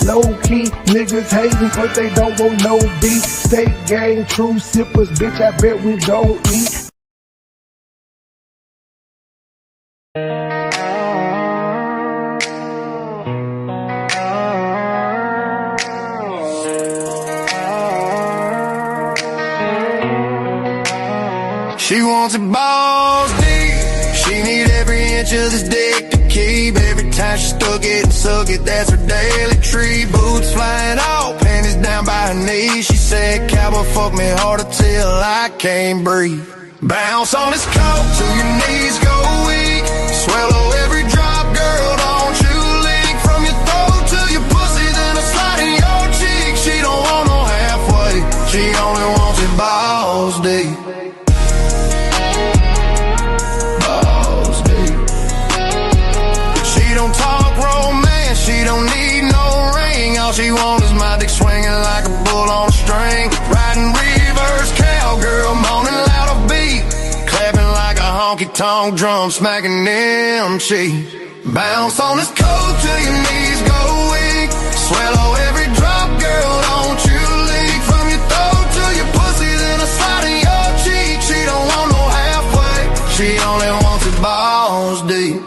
Low key, niggas hating but they don't want no beef. Stay gang, true sippers, bitch, I bet we gon' eat. She wants it balls deep. She need every inch of this dick to keep. Every time she stuck it and suck it, that's her daily treat. Boots flying off, panties down by her knees. She said, cowboy, fuck me harder till I can't breathe. Bounce on this coat till your knees go weak. Swallow every drop, girl, don't you leak. From your throat to your pussy, then a slide in your cheek. She don't want no halfway, she only wants it balls deep. She don't need no ring. All she wants is my dick swinging like a bull on a string. Riding reverse cowgirl, moaning loud off beat. Clapping like a honky-tonk drum, smacking them cheeks. Bounce on this coat till your knees go weak. Swallow every drop, girl, don't you leak. From your throat to your pussy, then a slide in your cheek. She don't want no halfway, she only wants it balls deep.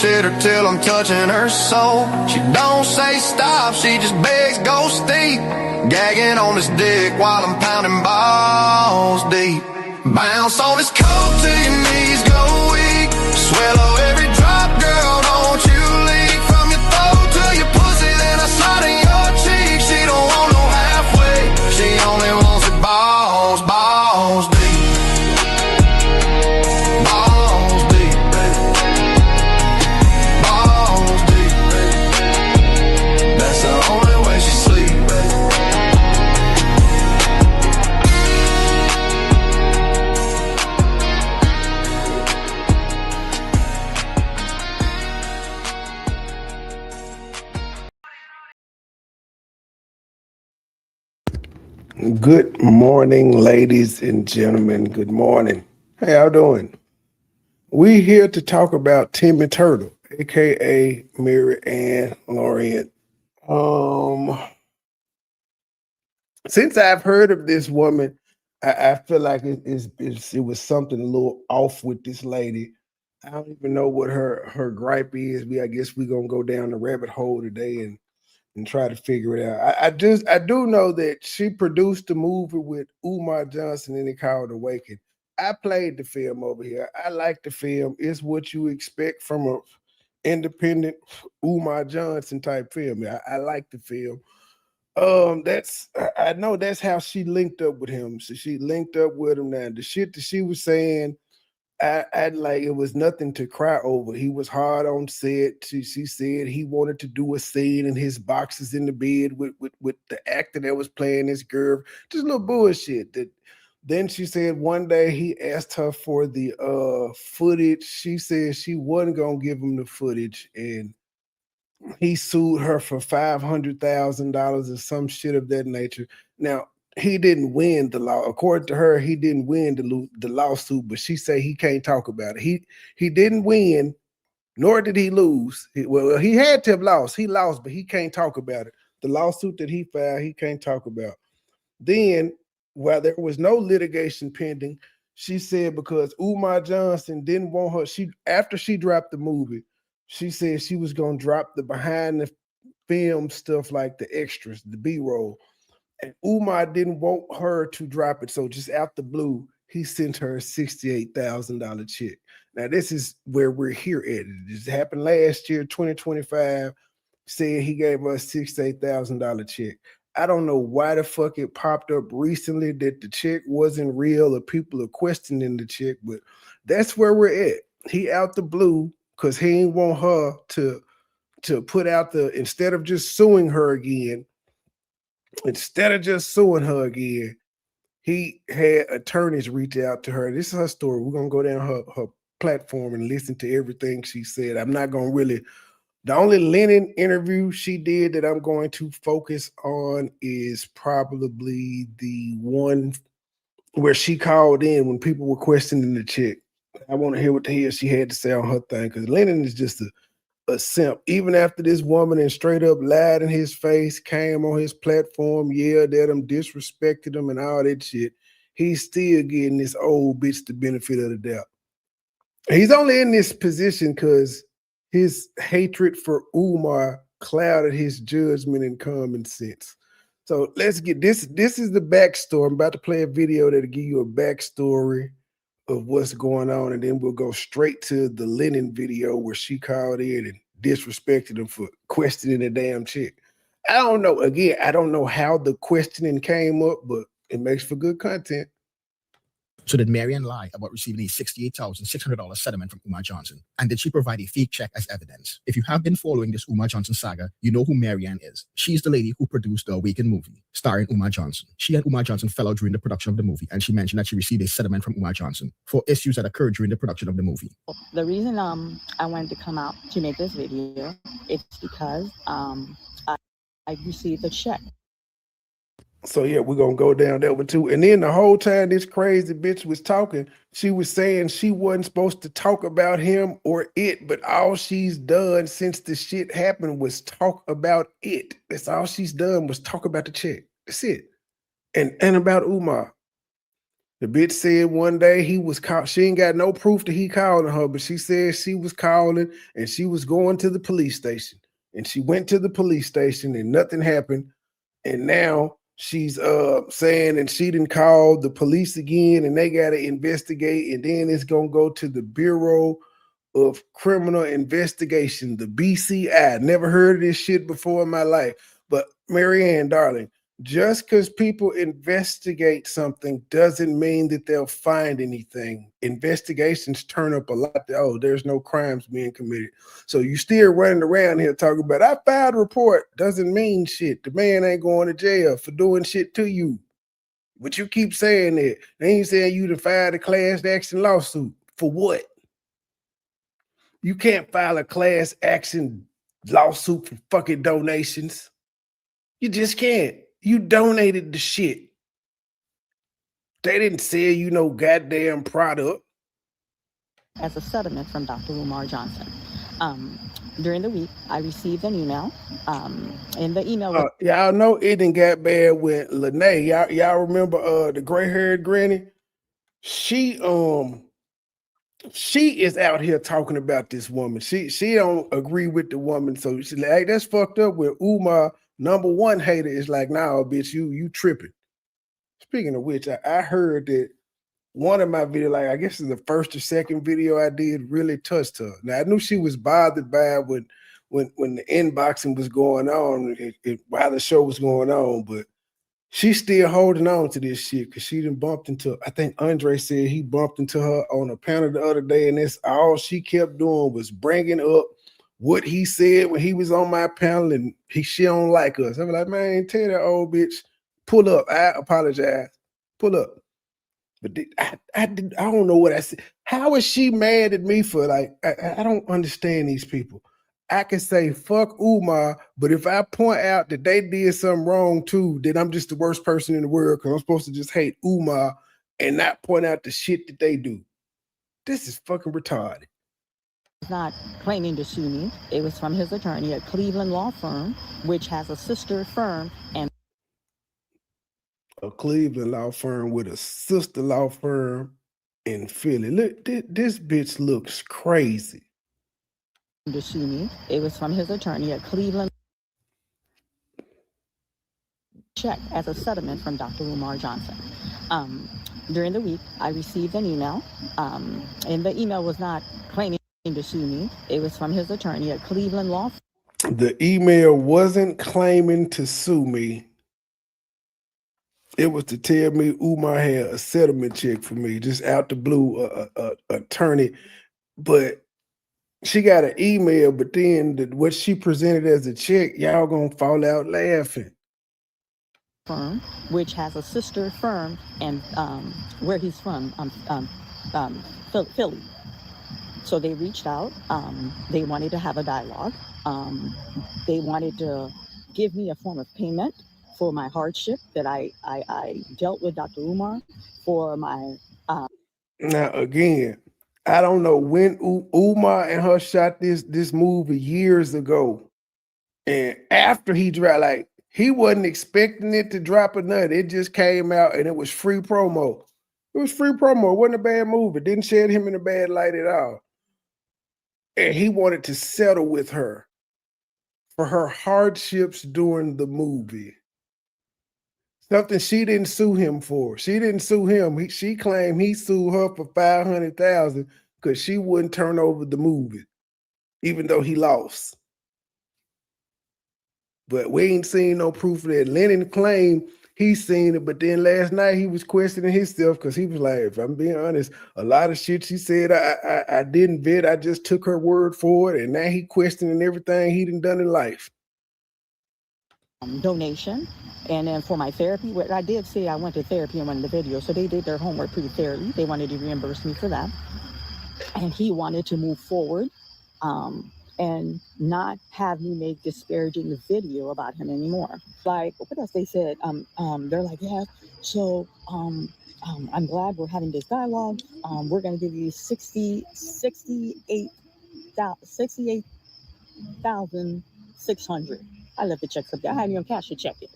Shit her till I'm touching her soul. She don't say stop, she just begs go steep. Gagging on this dick while I'm pounding balls deep. Bounce on this coat till your knees go weak. Swallow every drop, girl, don't you leak. From your throat to your pussy, then I slide in your cheek. She don't want no halfway, she only wants it balls, balls deep. Good morning, ladies and gentlemen. Good morning. How y'all doing? We here to talk about Timmy Turtle, aka Mary Ann Laurent. Since I've heard of this woman, I feel like it was something a little off with this lady. I don't even know what her gripe is. I guess we're gonna go down the rabbit hole today and try to figure it out. I do know that she produced a movie with Umar Johnson and it called Awaken. I played the film over here. I like the film. It's what you expect from a independent Umar Johnson type film. I like the film. I know that's how she linked up with him. So she linked up with him. Now the shit that she was saying, I like it was nothing to cry over. He was hard on set. She said he wanted to do a scene in his boxes in the bed with the actor that was playing this girl. Just a little bullshit. Then she said one day he asked her for the footage. She said she wasn't gonna give him the footage, and he sued her for $500,000 or some shit of that nature. Now, he didn't win the law. According to her, he didn't win the lawsuit, but she said he can't talk about it. He didn't win, nor did he lose. He had to have lost. He lost, but he can't talk about it. The lawsuit that he filed, he can't talk about. Then, while there was no litigation pending, she said because Umar Johnson didn't want her, after she dropped the movie, she said she was going to drop the behind the film stuff like the extras, the B-roll. And Umar didn't want her to drop it. So just out the blue, he sent her a $68,000 check. Now, this is where we're here at. This happened last year, 2025, said he gave us $68,000 check. I don't know why the fuck it popped up recently that the check wasn't real or people are questioning the check, but that's where we're at. He out the blue because he ain't want her to put out instead of just suing her again, he had attorneys reach out to her. This is her story. We're going to go down her platform and listen to everything she said. I'm not going to really The only Lennon interview she did that I'm going to focus on is probably the one where she called in when people were questioning the chick. I want to hear what the hell she had to say on her thing, because Lennon is just a simp. Even after this woman and straight up lied in his face, came on his platform, yelled at him, disrespected him, and all that shit, he's still getting this old bitch the benefit of the doubt. He's only in this position because his hatred for Umar clouded his judgment and common sense. So let's get this. This is the backstory. I'm about to play a video that'll give you a backstory of what's going on, and then we'll go straight to the Lennon video where she called in and disrespected him for questioning the damn chick. I don't know. Again, I don't know how the questioning came up, but it makes for good content. So did Marianne lie about receiving a $68,600 settlement from Umar Johnson? And did she provide a fake check as evidence? If you have been following this Umar Johnson saga, you know who Marianne is. She's the lady who produced the Awakened movie, starring Umar Johnson. She and Umar Johnson fell out during the production of the movie, and she mentioned that she received a settlement from Umar Johnson for issues that occurred during the production of the movie. The reason I wanted to come out to make this video, it's because I received a check. So yeah, we're gonna go down that one too. And then the whole time this crazy bitch was talking, she was saying she wasn't supposed to talk about him or it, but all she's done since the shit happened was talk about it. That's all she's done was talk about the chick. That's it. And about Umar. The bitch said one day he was called. She ain't got no proof that he called her, but she said she was calling and she was going to the police station. And she went to the police station and nothing happened. And now she's saying and she didn't call the police again and they got to investigate, and then it's going to go to the Bureau of Criminal Investigation, the BCI. Never heard of this shit before in my life. But Marianne, darling, just because people investigate something doesn't mean that they'll find anything. Investigations turn up a lot. Oh, there's no crimes being committed. So you still running around here talking about, I filed a report. Doesn't mean shit. The man ain't going to jail for doing shit to you. But you keep saying that. They ain't saying you to file a class action lawsuit. For what? You can't file a class action lawsuit for fucking donations. You just can't. You donated the shit. They didn't sell you no goddamn product. As a settlement from Dr. Umar Johnson. During the week, I received an email. And the email y'all know it didn't got bad with Lene. Y'all remember the gray-haired granny? She is out here talking about this woman. She don't agree with the woman, so she's like, hey, that's fucked up. With Umar, number one hater is like, nah, bitch, you tripping. Speaking of which, I heard that one of my videos, like I guess it's the first or second video I did, really touched her. Now I knew she was bothered by it when the inboxing was going on, while the show was going on, but she's still holding on to this shit because she done bumped into, I think Andre said he bumped into her on a panel the other day, and that's all she kept doing was bringing up what he said when he was on my panel, and she don't like us. I'm like, man, tell that old bitch, pull up. I apologize. Pull up. But I don't know what I said. How is she mad at me for, like, I don't understand these people. I can say fuck Umar, but if I point out that they did something wrong too, then I'm just the worst person in the world because I'm supposed to just hate Umar and not point out the shit that they do. This is fucking retarded. Not claiming to sue me. It was from his attorney at Cleveland law firm, which has a sister firm and a Cleveland law firm with a sister law firm in Philly. Look, this bitch looks crazy. To sue me. It was from his attorney at Cleveland. Check as a settlement from Dr. Umar Johnson. During the week, I received an email, and the email was not claiming to sue me. It was from his attorney at Cleveland law. The email wasn't claiming to sue me. It was to tell me Umar had a settlement check for me, just out the blue, attorney. But she got an email, but then what she presented as a check, y'all gonna fall out laughing. Firm, which has a sister firm, and where he's from, Philly. So they reached out. They wanted to have a dialogue. They wanted to give me a form of payment for my hardship that I dealt with Dr. Umar for my. Now again, I don't know when Umar and her shot this movie years ago, and after he dropped, like he wasn't expecting it to drop a nut. It just came out and it was free promo. It was free promo. It wasn't a bad movie. It didn't shed him in a bad light at all. And he wanted to settle with her for her hardships during the movie. Something she didn't sue him for. She didn't sue him. She claimed he sued her for $500,000 because she wouldn't turn over the movie, even though he lost. But we ain't seen no proof of that. Lennon claimed he seen it, but then last night he was questioning himself because he was like, if I'm being honest, a lot of shit she said I didn't vet. I just took her word for it, and now he questioning everything he done in life. Donation. And then for my therapy, what I did say I went to therapy in one of the videos, so they did their homework pretty thoroughly. They wanted to reimburse me for that. And he wanted to move forward and not have me make disparaging video about him anymore. Like, what else they said? They're like, yeah, so I'm glad we're having this dialogue. We're going to give you 68,600. I left the checks up there. I hadn't even cashed the check yet.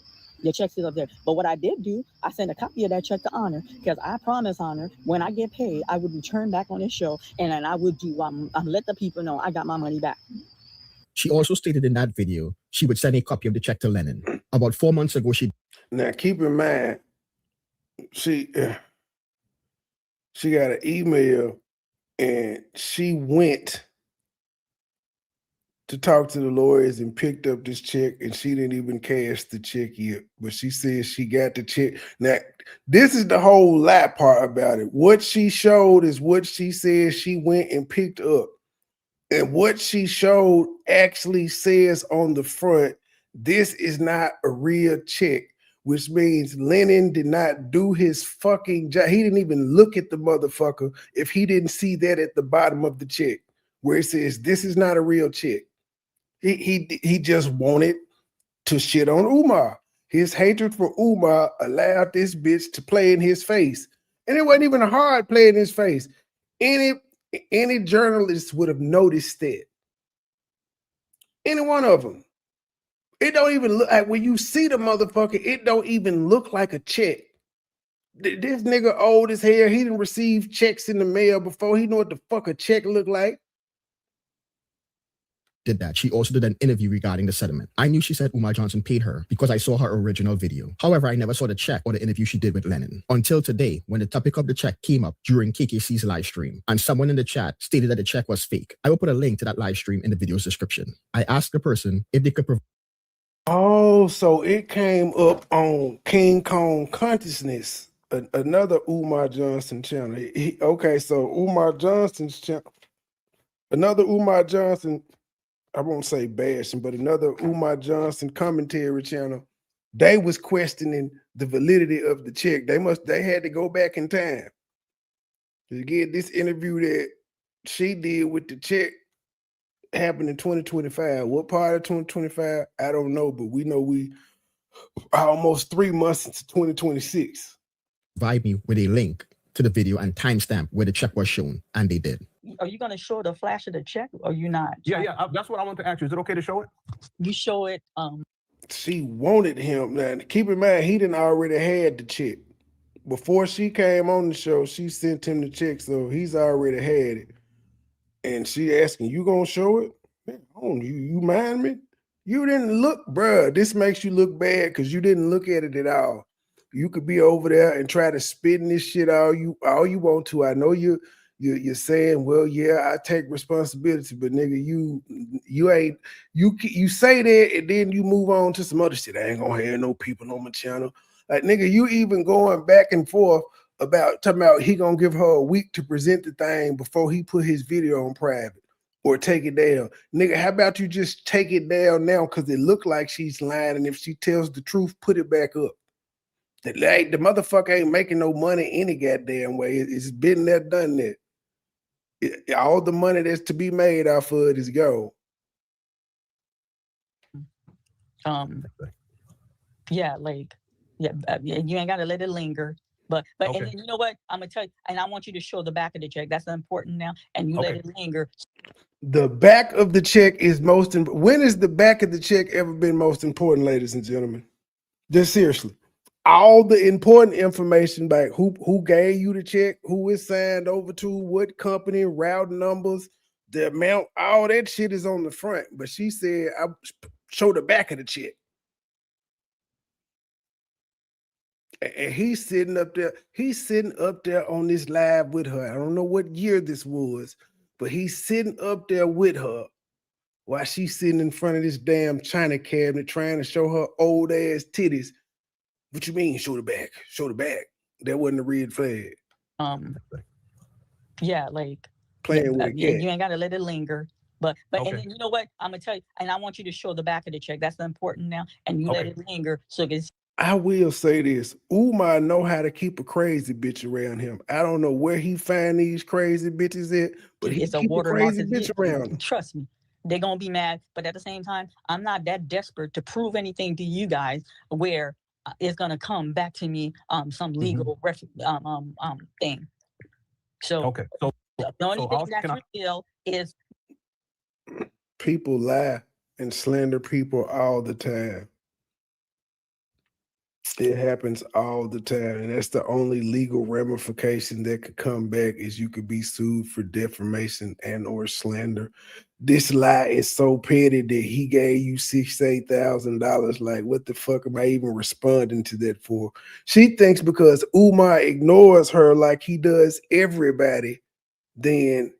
The check is up there. But what I did do, I sent a copy of that check to Honor because I promised Honor when I get paid, I would return back on his show and then I would do let the people know I got my money back. She also stated in that video she would send a copy of the check to Lennon. About 4 months ago, she. Now keep in mind, she got an email and she went to talk to the lawyers and picked up this check, and she didn't even cash the check yet. But she said she got the check. Now, this is the whole lie part about it. What she showed is what she said she went and picked up. And what she showed actually says on the front, this is not a real check, which means Lennon did not do his fucking job. He didn't even look at the motherfucker if he didn't see that at the bottom of the check, where it says, this is not a real check. He just wanted to shit on Umar. His hatred for Umar allowed this bitch to play in his face. And it wasn't even a hard play in his face. Any journalist would have noticed that. Any one of them. It don't even look like, when you see the motherfucker, it don't even look like a check. This nigga old as hell. He didn't receive checks in the mail before. He know what the fuck a check look like. Did that. She also did an interview regarding the settlement. I knew she said Umar Johnson paid her because I saw her original video. However, I never saw the check or the interview she did with Lennon until today when the topic of the check came up during KKC's live stream and someone in the chat stated that the check was fake. I will put a link to that live stream in the video's description. I asked the person if they could provide. Oh, so it came up on King Kong Consciousness, another Umar Johnson channel. Okay, so Umar Johnson's channel, another Umar Johnson, I won't say bashing, but another Umar Johnson commentary channel, they was questioning the validity of the check. They had to go back in time to get this interview that she did with the check happened in 2025. What part of 2025? I don't know, but we know we are almost 3 months into 2026. Provide me with a link to the video and timestamp where the check was shown, and they did. Are you going to show the flash of the check or you not? Yeah. That's what I want to ask you. Is it okay to show it? You show it. She wanted him. Now, keep in mind, he didn't already had the check. Before she came on the show, she sent him the check, so he's already had it. And she asking, you gonna show it? Man, you mind me? You didn't look, bruh. This makes you look bad because you didn't look at it at all. You could be over there and try to spin this shit all you want to. I know you're saying, well, yeah, I take responsibility, but nigga, you ain't, you say that and then you move on to some other shit. I ain't gonna have no people on my channel. Like, nigga, you even going back and forth about talking about he gonna give her a week to present the thing before he put his video on private or take it down. Nigga, how about you just take it down now because it look like she's lying, and if she tells the truth, put it back up. The motherfucker ain't making no money any goddamn way. It's been there, done that. All the money that's to be made off of it is gone. Yeah, like, yeah, you ain't got to let it linger. But Okay. and then you know what? I'm gonna tell you, and I want you to show the back of the check. That's important now, and you let Okay. it linger. The back of the check is most. When has the back of the check ever been most important, ladies and gentlemen? Just seriously, all the important information, like who gave you the check, who it signed over to, what company, route numbers, the amount, all that shit is on the front. But she said, "I show the back of the check." And he's sitting up there. He's sitting up there on this live with her. I don't know what year this was, but he's sitting up there with her while she's sitting in front of this damn china cabinet trying to show her old ass titties. What you mean, show the back? Show the back. That wasn't a red flag. Yeah, like, Playing with a you cat. ain't got to let it linger. But Okay. and then you know what? I'm gonna tell you, and I want you to show the back of the check. That's important now, and you let Okay. it linger so it's I will say this. Umar know how to keep a crazy bitch around him. I don't know where he find these crazy bitches at, but he it's a keep a watermark. crazy bitch around him. Trust me, they're gonna be mad. But at the same time, I'm not that desperate to prove anything to you guys where it's gonna come back to me some legal thing. So Okay. So the only so thing I'll- that's can I- real is People lie and slander people all the time. It happens all the time, and that's the only legal ramification that could come back is you could be sued for defamation and or slander. This lie is so petty that he gave you $68,000. Like, what the fuck am I even responding to that for? She thinks because Umar ignores her like he does everybody, then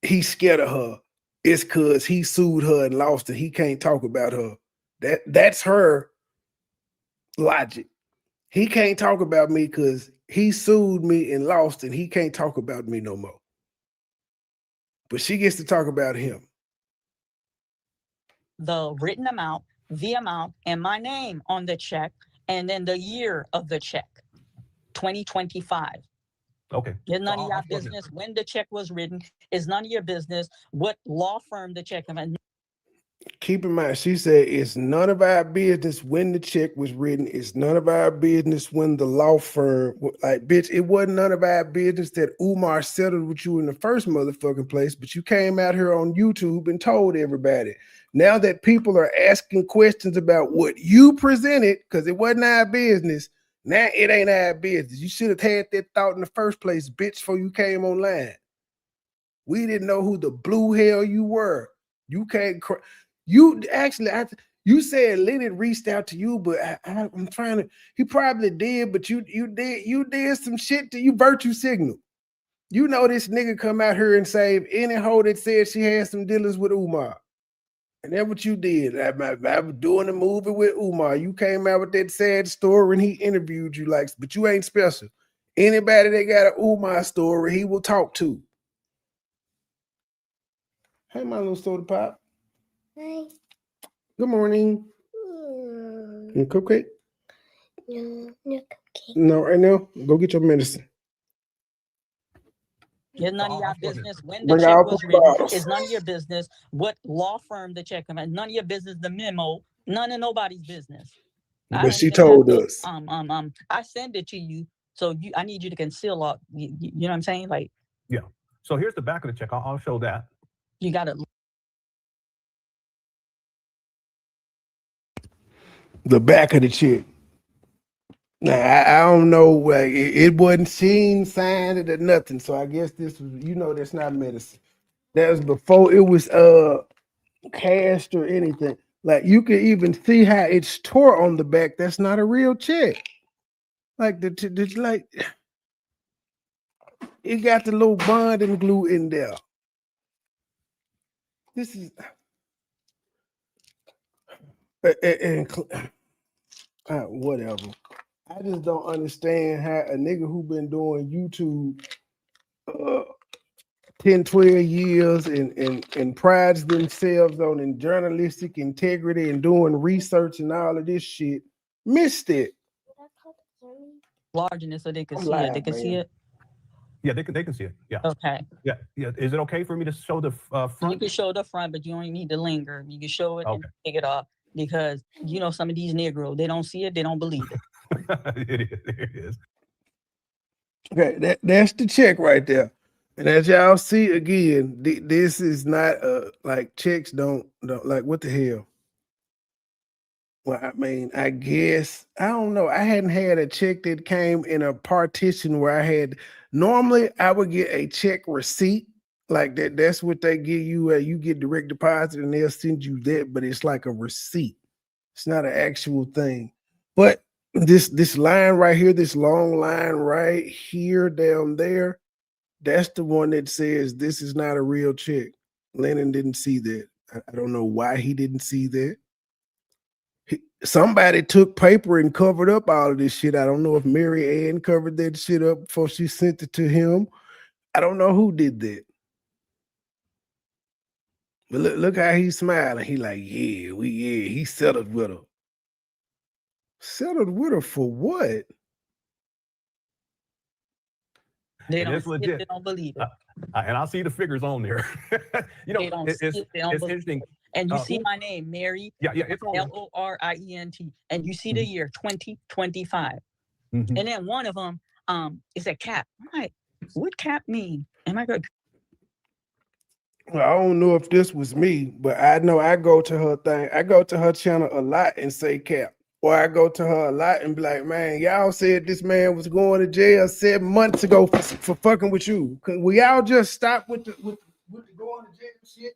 he's scared of her. It's because he sued her and lost it. He can't talk about her. That's her logic. He can't talk about me because he sued me and lost, and he can't talk about me no more. But she gets to talk about him. the written amount, the amount, and my name on the check, and then the year of the check, 2025. Okay. It's none So of your I'll show this. business when the check was written. It's none of your business what law firm the check. Keep in mind, she said it's none of our business when the check was written. It's none of our business when the law firm, like, bitch, it wasn't none of our business that Umar settled with you in the first motherfucking place, but you came out here on YouTube and told everybody. Now that people are asking questions about what you presented, because it wasn't our business, now it ain't our business. You should have had that thought in the first place, bitch, before you came online. We didn't know who the blue hell you were. You can't. You actually, you said Leonard reached out to you, but I'm trying to. He probably did, but you did some shit to you. Virtue signal. You know this nigga come out here and save any hoe that said she had some dealings with Umar, and that's what you did. I was doing a movie with Umar. You came out with that sad story, and he interviewed you like, but you ain't special. Anybody that got an Umar story, he will talk to. Hey, my little soda pop. Hi. Good morning. You cupcake? No, no cupcake. No, right now. Go get your medicine. It's none of your I'll show this. business when the Bring check out was the written. bottles. It's none of your business what law firm the check. None of your business the memo. None of nobody's business. I But don't she even told have to, us. I send it to you, so I need you to conceal all. You know what I'm saying? Like, Yeah. So here's the back of the check. I'll show that. you gotta. The back of the check. Now, I don't know. Like, it wasn't seen, signed, or nothing. So I guess this was, that's not medicine. That was before it was cashed or anything. Like, you can even see how it's tore on the back. That's not a real check. Like like it got the little bond and glue in there. This is whatever. I just don't understand how a nigga who been doing YouTube 10, 12 years and prides themselves on in journalistic integrity and doing research and all of this shit missed it. Large in it so they can I'm see lying, it. They can see man. it. Yeah, they can see it. Yeah. Okay. Yeah. Is it okay for me to show the You front? can show the front, but you only need to linger. You can show it and Okay. take it off. because you know some of these Negroes, they don't see it, they don't believe it. It is. Okay, that's the check right there. And as y'all see again, this is not like checks don't like what the hell. Well, I mean, I guess I don't know. I hadn't had a check that came in a partition where I had. Normally, I would get a check receipt like that. That's what they give you. You get direct deposit, and they'll send you that. But it's like a receipt. It's not an actual thing. But this line right here, this long line right here down there, that's the one that says this is not a real check. Lennon didn't see that. I don't know why he didn't see that. Somebody took paper and covered up all of this shit. I don't know if Mary Ann covered that shit up before she sent it to him. I don't know who did that. But look how he's smiling. He like, yeah, he settled with her. Settled with her for what? They It don't is see it, legit. they don't believe it. And I see the figures on there. You know, They don't it's see it, they don't believe interesting. And you see my name, Mary, Yeah, it's on. Lorient, and you see the year 2025. Mhm. And then one of them is a cap. I'm like, what cap mean? Am I going? Well, I don't know if this was me, but I know I go to her thing. I go to her channel a lot and say cap. Or I go to her a lot and be like, man, y'all said this man was going to jail 7 months ago for fucking with you. Can we all just stop with the going to jail shit?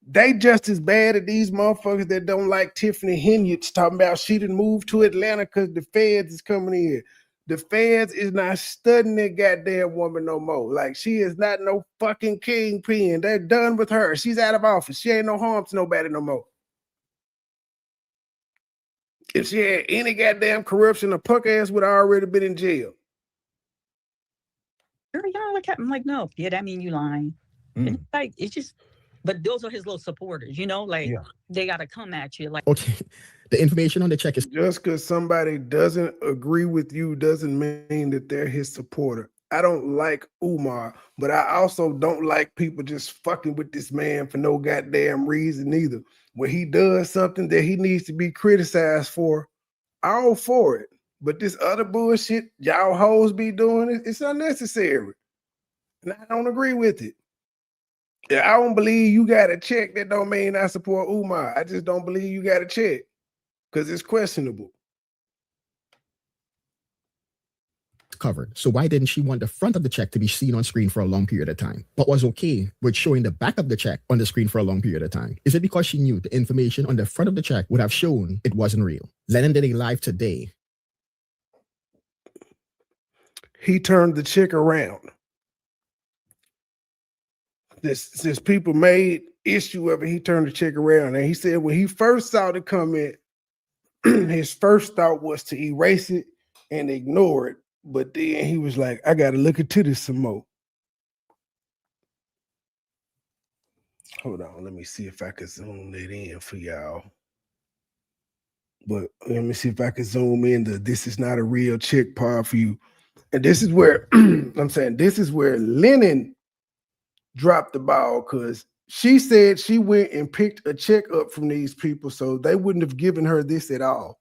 They just as bad as these motherfuckers that don't like Tiffany Henry talking about she didn't move to Atlanta because the feds is coming in. The feds is not studying that goddamn woman no more. Like, she is not no fucking kingpin. They're done with her. She's out of office. She ain't no harm to nobody no more. If she had any goddamn corruption, a punk ass would have already been in jail. You know what cap? I'm like, no. Yeah, that mean you lying. And it's like, it's just, but those are his little supporters, you know, like they got to come at you. Like, okay, the information on the check is just because somebody doesn't agree with you doesn't mean that they're his supporter. I don't like Umar, but I also don't like people just fucking with this man for no goddamn reason either. When he does something that he needs to be criticized for, all for it. But this other bullshit y'all hoes be doing, it's unnecessary. And I don't agree with it. I don't believe you got a check. That don't mean I support Umar. I just don't believe you got a check because it's questionable. covered. So why didn't she want the front of the check to be seen on screen for a long period of time, but was okay with showing the back of the check on the screen for a long period of time? Is it because she knew the information on the front of the check would have shown it wasn't real? Lennon did a live today. He turned the check around. Since people made issue of it, he turned the check around. And he said when he first saw the comment, his first thought was to erase it and ignore it. But then he was like, I got to look into this some more. Hold on. Let me see if I can zoom that in for y'all. But let me see if I can zoom in the this is not a real check part for you. And this is where I'm saying this is where Lennon dropped the ball, because she said she went and picked a check up from these people, so they wouldn't have given her this at all.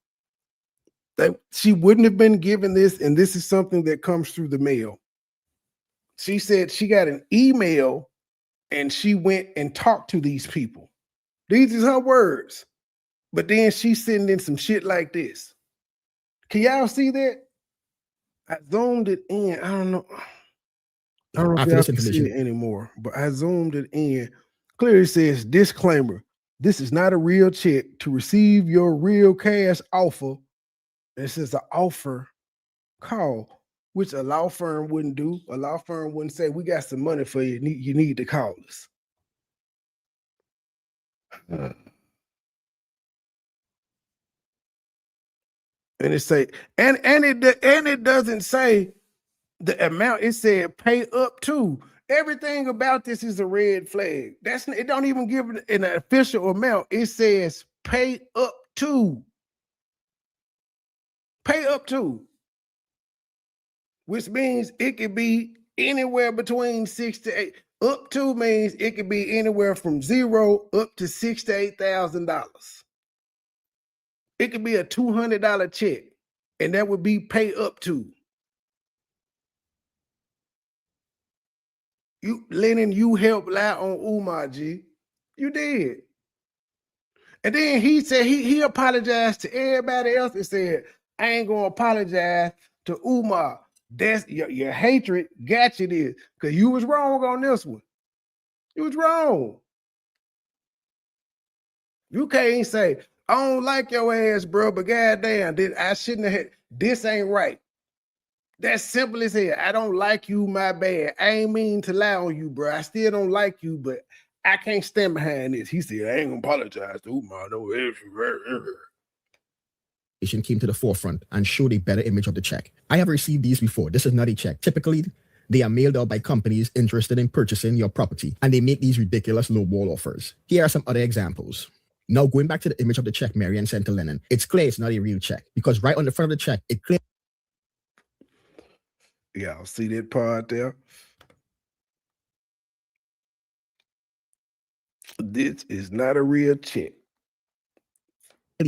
She wouldn't have been given this, and this is something that comes through the mail. She said she got an email and she went and talked to these people. These is her words. But then she's sending some shit like this. Can y'all see that? I zoomed it in. I don't know. I don't know if y'all can see it anymore, but I zoomed it in. Clearly says, disclaimer, this is not a real check. To receive your real cash offer, this is an offer call, which a law firm wouldn't do. A law firm wouldn't say, we got some money for you. You need to call us. And it say, and it doesn't say the amount. It said pay up to. Everything about this is a red flag. It don't even give an official amount. It says pay up to. Pay up to. Which means it could be anywhere between 6 to 8. Up to means it could be anywhere from $0 up to $6,000 to $8,000. It could be a $200 check, and that would be pay up to. You, Lennon, you helped lie on Umar, G. You did. And then he said he apologized to everybody else and said, I ain't gonna apologize to Umar. That's your hatred got you this. Because you was wrong on this one. You was wrong. You can't say, I don't like your ass, bro, but goddamn, I shouldn't have had, this ain't right. That's simple as hell. I don't like you, my bad. I ain't mean to lie on you, bro. I still don't like you, but I can't stand behind this. He said, I ain't gonna apologize to Umar. No, came to the forefront and showed a better image of the check. I have received these before. This is not a check. Typically, they are mailed out by companies interested in purchasing your property, and they make these ridiculous lowball offers. Here are some other examples. Now, going back to the image of the check Marianne sent to Lennon, it's clear it's not a real check because right on the front of the check, it clearly. Y'all see that part there? This is not a real check.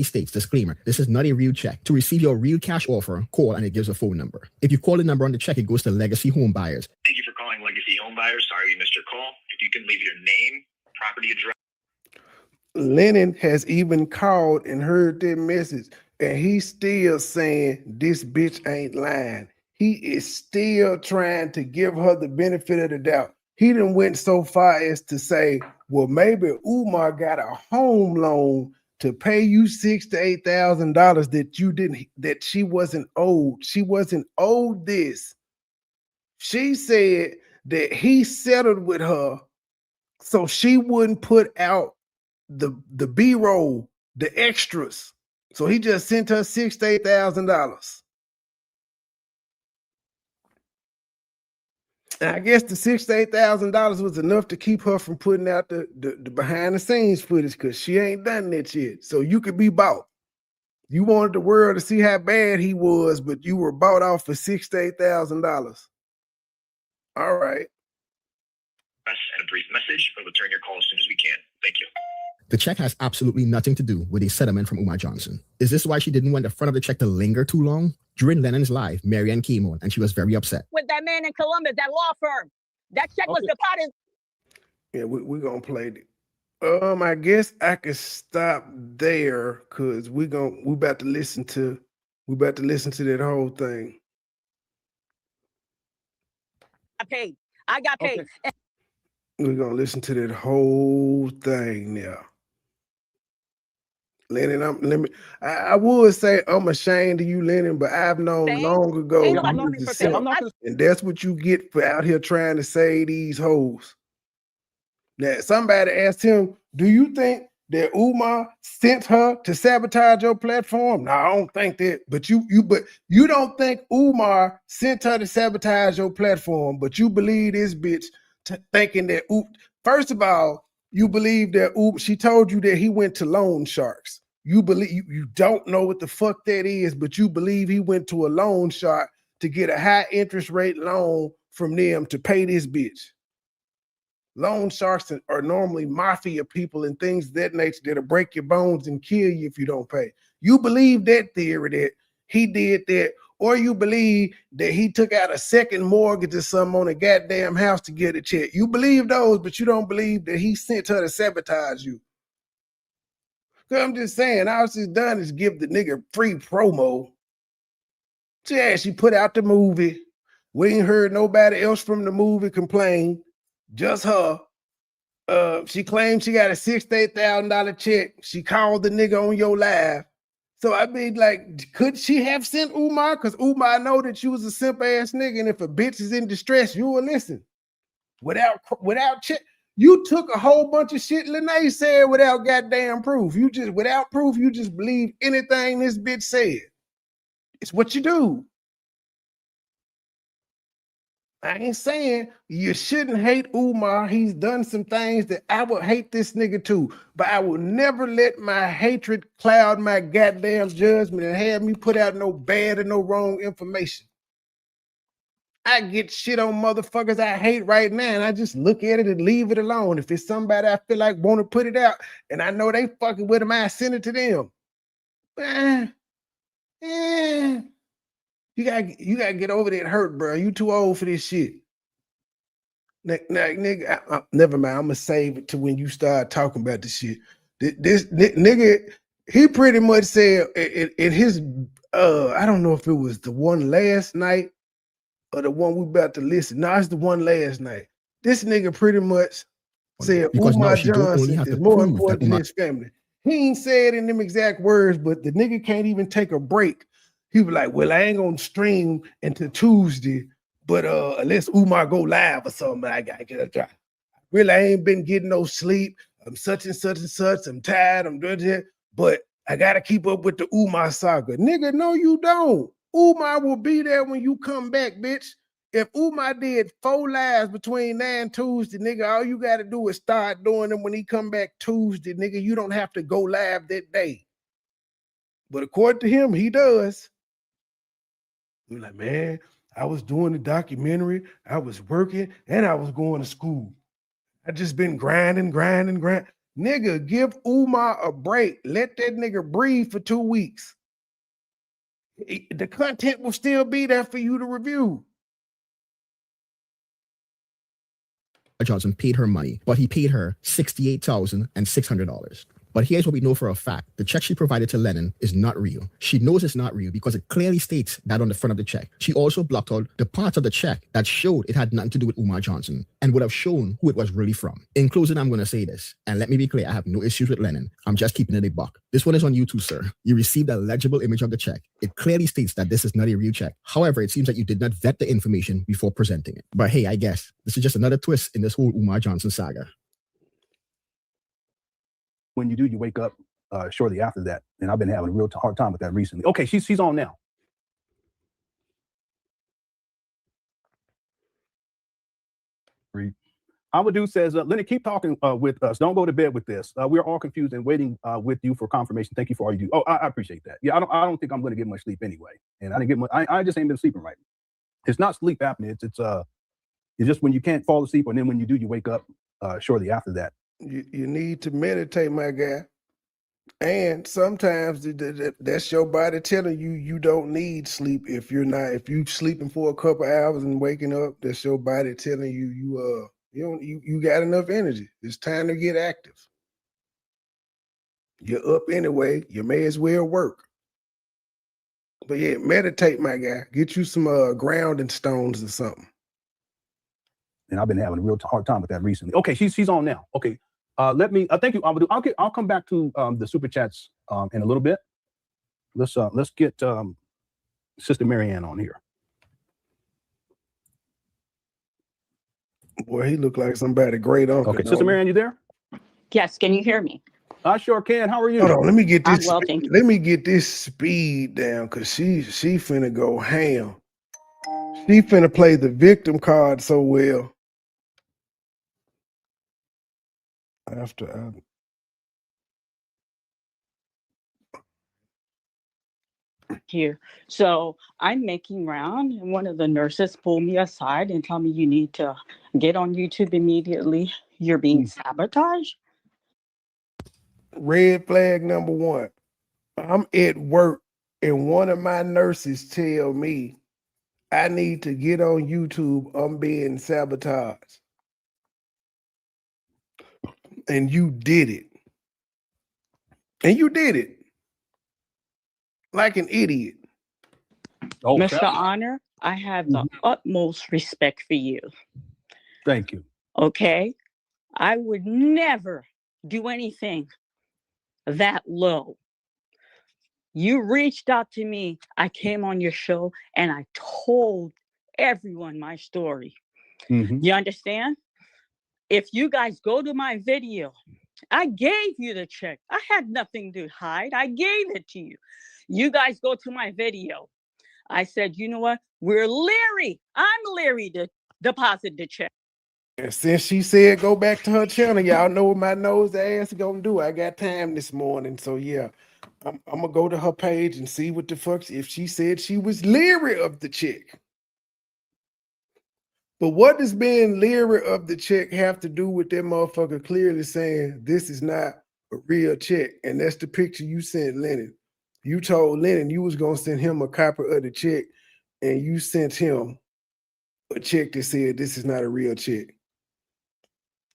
States, disclaimer, this is not a real check. To receive your real cash offer, call and it gives a phone number. If you call the number on the check, it goes to Legacy Home Buyers. Thank you for calling Legacy Home Buyers. Sorry we missed your call. If you can leave your name, property address. Lennon has even called and heard that message, and he's still saying this bitch ain't lying. He is still trying to give her the benefit of the doubt. He done went so far as to say, well, maybe Umar got a home loan to pay you $6,000 to $8,000 that you didn't, that she wasn't owed. She wasn't owed this. She said that he settled with her so she wouldn't put out the B-roll, the extras. So he just sent her $6,000 to $8,000. And I guess the $6,000 to $8,000 was enough to keep her from putting out the behind the scenes footage because she ain't done that shit. So you could be bought. You wanted the world to see how bad he was, but you were bought off for $6,000 to $8,000. All right. And a brief message. We'll return your call as soon as we can. Thank you. The check has absolutely nothing to do with a settlement from Umar Johnson. Is this why she didn't want the front of the check to linger too long? During Lennon's live, Marianne came on and she was very upset. With that man in Columbus, that law firm, that check was deposited. Yeah, we're gonna play it. I guess I could stop there because we about to listen to that whole thing. I got paid. Okay. We're gonna listen to that whole thing now. Lennon, I would say I'm ashamed of you, Lennon, but I've known long ago and that's what you get for out here trying to save these hoes. Now, somebody asked him, do you think that Umar sent her to sabotage your platform? No, I don't think that. But you don't think Umar sent her to sabotage your platform, but you believe this bitch thinking that, first of all, you believe that she told you that he went to loan sharks. You believe you don't know what the fuck that is, but you believe he went to a loan shark to get a high interest rate loan from them to pay this bitch. Loan sharks are normally mafia people and things of that nature that'll break your bones and kill you if you don't pay. You believe that theory that he did that, or you believe that he took out a second mortgage or something on a goddamn house to get a check. You believe those, but you don't believe that he sent her to sabotage you. Cause I'm just saying, all she's done is give the nigga free promo. Yeah, she put out the movie. We ain't heard nobody else from the movie complain. Just her. She claimed she got a $6,000 check. She called the nigga on your live. So I mean, like, could she have sent Umar? Because Umar know that you was a simp ass nigga, and if a bitch is in distress, you will listen. Without check. You took a whole bunch of shit Lene said without goddamn proof. Without proof, you just believe anything this bitch said. It's what you do. I ain't saying you shouldn't hate Umar. He's done some things that I would hate this nigga too, but I will never let my hatred cloud my goddamn judgment and have me put out no bad or no wrong information. I get shit on motherfuckers I hate right now, and I just look at it and leave it alone. If it's somebody I feel like want to put it out, and I know they fucking with them, I send it to them. Man, you gotta get over that hurt, bro. You too old for this shit. Nigga, never mind. I'm gonna save it to when you start talking about the shit. This nigga, he pretty much said in his I don't know if it was the one last night or the one we about to listen. No, it's the one last night. This nigga pretty much said because now Umar she don't only Johnson have to is more prove that important than Umar his family. He ain't said in them exact words, but the nigga can't even take a break. He was like, well, I ain't gonna stream until Tuesday, but unless Umar go live or something, I gotta get a job. Really, I ain't been getting no sleep. I'm such and such and such. I'm tired. I'm doing it, but I gotta keep up with the Umar saga. Nigga, no, you don't. Umar will be there when you come back, bitch. If Umar did 4 lives between now and Tuesday, nigga, all you gotta do is start doing them when he come back Tuesday, nigga. You don't have to go live that day. But according to him, he does. We're like, man, I was doing the documentary, I was working, and I was going to school. I just been grinding. Nigga, give Umar a break. Let that nigga breathe for 2 weeks. The content will still be there for you to review. Johnson paid her money, but he paid her $68,600. But here's what we know for a fact. The check she provided to Lennon is not real. She knows it's not real because it clearly states that on the front of the check. She also blocked out the parts of the check that showed it had nothing to do with Umar Johnson and would have shown who it was really from. In closing, I'm going to say this, and let me be clear, I have no issues with Lennon. I'm just keeping it a buck. This one is on YouTube, sir. You received a legible image of the check. It clearly states that this is not a real check. However, it seems that you did not vet the information before presenting it. But hey, I guess this is just another twist in this whole Umar Johnson saga. When you do, you wake up shortly after that. And I've been having a real hard time with that recently. Okay, she's on now. Amadou says, Leonard, keep talking with us. Don't go to bed with this. We're all confused and waiting with you for confirmation. Thank you for all you do. Oh, I appreciate that. Yeah, I don't think I'm going to get much sleep anyway. And I didn't get much. I just ain't been sleeping right. It's not sleep apnea. It's just when you can't fall asleep, and then when you do, you wake up shortly after that. You need to meditate, my guy. And sometimes that's your body telling you you don't need sleep. If you sleeping for a couple hours and waking up, that's your body telling you you got enough energy. It's time to get active. You're up anyway. You may as well work. But yeah, meditate, my guy. Get you some grounding stones or something. And I've been having a real hard time with that recently. Okay, she's on now. Okay. Let me. Thank you, Amadou. I'll come back to the super chats in a little bit. Let's get Sister Marianne on here. Boy, he looked like somebody great uncle. Okay, Sister Marianne, you there? Yes, can you hear me? I sure can. How are you? Hold on, let me get this. Well, thank you. Let me get this speed down because she finna go ham. She finna play the victim card so well. Here. So I'm making round, and one of the nurses pulled me aside and told me you need to get on YouTube immediately. You're being sabotaged. Red flag number 1. I'm at work and one of my nurses tell me I need to get on YouTube. I'm being sabotaged. And you did it. And you did it. Like an idiot. Oh, Mr. Honor, I have the utmost respect for you. Thank you. Okay? I would never do anything that low. You reached out to me. I came on your show and I told everyone my story. Mm-hmm. You understand? If you guys go to my video, I gave you the check. I had nothing to hide. I gave it to you. You guys go to my video. I said, you know what? We're leery. I'm leery to deposit the check. And since she said go back to her channel, y'all know what my nose ass gonna do. I got time this morning. So yeah, I'm gonna go to her page and see what the fuck, if she said she was leery of the check. But what does being leery of the check have to do with that motherfucker clearly saying this is not a real check? And that's the picture you sent Lennon. You told Lennon you was gonna send him a copy of the check, and you sent him a check that said this is not a real check,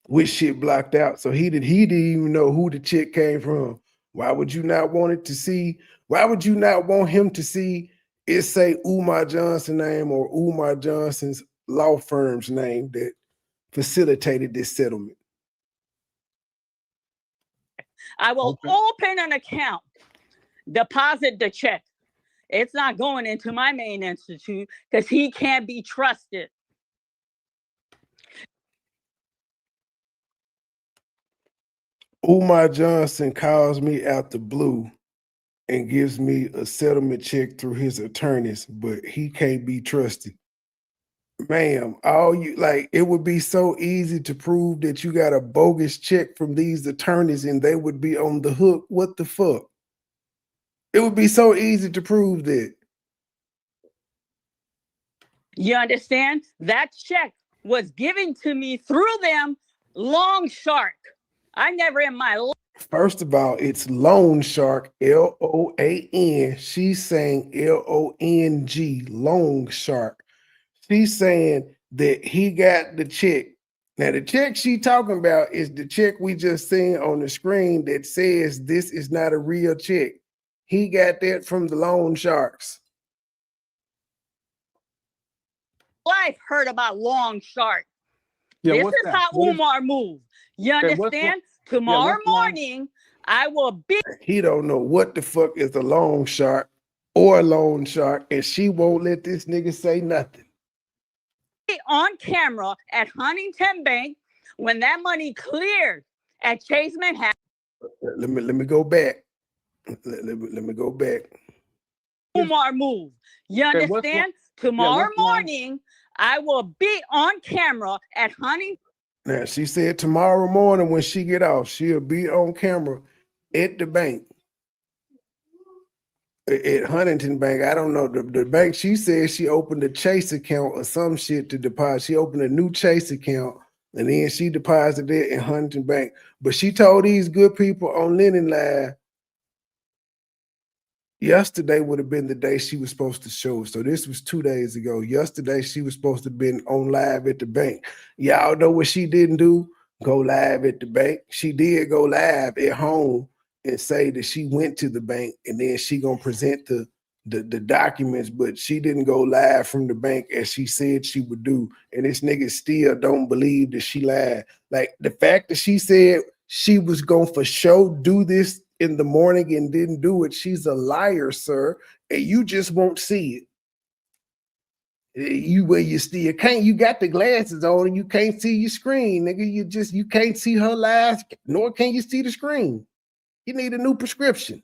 with shit blocked out. So he didn't even know who the check came from. Why would you not want it to see? Why would you not want him to see it say Umar Johnson name or Umar Johnson's law firm's name that facilitated this settlement? I will open an account, deposit the check. It's not going into my main institute because he can't be trusted. Umar Johnson calls me out the blue and gives me a settlement check through his attorneys, but he can't be trusted. Ma'am, it would be so easy to prove that you got a bogus check from these attorneys and they would be on the hook. What the fuck? It would be so easy to prove that. You understand? That check was given to me through them, Long Shark. I never in my life. First of all, it's Loan Shark, Loan. She's saying Long, Loan Shark. She's saying that he got the check. Now, the check she talking about is the check we just seen on the screen that says this is not a real check. He got that from the Loan Sharks. I've heard about Long Shark. Yeah, this is how Umar moved. You understand? Tomorrow morning, I will be. He don't know what the fuck is a Loan Shark or a Loan Shark, and she won't let this nigga say nothing. On camera at Huntington Bank when that money cleared at Chase Manhattan. Let me go back. Let me go back. Umar move. You understand? Tomorrow morning, I will be on camera at Huntington. Now, she said tomorrow morning when she get off, she'll be on camera at the bank. At Huntington Bank. I don't know. The bank, she said she opened a Chase account or some shit to deposit. She opened a new Chase account and then she deposited it in Huntington Bank. But she told these good people on Lennon Live yesterday would have been the day she was supposed to show. So this was 2 days ago. Yesterday, she was supposed to have been on live at the bank. Y'all know what she didn't do? Go live at the bank. She did go live at home and say that she went to the bank and then she gonna present the documents, but she didn't go live from the bank as she said she would do. And this nigga still don't believe that she lied. Like the fact that she said she was gonna for sure do this in the morning and didn't do it, she's a liar, sir, and you just won't see it. You can't, you got the glasses on and you can't see your screen, nigga. You can't see her lies, nor can you see the screen. You need a new prescription.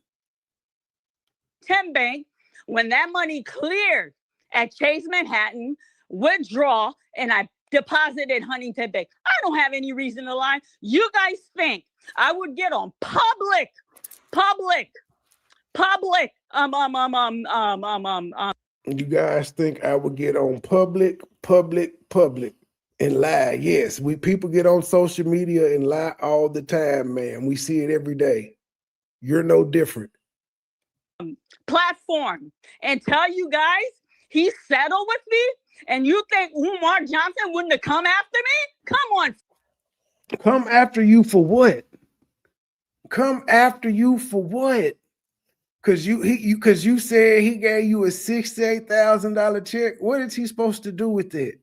Bank, when that money cleared at Chase Manhattan, withdraw, and I deposited Huntington Bank. I don't have any reason to lie. You guys think I would get on public. You guys think I would get on public, and lie? Yes, people get on social media and lie all the time, man. We see it every day. You're no different. Platform and tell you guys he settled with me, and you think Umar Johnson wouldn't have come after me? Come on. Come after you for what? Come after you for what? Because you said he gave you a $68,000 check. What is he supposed to do with it?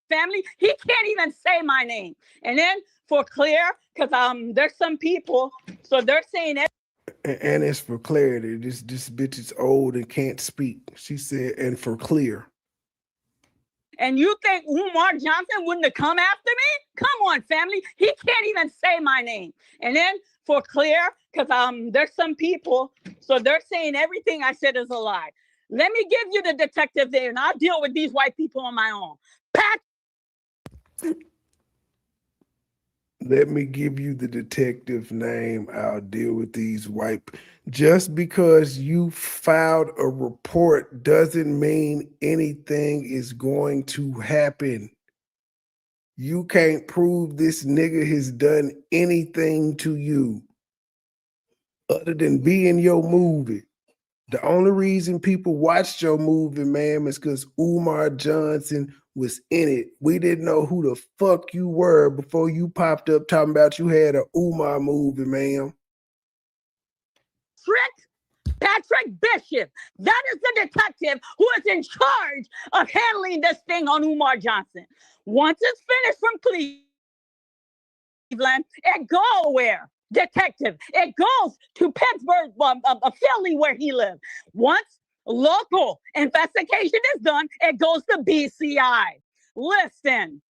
Family, he can't even say my name. And then for clear, because there's some people, so they're saying it. And it's for clarity. This bitch is old and can't speak. She said, and for clear. And you think Umar Johnson wouldn't have come after me? Come on, family. He can't even say my name. And then for clear, because there's some people, so they're saying everything I said is a lie. Let me give you the detective there, and I'll deal with these white people on my own. Pat. Let me give you the detective name. I'll deal with these white. Just because you filed a report doesn't mean anything is going to happen. You can't prove this nigga has done anything to you other than be in your movie. The only reason people watched your movie, ma'am, is because Umar Johnson was in it. We didn't know who the fuck you were before you popped up talking about you had a Umar movie, ma'am. Patrick Bishop. That is the detective who is in charge of handling this thing on Umar Johnson. Once it's finished from Cleveland, it goes where? Detective. It goes to Pittsburgh, Philly, where he lives. Once local investigation is done, it goes to BCI. Listen,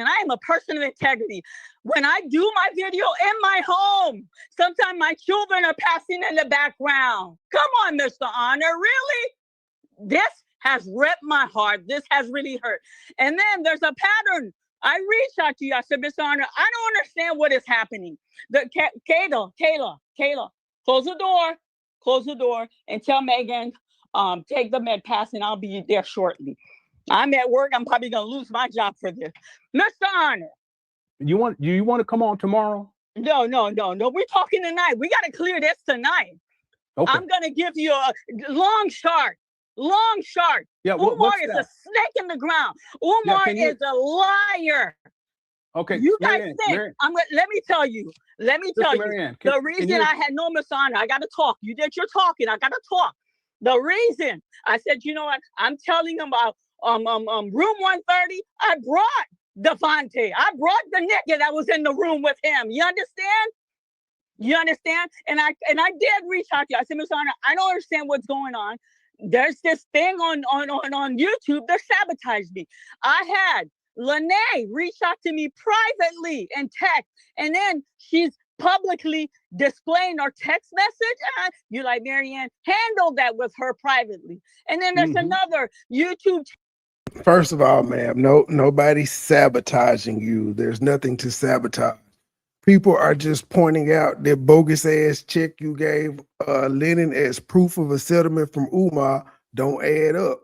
I am a person of integrity. When I do my video in my home, sometimes my children are passing in the background. Come on, Mr. Honor, really? This has ripped my heart. This has really hurt. And then there's a pattern. I reached out to you. I said, Mr. Honor, I don't understand what is happening. Kayla, close the door and tell Megan, take the med pass and I'll be there shortly. I'm at work. I'm probably going to lose my job for this. Mr. Honor. You want to come on tomorrow? No. We're talking tonight. We got to clear this tonight. Okay. I'm going to give you a long shark. Yeah, Umar is a snake in the ground. Umar is a liar. Okay. You guys think let me tell you. The reason I had no Miss Honor, I got to talk. You did your talking. I got to talk. The reason I said, you know what? I'm telling him about room 130. I brought Devontae. I brought the nigga that was in the room with him. You understand? And I did reach out to you. I said, Miss Honor, I don't understand what's going on. There's this thing on YouTube that sabotaged me. I had Lene reach out to me privately and text, and then she's publicly displaying our text message. And you're like, Marianne, handle that with her privately. And then there's another YouTube. First of all, ma'am, nobody's sabotaging you. There's nothing to sabotage. People are just pointing out that bogus ass check you gave Lennon as proof of a settlement from Umar don't add up.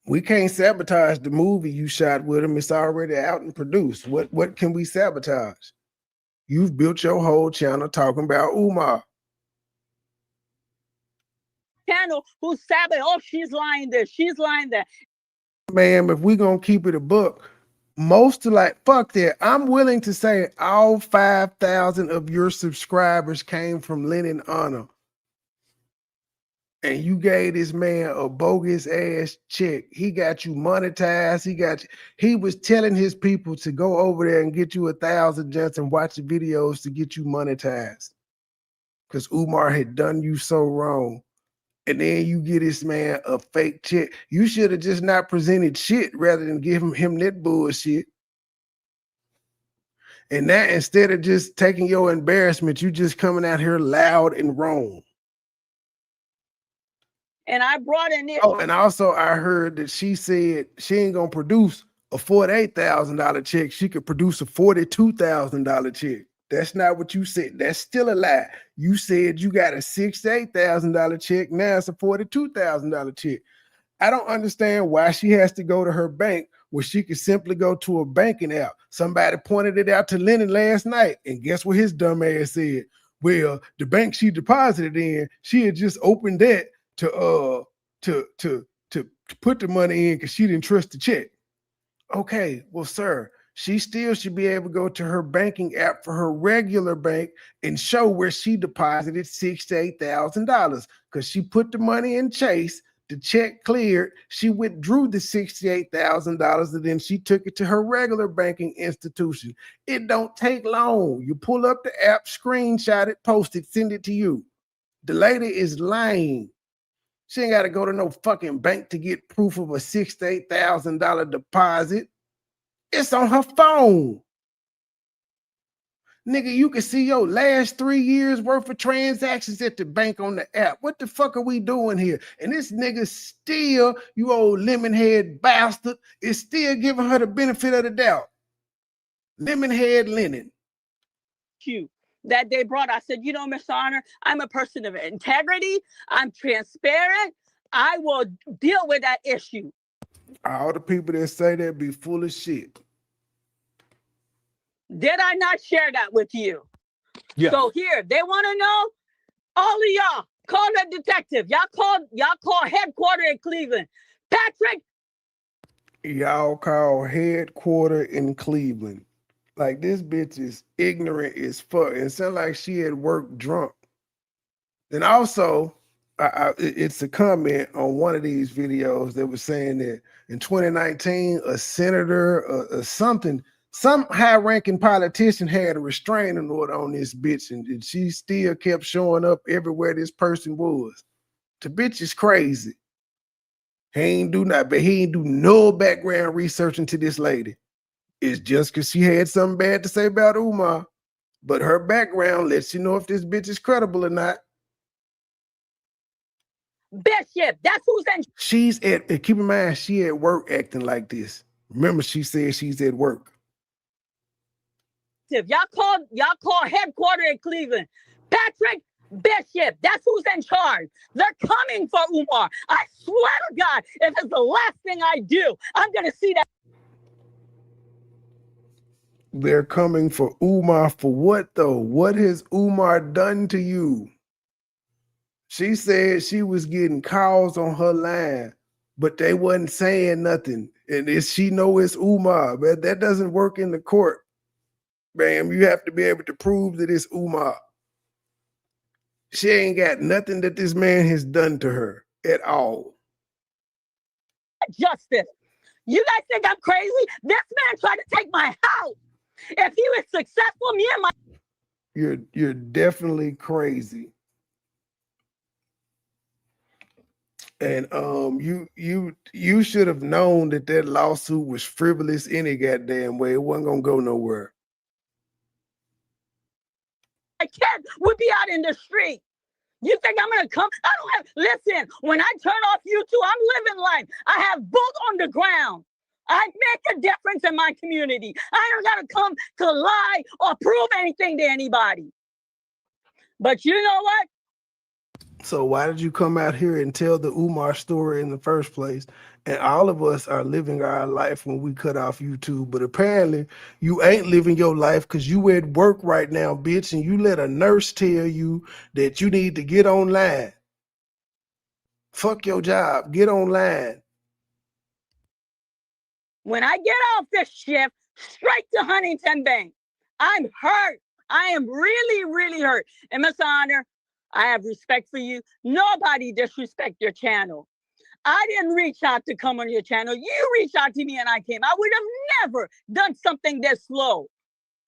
We can't sabotage the movie you shot with him. It's already out and produced. What can we sabotage? You've built your whole channel talking about Umar. Channel who's sabotaging? Oh, she's lying this. She's lying that. Ma'am, if we gonna keep it a book, most fuck that. I'm willing to say all 5,000 of your subscribers came from Lennon Honor. And you gave this man a bogus ass check. He got you monetized. He was telling his people to go over there and get you 1,000 just and watch the videos to get you monetized. Because Umar had done you so wrong. And then you get this man a fake check. You should have just not presented shit rather than give him that bullshit. And that instead of just taking your embarrassment, you just coming out here loud and wrong. And I brought in it. Oh, and also I heard that she said she ain't gonna produce a $48,000 check. She could produce a $42,000 check. That's not what you said. That's still a lie. You said you got a $68,000 check. Now it's a $42,000 check. I don't understand why she has to go to her bank where she could simply go to a banking app. Somebody pointed it out to Lennon last night, and guess what his dumb ass said? Well, the bank she deposited in, she had just opened that to put the money in because she didn't trust the check. Okay, well, sir, she still should be able to go to her banking app for her regular bank and show where she deposited $6,000 to $8,000 because she put the money in Chase. The check cleared. She withdrew the $68,000 and then she took it to her regular banking institution. It don't take long. You pull up the app, screenshot it, post it, send it to you. The lady is lying. She ain't got to go to no fucking bank to get proof of a $6,000 to $8,000 deposit. It's on her phone. Nigga, you can see your last 3 years worth of transactions at the bank on the app. What the fuck are we doing here? And this nigga still, you old lemon head bastard, is still giving her the benefit of the doubt. Lemonhead Lennon. You that they brought. I said, you know, Miss Honor, I'm a person of integrity. I'm transparent. I will deal with that issue. All the people that say that be full of shit. Did I not share that with you? Yeah. So here, they want to know, all of y'all, call the detective. Y'all call headquarters in Cleveland. Patrick. Y'all call headquarters in Cleveland. Like, this bitch is ignorant as fuck. It sounds like she had work drunk. And also, it's a comment on one of these videos that was saying that in 2019, a senator or something, some high-ranking politician had a restraining order on this bitch, and she still kept showing up everywhere this person was. The bitch is crazy. He ain't do nothing, but he ain't do no background research into this lady. It's just because she had something bad to say about Umar, but her background lets you know if this bitch is credible or not. Bishop, that's who's in. She's at, keep in mind, she at work acting like this. Remember, she said she's at work. Y'all call headquarters in Cleveland. Patrick Bishop, that's who's in charge. They're coming for Umar. I swear to God, if it's the last thing I do, I'm gonna see that. They're coming for Umar for what though? What has Umar done to you? She said she was getting calls on her line, but they wasn't saying nothing. And she know it's Umar, but that doesn't work in the court. Bam, you have to be able to prove that it's Umar. She ain't got nothing that this man has done to her at all. Justice. You guys think I'm crazy? This man tried to take my house. If he was successful, me and my... You're definitely crazy. And you should have known that lawsuit was frivolous any goddamn way. It wasn't gonna go nowhere. My kids would be out in the street. You think I'm gonna come? I don't have. Listen, when I turn off YouTube, I'm living life. I have boots on the ground. I make a difference in my community. I don't gotta come to lie or prove anything to anybody. But you know what? So why did you come out here and tell the Umar story in the first place? And all of us are living our life when we cut off YouTube. But apparently you ain't living your life because you at work right now, bitch, and you let a nurse tell you that you need to get online. Fuck your job. Get online. When I get off this shift, straight to Huntington Bank, I'm hurt. I am really, really hurt. And Miss Honor, I have respect for you. Nobody disrespect your channel. I didn't reach out to come on your channel. You reached out to me and I came. I would have never done something this slow.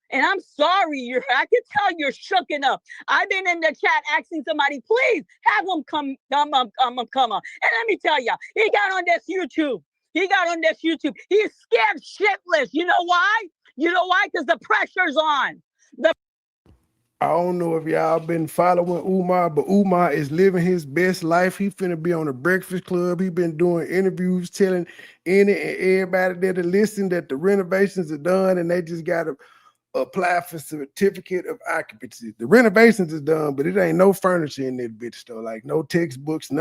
And I'm sorry, I can tell you're shooken up. I've been in the chat asking somebody, please have him come on. And let me tell you, he got on this YouTube. He's scared shitless. You know why? Because the pressure's on. I don't know if y'all been following Umar, but Umar is living his best life. He finna be on the Breakfast Club. He been doing interviews, telling any and everybody that listen that the renovations are done and they just got to apply for certificate of occupancy. The renovations is done, but it ain't no furniture in that bitch though. Like no textbooks,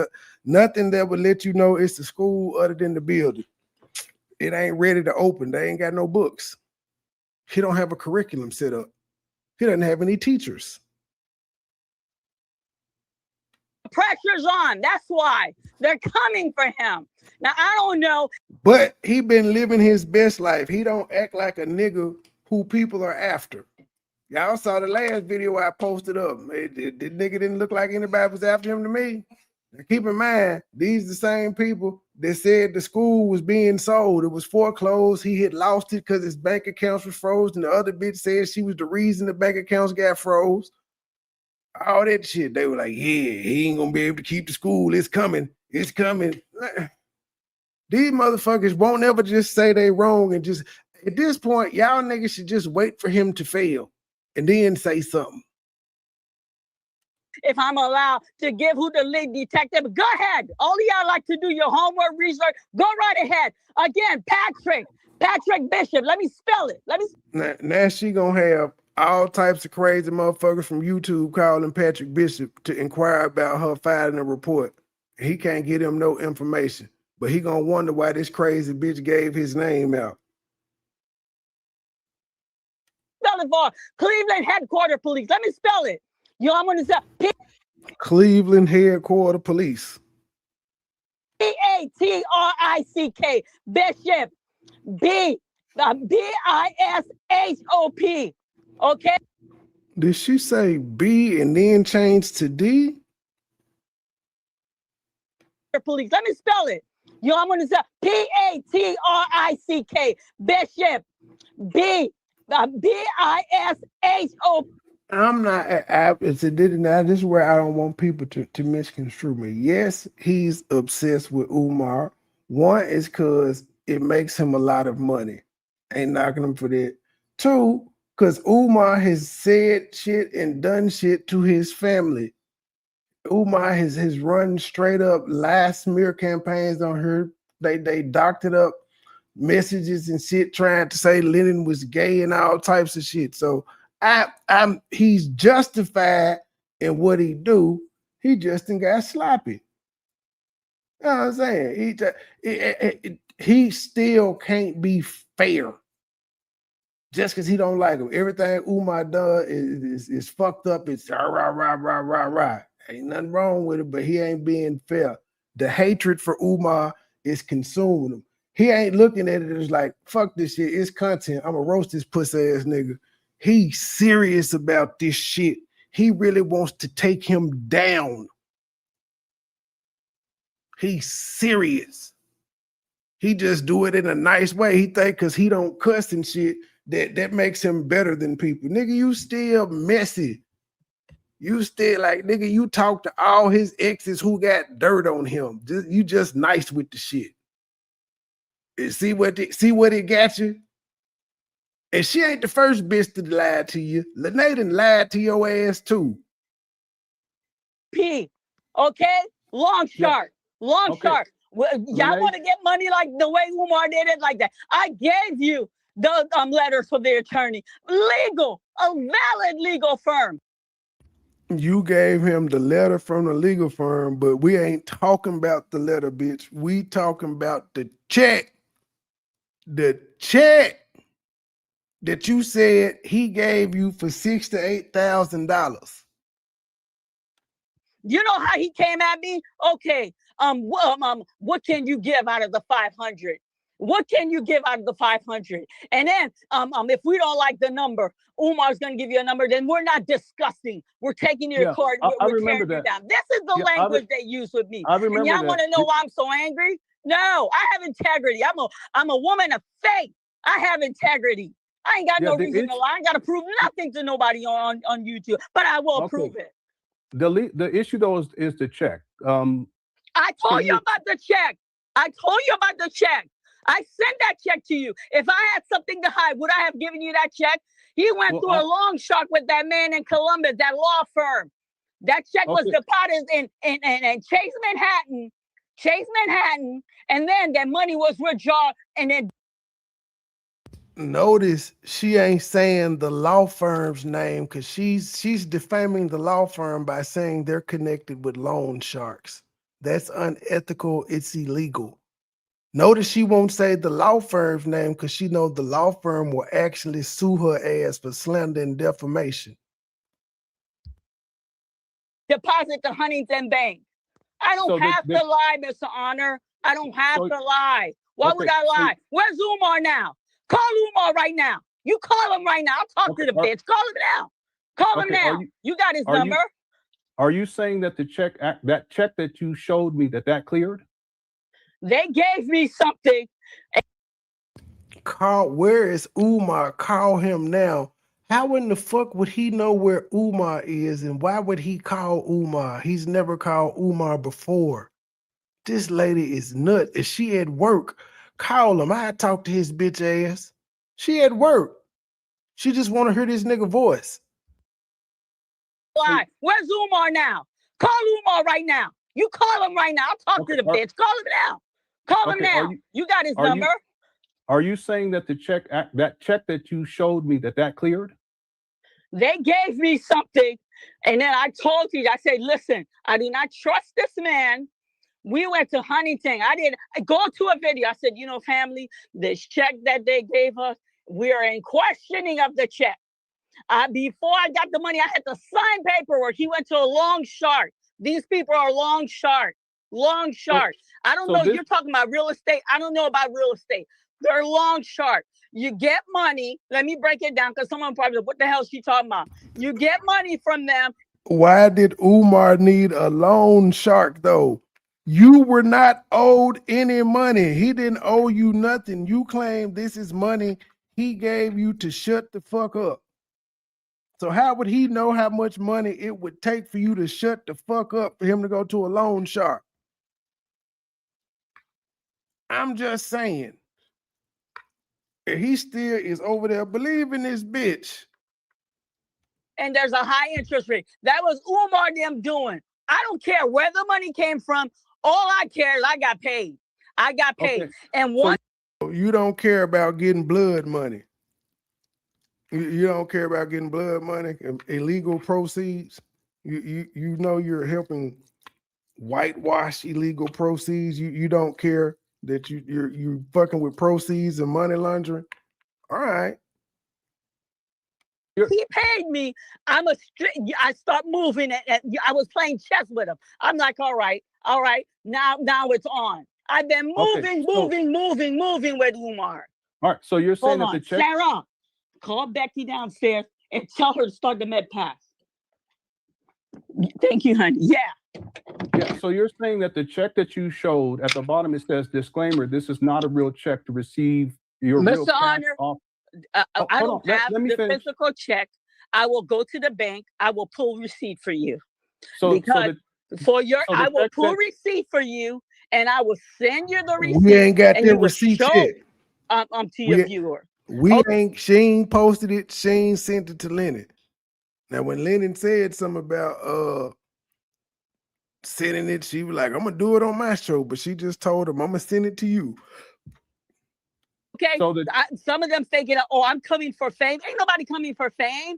nothing that would let you know it's the school other than the building. It ain't ready to open. They ain't got no books. He don't have a curriculum set up. He doesn't have any teachers. Pressure's on. That's why they're coming for him. Now, I don't know. But he been living his best life. He don't act like a nigga who people are after. Y'all saw the last video I posted up. The nigga didn't look like anybody was after him to me. Now, keep in mind, these are the same people that said the school was being sold. It was foreclosed. He had lost it because his bank accounts was froze. And the other bitch said she was the reason the bank accounts got froze. All that shit. They were like, yeah, he ain't going to be able to keep the school. It's coming. It's coming. These motherfuckers won't ever just say they wrong. And just, at this point, y'all niggas should just wait for him to fail and then say something. If I'm allowed to give who the lead detective, go ahead. All of y'all like to do your homework research, go right ahead. Again, Patrick Bishop. Let me spell it. Now she gonna have all types of crazy motherfuckers from YouTube calling Patrick Bishop to inquire about her filing a report. He can't get him no information, but he gonna wonder why this crazy bitch gave his name out. Spell it for Cleveland Headquarter Police. Let me spell it. Yo, I'm gonna say Cleveland Headquarter Police. Patrick Bishop. Bishop. Okay. Did she say B and then change to D? Police. Let me spell it. Yo, I'm gonna say Patrick Bishop. Bishop. I'm not. This is where I don't want people to misconstrue me. Yes, he's obsessed with Umar. One is because it makes him a lot of money. Ain't knocking him for that. Two, because Umar has said shit and done shit to his family. Umar has run straight up lie smear campaigns on her. They doctored up messages and shit trying to say Lennon was gay and all types of shit. So he's justified in what he do. He just done got sloppy. You know what I'm saying? He still can't be fair just because he don't like him. Everything Umar does is fucked up. It's rah. Ain't nothing wrong with it, but he ain't being fair. The hatred for Umar is consuming him. He ain't looking at it as like, fuck this shit. It's content. I'm gonna roast this pussy ass nigga. He's serious about this shit. He really wants to take him down. He's serious. He just do it in a nice way. He think because he don't cuss and shit, that makes him better than people. Nigga, you still messy. You still like, nigga, you talk to all his exes who got dirt on him. You just nice with the shit. And see what it got you? And she ain't the first bitch to lie to you. Lene done lied to your ass too. Okay? Long shark. Shark. Y'all want to get money like the way Umar did it like that? I gave you the letters for the attorney. Legal, a valid legal firm. You gave him the letter from the legal firm, but we ain't talking about the letter, bitch. We talking about the check. The check that you said he gave you for $6,000 to $8,000. You know how he came at me? Okay. What can you give out of the 500? What can you give out of the 500? And then, if we don't like the number, Umar's going to give you a number. Then we're not discussing. We're taking you to court. We're tearing you down. This is the language they use with me. I remember. And y'all want to know why I'm so angry? No, I have integrity. I'm a woman of faith. I have integrity. I ain't got no reason to lie. I ain't got to prove nothing to nobody on YouTube, but I will prove it. The issue though is the check. I told you about the check. I sent that check to you. If I had something to hide, would I have given you that check? He went through a long shot with that man in Columbus, that law firm. That check was deposited in Chase Manhattan, and then that money was withdrawn, and then notice she ain't saying the law firm's name because she's defaming the law firm by saying they're connected with loan sharks. That's unethical. It's illegal. Notice she won't say the law firm's name because she knows the law firm will actually sue her ass for slander and defamation. Deposit to Huntington Bank. I don't have to lie, Mr. Honor. I don't have to lie. Why would I lie? Where's Umar now? Call Umar right now. You call him right now. I'll talk to the bitch. Call him now. Call him now. You got his number. Are you saying that the check that you showed me that cleared? They gave me something. I told you about the check. I told you about the check. I sent that check to you. If I had something to hide, would I have given you that check? He went through a long shot with that man in Columbus, that law firm. That check was deposited in Chase Manhattan, and then that money was withdrawn, and then Are you that check that you showed me that cleared? they gave me something. Where is Umar? Call him now. How in the fuck would he know where Umar is, and why would he call Umar? He's never called Umar before. This lady is nuts. Is she at work? Call him. I talk to his bitch ass. She at work. She just want to hear this nigga voice. Lie. Where's Umar now? Call Umar right now. You call him right now. I'll talk to the bitch. Call him now. Call him now. You got his number. Are you saying that the check that you showed me that cleared? They gave me something, and then I told you, I said, listen, I do not trust this man. We went to Huntington. I go to a video. I said, you know, family, this check that they gave us, we are in questioning of the check. Before I got the money, I had to sign paperwork. He went to a long shark. These people are long shark. Long shark. I don't know. You're talking about real estate. I don't know about real estate. They're long shark. You get money. Let me break it down because someone probably, what the hell is she talking about? You get money from them. Why did Umar need a loan shark though? You were not owed any money. He didn't owe you nothing. You claim this is money he gave you to shut the fuck up. So how would he know how much money it would take for you to shut the fuck up for him to go to a loan shark? I'm just saying. He still is over there believing this bitch. And there's a high interest rate. That was Umar them doing. I don't care where the money came from. All I care is I got paid. I got paid. Okay. And one. So you don't care about getting blood money. You don't care about getting blood money, illegal proceeds. You know you're helping whitewash illegal proceeds. You don't care that you're fucking with proceeds and money laundering. All right. He paid me. I start moving and I was playing chess with him. I'm like, all right. Now it's on. I've been moving with Umar. All right. So you're saying that the check. Sharon, call Becky downstairs and tell her to start the med pass. Thank you, honey. Yeah. So you're saying that the check that you showed at the bottom, it says disclaimer, this is not a real check to receive your Mr. Honor, I don't have the physical check. I will go to the bank. I will pull receipt for you. I will pull receipt for you, and I will send you the receipt. We ain't got the receipt yet. To your viewer. She ain't posted it. She ain't sent it to Lennon. Now, when Lennon said something about sending it, she was like, I'm gonna do it on my show, but she just told him, I'm gonna send it to you. Okay, so some of them thinking, oh, I'm coming for fame. Ain't nobody coming for fame.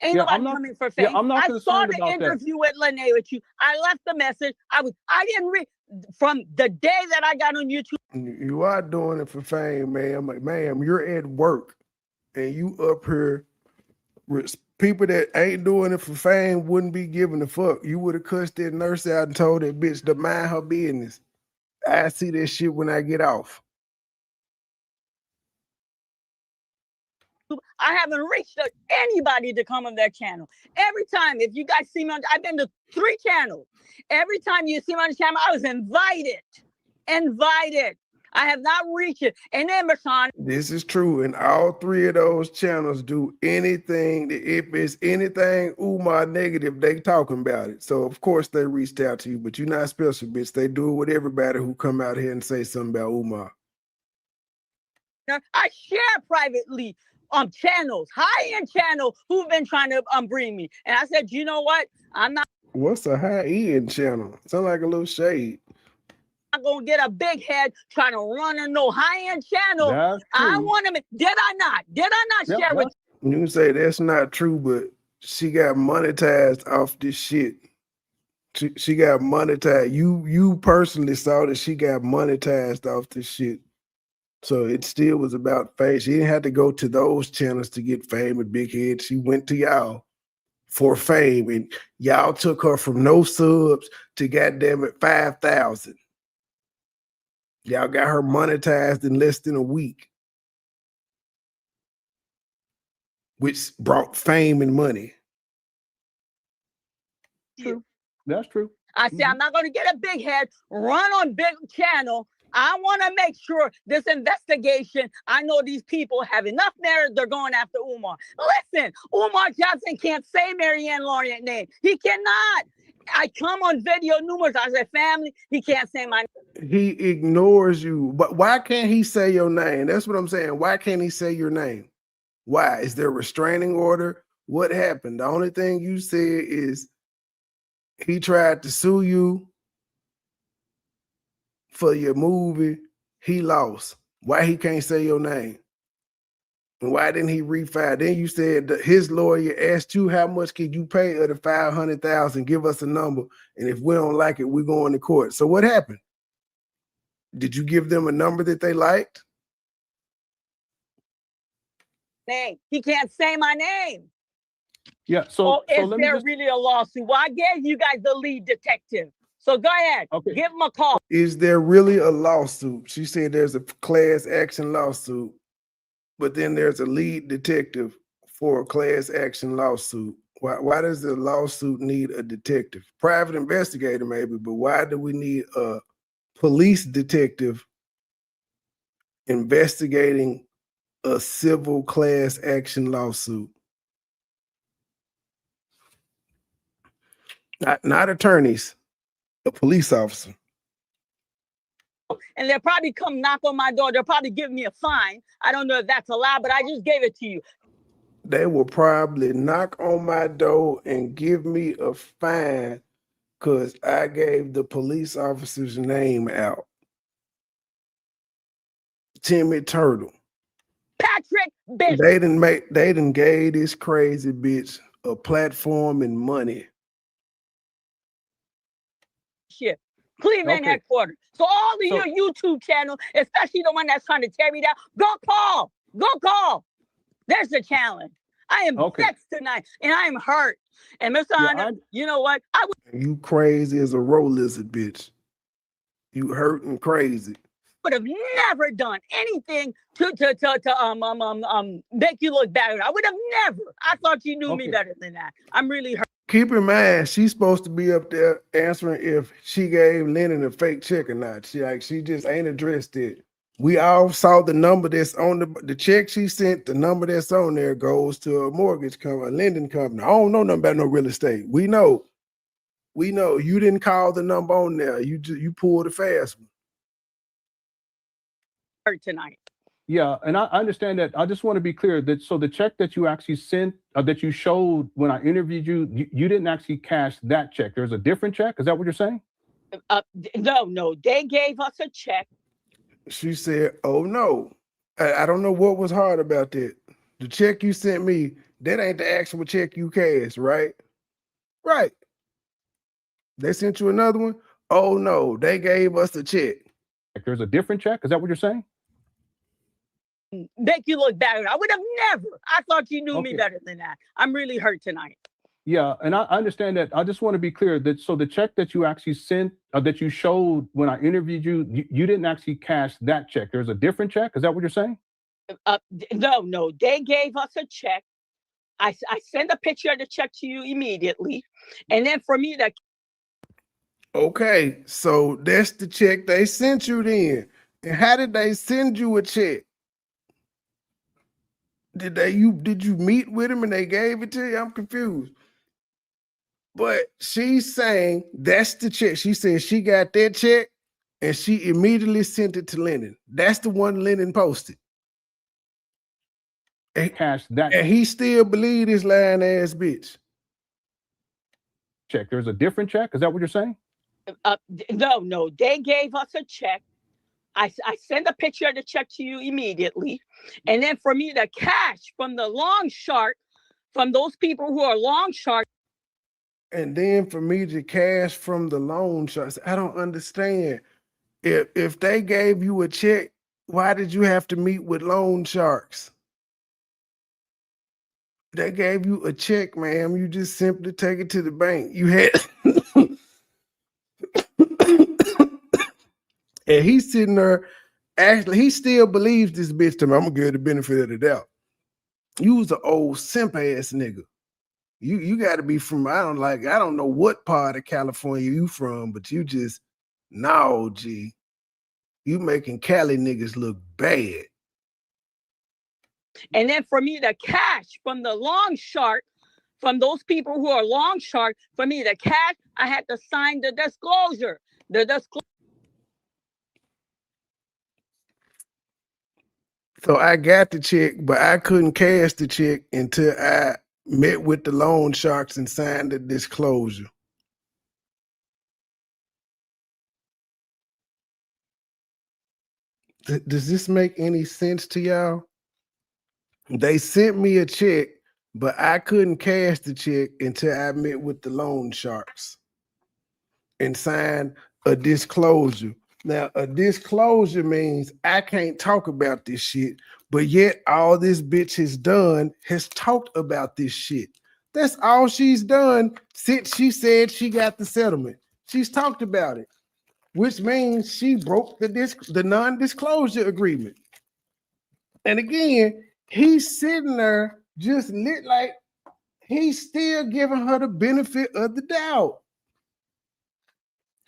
Ain't nobody coming for fame. Yeah, I'm not I saw the interview with Lene with you. I left the message. I didn't read from the day that I got on YouTube. You are doing it for fame, ma'am. Like, ma'am, you're at work and you up here. People that ain't doing it for fame wouldn't be giving a fuck. You would have cussed that nurse out and told that bitch to mind her business. I see that shit when I get off. I haven't reached anybody to come on their channel. Every time, if you guys see me on, I've been to 3 channels. Every time you see me on the channel, I was invited. I have not reached it. And then, Rashawn. This is true. And all 3 of those channels do anything. If it's anything Umar negative, they talking about it. So, of course, they reached out to you. But you're not special, bitch. They do it with everybody who come out here and say something about Umar. I share privately channels, high-end channels who've been trying to bring me. And I said, you know what? I'm not. What's a high-end channel? Sound like a little shade. I'm gonna get a big head trying to run a no high-end channel. I want to. Did I not share with you? You say that's not true, but she got monetized off this shit. She got monetized. You personally saw that she got monetized off this shit. So it still was about fame. She didn't have to go to those channels to get fame and big head. She went to y'all for fame, and y'all took her from no subs to goddamn it 5,000. Y'all got her monetized in less than a week, which brought fame and money. True. That's true. I said, I'm not going to get a big head, run on big channel. I want to make sure this investigation, I know these people have enough merit. They're going after Umar. Listen, Umar Johnson can't say Marianne Lorient name. He cannot. I come on video numerous. I said, family, he can't say my name. He ignores you. But why can't he say your name? That's what I'm saying. Why can't he say your name? Why? Is there a restraining order? What happened? The only thing you said is he tried to sue you for your movie. He lost. Why he can't say your name? And why didn't he refile? Then you said that his lawyer asked you how much could you pay of the 500,000, give us a number, and if we don't like it, we're going to court. So what happened? Did you give them a number that they liked? Name. He can't say my name. Yeah. So, Oh, so is let me there just, really a lawsuit? Well, I gave you guys the lead detective. So go ahead. Okay. Give him a call. Is there really a lawsuit? She said there's a class action lawsuit, but then there's a lead detective for a class action lawsuit. Why does the lawsuit need a detective? Private investigator, maybe, but why do we need a police detective investigating a civil class action lawsuit? Not attorneys, a police officer. And they'll probably come knock on my door. They'll probably give me a fine. I don't know if that's allowed, but I just gave it to you. They will probably knock on my door and give me a fine because I gave the police officer's name out. Timmy Turtle. Patrick, bitch. They done gave this crazy bitch a platform and money. Shit. Cleveland Okay. headquarters. So all of So- your YouTube channel, especially the one that's trying to tear me down, go call. Go call. There's the challenge. I am Okay. vexed tonight and I am hurt. And Mr. Yeah, Hunter, you know what? I You crazy as a roll lizard, bitch. You hurt and crazy. would have never done anything to make you look better. I would have never. I thought you knew me Okay. better than that. I'm really hurt. Keep in mind, she's supposed to be up there answering if she gave Lennon a fake check or not. She just ain't addressed it. We all saw the number that's on the check she sent. The number that's on there goes to a mortgage company, a lending company. I don't know nothing about no real estate. We know you didn't call the number on there. You pulled a fast one. Hurt tonight. Yeah, and I understand that. I just want to be clear that so the check that you actually sent, that you showed when I interviewed you, you didn't actually cash that check. There's a different check. Is that what you're saying? No. They gave us a check. She said, "Oh no, I don't know what was hard about that. The check you sent me, that ain't the actual check you cashed, right? Right. They sent you another one. Oh no, they gave us a check. There's a different check. Is that what you're saying? Make you look better. I would have never. I thought you knew me Okay. better than that. I'm really hurt tonight. Yeah, and I understand that. I just want to be clear that so the check that you actually sent, that you showed when I interviewed you, you didn't actually cash that check. There's a different check. Is that what you're saying? No. They gave us a check. I sent a picture of the check to you immediately, and then for me to Okay, so that's the check they sent you then. And how did they send you a check? Did you meet with him and they gave it to you? I'm confused. But she's saying that's the check. She said she got that check and she immediately sent it to Lennon. That's the one Lennon posted. Cash that And he still believed this lying ass bitch. check. There's a different check. Is that what you're saying? no. They gave us a check. I sent a picture of the check to you immediately, and then for me to cash from the long shark, from those people who are long shark. And then for me to cash from the loan sharks, I don't understand. If they gave you a check, why did you have to meet with loan sharks? They gave you a check, ma'am. You just simply take it to the bank. You had and he's sitting there. Actually, he still believes this bitch to me. I'm gonna give her the benefit of the doubt. You was an old simp ass nigga. You got to be from I don't know what part of California you from, but you just no G. You making Cali niggas look bad. And then for me to cash from the long shark, from those people who are long shark, for me to cash, I had to sign the disclosure. So I got the check, but I couldn't cash the check until I met with the loan sharks and signed the disclosure. Does this make any sense to y'all? They sent me a check, but I couldn't cash the check until I met with the loan sharks and signed a disclosure. Now, a disclosure means I can't talk about this shit, but yet all this bitch has done has talked about this shit. That's all she's done since she said she got the settlement. She's talked about it, which means she broke the non-disclosure agreement. And again, he's sitting there just lit like he's still giving her the benefit of the doubt.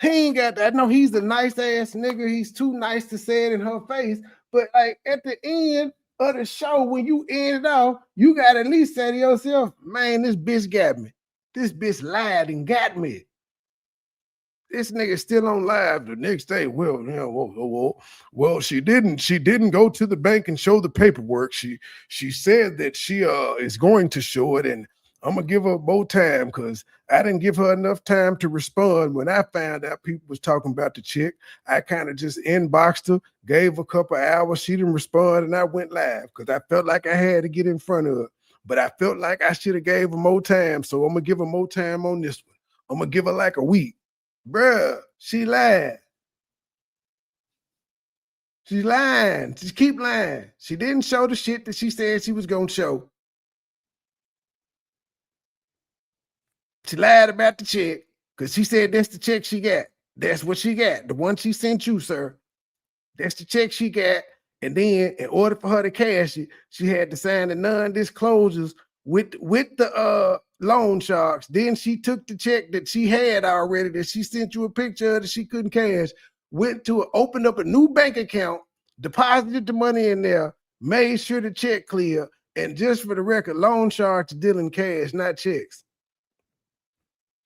He ain't got that. I know he's a nice ass nigga. He's too nice to say it in her face. But like at the end of the show, when you end it off, you got to at least say to yourself, man, this bitch got me. This bitch lied and got me. This nigga still on live the next day. Well, you know, well, she didn't go to the bank and show the paperwork. She said that she is going to show it, and I'm gonna give her more time because I didn't give her enough time to respond. When I found out people was talking about the chick, I kind of just inboxed her, gave her a couple hours. She didn't respond, and I went live because I felt like I had to get in front of her. But I felt like I should have gave her more time, so I'm gonna give her more time on this one. I'm gonna give her like a week. Bruh, she lied. She's lying. She keep lying. She didn't show the shit that she said she was gonna show. She lied about the check because she said that's the check she got. That's what she got. The one she sent you, sir. That's the check she got. And then in order for her to cash it, she had to sign the non-disclosures with the loan sharks. Then she took the check that she had already that she sent you a picture of that she couldn't cash, opened up a new bank account, deposited the money in there, made sure the check clear. And just for the record, loan sharks deal in cash, not checks.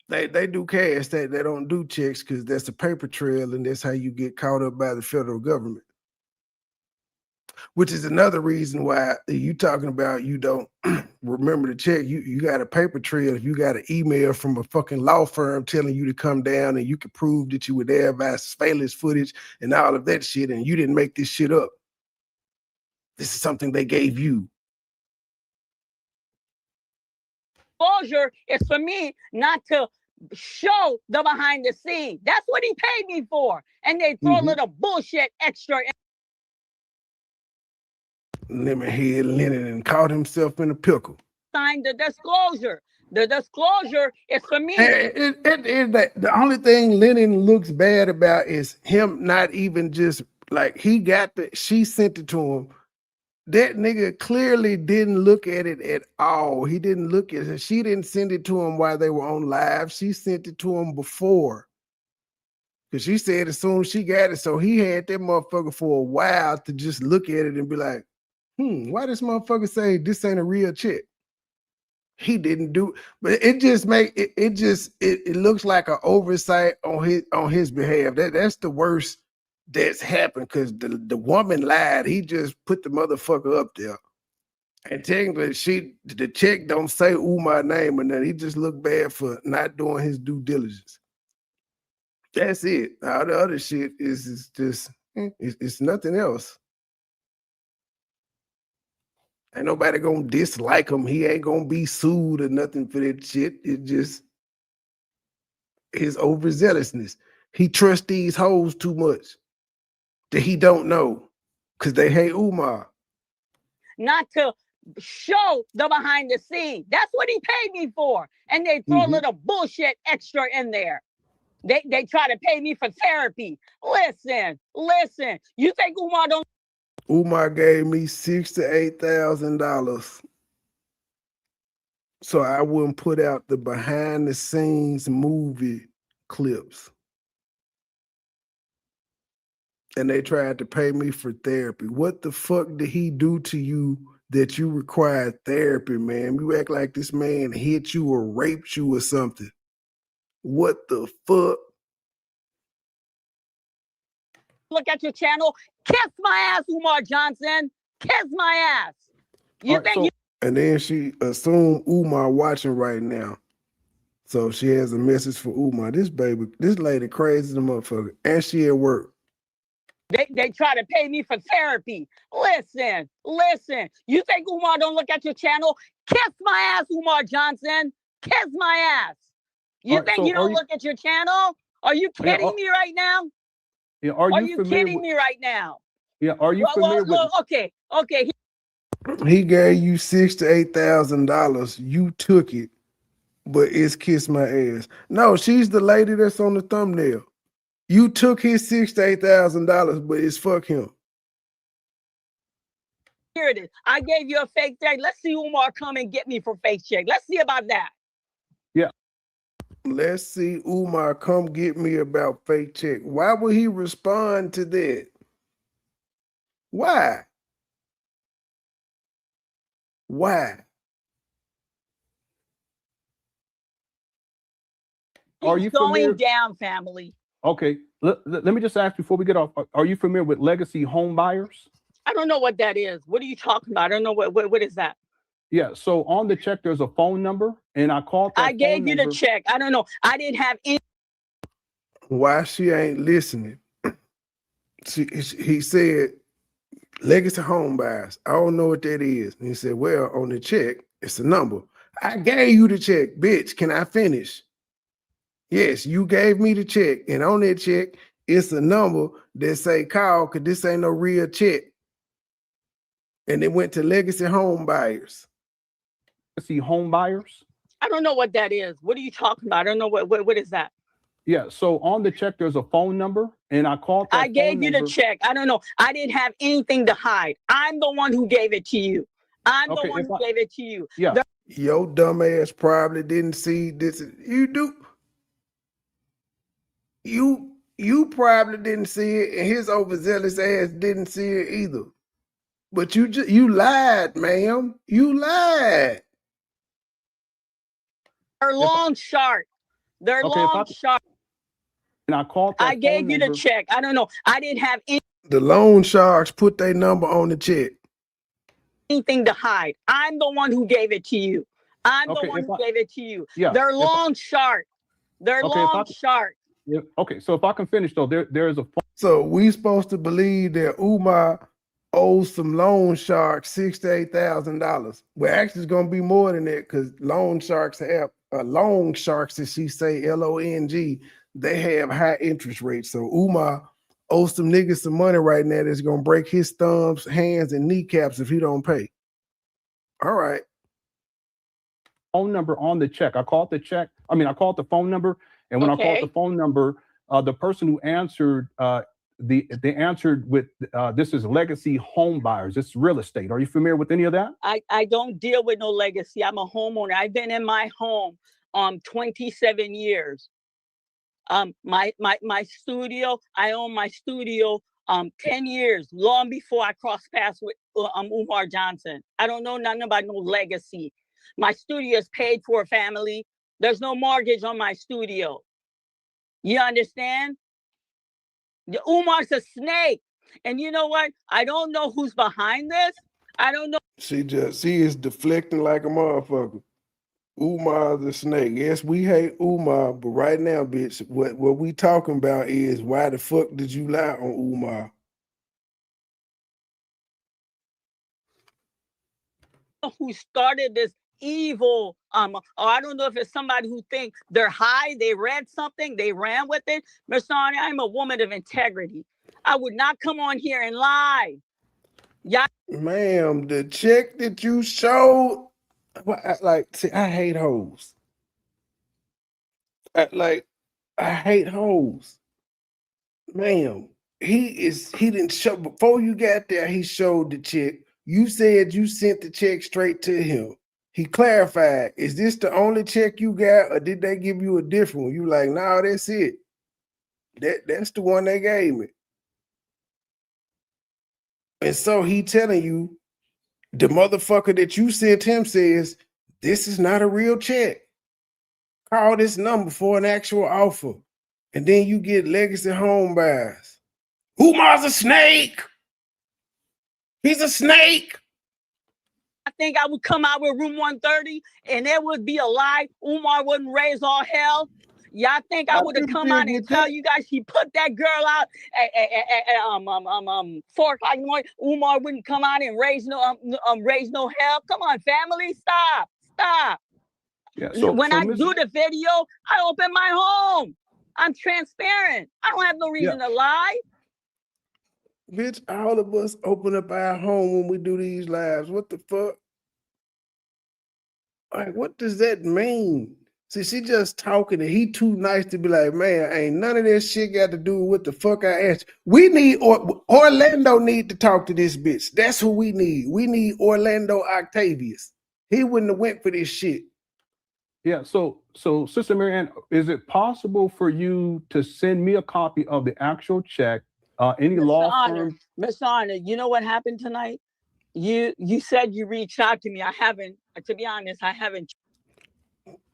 They do cash. They don't do checks because that's a paper trail, and that's how you get caught up by the federal government. Which is another reason why you talking about you don't remember the check. You got a paper trail. If you got an email from a fucking law firm telling you to come down and you can prove that you were there by surveillance footage and all of that shit, and you didn't make this shit up. This is something they gave you. Exposure is for me not to show the behind the scenes. That's what he paid me for. And they throw a little bullshit extra in. Lemon head Lennon and caught himself in a pickle. Sign the disclosure. The disclosure is for me. The only thing Lennon looks bad about is him not even just like she sent it to him. That nigga clearly didn't look at it at all. He didn't look at it. She didn't send it to him while they were on live. She sent it to him before. Because she said as soon as she got it, so he had that motherfucker for a while to just look at it and be like, why this motherfucker say this ain't a real check? He didn't do, but it just it looks like an oversight on his behalf. That's the worst that's happened because the woman lied. He just put the motherfucker up there. And technically the check don't say Umar name or nothing. He just looked bad for not doing his due diligence. That's it. All the other shit is just it's nothing else. Ain't nobody gonna dislike him. He ain't gonna be sued or nothing for that shit. It just his overzealousness. He trusts these hoes too much that he don't know because they hate Umar. Not to show the behind the scenes. That's what he paid me for. And they throw a little bullshit extra in there. They try to pay me for therapy. Listen. You think Umar don't? Umar gave me $6,000 to $8,000 so I wouldn't put out the behind the scenes movie clips. And they tried to pay me for therapy. What the fuck did he do to you that you required therapy, man? You act like this man hit you or raped you or something. What the fuck? Look at your channel. Kiss my ass, Umar Johnson. Kiss my ass. And then she assumed Umar watching right now. So she has a message for Umar. This lady crazy the motherfucker. And she at work. They try to pay me for therapy. Listen. You think Umar don't look at your channel? Kiss my ass, Umar Johnson. Kiss my ass. You All right, think so you don't look at your channel? Are you kidding me right now? Yeah, Are you kidding me right now? Yeah, are you familiar with? Okay. He gave you $6,000 to $8,000. You took it, but it's kiss my ass. No, she's the lady that's on the thumbnail. You took his $6,000 to $8,000, but it's fuck him. Here it is. I gave you a fake check. Let's see Umar come and get me for fake check. Let's see about that. Yeah. Let's see Umar come get me about fake check. Why would he respond to that? Why? Are He's you going familiar? down, family. Okay, let me just ask before we get off. Are you familiar with legacy home buyers? I don't know what that is. What are you talking about? I don't know what is that. Yeah, so on the check, there's a phone number, and I called that I gave you number. the check. I don't know. I didn't have any. Why she ain't listening? He said, legacy home buyers. I don't know what that is. And he said, well, on the check, it's a number. I gave you the check, bitch. Can I finish? Yes, you gave me the check. And on that check, it's a number that say call, because this ain't no real check. And it went to legacy home buyers. Legacy home buyers? I don't know what that is. What are you talking about? I don't know what is that. Yeah, so on the check, there's a phone number, and I called that I gave phone you number. the check. I don't know. I didn't have anything to hide. I'm the one who gave it to you. I'm the one who gave it to you. Yeah. Your dumb ass probably didn't see this. You do. You probably didn't see it, and his overzealous ass didn't see it either. But you lied, ma'am. You lied. They're long shark. They're long shark. And I called that I gave you the check. I don't know. I didn't have The loan sharks put their number on the check. anything to hide. I'm the one who gave it to you. I'm the one who gave it to you. Yeah, They're long shark. They're long shark. Yeah, okay, so if I can finish though, there is a phone. So we supposed to believe that Umar owes some loan sharks $6,000 to $8,000. Well, actually, it's gonna be more than that, because loan sharks have loan sharks, as she say, LONG. They have high interest rates. So Umar owes some niggas some money right now that's gonna break his thumbs, hands, and kneecaps if he don't pay. All right. Phone number on the check. I called the phone number, and when I called the phone number, the person who answered, they answered with, this is legacy home buyers. It's real estate. Are you familiar with any of that? I don't deal with no legacy. I'm a homeowner. I've been in my home 27 years. My studio, I own my studio 10 years, long before I crossed paths with Umar Johnson. I don't know nothing about no legacy. My studio is paid for, family. There's no mortgage on my studio. You understand? Umar's a snake. And you know what? I don't know who's behind this. I don't know. She is deflecting like a motherfucker. Umar's a snake. Yes, we hate Umar, but right now, bitch, what we talking about is, why the fuck did you lie on Umar? Who started this evil, or I don't know if it's somebody who thinks they're high, they read something, they ran with it. Mr. Arnie, I'm a woman of integrity. I would not come on here and lie. Yeah, ma'am, the check that you showed, see, I hate hoes. I hate hoes. Ma'am, he didn't show, before you got there, he showed the check. You said you sent the check straight to him. He clarified, is this the only check you got, or did they give you a different one? You like, no, that's it. That's the one they gave me. And so he telling you, the motherfucker that you sent him says, this is not a real check. Call this number for an actual offer. And then you get legacy home buyers. Umar's a snake. He's a snake. I think I would come out with room 130 and there would be a lie. Umar wouldn't raise all hell. Y'all think I would have come out and tell you guys she put that girl out at 4 o'clock in the morning? Umar wouldn't come out and raise no hell. Come on, family, stop. Yeah. When I do the video, I open my home. I'm transparent. I don't have no reason to lie. Bitch, all of us open up our home when we do these lives. What the fuck? Like, what does that mean? See, she just talking and he too nice to be like, man, ain't none of this shit got to do with what the fuck I asked. We need, Orlando need to talk to this bitch. That's who we need. We need Orlando Octavius. He wouldn't have went for this shit. Yeah, so Sister Marianne, is it possible for you to send me a copy of the actual check? Any law firm? Mr. Honor, you know what happened tonight? You said you reached out to me. I haven't, to be honest, I haven't.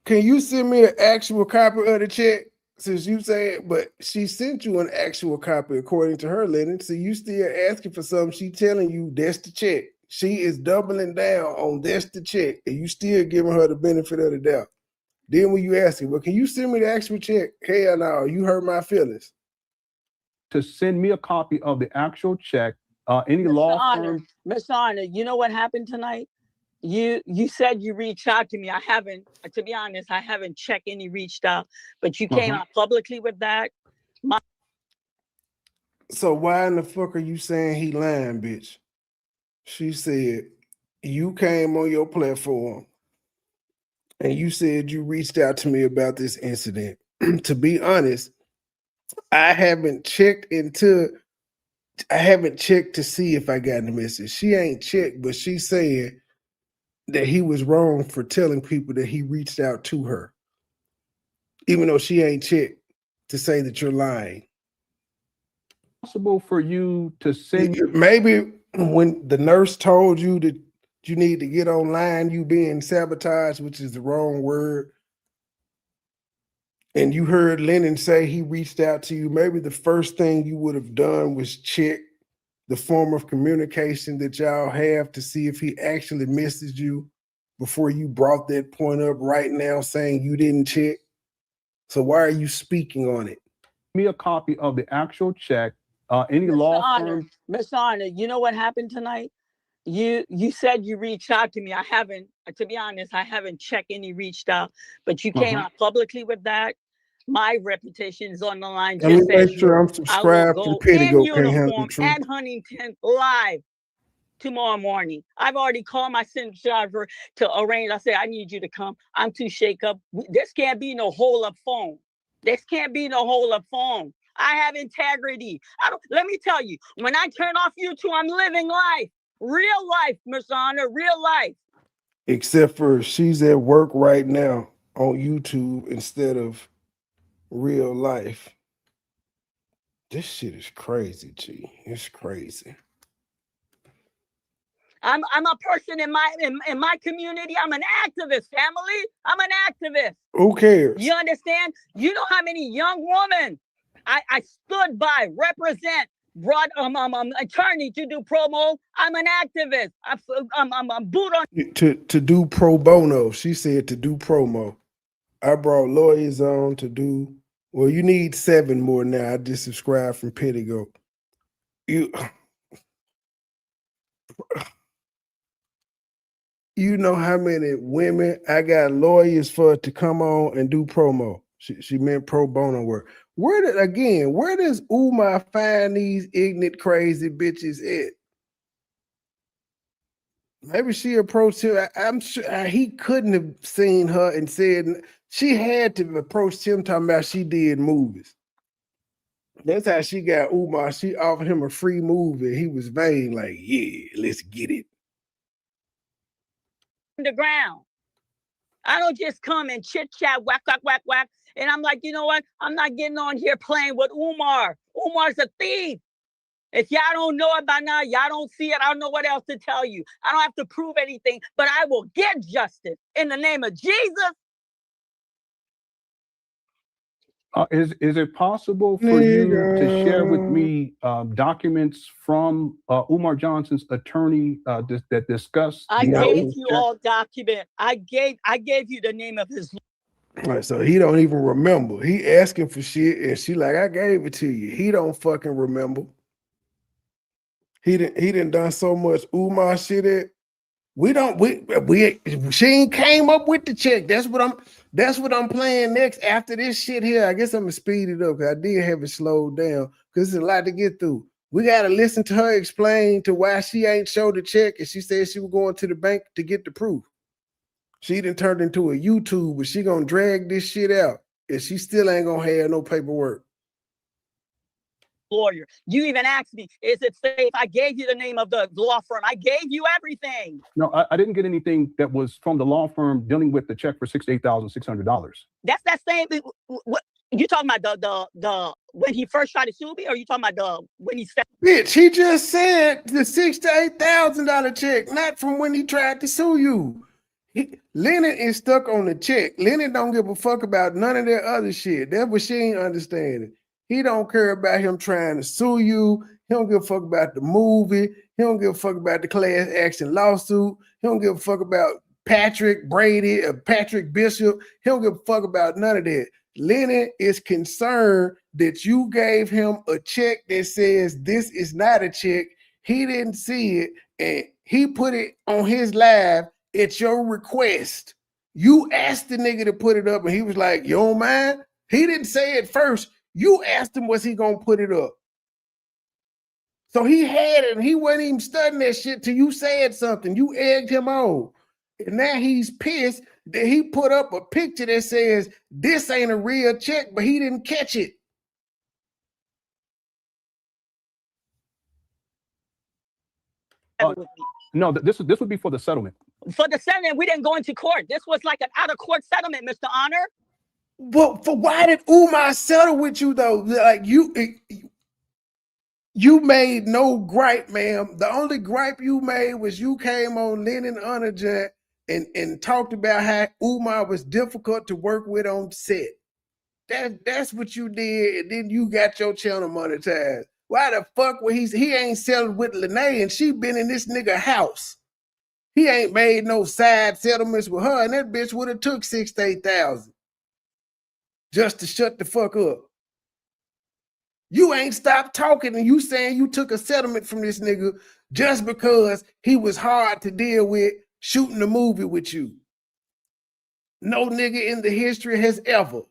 Can you send me an actual copy of the check? Since you said, but she sent you an actual copy according to her, Lennon. So you still asking for something. She telling you that's the check. She is doubling down on that's the check, and you still giving her the benefit of the doubt. Then when you ask her, well, can you send me the actual check? Hell no, you hurt my feelings. To send me a copy of the actual check, any law firm? Mr. Honor, you know what happened tonight? You said you reached out to me. I haven't, to be honest, I haven't checked any reached out, but you came out publicly with that. So why in the fuck are you saying he lying, bitch? She said, you came on your platform and you said you reached out to me about this incident. To be honest, I haven't checked to see if I got the message. She ain't checked, but she said that he was wrong for telling people that he reached out to her, even though she ain't checked to say that you're lying. Possible for you to send? Maybe when the nurse told you that you need to get online, you being sabotaged, which is the wrong word, and you heard Lennon say he reached out to you, maybe the first thing you would have done was check the form of communication that y'all have to see if he actually messaged you before you brought that point up right now saying you didn't check. So why are you speaking on it? Me a copy of the actual check. Any law firm? Mr. Honor, you know what happened tonight? You said you reached out to me. I haven't, to be honest, I haven't checked any reached out, but you came out publicly with that. My reputation is on the line. Let me make sure I'm subscribed to the Pettigo. In uniform at Huntington live tomorrow morning. I've already called my stenographer to arrange. I said, I need you to come. I'm too shake up. This can't be no hole up phone. This can't be no hole up phone. I have integrity. Let me tell you, when I turn off YouTube, I'm living life. Real life, Mr. Honor, real life. Except for she's at work right now on YouTube instead of real life. This shit is crazy, G. It's crazy. I'm a person in my community. I'm an activist, family. I'm an activist. Who cares? You understand? You know how many young women I stood by, represent, brought attorney to do promo. I'm an activist. I'm boot on to do pro bono. She said to do promo. I brought lawyers on to do. Well, you need 7 more now. I just subscribed from Pettigo. You know how many women I got lawyers for to come on and do promo. She meant pro bono work. Where does Umar find these ignorant, crazy bitches at? Maybe she approached him. I'm sure he couldn't have seen her and said she had to have approached him talking about she did movies. That's how she got Umar. She offered him a free movie. He was vain, like, yeah, let's get it. The ground. I don't just come and chit chat, whack, whack, whack, whack. And I'm like, you know what? I'm not getting on here playing with Umar. Umar's a thief. If y'all don't know it by now, y'all don't see it. I don't know what else to tell you. I don't have to prove anything, but I will get justice in the name of Jesus. Is it possible for you to share with me documents from Umar Johnson's attorney that discuss? I gave you all document. I gave you the name of his. All right, so he don't even remember. He asking for shit, and she like, I gave it to you. He don't fucking remember. He didn't done so much Umar shit at. She ain't came up with the check. That's what I'm playing next after this shit here. I guess I'm gonna speed it up because I did have it slowed down because it's a lot to get through. We gotta listen to her explain to why she ain't showed the check, and she said she was going to the bank to get the proof. She done turned into a YouTube, but she gonna drag this shit out, and she still ain't gonna have no paperwork. Lawyer, you even asked me, is it safe? I gave you the name of the law firm. I gave you everything. No, I didn't get anything that was from the law firm dealing with the check for $68,600. That's that same thing. What you talking about? The when he first tried to sue me, or you talking about when he said? Bitch, he just said the $6,000 to $8,000 check, not from when he tried to sue you. Leonard is stuck on the check. Leonard don't give a fuck about none of that other shit. That's what she ain't understanding. He don't care about him trying to sue you. He don't give a fuck about the movie. He don't give a fuck about the class action lawsuit. He don't give a fuck about Patrick Brady or Patrick Bishop. He don't give a fuck about none of that. Leonard is concerned that you gave him a check that says this is not a check. He didn't see it, and he put it on his live at your request. You asked the nigga to put it up, and he was like, you don't mind? He didn't say it first. You asked him, was he gonna put it up? So he had it, and he wasn't even studying that shit till you said something. You egged him on. And now he's pissed that he put up a picture that says this ain't a real check, but he didn't catch it. No, this would be for the settlement. For the settlement, we didn't go into court. This was like an out-of-court settlement, Mr. Honor. Well, for why did Umar settle with you though? Like you made no gripe, ma'am. The only gripe you made was you came on Lennon Underjet and talked about how Umar was difficult to work with on set. That's what you did, and then you got your channel monetized. Why the fuck would he ain't selling with Lene, and she been in this nigga house? He ain't made no side settlements with her, and that bitch would have took $6,000 to $8,000 just to shut the fuck up. You ain't stopped talking, and you saying you took a settlement from this nigga just because he was hard to deal with shooting a movie with you. No nigga in the history has ever.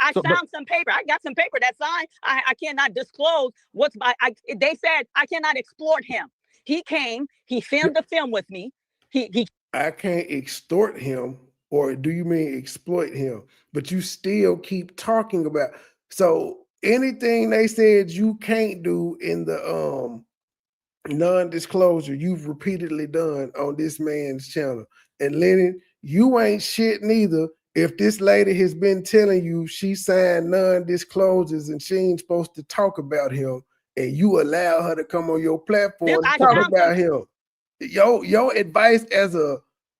I found some paper. I got some paper that's signed. I cannot disclose what's by. They said I cannot exploit him. He came. He filmed the film with me. I can't extort him, or do you mean exploit him? But you still keep talking about. So anything they said you can't do in the non-disclosure, you've repeatedly done on this man's channel. And Lennon, you ain't shit neither. If this lady has been telling you she signed non-disclosures and she ain't supposed to talk about him, and you allow her to come on your platform and talk about him, your advice as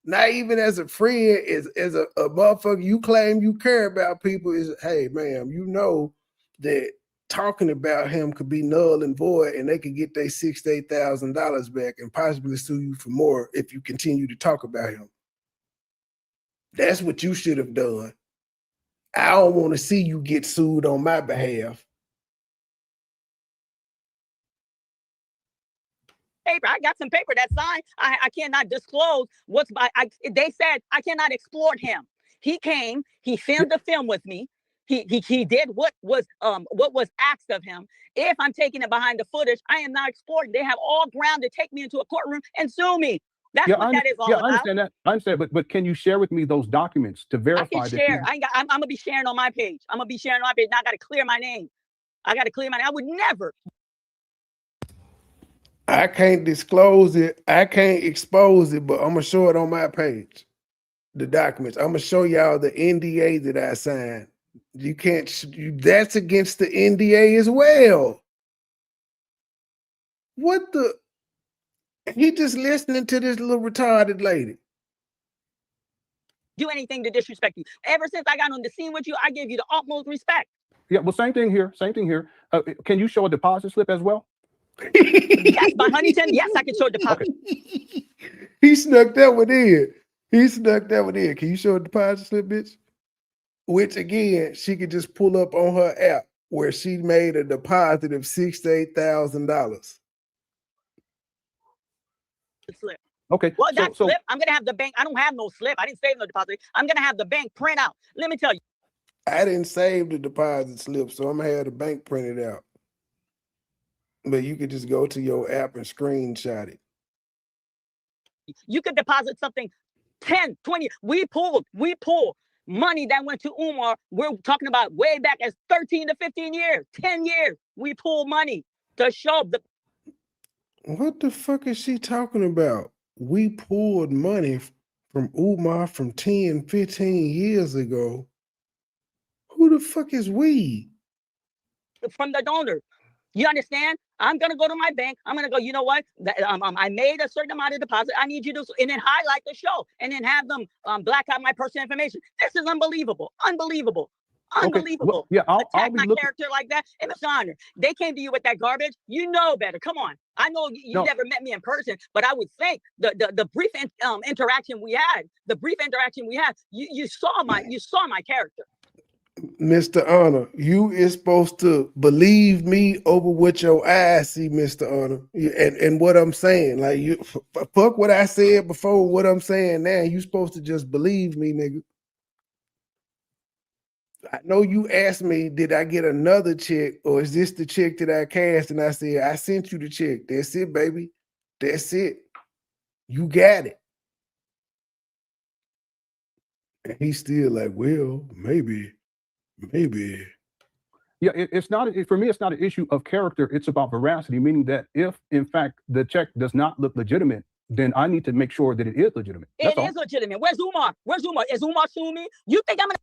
not even as a friend, as a motherfucker you claim you care about people is, hey, ma'am, you know that talking about him could be null and void, and they could get their $6,000 to $8,000 back and possibly sue you for more if you continue to talk about him. That's what you should have done. I don't want to see you get sued on my behalf. Paper. I got some paper that's signed. I cannot disclose what's by. They said I cannot exploit him. He came. He filmed the film with me. He did what was asked of him. If I'm taking it behind the footage, I am not exploiting. They have all ground to take me into a courtroom and sue me. That's what that is all about. I understand that. I understand, but can you share with me those documents to verify? I can share. I'm gonna be sharing on my page. I'm gonna be sharing on my page. Now I gotta clear my name. I would never. I can't disclose it. I can't expose it, but I'm gonna show it on my page. The documents. I'm gonna show y'all the NDA that I signed. You can't. That's against the NDA as well. What the? He just listening to this little retarded lady. Do anything to disrespect you. Ever since I got on the scene with you, I gave you the utmost respect. Yeah, well, same thing here. Same thing here. Can you show a deposit slip as well? Yes, by Huntington. Yes, I can show a deposit. He snuck that one in. He snuck that one in. Can you show a deposit slip, bitch? Which again, she could just pull up on her app where she made a deposit of $68,000. Slip. Okay. Well, So that slip, I'm gonna have the bank. I don't have no slip. I didn't save no deposit. I'm gonna have the bank print out. Let me tell you. I didn't save the deposit slip, so I'm gonna have the bank printed out. But you could just go to your app and screenshot it. You could deposit something 10, 20. We pulled money that went to Umar. We're talking about way back as 13 to 15 years, 10 years. We pulled money to show the. What the fuck is she talking about? We pulled money from Umar from 10, 15 years ago. Who the fuck is we? From the donor. You understand? I'm gonna go to my bank. I'm gonna go. You know what? I made a certain amount of deposit. I need you to, and then highlight the show, and then have them black out my personal information. This is unbelievable, unbelievable, unbelievable. Well, yeah, I'll Attack be my looking. character like that. And Mr. Honor, they came to you with that garbage. You know better. Come on. I know you No. never met me in person, but I would think the brief interaction we had, you saw my character. Mr. Honor, you is supposed to believe me over what your eyes see, Mr. Honor. And what I'm saying, like you fuck what I said before, what I'm saying now, you supposed to just believe me, nigga. I know you asked me, did I get another check or is this the check that I cashed? And I said, I sent you the check. That's it, baby. That's it. You got it. And he's still like, well, maybe. Yeah, it's not for me. It's not an issue of character. It's about veracity, meaning that if, in fact, the check does not look legitimate, then I need to make sure that it is legitimate. That's It is legitimate. Where's Umar? Where's Umar? Is Umar suing me? You think I'm gonna?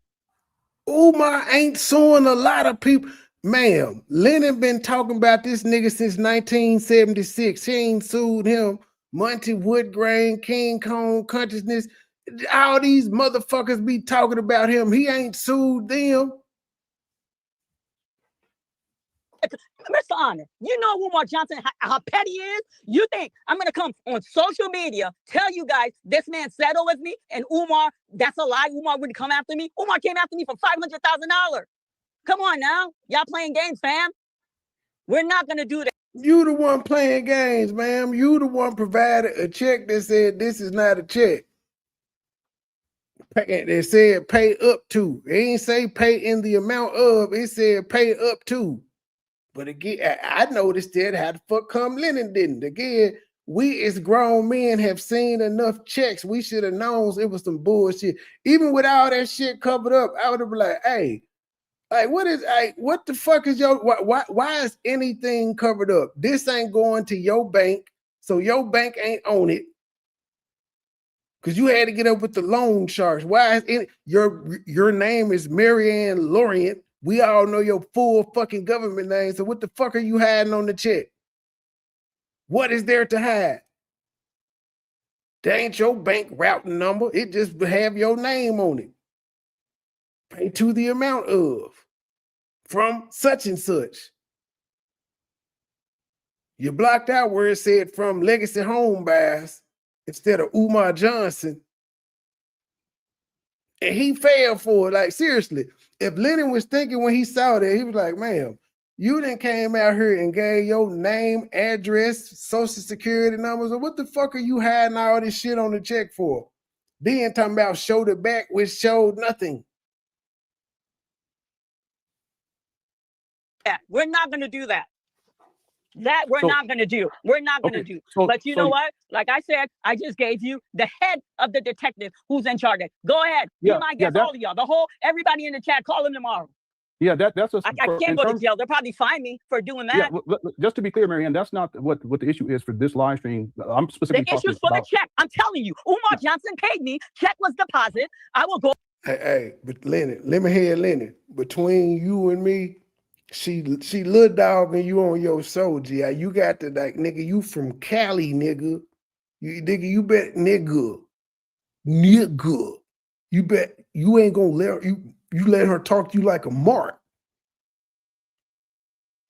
Umar ain't suing a lot of people. Ma'am, Lennon been talking about this nigga since 1976. He ain't sued him. Monty Woodgrain, King Kong Consciousness. All these motherfuckers be talking about him. He ain't sued them. Mr. Honor, you know Umar Johnson, how petty he is? You think I'm going to come on social media, tell you guys this man settled with me, and Umar, that's a lie. Umar wouldn't come after me. Umar came after me for $500,000. Come on now. Y'all playing games, fam. We're not going to do that. You the one playing games, ma'am. You the one provided a check that said this is not a check. They said pay up to. It ain't say pay in the amount of. It said pay up to. But again, I noticed that how the fuck come Lennon didn't. Again, we as grown men have seen enough checks. We should have known it was some bullshit. Even with all that shit covered up, I would have been like, hey, like what the fuck is your why is anything covered up? This ain't going to your bank, so your bank ain't on it. Because you had to get up with the loan sharks. Why is it your name is Marianne Lorient? We all know your full fucking government name. So what the fuck are you hiding on the check? What is there to hide? That ain't your bank routing number. It just have your name on it. Pay to the amount of from such and such. You blocked out where it said from Legacy Home Buyers instead of Umar Johnson. And he failed for it. Like, seriously, if Lennon was thinking when he saw that, he was like, ma'am, you done came out here and gave your name, address, social security numbers. Or what the fuck are you hiding all this shit on the check for? Then talking about showed it back, which showed nothing. Yeah, we're not going to do that. That we're not going to do. We're not going to do. But you know what? Like I said, I just gave you the head of the detective who's in charge. Go ahead. Be my guest, all of y'all. Everybody in the chat, call him tomorrow. Yeah, that's I can't go to jail. They'll probably fine me for doing that. Yeah, just to be clear, Marianne, that's not what the issue is for this live stream. I'm specifically the issue's for the check. I'm telling you, Umar Johnson paid me. Check was deposited. I will go. Hey, but Lennon, let me hear Lennon. Between you and me, she little dog and you on your show, G. You got to like, nigga, you from Cali, nigga. You bet, nigga. You bet you ain't gonna let her, you let her talk to you like a mark.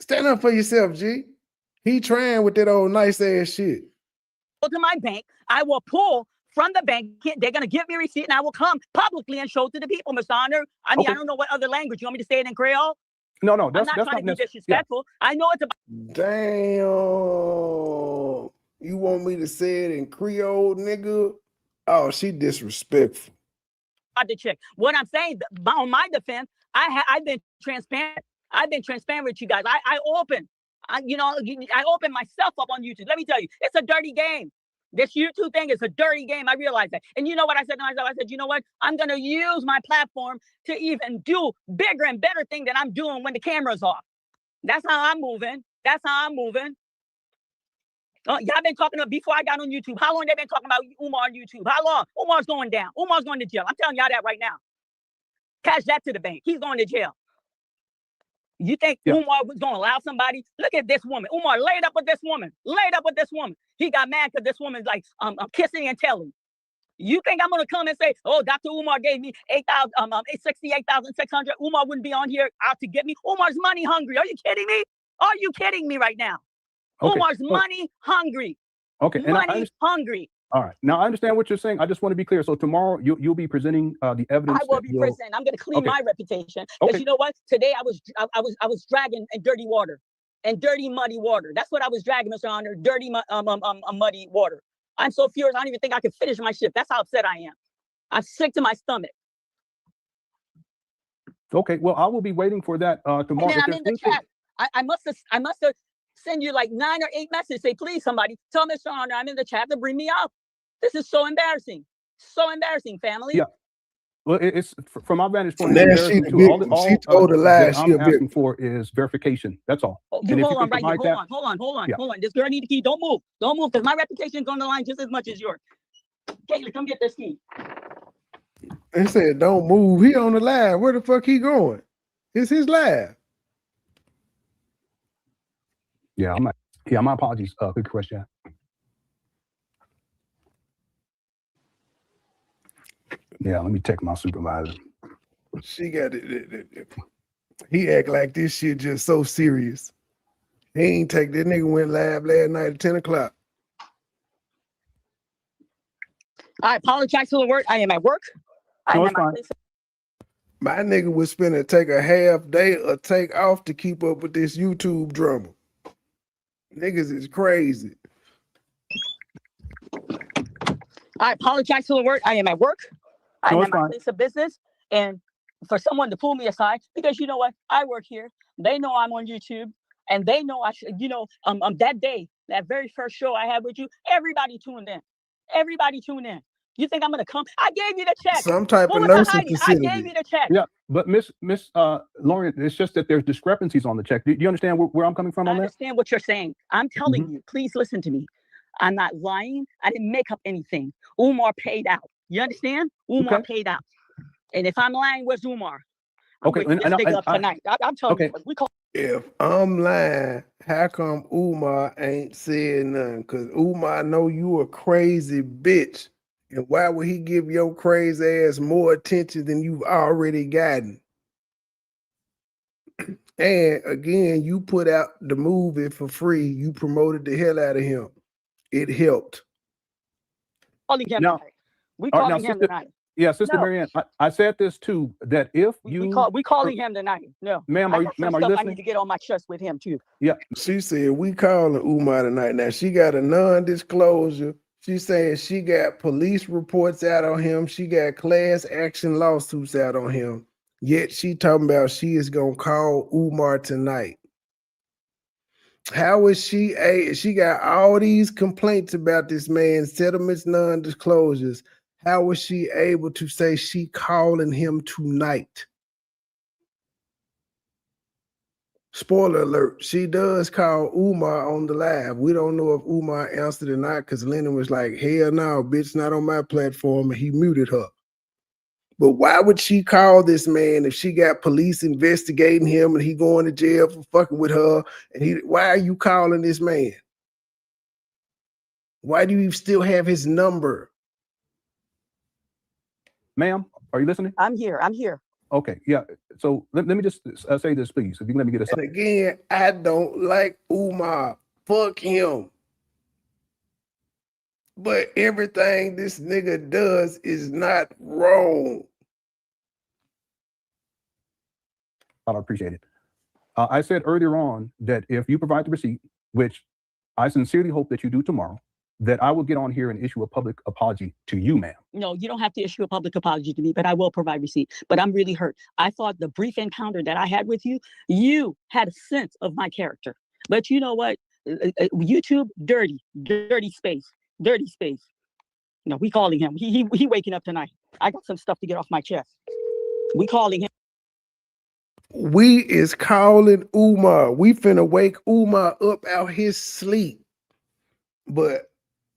Stand up for yourself, G. He trying with that old nice ass shit. Go to my bank. I will pull from the bank. They're going to give me a receipt, and I will come publicly and show it to the people, Mr. Honor. I mean, Okay. I don't know what other language. You want me to say it in Creole? No, I'm that's not trying to be necessary. disrespectful. I know it's about Damn. You want me to say it in Creole, nigga? Oh, she disrespectful. the check. What I'm saying, on my defense, I've been transparent. I've been transparent with you guys. I open myself up on YouTube. Let me tell you, it's a dirty game. This YouTube thing is a dirty game. I realize that. And you know what I said to myself? I said, you know what? I'm going to use my platform to even do bigger and better things than I'm doing when the camera's off. That's how I'm moving. Y'all been talking about before I got on YouTube. How long they been talking about Umar on YouTube? How long? Umar's going down. Umar's going to jail. I'm telling y'all that right now. Cash that to the bank. He's going to jail. You think Umar was going to allow somebody? Look at this woman. Umar laid up with this woman. He got mad because this woman's like, I'm kissing and telling. You think I'm going to come and say, oh, Dr. Umar gave me 68,600. Umar wouldn't be on here out to get me. Umar's money hungry. Are you kidding me? Are you kidding me right now? Okay. Umar's money hungry. Okay. Money hungry. All right. Now I understand what you're saying. I just want to be clear. So tomorrow you'll be presenting the evidence. I will be presenting. I'm going to clean my reputation because you know what? Today I was dragging in dirty water and dirty muddy water. That's what I was dragging, Mr. Honor. Dirty muddy water. I'm so furious. I don't even think I can finish my shift. That's how upset I am. I'm sick to my stomach. Okay. Well, I will be waiting for that tomorrow. And then I'm in the chat. I must have send you like 9 or 8 messages. Say, please, somebody tell Mr. Honor I'm in the chat to bring me up. This is so embarrassing. So embarrassing, family. Yeah. Well, it's from my vantage point. She told a lie. I'm asking for is verification. That's all. Hold on. This girl need the key. Don't move, because my reputation is on the line just as much as yours. Caitlin, come get this key. They said, don't move. He on the live. Where the fuck he going? It's his live. Yeah, my apologies. Good question. Yeah, let me text my supervisor. She got it. He act like this shit just so serious. He ain't take that nigga went live last night at 10 o'clock. I apologize to the work. I am at work. No, it's fine. My nigga would take a half day or take off to keep up with this YouTube drama. Niggas is crazy. I apologize to the work. I am at work. I am at my place of business. And for someone to pull me aside, because you know what? I work here. They know I'm on YouTube. And they know I should, that day, that very first show I had with you, everybody tuned in. You think I'm going to come? I gave you the check. Some type of nursing facility. I gave you the check. Yeah, but Miss Lauren, it's just that there's discrepancies on the check. Do you understand where I'm coming from on that? I understand what you're saying. I'm telling you, please listen to me. I'm not lying. I didn't make up anything. Umar paid out. You understand? Umar paid out. And if I'm lying, where's Umar? I'm tonight. I'm telling you, we call. If I'm lying, how come Umar ain't saying nothing? Because Umar know you a crazy bitch. And why would he give your crazy ass more attention than you've already gotten? And again, you put out the movie for free. You promoted the hell out of him. It helped. We calling him tonight. Yeah, Sister Marianne, I said this too, that if you... We calling him tonight. No. Ma'am, are you listening? I need to get on my chest with him too. Yeah. She said, we calling Umar tonight. Now, she got a non-disclosure. She's saying she got police reports out on him. She got class action lawsuits out on him. Yet she talking about she is going to call Umar tonight. How is she? She got all these complaints about this man, settlements, non-disclosures. How was she able to say she calling him tonight? Spoiler alert, she does call Umar on the live. We don't know if Umar answered or not because Lennon was like, hell no, bitch, not on my platform, and he muted her. But why would she call this man if she got police investigating him and he going to jail for fucking with her? And why are you calling this man? Why do you still have his number? Ma'am, are you listening? I'm here. Okay, yeah. So let me just say this, please. If you can let me get a. And again, I don't like Umar. Fuck him. but everything this nigga does is not wrong. I appreciate it. I said earlier on that if you provide the receipt, which I sincerely hope that you do tomorrow, that I will get on here and issue a public apology to you, ma'am. No, you don't have to issue a public apology to me, but I will provide receipt. But I'm really hurt. I thought the brief encounter that I had with you, you had a sense of my character. But you know what? YouTube, dirty space. No, we calling him. He waking up tonight. I got some stuff to get off my chest. We calling him. We is calling Umar. We finna wake Umar up out his sleep. But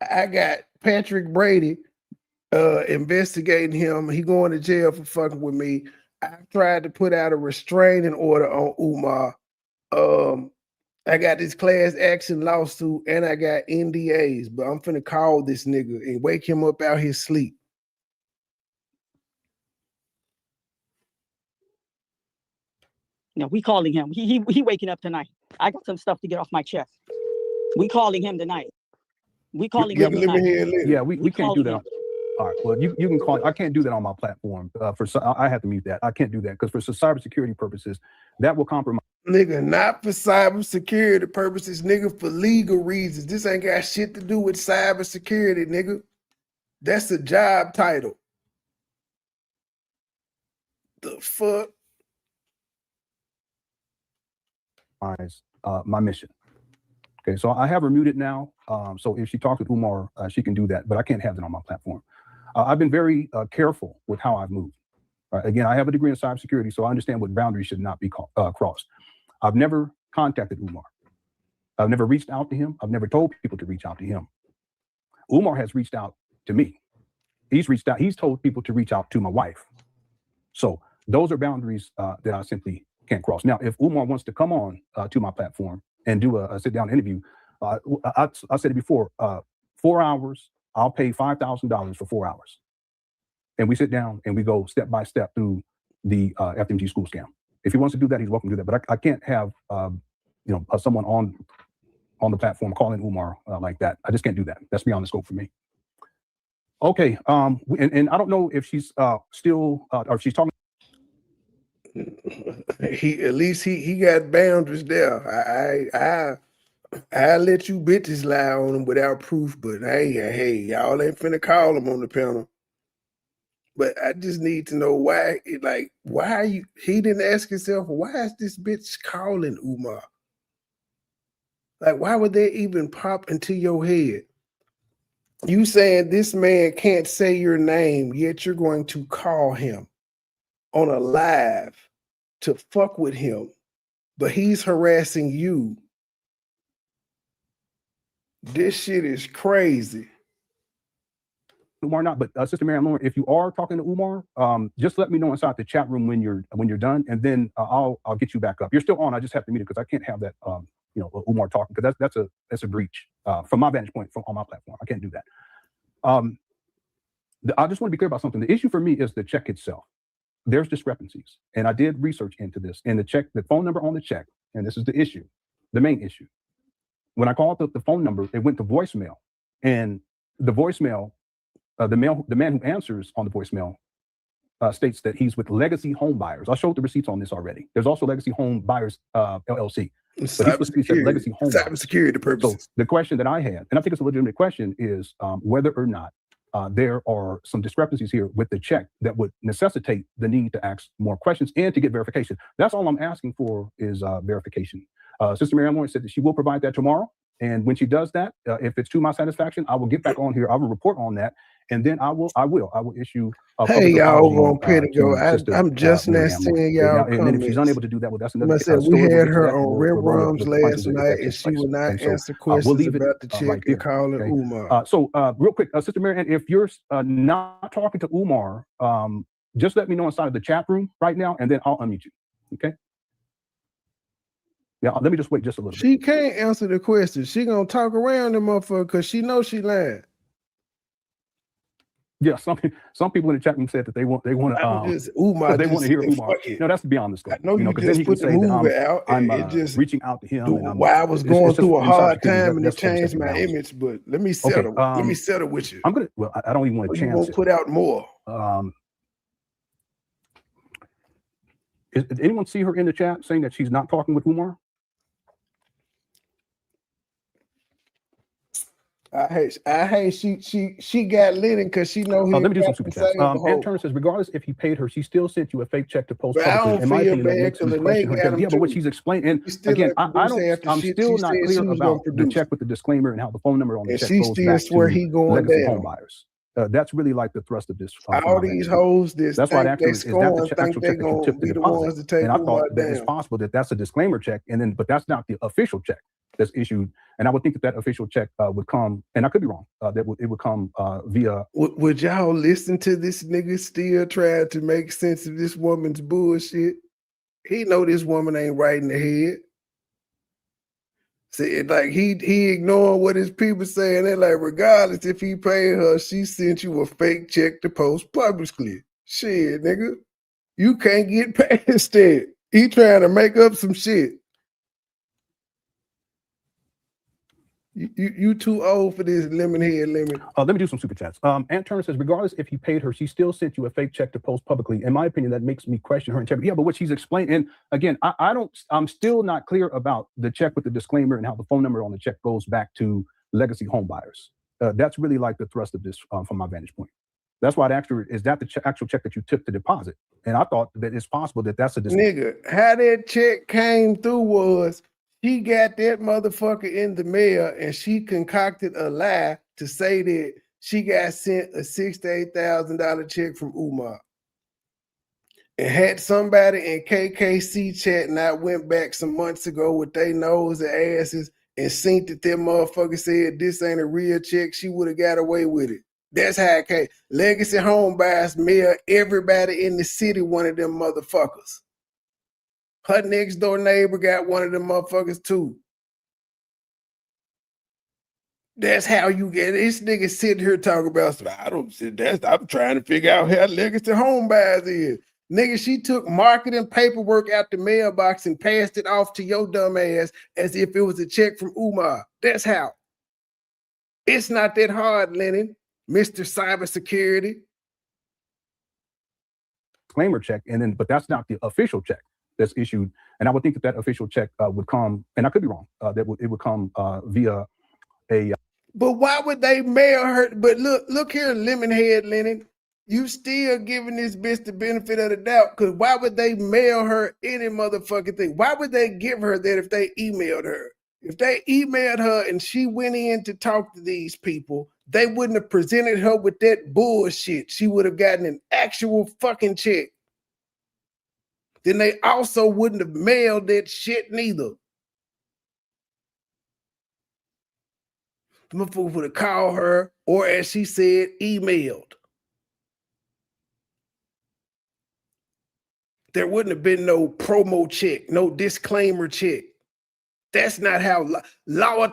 I got Patrick Brady investigating him. He going to jail for fucking with me. I tried to put out a restraining order on Umar. I got this class action lawsuit and I got NDAs, but I'm finna call this nigga and wake him up out his sleep. No, we calling him. He waking up tonight. I got some stuff to get off my chest. We calling him tonight. We calling him tonight. Yeah, we can't do that. All right. Well, you can call. I can't do that on my platform. I have to mute that. I can't do that because for cybersecurity purposes, that will compromise. Nigga, not for cybersecurity purposes, nigga, for legal reasons. This ain't got shit to do with cybersecurity, nigga. That's a job title. The fuck? My mission. Okay, so I have her muted now. So if she talks with Umar, she can do that, but I can't have that on my platform. I've been very careful with how I've moved. Again, I have a degree in cybersecurity, so I understand what boundaries should not be crossed. I've never contacted Umar. I've never reached out to him. I've never told people to reach out to him. Umar has reached out to me. He's reached out. He's told people to reach out to my wife. So those are boundaries that I simply can't cross. Now, if Umar wants to come on to my platform and do a sit-down interview, I said it before, 4 hours, I'll pay $5,000 for 4 hours. And we sit down and we go step by step through the FMG school scam. If he wants to do that, he's welcome to do that. But I can't have someone on the platform calling Umar like that. I just can't do that. That's beyond the scope for me. Okay, and I don't know if she's still or if she's talking. At least he got boundaries there. I let you bitches lie on him without proof, but hey, y'all ain't finna call him on the panel. But I just need to know why he didn't ask himself, why is this bitch calling Umar? Like, why would that even pop into your head? You saying this man can't say your name, yet you're going to call him on a live to fuck with him, but he's harassing you. This shit is crazy. Umar not, but Sister Mary Lauren, if you are talking to Umar, just let me know inside the chat room when you're done, and then I'll get you back up. You're still on. I just have to mute it because I can't have that Umar talking, because that's a breach from my vantage point on my platform. I can't do that. I just want to be clear about something. The issue for me is the check itself. There's discrepancies, and I did research into this. And the phone number on the check, and this is the issue, the main issue. When I called the phone number, it went to voicemail, and the voicemail. The man who answers on the voicemail states that he's with Legacy Home Buyers. I showed the receipts on this already. There's also Legacy Home Buyers LLC. Cybersecurity purposes. So the question that I had, and I think it's a legitimate question, is whether or not there are some discrepancies here with the check that would necessitate the need to ask more questions and to get verification. That's all I'm asking for is verification. Sister Mary Lauren said that she will provide that tomorrow. And when she does that, if it's to my satisfaction, I will get back on here. I will report on that. And then I will issue. Hey, y'all over on Pedigo. I'm just now seeing y'all comments. And then if she's unable to do that, well, that's another. We had her on Red Rums last night, and she would not answer questions about the check and calling Umar. So real quick, Sister Mary, if you're not talking to Umar, just let me know inside of the chat room right now, and then I'll unmute you. Okay. Yeah, let me just wait just a little bit. She can't answer the question. She gonna talk around the motherfucker because she knows she lying. Yeah, some people in the chat room said that they want Umar they want to hear said, Umar. fuck it. No, that's beyond the I scope. know you Because then just he can put the say that movie out. I'm It just reaching out to him. And while I was going through a in hard cybersecurity, time and it that's totally changed stepping my bounds. image, but let me Okay, settle. Let me settle with you. I'm gonna. Well, I don't even want Or to you chance gonna put out more. Did anyone see her in the chat saying that she's not talking with Umar? I hate she got Lennon because she know he. Let me do some super chats. Ann Turner says, regardless if he paid her, she still sent you a fake check to post But I publicly. don't In my feel opinion, that bad makes me because question her Lene got integrity. him Yeah, but what too. she's explaining, and She still again, ain't I'm producing still she not said clear she was about gonna the produce. check with the disclaimer and how the phone number on the And check she goes still back swear to he going legacy down. home buyers. That's really like the thrust of this. All these hoes that's why the think they actual is that the scoring, actual think they check that you gonna took the be the deposit. ones to take And I Umar thought that it's down. possible that that's a disclaimer check, but that's not the official check that's issued. And I would think that official check would come, and I could be wrong, it would come via. Would y'all listen to this nigga still trying to make sense of this woman's bullshit? He know this woman ain't right in the head. See, like he ignoring what his people saying. They're like, regardless if he paid her, she sent you a fake check to post publicly. Shit, nigga, you can't get past that. He trying to make up some shit. You too old for this lemon head lemon. Let me do some super chats. Ann Turner says, regardless if you paid her, she still sent you a fake check to post publicly. In my opinion, that makes me question her integrity. Yeah, but what she's explaining, and again, I'm still not clear about the check with the disclaimer and how the phone number on the check goes back to legacy home buyers. That's really like the thrust of this from my vantage point. That's why I asked her, is that the actual check that you took to deposit? And I thought that it's possible that that's a nigga. How that check came through was she got that motherfucker in the mail and she concocted a lie to say that she got sent a $68,000 check from Umar. And had somebody in KKC chat not went back some months ago with their nose and asses and seen that them motherfucker said this ain't a real check, she would have got away with it. That's how it came. Legacy home buyers mail everybody in the city one of them motherfuckers. Her next door neighbor got one of them motherfuckers too. That's how you get it. This nigga sitting here talking about, I'm trying to figure out how legacy home buyers is. Nigga, she took marketing paperwork out the mailbox and passed it off to your dumb ass as if it was a check from Umar. That's how. It's not that hard, Lennon, Mr. Cybersecurity. Disclaimer check, but that's not the official check that's issued. And I would think that official check would come, and I could be wrong, it would come via a. But why would they mail her? But look here, Lemonhead Lennon. You still giving this bitch the benefit of the doubt, because why would they mail her any motherfucking thing? Why would they give her that if they emailed her? If they emailed her and she went in to talk to these people, they wouldn't have presented her with that bullshit. She would have gotten an actual fucking check. Then they also wouldn't have mailed that shit neither. The motherfucker would have called her, or as she said, emailed. There wouldn't have been no promo check, no disclaimer check. That's not how law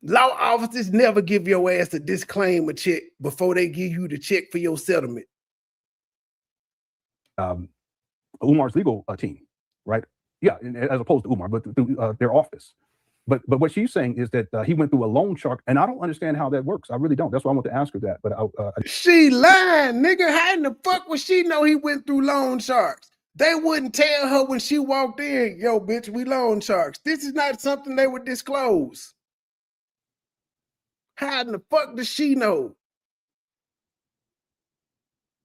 officers never give your ass a disclaimer check before they give you the check for your settlement. Umar's legal team, right? Yeah, as opposed to Umar, but through their office. But what she's saying is that he went through a loan shark, and I don't understand how that works. I really don't. That's why I want to ask her that. But she lying, nigga. How in the fuck would she know he went through loan sharks? They wouldn't tell her when she walked in, yo, bitch, we loan sharks. This is not something they would disclose. How in the fuck does she know?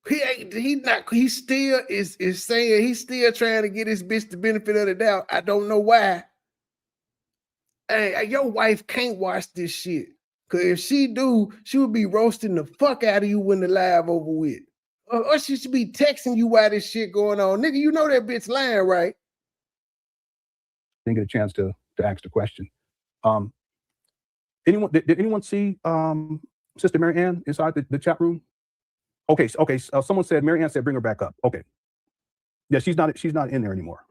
He still is saying he's still trying to get his bitch the benefit of the doubt. I don't know why. Hey, your wife can't watch this shit. Cause if she do, she would be roasting the fuck out of you when the live over with. Or she should be texting you while this shit going on. Nigga, you know that bitch lying, right? Didn't get a chance to ask the question. Did anyone see Sister Mary Ann inside the chat room? Okay. Someone said, Mary Ann said, bring her back up. Okay. Yeah, she's not in there anymore.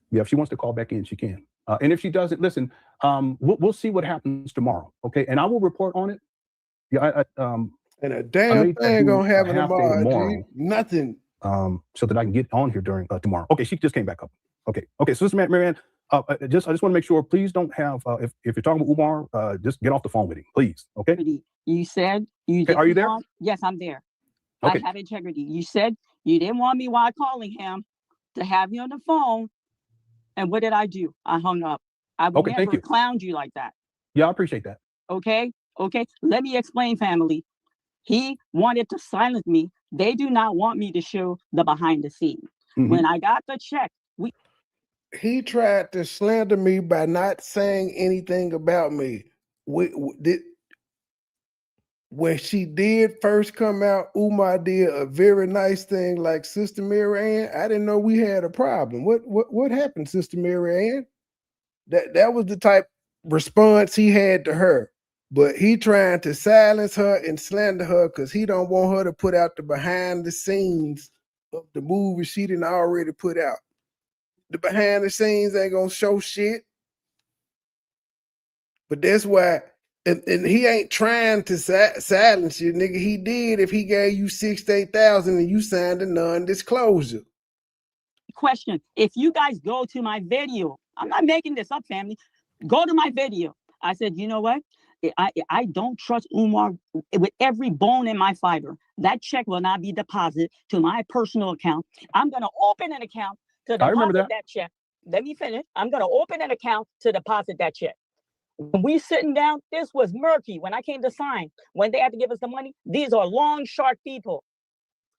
Yeah, if she wants to call back in, she can. And if she doesn't, listen, we'll see what happens tomorrow. Okay. And I will report on it. Yeah, And a I damn made that thing do gonna a happen half day tomorrow, tomorrow. G. Nothing. So that I can get on here during tomorrow. Okay, she just came back up. Okay, so Sister Marianne, I just want to make sure. Please don't have if you're talking with Umar, just get off the phone with him, please. Okay. You said you Okay, didn't are you there? want. Yes, I'm there. Okay. I have integrity. You said you didn't want me while calling him to have you on the phone. And what did I do? I hung up. I would Okay, thank never you. clown you like that. Yeah, I appreciate that. Okay. Let me explain, family. He wanted to silence me. They do not want me to show the behind the scenes. When I got the check, He tried to slander me by not saying anything about me. When she did first come out, Umar did a very nice thing like Sister Mary Ann. I didn't know we had a problem. What happened, Sister Mary Ann? That was the type response he had to her. But he trying to silence her and slander her because he don't want her to put out the behind the scenes of the movie she didn't already put out. The behind the scenes ain't gonna show shit. But that's why, and he ain't trying to silence you, nigga. He did if he gave you 68,000 and you signed a non-disclosure. Question: if you guys go to my video, I'm not making this up, family. Go to my video. I said, you know what? I don't trust Umar with every bone in my fiber. That check will not be deposited to my personal account. I'm gonna open an account to deposit that check. Let me finish. I'm gonna open an account to deposit that check. When we sitting down, this was murky. When I came to sign, when they had to give us the money, these are long shark people.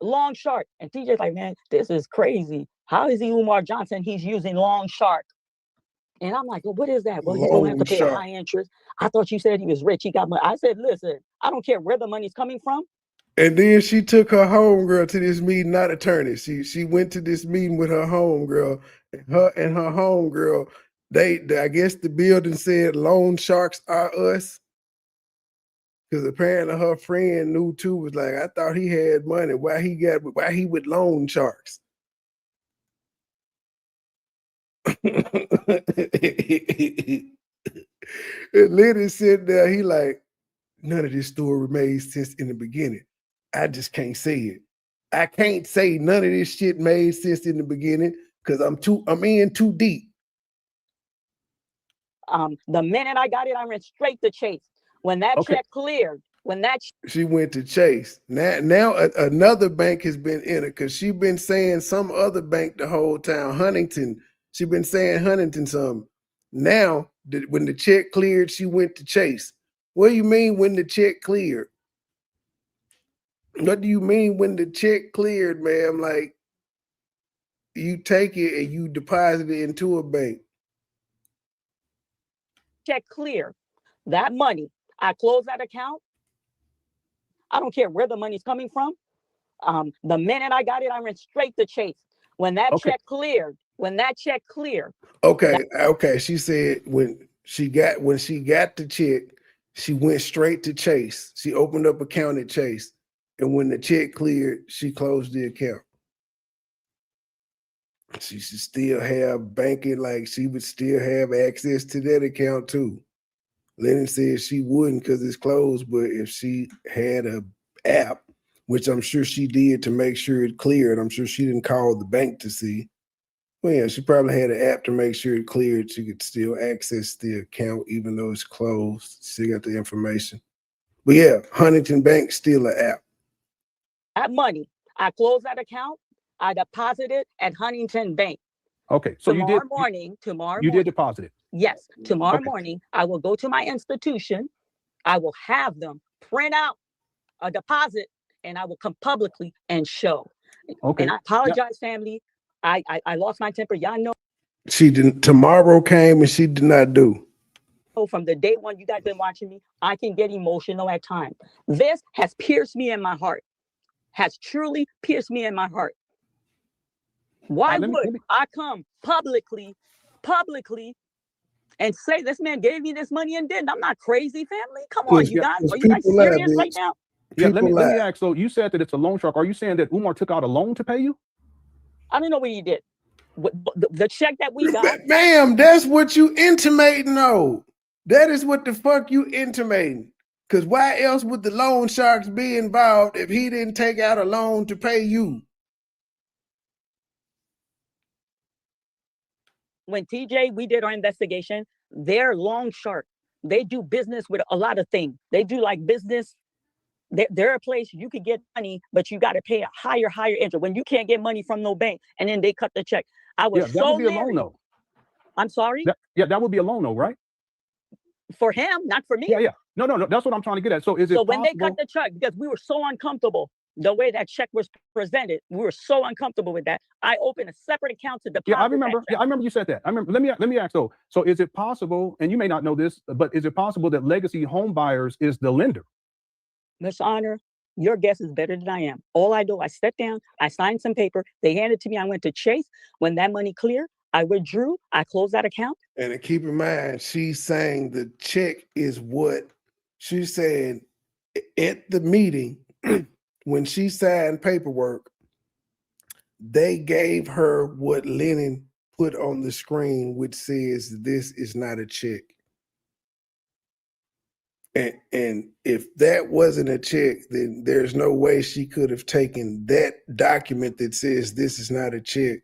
Long shark. And TJ's like, man, this is crazy. How is he Umar Johnson? He's using long shark. And I'm like, well, what is that? Well, he's going to have to pay a high interest. I thought you said he was rich. He got money. I said, listen, I don't care where the money's coming from. And then she took her homegirl to this meeting, not attorney. She went to this meeting with her homegirl. Her homegirl, I guess the building said loan sharks are us. Because apparently her friend knew too, was like, I thought he had money. Why he with loan sharks? And Liddy sitting there, he like, none of this story made sense in the beginning. I just can't say it. I can't say none of this shit made sense in the beginning because I'm in too deep. The minute I got it, I went straight to Chase. When that check cleared, she went to Chase. Now another bank has been entered because she been saying some other bank the whole time. Huntington. She been saying Huntington something. Now, when the check cleared, she went to Chase. What do you mean when the check cleared? What do you mean when the check cleared, ma'am? Like, you take it and you deposit it into a bank. Check cleared. That money, I closed that account. I don't care where the money's coming from. The minute I got it, I went straight to Chase. When that check cleared, Okay. She said when she got the check, she went straight to Chase. She opened up an account at Chase. And when the check cleared, she closed the account. She should still have banking, like she would still have access to that account too. Lennon said she wouldn't because it's closed, but if she had an app, which I'm sure she did to make sure it cleared, I'm sure she didn't call the bank to see. Well, yeah, she probably had an app to make sure it cleared. She could still access the account even though it's closed. She got the information. But yeah, Huntington Bank still an app. That money, I closed that account. I deposited at Huntington Bank. Okay, so tomorrow morning. You did deposit it? Yes, tomorrow morning, I will go to my institution. I will have them print out a deposit and I will come publicly and show. Okay. And I apologize, family. I lost my temper. Y'all know. She didn't. Tomorrow came and she did not do. From the day one you guys been watching me, I can get emotional at times. This has pierced me in my heart. Has truly pierced me in my heart. Why would I come publicly and say this man gave me this money and didn't? I'm not crazy, family. Come on, you guys. Are you guys serious right now? Yeah, let me ask. So you said that it's a loan shark. Are you saying that Umar took out a loan to pay you? I don't know what he did. The check that we got. Ma'am, that's what you intimating, though. That is what the fuck you intimating. Because why else would the loan sharks be involved if he didn't take out a loan to pay you? When TJ, we did our investigation, they're loan shark. They do business with a lot of things. They do like business. They're a place you could get money, but you got to pay a higher interest when you can't get money from no bank, and then they cut the check. I was Yeah, that so would be a loan leery. though. I'm sorry? That would be a loan though, right? For him, not for me. Yeah. No. That's what I'm trying to get at. So is it So when possible? they cut the check, because we were so uncomfortable the way that check was presented, we were so uncomfortable with that. I opened a separate account to deposit. Yeah, I remember. Yeah, I remember you said that. I remember. Let me ask though. So is it possible, and you may not know this, but is it possible that Legacy Home Buyers is the lender? Miss Honor, your guess is better than I am. All I do, I sat down, I signed some paper, they handed it to me, I went to Chase. When that money cleared, I withdrew, I closed that account. And keep in mind, she's saying the check is what she said at the meeting when she signed paperwork. They gave her what Lennon put on the screen, which says this is not a check. And if that wasn't a check, then there's no way she could have taken that document that says this is not a check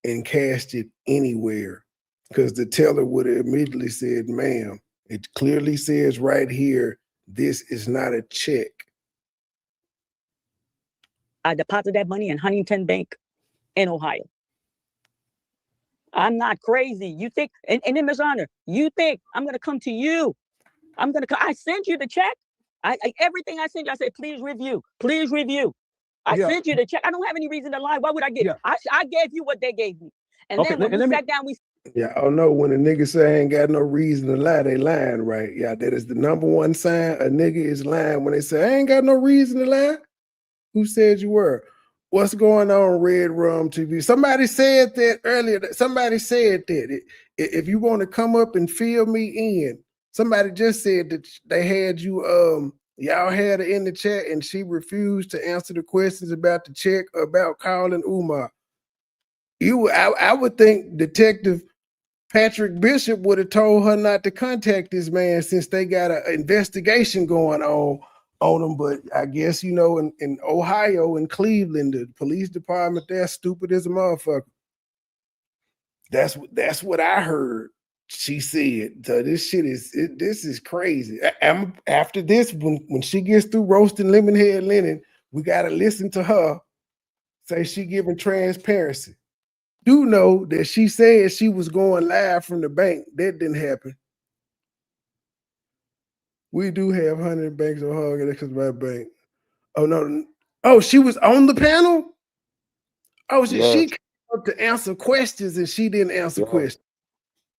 and cashed it anywhere, because the teller would have immediately said, ma'am, it clearly says right here, this is not a check. I deposited that money in Huntington Bank in Ohio. I'm not crazy. You think, and then Ms. Honor, you think I'm going to come to you? I sent you the check. Everything I sent you, I said, please review. I sent you the check. I don't have any reason to lie. Why would I give? I gave you what they gave me. And then when we sat down, Yeah, I don't know. When a nigga say I ain't got no reason to lie, they lying, right? Yeah, that is the number one sign a nigga is lying when they say I ain't got no reason to lie. Who said you were? What's going on, Red Rum TV? Somebody said that earlier. Somebody said that if you want to come up and fill me in, somebody just said that they had you. Y'all had her in the chat and she refused to answer the questions about the check or about calling Umar. I would think Detective Patrick Bishop would have told her not to contact this man since they got an investigation going on him. But I guess, you know, in Ohio and Cleveland, the police department, they're stupid as a motherfucker. That's what I heard. She said. So this is crazy. After this, when she gets through roasting Lemonhead Lennon, we got to listen to her say she giving transparency. Do know that she said she was going live from the bank. That didn't happen. We do have 100 banks on Hog because of my bank. Oh, no. Oh, she was on the panel? Oh, she came up to answer questions and she didn't answer questions.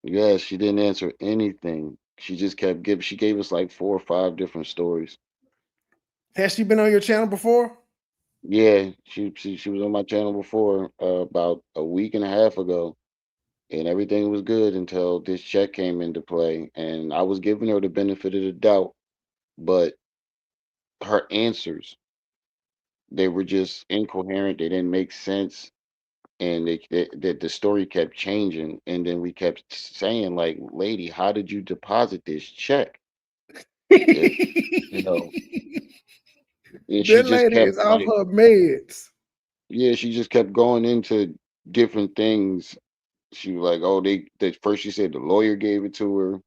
Yeah, she didn't answer anything. She just kept giving. She gave us like 4 or 5 different stories. Has she been on your channel before? Yeah, she was on my channel before about a week and a half ago, and everything was good until this check came into play, and I was giving her the benefit of the doubt, but her answers, they were just incoherent. They didn't make sense, and the story kept changing, and then we kept saying like, "Lady, how did you deposit this check?" You know, and she That just lady kept is off like, her meds. yeah, she just kept going into different things. She was like, "Oh, they first she said the lawyer gave it to her.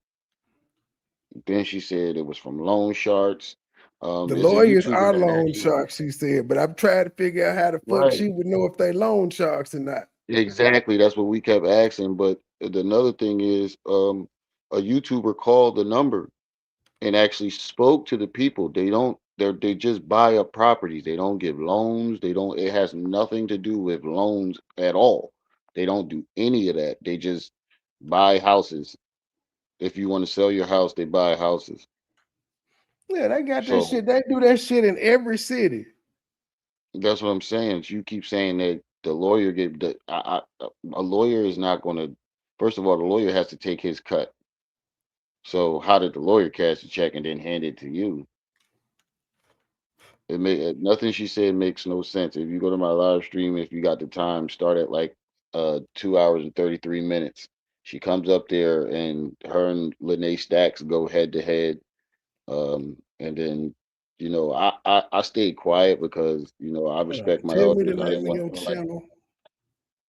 Then she said it was from loan sharks. The There's a lawyers YouTuber are that loan actually sharks, she said, but I'm trying to figure out how the fuck right she would know if they loan sharks or not. exactly that's what we kept asking. But another thing is, a YouTuber called the number and actually spoke to the people. They just buy up properties. They don't give loans. They don't. It has nothing to do with loans at all. They don't do any of that. They just buy houses. If you want to sell your house, they buy houses. Yeah, they got that So shit. They do that shit in every city. that's what I'm saying. You keep saying that the lawyer gave a lawyer is not going to. First of all, the lawyer has to take his cut. So how did the lawyer cash the check and then hand it to you? Nothing she said makes no sense. If you go to my live stream, if you got the time, start at like 2 hours and 33 minutes. She comes up there and her and Lene Stacks go head to head. And then, I stayed quiet because, I respect my Tell me the elders. I name didn't of want your to feel like, channel.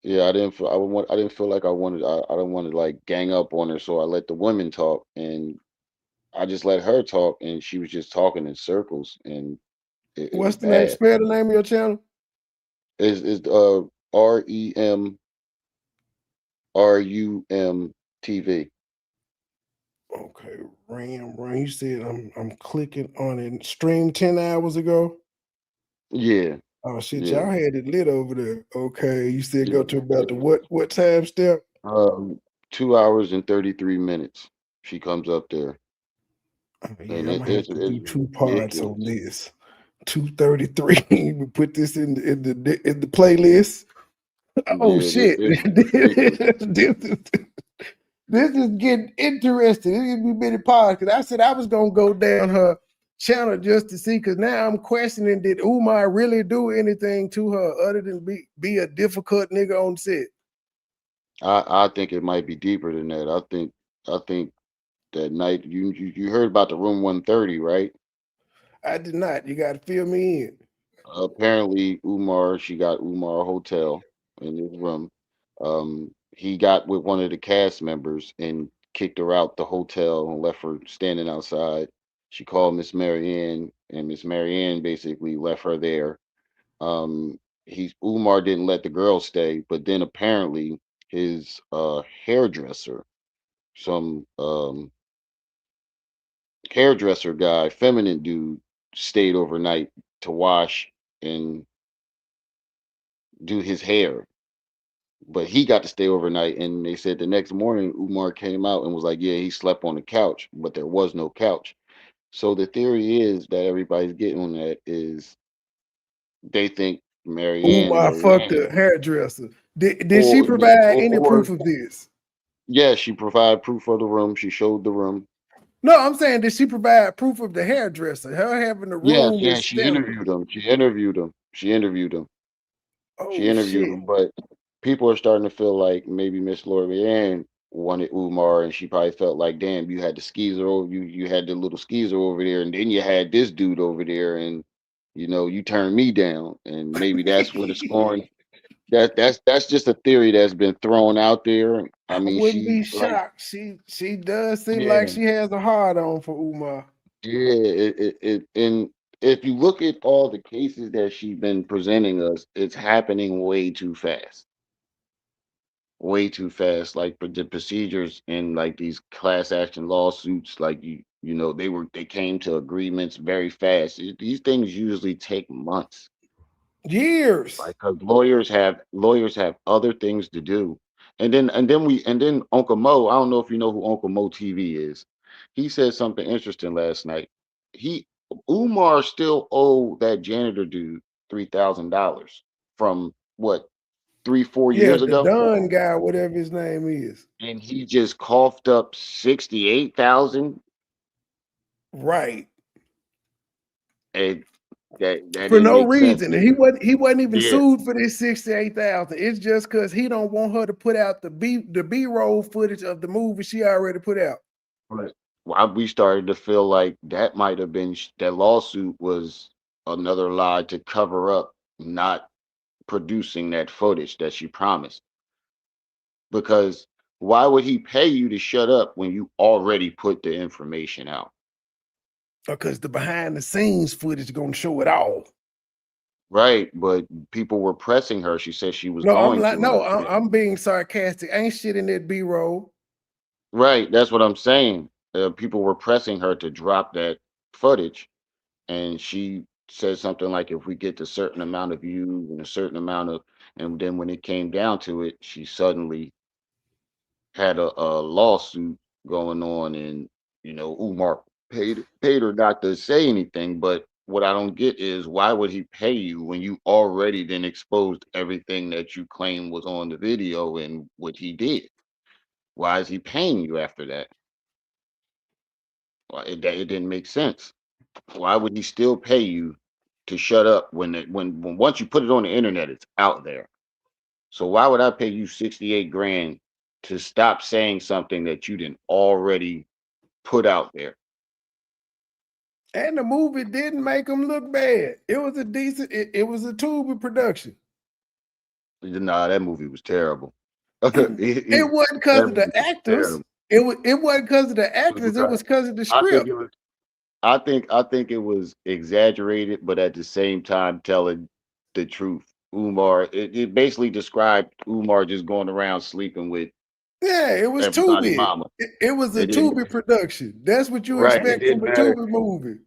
yeah, I didn't feel like I don't want to like gang up on her. So I let the women talk, and I just let her talk, and she was just talking in circles, and it was What's the name? bad. Spell the name of your channel. Is REMRUM TV. Okay, Ram. You said I'm clicking on it. Streamed 10 hours ago. Yeah, Oh shit, yeah, y'all had it lit over there. Okay, you said go yeah. to about the what time step? 2 hours and 33 minutes. She comes up there, and Yeah, I'm gonna have to it's do two parts on ridiculous. this. 233. We put this in the playlist. Oh Yeah, shit. it's ridiculous. This is getting interesting. This is gonna be many parts because I said I was gonna go down her channel just to see, because now I'm questioning, did Umar really do anything to her other than be a difficult nigga on set? I think it might be deeper than that. I think that night you heard about the room 130, right? I did not. You gotta fill me in. Apparently, she got Umar a hotel in his room. He got with one of the cast members and kicked her out the hotel and left her standing outside. She called Miss Marianne, and Miss Marianne basically left her there. Umar didn't let the girl stay, but then apparently his hairdresser, some hairdresser guy, feminine dude, stayed overnight to wash and do his hair. But he got to stay overnight, and they said the next morning Umar came out and was like, "Yeah, he slept on the couch, but there was no couch." So the theory is that everybody's getting on that is they think Umar fucked Marianne, the hairdresser. Did she provide any proof or of this? yeah, she provided proof of the room. She showed the room. No, I'm saying, did she provide proof of the hairdresser? Her having the Yes, room yeah, is she standard. interviewed him. She interviewed him. She interviewed him. She Oh interviewed shit. him, but people are starting to feel like maybe Miss Lorianne wanted Umar, and she probably felt like, damn, you had the skeezer over you. You had the little skeezer over there, and then you had this dude over there, and you turned me down, and maybe that's where the scoring. That's just a theory that's been thrown out there. I I mean, wouldn't she be like, shocked. She does seem like yeah, she has a hard on for Umar. yeah, and if you look at all the cases that she's been presenting us, it's happening way too fast. Way too fast. Like the procedures in like these class action lawsuits, like they came to agreements very fast. These things usually take months. Years. Like, because lawyers have other things to do. And then Uncle Mo, I don't know if you know who Uncle Mo TV is. He said something interesting last night. He Umar still owe that janitor dude $3,000 from what, 3, 4 Yeah, years the ago? Dunn guy, whatever his name is. And he just coughed up 68,000, Right. and that For didn't no make sense reason. to And me. he wasn't even Yeah, sued for this 68,000. It's just because he don't want her to put out the B-roll footage of the movie she already put out. but why we started to feel like that might have been that lawsuit was another lie to cover up not producing that footage that she promised. Because why would he pay you to shut up when you already put the information out? Because the behind the scenes footage gonna show it all. Right, but people were pressing her. She said she was No, I'm going like, to, and no, she didn't. I'm being sarcastic. Ain't shit in that B-roll. Right, that's what I'm saying. People were pressing her to drop that footage, and she said something like, "If we get a certain amount of views and a certain amount of," and then when it came down to it, she suddenly had a lawsuit going on, and Umar paid her not to say anything. But what I don't get is why would he pay you when you already then exposed everything that you claim was on the video and what he did? Why is he paying you after that? Why it didn't make sense. Why would he still pay you to shut up when once you put it on the internet, it's out there? So why would I pay you 68 grand to stop saying something that you didn't already put out there? And the movie didn't make him look bad. It was a decent. It was a Tubi production. Nah, that movie was terrible. It wasn't because That of movie the was actors. terrible. It wasn't because of the actors. It was because of the I think script. it was. I think it was exaggerated, but at the same time telling the truth. Umar, it basically described Umar just going around sleeping with Yeah, it was everybody Tubi. mama. It was a It didn't Tubi production. That's what you right. It expect from didn't a matter. Tubi movie.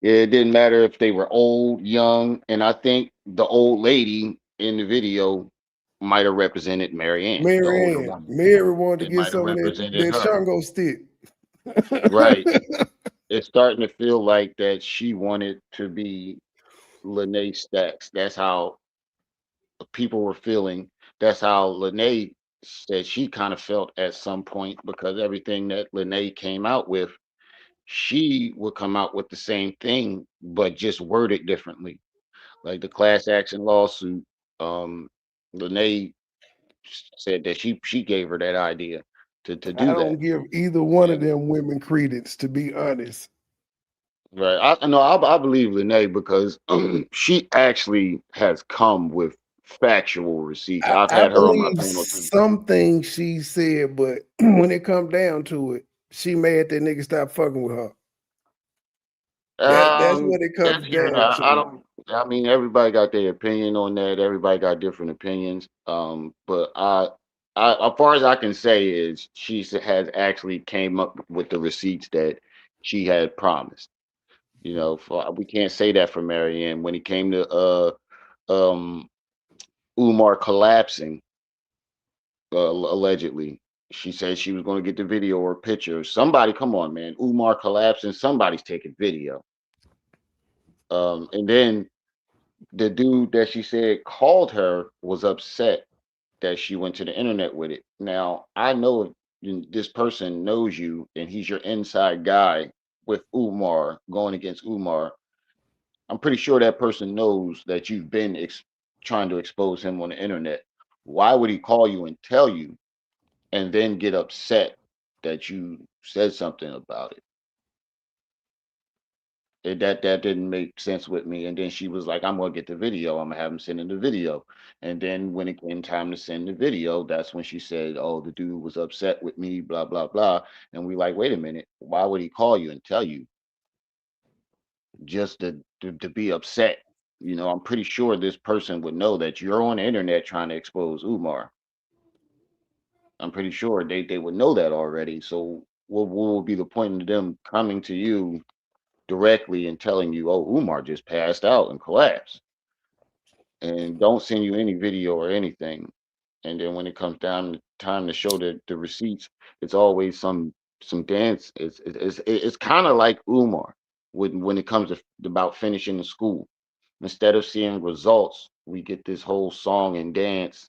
It didn't matter if they were old, young, and I think the old lady in the video might have represented Marianne, the older Mary Ann. woman. Mary wanted to It get might have some of represented that her. Shango stick. Right. It's starting to feel like that she wanted to be Lene Stacks. That's how people were feeling. That's how Lene said she kind of felt at some point because everything that Lene came out with, she would come out with the same thing, but just worded differently. Like the class action lawsuit, um, Lene said that she gave her that idea to I do that. don't give either one of And them women credence, to be honest. right, I know I believe Lene because she actually has come with factual receipts. I've I had her on my believe panel too. some things she said, but when it come down to it, she mad that nigga stop fucking with her. That's what it comes Yeah, down I to. don't. I mean, everybody got their opinion on that. Everybody got different opinions. But as far as I can say is has actually came up with the receipts that she had promised. You know, we can't say that for Marianne when it came to um Umar collapsing allegedly. She said she was going to get the video or picture. Somebody, come on, man. Umar collapsing. Somebody's taking video. And then the dude that she said called her was upset that she went to the internet with it. Now, I know if this person knows you and he's your inside guy with Umar going against Umar, I'm pretty sure that person knows that you've been trying to expose him on the internet. Why would he call you and tell you and then get upset that you said something about it? That didn't make sense with me. And then she was like, "I'm gonna get the video. I'm gonna have him send in the video." And then when it came time to send the video, that's when she said, "Oh, the dude was upset with me, blah blah blah." And we like, wait a minute, why would he call you and tell you just to be upset? You know, I'm pretty sure this person would know that you're on the internet trying to expose Umar. I'm pretty sure they would know that already. So what would be the point of them coming to you directly and telling you, "Oh, Umar just passed out and collapsed," and don't send you any video or anything. And then when it comes down to time to show the receipts, it's always some dance. It's kind of like Umar when it comes to about finishing the school. Instead of seeing results, we get this whole song and dance.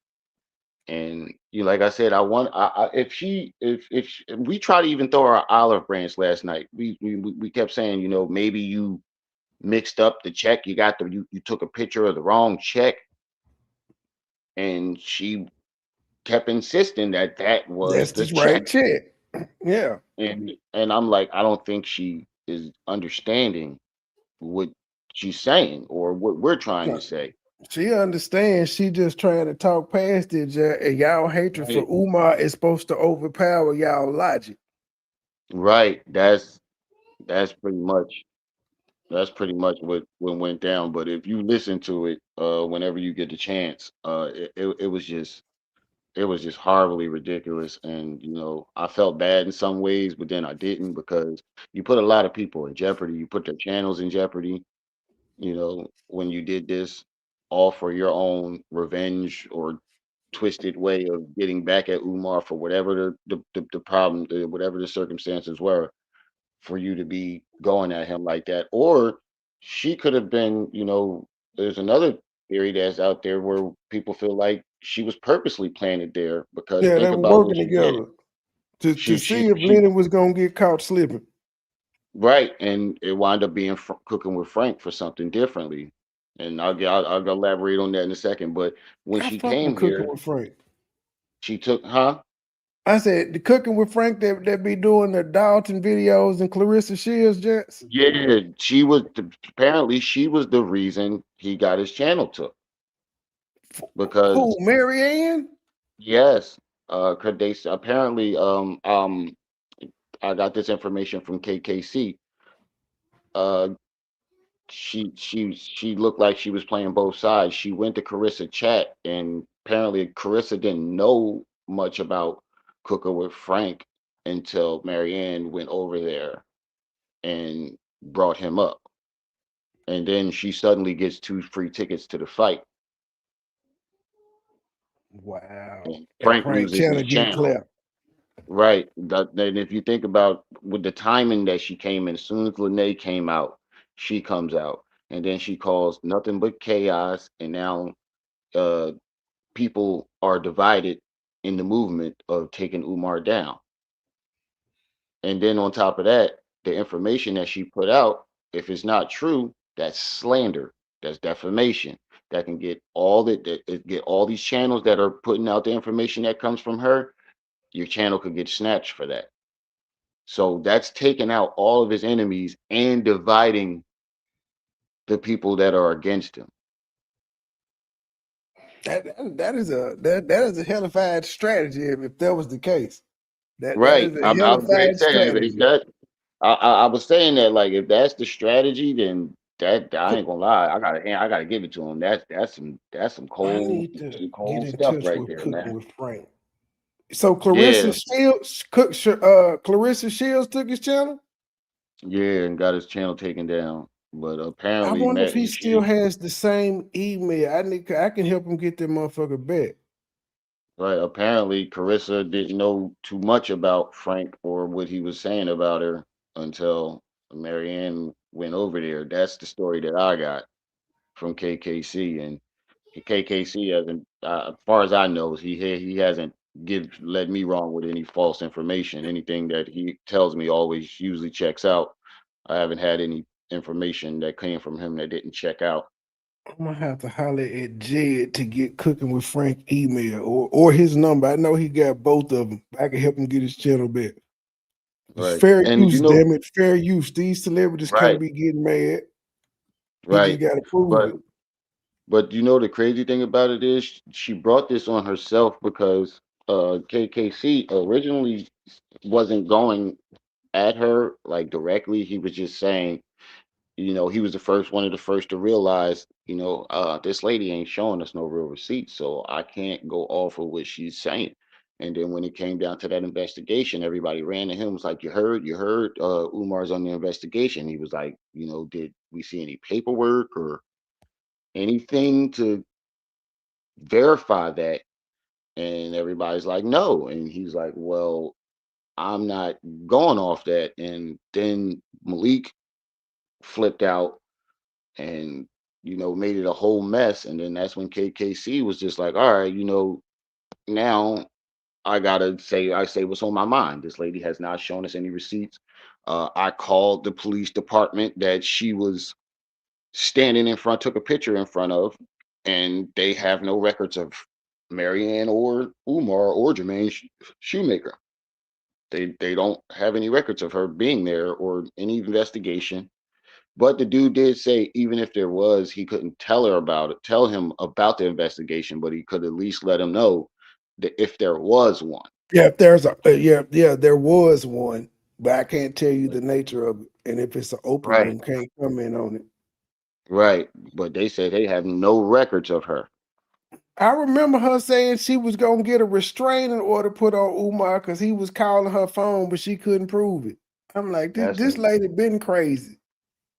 And you like I said, if we try to even throw our olive branch last night, we kept saying, you know, maybe you mixed up the check. You took a picture of the wrong check, and she kept insisting that that was That's the the right check. check. Yeah. And I'm like, I don't think she is understanding what she's saying or what we're trying to No, say. she understands. She just trying to talk past it, and y'all hatred for Right. Umar is supposed to overpower y'all logic. Right. That's pretty much what went down. But if you listen to it, whenever you get the chance, it was just horribly ridiculous. And you know, I felt bad in some ways, but then I didn't because you put a lot of people in jeopardy. You put their channels in jeopardy, you know, when you did this all for your own revenge or twisted way of getting back at Umar for whatever the problem, whatever the circumstances were, for you to be going at him like that. Or she could have been, you know, there's another theory that's out there where people feel like she was purposely planted there because Yeah, they think were about what working she said. together to see if She Lenny was gonna get caught slipping. right, and it wound up being cooking with Frank for something differently. And I'll elaborate on that in a second. But when I she fuck came with cooking here, with Frank. she took, huh? I said the cooking with Frank that be doing the Dalton videos and Clarissa Shields, gents. Yeah, she was apparently she was the reason he got his channel took Who, because Marianne? yes, 'cause they apparently I got this information from KKC. Uh, she looked like she was playing both sides. She went to Carissa chat, and apparently Carissa didn't know much about cooking with Frank until Marianne went over there and brought him up. And then she suddenly gets 2 free tickets to the fight. Wow. And And Frank Frank loses his channel get channel. clapped. Right. Then if you think about with the timing that she came in, as soon as Lene came out, she comes out. And then she calls nothing but chaos. And now uh people are divided in the movement of taking Umar down. And then on top of that, the information that she put out, if it's not true, that's slander, that's defamation. That can get get all these channels that are putting out the information that comes from her. Your channel could get snatched for that. So that's taking out all of his enemies and dividing the people that are against him. That is a hellified strategy if that was the case. That Right. is a I was going to hellified say if strategy. that I was saying that like if that's the strategy, then that I ain't gonna lie, I gotta give it to him. That's some I cold need to some get cold in stuff touch right with there, cooking man. with Frank. So Yeah, Clarissa Shields took his channel. yeah, and got his channel taken down. But I apparently, wonder if Matt, he still she has the same email. I can help him get that motherfucker back. right. Apparently, Carissa didn't know too much about Frank or what he was saying about her until Marianne went over there. That's the story that I got from KKC, and KKC hasn't, as far as I know, he hasn't led me wrong with any false information. Anything that he tells me always usually checks out. I haven't had any information that came from him that didn't check out. I'm gonna have to holler at Jed to get cooking with Frank email or his number. I know he got both of them. I can help him get his channel back. It's Right, fair and use, damn it, fair use. These celebrities can't right, be getting mad. He just right, got to prove but it. the crazy thing about it is she brought this on herself because KKC originally wasn't going at her like directly. He was just saying, he was one of the first to realize, this lady ain't showing us no real receipts, so I can't go off of what she's saying. And then when it came down to that investigation, everybody ran to him, was like, you heard, Umar's on the investigation. He was like, did we see any paperwork or anything to verify that? And everybody's like, no. And he's like, well, I'm not going off that. And then Malik flipped out and made it a whole mess. And then that's when KKC was just like, all right, now I say what's on my mind. This lady has not shown us any receipts. I called the police department that she was standing in front, took a picture in front of, and they have no records of Marianne or Umar or Jermaine Shoemaker. They don't have any records of her being there or any investigation. But the dude did say even if there was, he couldn't tell him about the investigation, but he could at least let him know that if there was one. Yeah, if there's there was one, but I can't tell you the nature of it. And if it's an open Right, one, can't comment on it. right. But they said they have no records of her. I remember her saying she was gonna get a restraining order put on Umar because he was calling her phone, but she couldn't prove it. I'm like, That's this lady been crazy.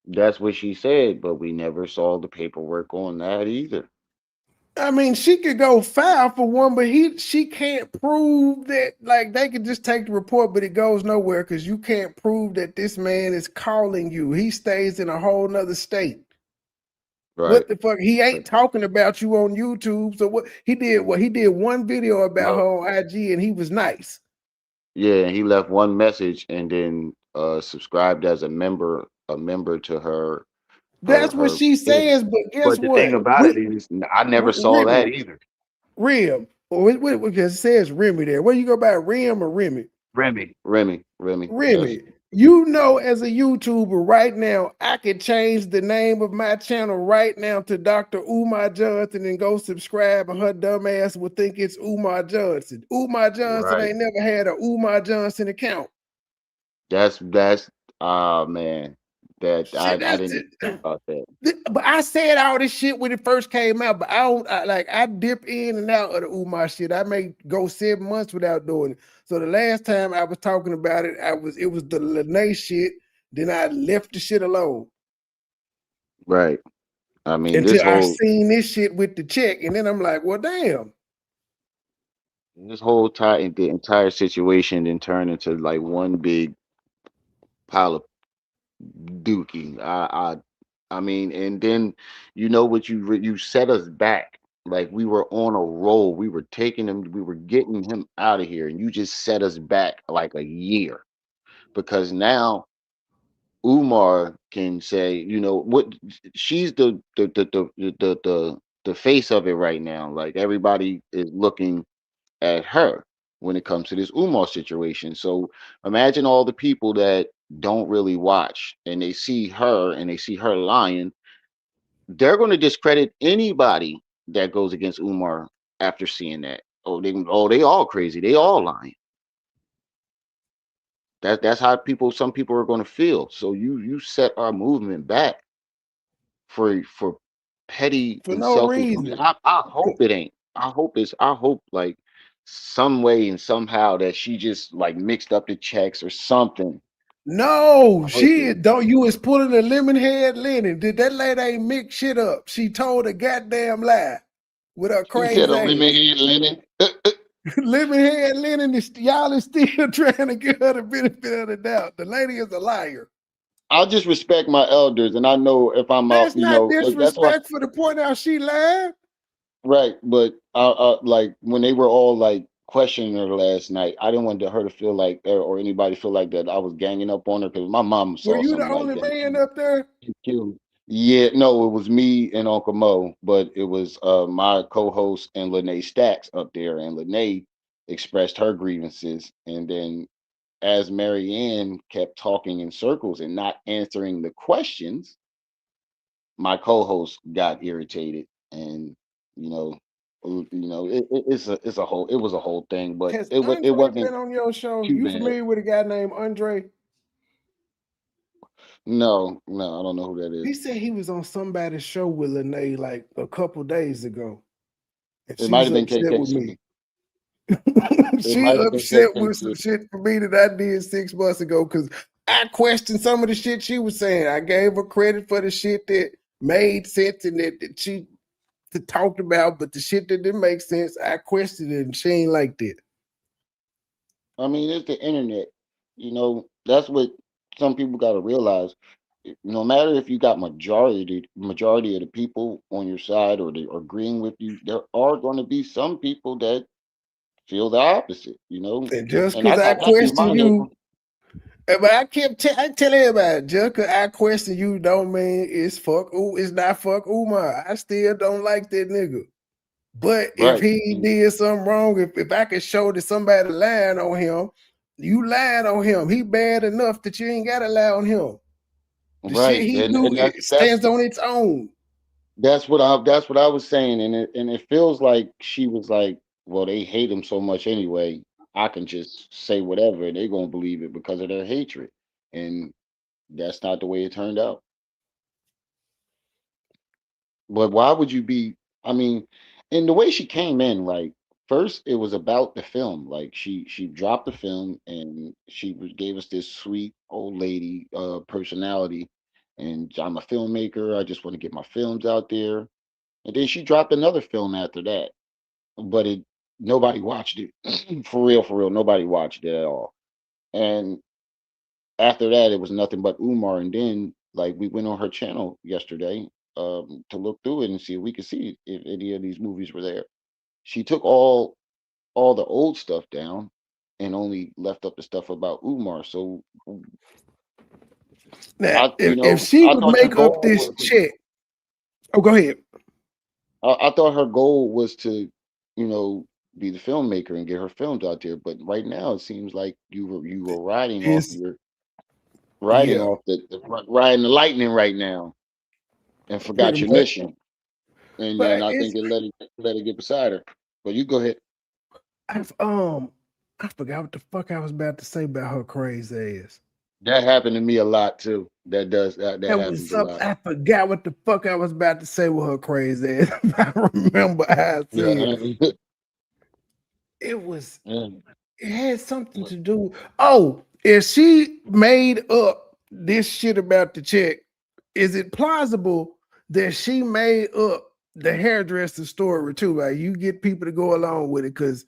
that's what she said, but we never saw the paperwork on that either. I mean, she could go file for one, but she can't prove that. Like they could just take the report, but it goes nowhere because you can't prove that this man is calling you. He stays in a whole nother state. Right. What the fuck? He ain't talking about you on YouTube. So what he did? What he did one video about No. her on IG, and he was nice. Yeah, he left one message and then subscribed as a member to her That's what she page. says. But guess But the thing what? about it is I never saw that Rib, either. Rib. Because it says Remy there. Where you go by, Rim or Remy? Remy. Remy. You know, as a YouTuber right now, I could change the name of my channel right now to Dr. Umar Johnson and go subscribe, and her dumb ass would think it's Umar Johnson. Umar Johnson Right. ain't never had a Umar Johnson account. That's man. That Shit, I that's didn't it. think about that. But I said all this shit when it first came out, but I dip in and out of the Umar shit. I may go 7 months without doing it. So the last time I was talking about it, it was the Lene shit. Then I left the shit alone Right. I mean, until I seen this shit with the check, and then I'm like, well, damn. the entire situation then turned into like one big pile of dookie. I mean, and then you know what, you set us back. Like we were on a roll. We were taking him, we were getting him out of here, and you just set us back like a year. Because now Umar can say, you know, what she's the face of it right now. Like everybody is looking at her when it comes to this Umar situation. So imagine all the people that don't really watch and they see her and they see her lying. They're going to discredit anybody that goes against Umar after seeing that. They all crazy. They all lying. That's how some people are going to feel. So you set our movement back for petty For and no selfish. I mean, reason. I hope it ain't. I hope like some way and somehow that she just like mixed up the checks or something. No, I hope she it. don't. You was pulling a lemon head Lennon. Did that lady ain't mix shit up? She told a goddamn lie with her She said crazy a ass. lemon head Lennon. Lemon head Lennon y'all is still trying to give her the benefit of the doubt. The lady is a liar. I just respect my elders, and I know if I'm out, That's not that's why. disrespectful to point out she lied. Right, but like when they were all like questioning her last night, I didn't want her to feel like, or anybody feel like that I was ganging up on her because my mom Were saw you the something like only that. man up there? She killed me. Yeah, no, it was me and Uncle Mo, but it was my co-host and Lene Stacks up there, and Lene expressed her grievances, and then as Marianne kept talking in circles and not answering the questions, my co-host got irritated, and you know, it's a whole, it was a whole thing, but Has it Andre wasn't been on your show? too You bad. familiar with a guy named Andre? No, I don't know who that He is. said he was on somebody's show with Lene like a couple days ago, and It she might was have been upset with KKC. me. It She might have been upset with some KKC. shit for me that I did 6 months ago because I questioned some of the shit she was saying. I gave her credit for the shit that made sense and that she talked about, but the shit that didn't make sense, I questioned it, and she ain't like that. I mean, it's the internet. That's what some people got to realize. No matter if you got majority of the people on your side or they are agreeing with you, there are going to be some people that feel the opposite. And just And because I I got to question remind you, everyone. but I tell everybody, just because I question you don't mean it's not fuck Umar. I still don't like that nigga. But if Right, he did something wrong, if I could show that somebody lying on him, you lying on him. He bad enough that you ain't gotta lie on him. The shit right, he do, and it stands on its own. that's what I was saying, and it feels like she was like, well, they hate him so much anyway. I can just say whatever, and they're gonna believe it because of their hatred, and that's not the way it turned out. But why would you be? I mean, and the way she came in, like first it was about the film. Like she dropped the film and gave us this sweet old lady personality. And I'm a filmmaker. I just want to get my films out there. And then she dropped another film after that, but it nobody watched it for real, for real. Nobody watched it at all. And after that, it was nothing but Umar. And then, like, we went on her channel yesterday to look through it and see if we could see if any of these movies were there. She took all the old stuff down and only left up the stuff about Umar. So Now, if she I would thought your make up goal this was check, oh, go ahead. I thought her goal was to, you know, be the filmmaker and get her filmed out there. But right now, it seems like you were riding off It's riding yeah, off riding the lightning right now, and pretty forgot your much. mission. And then But I it's think they let it get beside her. But you go ahead. I've I forgot what the fuck I was about to say about her crazy ass. That happened to me a lot too. That That was happens a something lot. I forgot what the fuck I was about to say with her crazy ass. I remember how I said Yeah. it was. Yeah. It had something to do. Oh, if she made up this shit about the check, is it plausible that she made up the hairdresser story too? Like you get people to go along with it because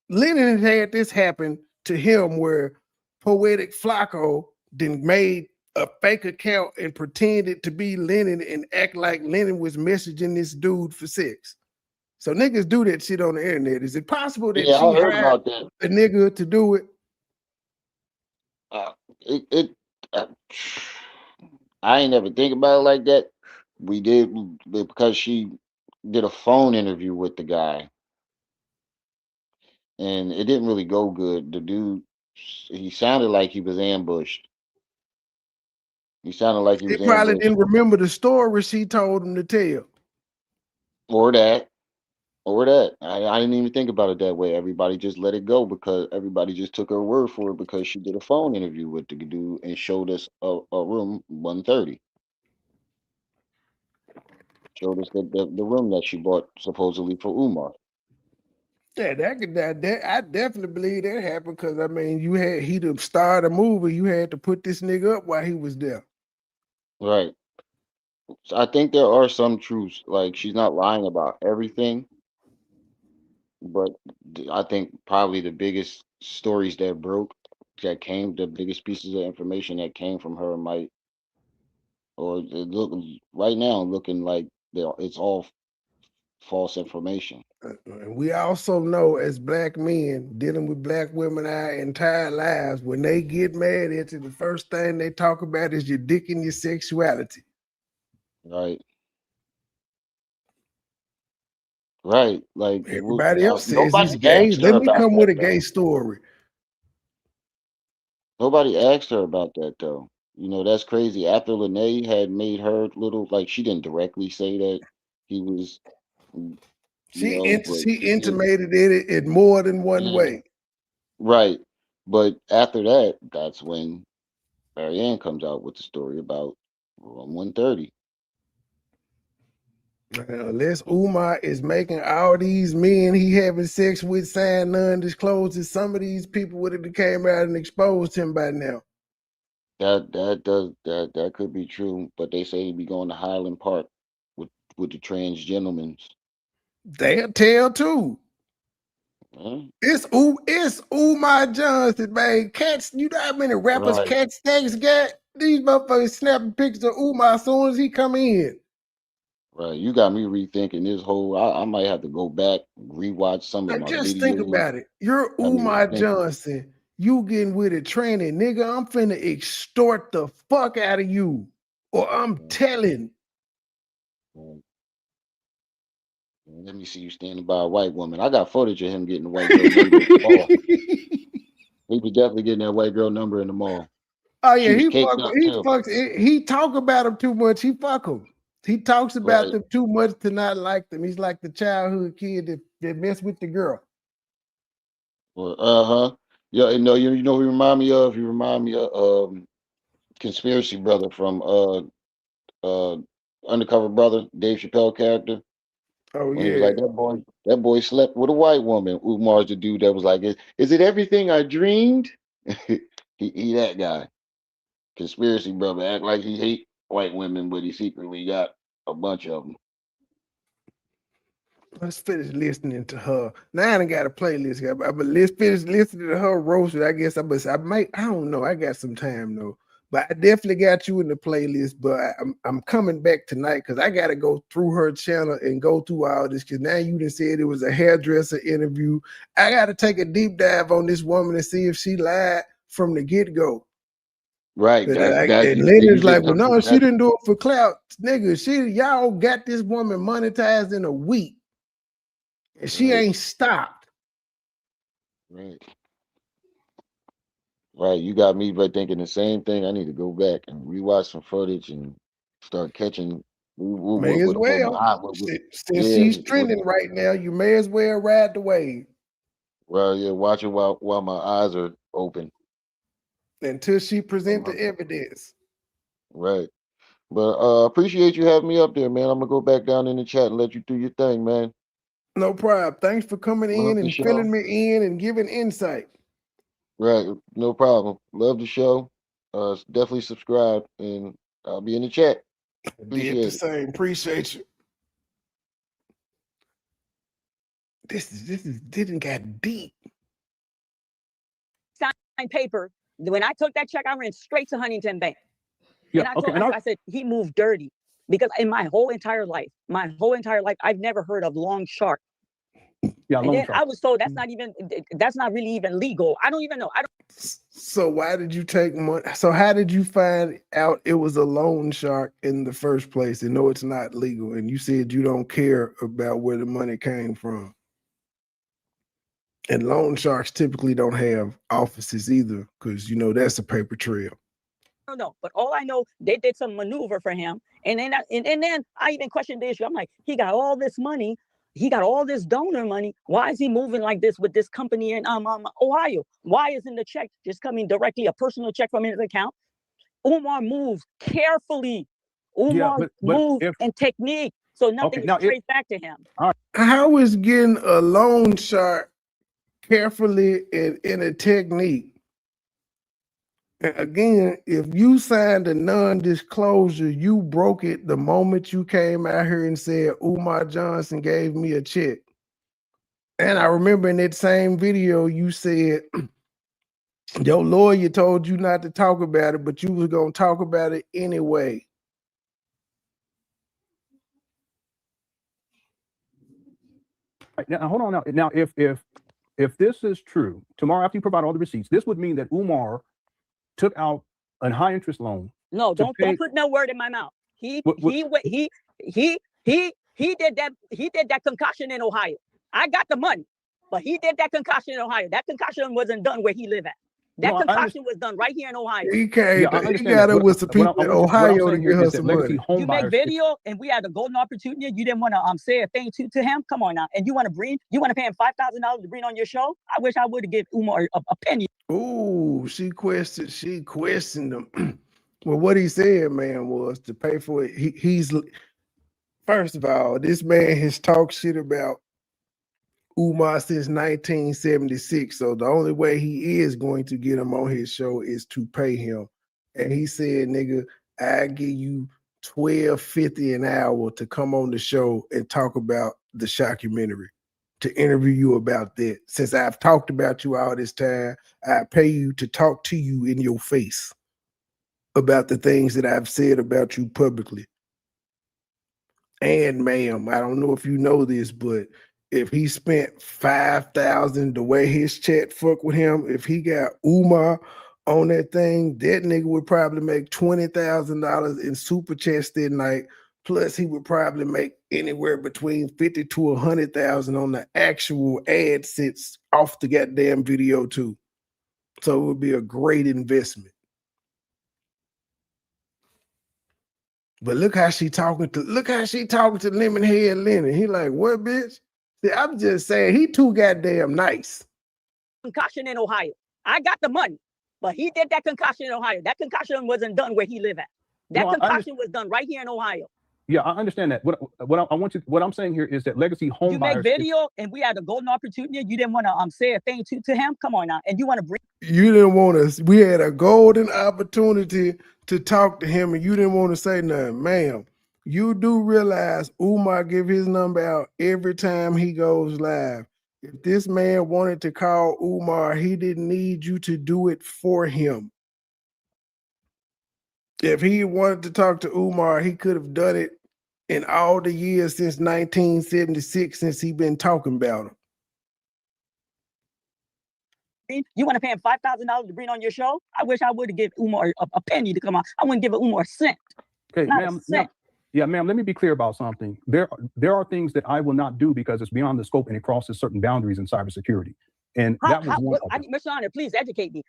Lennon had this happen to him where Poetic Flacco then made a fake account and pretended to be Lennon and act like Lennon was messaging this dude for sex. So niggas do that shit on the internet. Is it possible that Yeah, she I heard hired about that. the nigga to do it? It uh, I ain't never think about it like that. We did because she did a phone interview with the guy, and it didn't really go good. The dude, he sounded like he was ambushed. He sounded like he He was probably ambushed, didn't remember the story she told him to tell. or that, or that. I didn't even think about it that way. Everybody just let it go because everybody just took her word for it because she did a phone interview with the dude and showed us a room 130. Showed us the room that she bought supposedly for Umar. Yeah, that I definitely believe that happened because I mean he to start a movie, you had to put this nigga up while he was there. Right. So I think there are some truths. Like she's not lying about everything, but I think probably the biggest stories the biggest pieces of information that came from her might, or it look right now looking like it's all false information. And we also know as black men dealing with black women our entire lives, when they get mad at you, the first thing they talk about is your dick and your sexuality. Right. Right. Like Everybody else says he's nobody gay. asked Let her me about come that with a gay though. story. Nobody asked her about that though. You know, that's crazy. After Lene had made her little, like she didn't directly say that he was, but She she did. intimated it in more than one Yeah. way. Right. But after that, that's when Marianne comes out with the story about room 130. Unless Umar is making all these men he having sex with sign non-disclosure, some of these people would have came out and exposed him by now. That could be true, but they say he be going to Highland Park with the trans gentlemen. They'll tell too. Huh? It's Umar Johnson, man. Cats, you know how many rappers Right. Cat Stacks got? These motherfuckers snapping pictures of Umar as soon as he come in. Right. You got me rethinking this whole. I might have to go back, rewatch some of Now my just think videos. about it. You're Got me Umar rethinking. Johnson. You getting with a tranny, nigga. I'm finna extort the fuck out of you. Or I'm telling. Let me see you standing by a white woman. I got footage of him getting the white girl number in the mall. He was definitely getting that white girl number in the mall. Oh She yeah, was caked up too. he talk about them too much. He fuck them. He talks about Right. them too much to not like them. He's like the childhood kid that mess with the girl. Well, uh-huh. Yeah, you know who he remind me of? He remind me of Conspiracy Brother from uh Undercover Brother, Dave Chappelle character. Oh When he was yeah. like, that boy slept with a white woman. Umar's the dude that was like, is it everything I dreamed? he that guy. Conspiracy Brother, act like he hate white women, but he secretly got a bunch of them. Let's finish listening to her. Now I done got a playlist here, but let's finish listening to her roast. I guess I don't know. I got some time though. But I definitely got you in the playlist. But I'm coming back tonight because I got to go through her channel and go through all this. Because now you done said it was a hairdresser interview. I got to take a deep dive on this woman and see if she lied from the get go. Right. And Leonard's like, well, no, she didn't do it for clout, nigga. Y'all got this woman monetized in a week, and she right. ain't stopped. Right. Right. You got me but thinking the same thing. I need to go back and rewatch some footage and start catching May as what my well. eye Since yeah, she's trending right now, you may as well ride the wave well, yeah, watch it while my eyes are open. until she present the evidence. Right. But appreciate you having me up there, man. I'm gonna go back down in the chat and let you do your thing, man. No problem. Thanks for coming Love in the and show. filling me in and giving insight. Right, no problem. Love the show. Definitely subscribe and I'll be in the chat. Did the Appreciate it. same. Appreciate you. This didn't get deep. Signed paper. When I took that check, I ran straight to Huntington Bank. Yeah, And I okay, told I said, he moved dirty. Because in my whole entire life, I've never heard of loan shark. Yeah, And loan then shark. I was told that's not really even legal. I don't even know. So why did you take money? So how did you find out it was a loan shark in the first place and know it's not legal? And you said you don't care about where the money came from. And loan sharks typically don't have offices either, because you know that's a paper trail. I don't know. But all I know, they did some maneuver for him. And then I even questioned the issue. I'm like, he got all this money. He got all this donor money. Why is he moving like this with this company in Ohio? Why isn't the check just coming directly, a personal check from his account? Umar moves carefully. Umar moves and technique. So nothing is traced back to him. How is getting a loan shark carefully in a technique? And again, if you signed a non-disclosure, you broke it the moment you came out here and said Umar Johnson gave me a check. And I remember in that same video, you said your lawyer told you not to talk about it, but you was gonna talk about it anyway. Now, hold on. Now, if this is true, tomorrow after you provide all the receipts, this would mean that Umar took out a high interest loan. No, don't put no word in my mouth. He did that. He did that concoction in Ohio. I got the money, but he did that concoction in Ohio. That concoction wasn't done where he live at. That concoction was done right here in Ohio. He came. He got it with some people in Ohio to get her some money. You make video, and we had a golden opportunity. You didn't want to say a thing to him. Come on now, and you want to pay him $5,000 to bring on your show. I wish I would have given Umar a penny. Ooh, she questioned him. Well, what he said, man, was to pay for it. He's first of all, this man has talked shit about Umar since 1976. So the only way he is going to get him on his show is to pay him. And he said, nigga, I give you $12.50 an hour to come on the show and talk about the shockumentary, to interview you about that. Since I've talked about you all this time, I pay you to talk to you in your face about the things that I've said about you publicly. And ma'am, I don't know if you know this, but if he spent $5,000 the way his chat fuck with him, if he got Umar on that thing, that nigga would probably make $20,000 in super chats that night. Plus, he would probably make anywhere between $50,000 to $100,000 on the actual ad sets off the goddamn video too. So it would be a great investment. But look how she talking to Lemonhead Lennon. He like, what, bitch? See, I'm just saying he too goddamn nice. Concoction in Ohio. I got the money, but he did that concoction in Ohio. That concoction wasn't done where he live at. That concoction was done right here in Ohio. Yeah, I understand that. What I'm saying here is that legacy home buyers. You make video, and we had a golden opportunity. You didn't want to say a thing to him. Come on now, and you want to bring. You didn't want to. We had a golden opportunity to talk to him, and you didn't want to say nothing, ma'am. You do realize Umar give his number out every time he goes live. If this man wanted to call Umar, he didn't need you to do it for him. If he wanted to talk to Umar, he could have done it in all the years since 1976, since he been talking about him. You want to pay him $5,000 to bring on your show? I wish I would have given Umar a penny to come on. I wouldn't give Umar a cent. Okay, ma'am. Yeah, ma'am, let me be clear about something. There are things that I will not do because it's beyond the scope and it crosses certain boundaries in cybersecurity. And that was one. Mr. Honor, please educate me.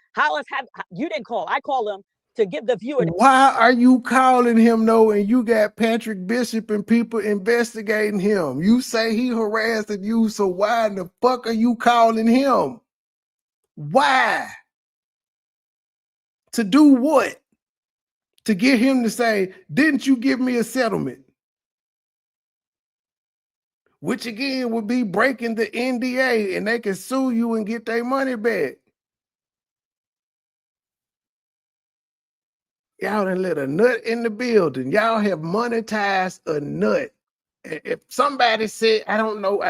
You didn't call? I call them to give the viewer. Why are you calling him though? And you got Patrick Bishop and people investigating him. You say he harassed you, so why in the fuck are you calling him? Why? To do what? To get him to say, didn't you give me a settlement? Which again would be breaking the NDA, and they can sue you and get their money back. Y'all done let a nut in the building. Y'all have monetized a nut. If somebody said, I don't know,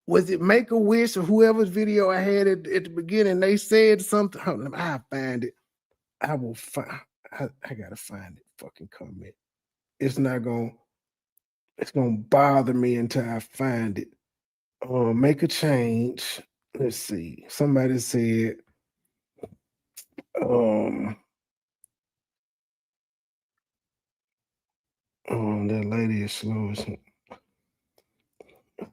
was it Make-A-Wish or whoever's video I had at the beginning, they said something. I'll find it. I will find, I gotta find it. Fucking comment. It's gonna bother me until I find it. Make a change. Let's see. Somebody said, that lady is slow as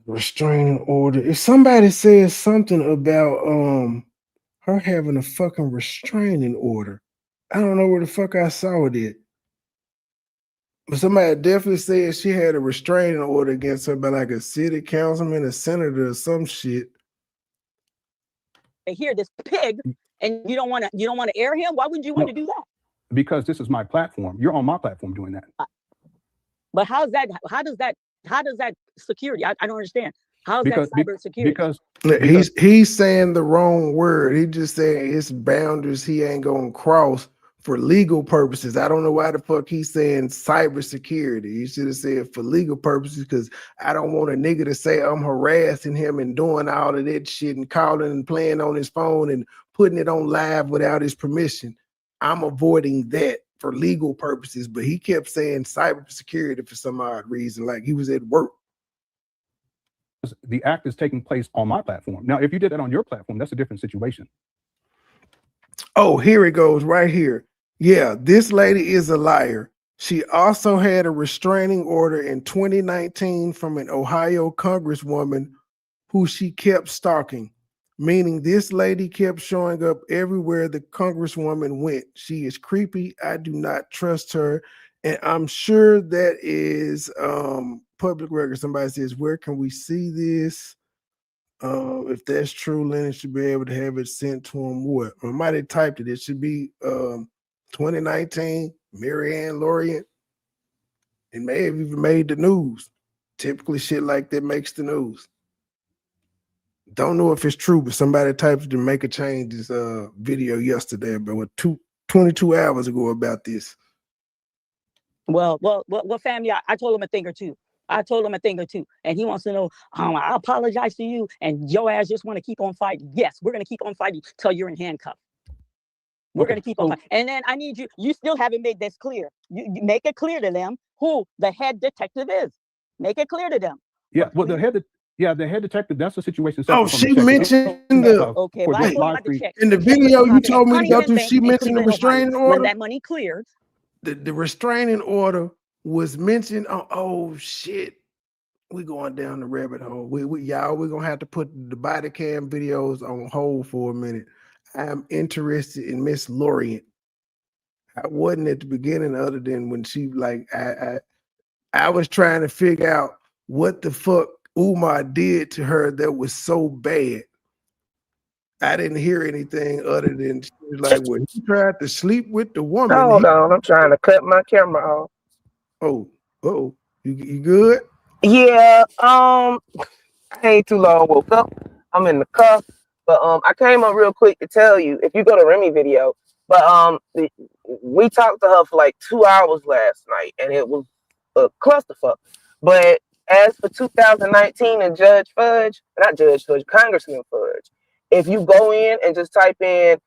restraining order. If somebody says something about her having a fucking restraining order, I don't know where the fuck I saw it at. But somebody definitely said she had a restraining order against her by like a city councilman, a senator, or some shit. They hear this pig, and you don't want to air him. Why would you want to do that? Because this is my platform. You're on my platform doing that. But how does that security? I don't understand. How is that cyber security? Because he's saying the wrong word. He just saying his boundaries he ain't gonna cross for legal purposes. I don't know why the fuck he's saying cyber security. He should have said for legal purposes, because I don't want a nigga to say I'm harassing him and doing all of that shit and calling and playing on his phone and putting it on live without his permission. I'm avoiding that for legal purposes, but he kept saying cybersecurity for some odd reason, like he was at work. The act is taking place on my platform. Now, if you did that on your platform, that's a different situation. Oh, here it goes right here. Yeah, this lady is a liar. She also had a restraining order in 2019 from an Ohio congresswoman who she kept stalking, meaning this lady kept showing up everywhere the congresswoman went. She is creepy. I do not trust her. And I'm sure that is public record. Somebody says, where can we see this? If that's true, Lennon should be able to have it sent to him. What? I might have typed it. It should be 2019, Marianne Lorient. It may have even made the news. Typically shit like that makes the news. Don't know if it's true, but somebody typed to make a change this video yesterday, but 22 hours ago about this. Well, family, I told him a thing or two. And he wants to know, I apologize to you, and your ass just want to keep on fighting. Yes, we're going to keep on fighting till you're in handcuffs. We're going to keep on fighting. And then I need you still haven't made this clear. You make it clear to them who the head detective is. Make it clear to them. Yeah, well, the head detective, that's a situation. Oh, she mentioned in the video you told me to go to, she mentioned the restraining order. When that money cleared. The restraining order was mentioned. Oh shit, we going down the rabbit hole. We're gonna have to put the body cam videos on hold for a minute. I'm interested in Miss Lorient. I wasn't at the beginning, other than when she I was trying to figure out what the fuck Umar did to her that was so bad. I didn't hear anything other than she was like, well, he tried to sleep with the woman. Hold on, I'm trying to cut my camera off. Oh, you good? Yeah, I ain't too long woke up. I'm in the cuff, but I came up real quick to tell you, if you go to Remy video, but we talked to her for like 2 hours last night, and it was a clusterfuck. But as for 2019 and Congressman Fudge, if you go in and just type in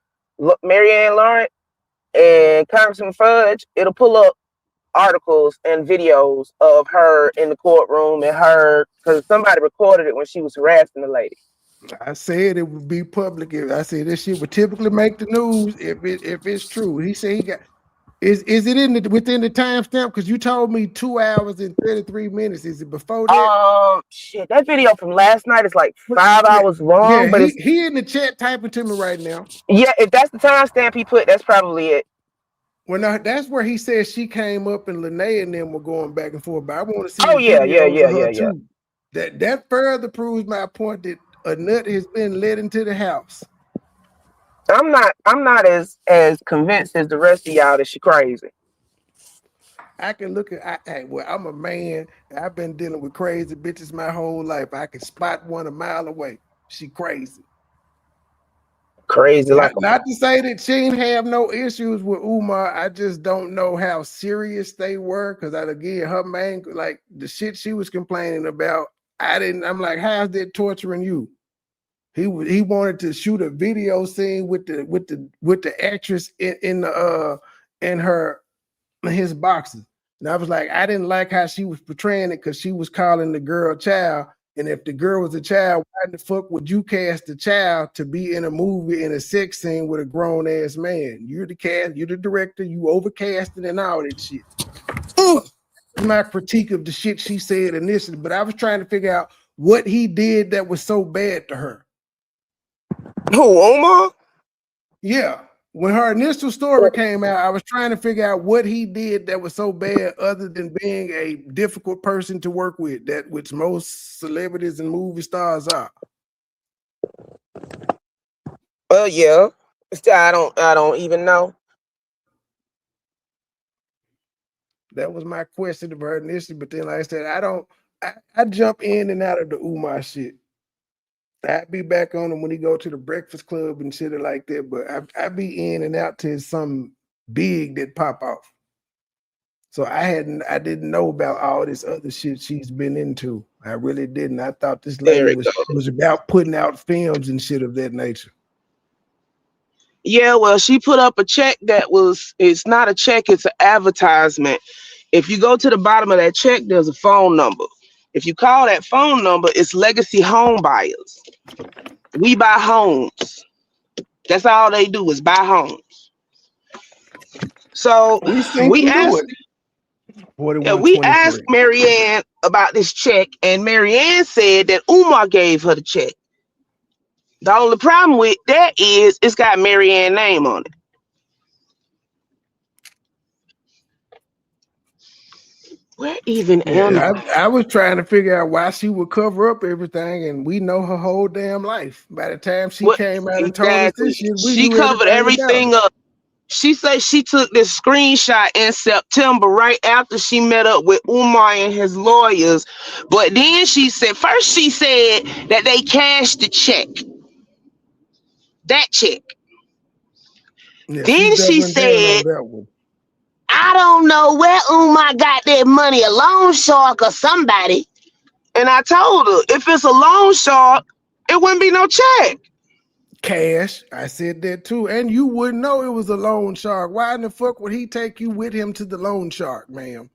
Marianne Lawrence and Congressman Fudge, it'll pull up articles and videos of her in the courtroom and her, because somebody recorded it when she was harassing the lady. I said it would be public. I said this shit would typically make the news if it's true. He said Is it in the within the timestamp? Because you told me 2 hours and 33 minutes. Is it before that? Shit, that video from last night is like 5 hours long, Yeah, but it's he in the chat typing to me right now. yeah, if that's the timestamp he put, that's probably it. Well, now that's where he said she came up and Lene and them were going back and forth. But I want to see Oh, yeah, videos of her yeah. too. That further proves my point that a nut has been let into the house. I'm not as convinced as the rest of y'all that she crazy. I can look at well, I'm a man. I've been dealing with crazy bitches my whole life. I can spot one a mile away. She crazy. Crazy like Not to say that she didn't have no issues with Umar. I just don't know how serious they were. Cause again, her main like the shit she was complaining about. I'm like, how's that torturing you? He wanted to shoot a video scene with the actress in his boxes. And I was like, I didn't like how she was portraying it because she was calling the girl a child. And if the girl was a child, why the fuck would you cast the child to be in a movie in a sex scene with a grown ass man? You're the cast, you're the director, you overcasted and all that shit. My critique of the shit she said initially, but I was trying to figure out what he did that was so bad to her. Who, Umar? Yeah. When her initial story came out, I was trying to figure out what he did that was so bad other than being a difficult person to work with, that which most celebrities and movie stars are. Well, yeah. I don't even know. That was my question of her initially, but then like I said, I jump in and out of the Umar shit. I'd be back on him when he go to the Breakfast Club and shit like that, but I be in and out till something big that pop off. So I didn't know about all this other shit she's been into. I really didn't. I thought this lady was about putting out films and shit of that nature. Yeah, well, she put up a check it's not a check, it's an advertisement. If you go to the bottom of that check, there's a phone number. If you call that phone number, it's Legacy Home Buyers. We buy homes. That's all they do is buy homes. So we asked Marianne about this check, and Marianne said that Umar gave her the check. The only problem with that is it's got Marianne's name on it. Where even am I? I was trying to figure out why she would cover up everything, and we know her whole damn life. By the time she came out and told us this shit, she covered everything up. She said she took this screenshot in September right after she met up with Umar and his lawyers. But then she said that they cashed the check. That check. Yeah, then she said, I don't know where Umar got that money, a loan shark or somebody. And I told her, if it's a loan shark, it wouldn't be no check. Cash. I said that too. And you wouldn't know it was a loan shark. Why in the fuck would he take you with him to the loan shark, ma'am?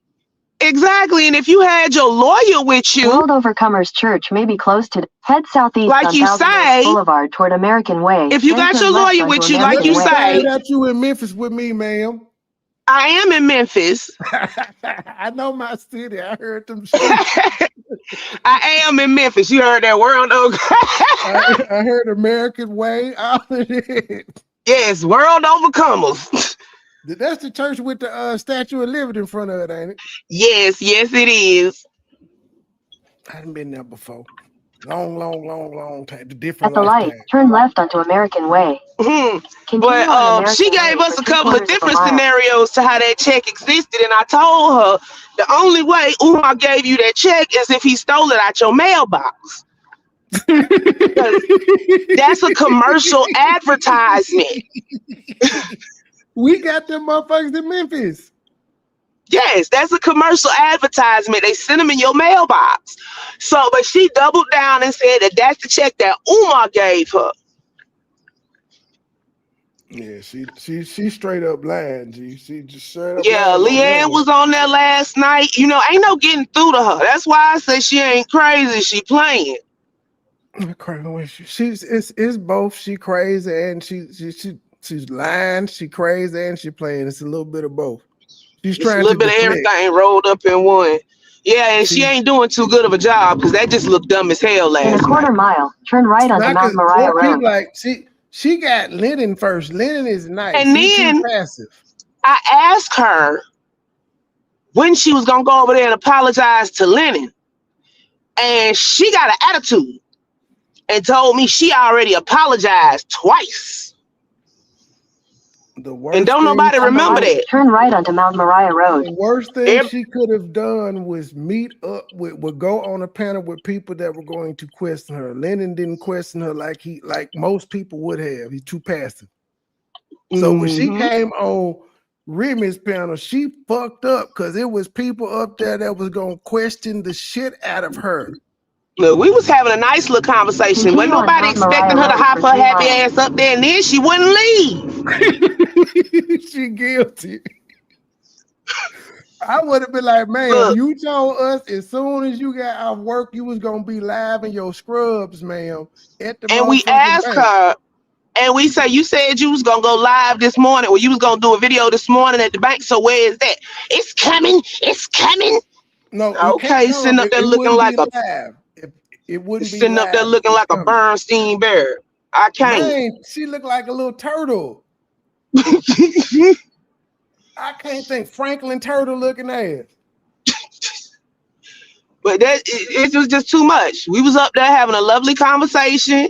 Exactly. And if you had your lawyer with you, World Overcomers Church may be close to head southeast like on you Thousand Boulevard toward American Way. If you got your lawyer with you, like you say, got you in Memphis with me, ma'am. I am in Memphis. I know my city. I heard them. I am in Memphis. You heard that World Overcomers. I heard American Way. All of it. Yes, World Overcomers. That's the church with the Statue of Liberty in front of it, ain't it? Yes, it is. I haven't been there before. Long time. At the light, turn left onto American Way. But she gave us a couple of different scenarios to how that check existed, and I told her the only way Umar gave you that check is if he stole it out your mailbox. That's a commercial advertisement. We got them motherfuckers in Memphis. Yes, that's a commercial advertisement. They send them in your mailbox. So, but she doubled down and said that that's the check that Umar gave her. Yeah, she straight up lying, G. She just straight up. Yeah, Leanne was on there last night. You know, ain't no getting through to her. That's why I say she ain't crazy. She playing. It's both. She crazy and she She's lying, she crazy, and she playing. It's a little bit of both. She's It's a trying little to bit of deflect. everything rolled up in one. Yeah, and she ain't doing too good of a job because that just looked dumb as hell In a last quarter night. mile, turn right onto Not Mount because Moriah more people Road. like she got Lennon first. Lennon is nice. And She too then passive. I asked her when she was gonna go over there and apologize to Lennon, and she got an attitude and told me she already apologized twice. The worst And don't thing nobody remember that. Turn right onto Mount Moriah Road. The worst thing she could have done was meet up would go on a panel with people that were going to question her. Lennon didn't question her like most people would have. He's too passive. So when she came on Remy's panel, she fucked up because it was people up there that was gonna question the shit out of her. Look, we was having a nice little conversation. Wasn't nobody expecting her to hop her happy ass up there, and then she wouldn't leave. She guilty. I would have been like, ma'am, you told us as soon as you got off work, you was gonna be live in your scrubs, ma'am. At the And we asked bank. her, and we say, you said you was gonna go live this morning, or you was gonna do a video this morning at the bank. So where is that? It's coming. It's coming. No, okay, sitting up there looking like a live. It wouldn't be sitting up there looking like a Bernstein bear. I can't. Man, she looked like a little turtle. I can't think Franklin Turtle looking ass. But that it was just too much. We was up there having a lovely conversation,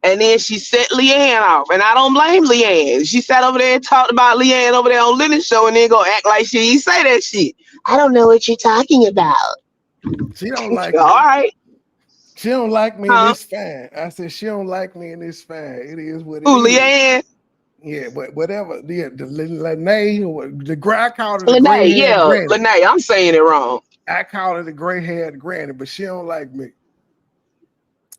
and then she set Leanne off. And I don't blame Leanne. She sat over there and talked about Leanne over there on Lennon's show, and then go act like she ain't say that shit. I don't know what you're talking about. She don't like all right. She don't like me and it's fine. I said she don't like me and it's fine. It is what it is. Leanne? Yeah, but whatever. Yeah, the Lene, I called her the Lene, gray-haired granny. Lene, I'm saying it wrong. I call her the gray-haired granny, but she don't like me.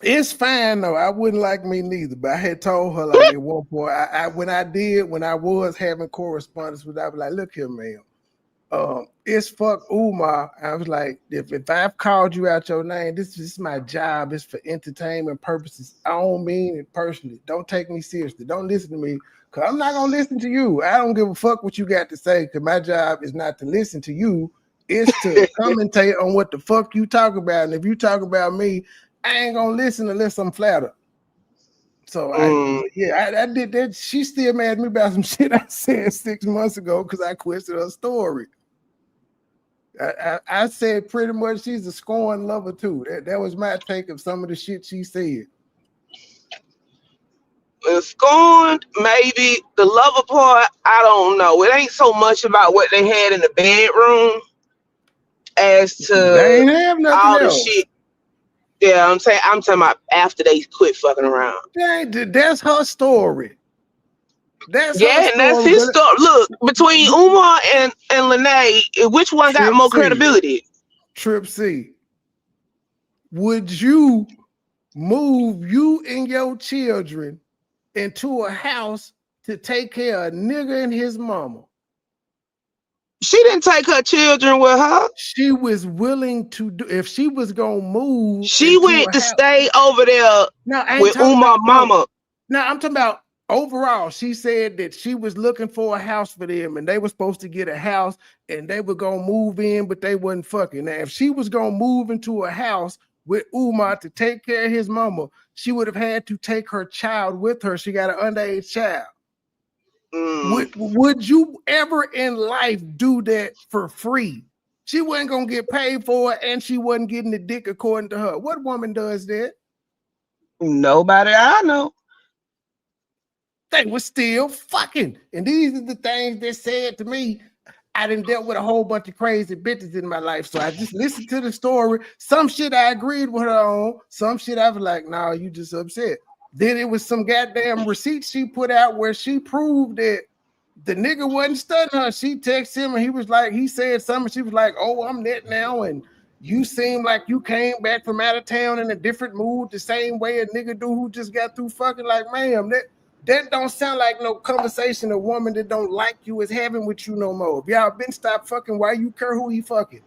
It's fine though. I wouldn't like me neither. But I had told her like at one point, when I was having correspondence with her, I was like, look here, man. It's fuck Umar. I was like, if I've called you out your name, this is my job. It's for entertainment purposes. I don't mean it personally. Don't take me seriously. Don't listen to me, because I'm not gonna listen to you. I don't give a fuck what you got to say, because my job is not to listen to you. It's to commentate on what the fuck you talk about. And if you talk about me, I ain't gonna listen unless I'm flattered. So I did that. She still mad at me about some shit I said 6 months ago because I questioned her story. I said pretty much she's a scorn lover too. That was my take of some of the shit she said. Scorned, maybe. The lover part, I don't know. It ain't so much about what they had in the bedroom as to they ain't have nothing all else. the shit. Yeah, I'm talking about after they quit fucking around. That's her story. That's his story. Look, between Umar and Lene, which one got more credibility? Trip C. Would you move you and your children into a house to take care of a nigga and his mama? She didn't take her children with her. She was willing to do. If she was gonna move, she went to stay over there with Umar mama. Now I'm talking about overall. She said that she was looking for a house for them, and they were supposed to get a house, and they were gonna move in, but they wasn't fucking. Now, if she was gonna move into a house with Umar to take care of his mama, she would have had to take her child with her. She got an underage child. Would you ever in life do that for free? She wasn't gonna get paid for it, and she wasn't getting the dick according to her. What woman does that? Nobody I know. They were still fucking. And these are the things they said to me. I done dealt with a whole bunch of crazy bitches in my life. So I just listened to the story. Some shit I agreed with her on. Some shit I was like, nah, you just upset. Then it was some goddamn receipts she put out where she proved that the nigga wasn't studying her. She texted him and he was like, he said something. She was like, oh, I'm net now. And you seem like you came back from out of town in a different mood, the same way a nigga do who just got through fucking. Like, ma'am, that don't sound like no conversation a woman that don't like you is having with you no more. If y'all been stopped fucking, why you care who he fucking?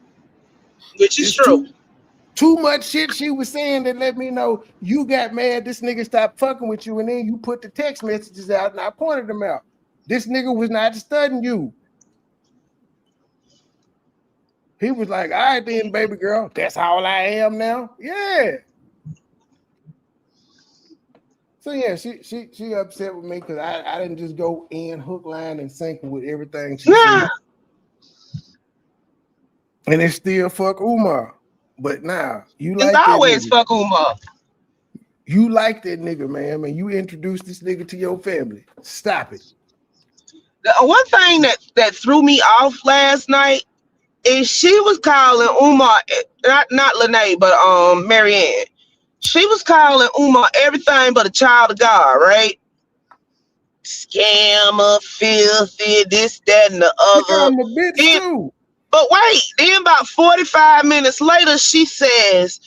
Which is true. Too much shit she was saying that let me know you got mad. This nigga stopped fucking with you, and then you put the text messages out, and I pointed them out. This nigga was not studying you. He was like, all right then, baby girl, that's all I am now. Yeah. So yeah, she upset with me because I didn't just go in hook, line, and sinker with everything she said. And it's still fuck Umar. But now you like it's that always nigga. fuck Umar. You like that nigga, man. And you introduced this nigga to your family. Stop it. The one thing that threw me off last night is she was calling Umar, not Lene, but Marianne. She was calling Umar everything but a child of God, right? Scammer, filthy, this, that, and the other. I'm a bitch too. But wait, then about 45 minutes later, she says,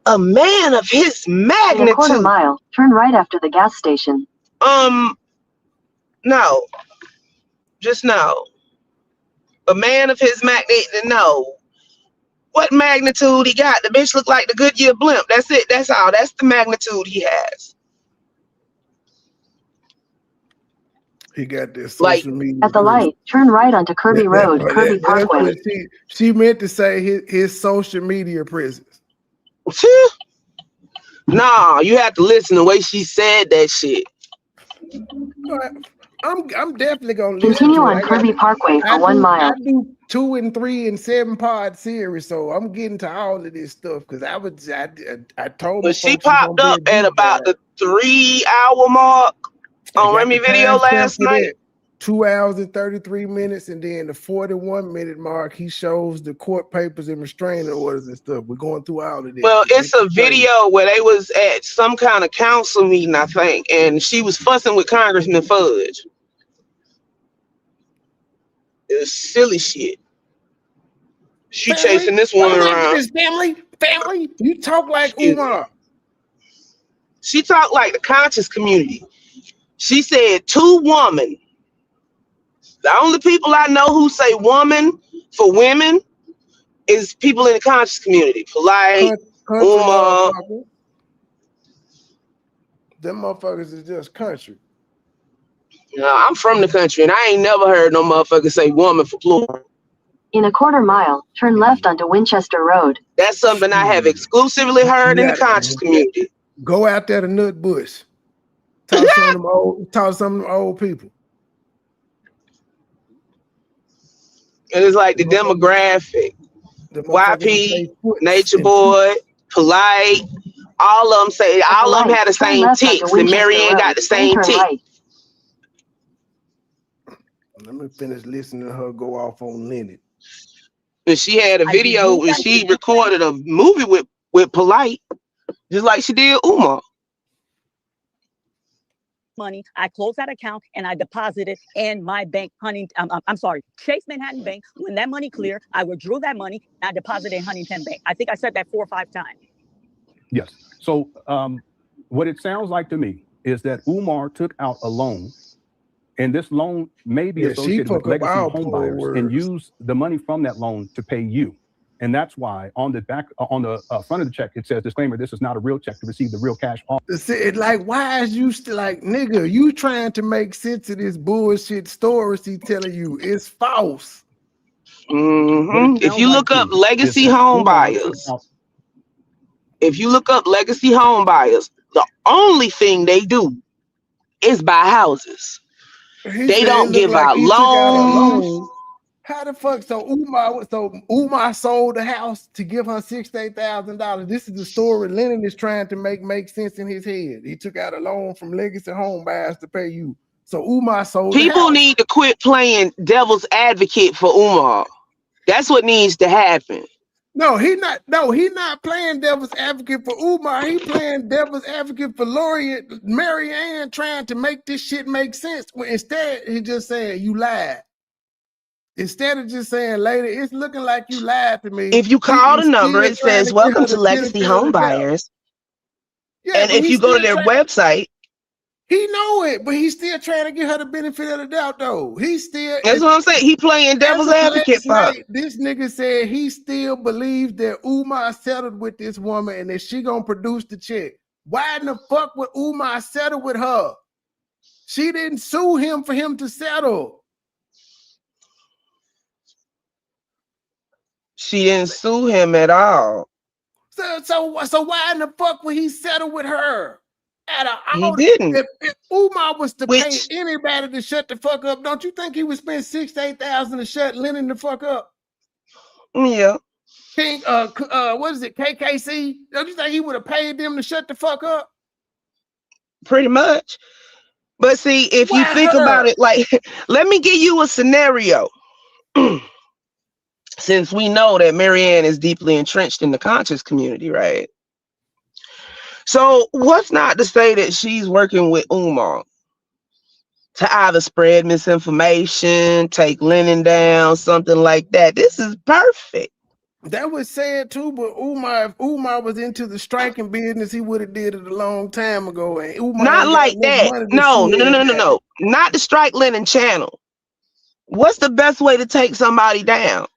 a man of his magnitude. In a quarter mile, turn right after the gas station. No. Just no. A man of his magnitude, no. What magnitude he got? The bitch look like the Goodyear blimp. That's it. That's all. That's the magnitude he has. He got this social media. At the light, turn right onto Kirby Road, Kirby Parkway. She meant to say his social media presence. Nah, you have to listen to the way she said that shit. I'm definitely gonna listen. Continue on Kirby Parkway for 1 mile. I do 2 and 3 and 7-part series, so I'm getting to all of this stuff because I told her. But she popped up at about the 3-hour mark on Remy video last night. 2 hours and 33 minutes, and then the 41-minute mark, he shows the court papers and restraining orders and stuff. We're going through all of this. Well, it's a video where they was at some kind of council meeting, I think, and she was fussing with Congressman Fudge. It was silly shit. She chasing this woman around. Family, you talk like Umar. She talked like the conscious community. She said 2 women. The only people I know who say woman for women is people in the conscious community. Polite, Umar. Them motherfuckers is just country. No, I'm from the country, and I ain't never heard no motherfucker say woman for plural. In a quarter mile, turn left onto Winchester Road. That's something I have exclusively heard in the conscious community. Go out there to Nut Bush. Talk to some of them old people. And it's like the demographic. YP, Nature Boy, Polite, all of them had the same ticks, and Marianne got the same tick. Let me finish listening to her go off on Leonard. And she had a video where she recorded a movie with Polite, just like she did Umar. Money, I closed that account and I deposited in my bank, Chase Manhattan Bank. When that money cleared, I withdrew that money and I deposited in Huntington Bank. I think I said that 4 or 5 times. Yes. So what it sounds like to me is that Umar took out a loan, and this loan may be associated with legacy home buyers and used the money from that loan to pay you. And that's why on the back, on the front of the check, it says, disclaimer, this is not a real check to receive the real cash offer. Like, why is you still like, nigga, you trying to make sense of this bullshit stories he telling you? It's false. If you look up legacy home buyers, the only thing they do is buy houses. They don't give out loans. How the fuck? So Umar sold the house to give her $68,000. This is the story Lennon is trying to make sense in his head. He took out a loan from legacy home buyers to pay you. So Umar sold. People need to quit playing devil's advocate for Umar. That's what needs to happen. No, he not playing devil's advocate for Umar. He playing devil's advocate for Marianne, trying to make this shit make sense. Well, instead, he just saying you lied. Instead of just saying, lady, it's looking like you lied to me. If you call the number, it says, welcome to Legacy Home Buyers. Yeah, and if you go to their website, He know it, but he's still trying to get her the benefit of the doubt, though. He's still. That's what I'm saying. He playing devil's advocate for her. This nigga said he still believes that Umar settled with this woman and that she gonna produce the check. Why in the fuck would Umar settle with her? She didn't sue him for him to settle. She didn't sue him at all. So why in the fuck would he settle with her? He didn't. If Umar was to pay anybody to shut the fuck up, don't you think he would spend $6,000 to $8,000 to shut Lennon the fuck up? Yeah. King, what is it, KKC? Don't you think he would have paid them to shut the fuck up? Pretty much. But see, if you think about it, like, let me give you a scenario. Since we know that Marianne is deeply entrenched in the conscious community, right? So what's not to say that she's working with Umar to either spread misinformation, take Lennon down, something like that? This is perfect. That was said too, but if Umar was into the striking business, he would have did it a long time ago. And Umar not like that. No. Not the Strike Lennon channel. What's the best way to take somebody down?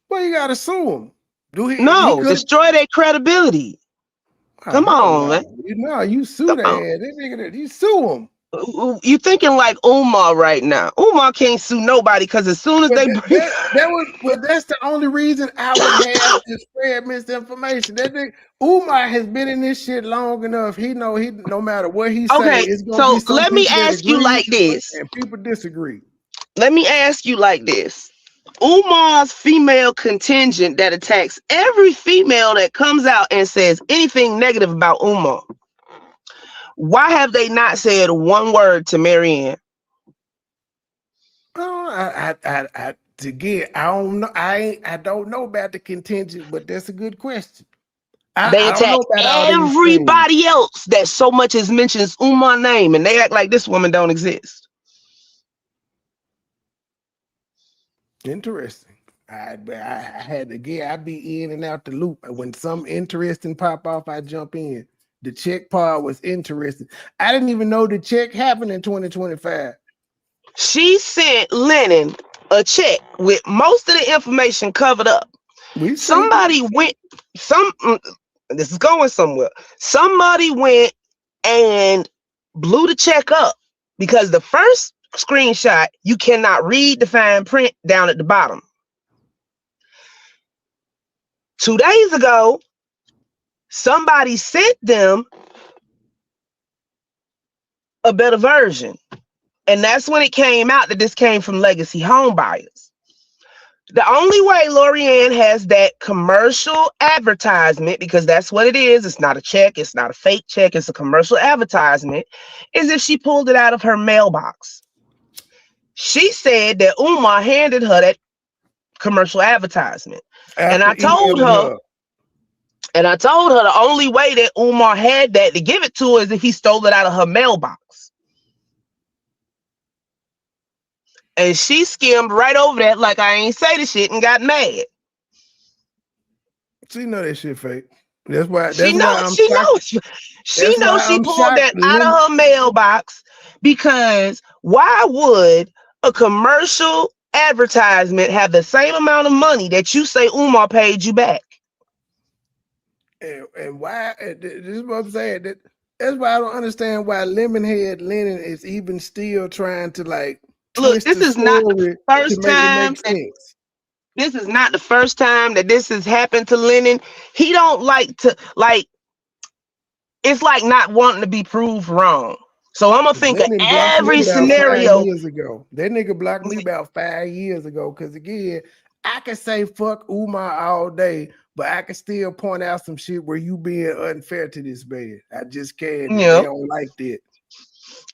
Well, you gotta sue him. Destroy their credibility. Come on, man. You sue that. You sue him. You thinking like Umar right now. Umar can't sue nobody because as soon as that's the only reason I would have to spread misinformation. Umar has been in this shit long enough. He no matter what he says, it's gonna be some let me people that ask you agree like this. And people disagree. Let me ask you like this. Umar's female contingent that attacks every female that comes out and says anything negative about Umar. Why have they not said one word to Marianne? I don't know. I don't know about the contingent, but that's a good question. They attack everybody else that so much as mentions Umar's name, and they act like this woman don't exist. Interesting. I had to get. I be in and out the loop. When something interesting pop off, I jump in. The check part was interesting. I didn't even know the check happened in 2025. She sent Lennon a check with most of the information covered up. This is going somewhere. Somebody went and blew the check up because the first screenshot, you cannot read the fine print down at the bottom. 2 days ago, somebody sent them a better version. And that's when it came out that this came from Legacy Home Buyers. The only way Lorianne has that commercial advertisement, because that's what it is, it's not a check, it's not a fake check, it's a commercial advertisement, is if she pulled it out of her mailbox. She said that Umar handed her that commercial advertisement. And I told her the only way that Umar had that to give it to her is if he stole it out of her mailbox. And she skimmed right over that like I ain't say the shit and got mad. She know that shit fake. That's why she knows she pulled that out of her mailbox, because why would a commercial advertisement have the same amount of money that you say Umar paid you back? And why? This is what I'm saying. That's why I don't understand why Lemonhead Lennon is even still trying to like. Look, this is not the first time. This is not the first time that this has happened to Lennon. He don't like to it's like not wanting to be proved wrong. So I'm gonna think of every scenario. 5 years ago, that nigga blocked me about 5 years ago. Because again, I can say fuck Umar all day, but I can still point out some shit where you being unfair to this man. I just can't. Yeah. They don't like that.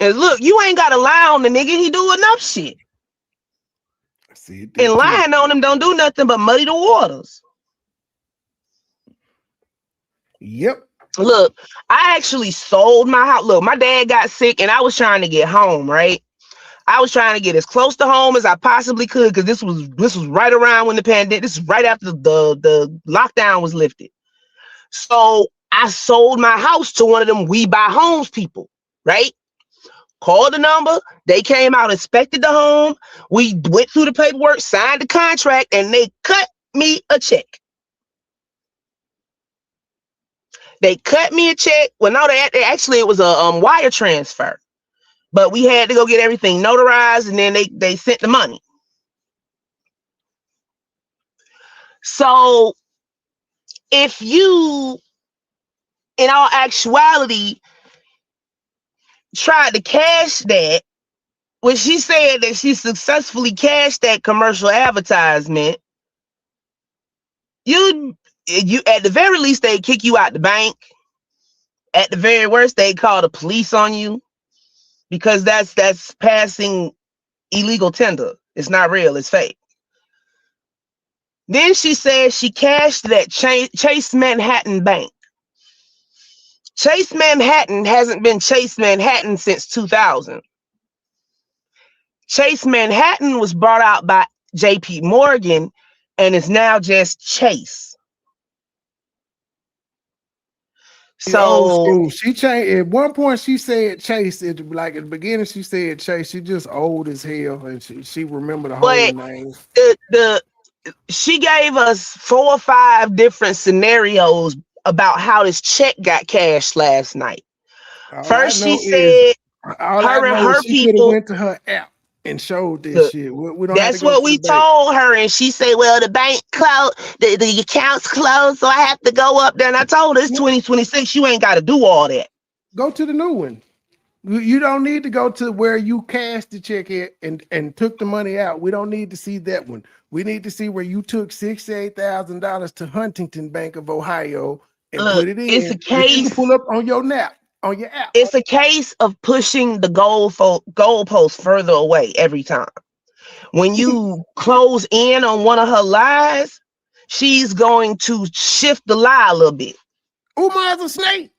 And look, you ain't gotta lie on the nigga. He do enough shit. See, and lying on him don't do nothing but muddy the waters. Yep. Look, I actually sold my house. Look, my dad got sick and I was trying to get home, right? I was trying to get as close to home as I possibly could, because this was right around when the pandemic, this is right after the lockdown was lifted. So I sold my house to one of them We Buy Homes people, right? Called the number. They came out, inspected the home. We went through the paperwork, signed the contract, and they cut me a check. They cut me a check. Well, no, actually it was a wire transfer, but we had to go get everything notarized, and then they sent the money. So if you, in all actuality, tried to cash that, when she said that she successfully cashed that commercial advertisement, you at the very least they kick you out the bank. At the very worst, they call the police on you, because that's passing illegal tender. It's not real, it's fake. Then she said she cashed that Chase Manhattan Bank. Chase Manhattan hasn't been Chase Manhattan since 2000. Chase Manhattan was bought out by JP Morgan and is now just Chase. So old school. She changed at one point. She said Chase. Like at the beginning, she said Chase. She just old as hell, and she remembered the whole name. She gave us 4 or 5 different scenarios about how this check got cashed last night. First, she said her and her people went to her app and showed this shit. We don't that's what we told her, and she said, "Well, the bank closed, the accounts closed, so I have to go up there." And I told her it's 2026. You ain't got to do all that. Go to the new one. You don't need to go to where you cashed the check at and took the money out. We don't need to see that one. We need to see where you took $68,000 to Huntington Bank of Ohio and put it in. It's a case. You can pull up on your app. It's a case of pushing the goalpost further away every time. When you close in on one of her lies, she's going to shift the lie a little bit. Umar's a snake.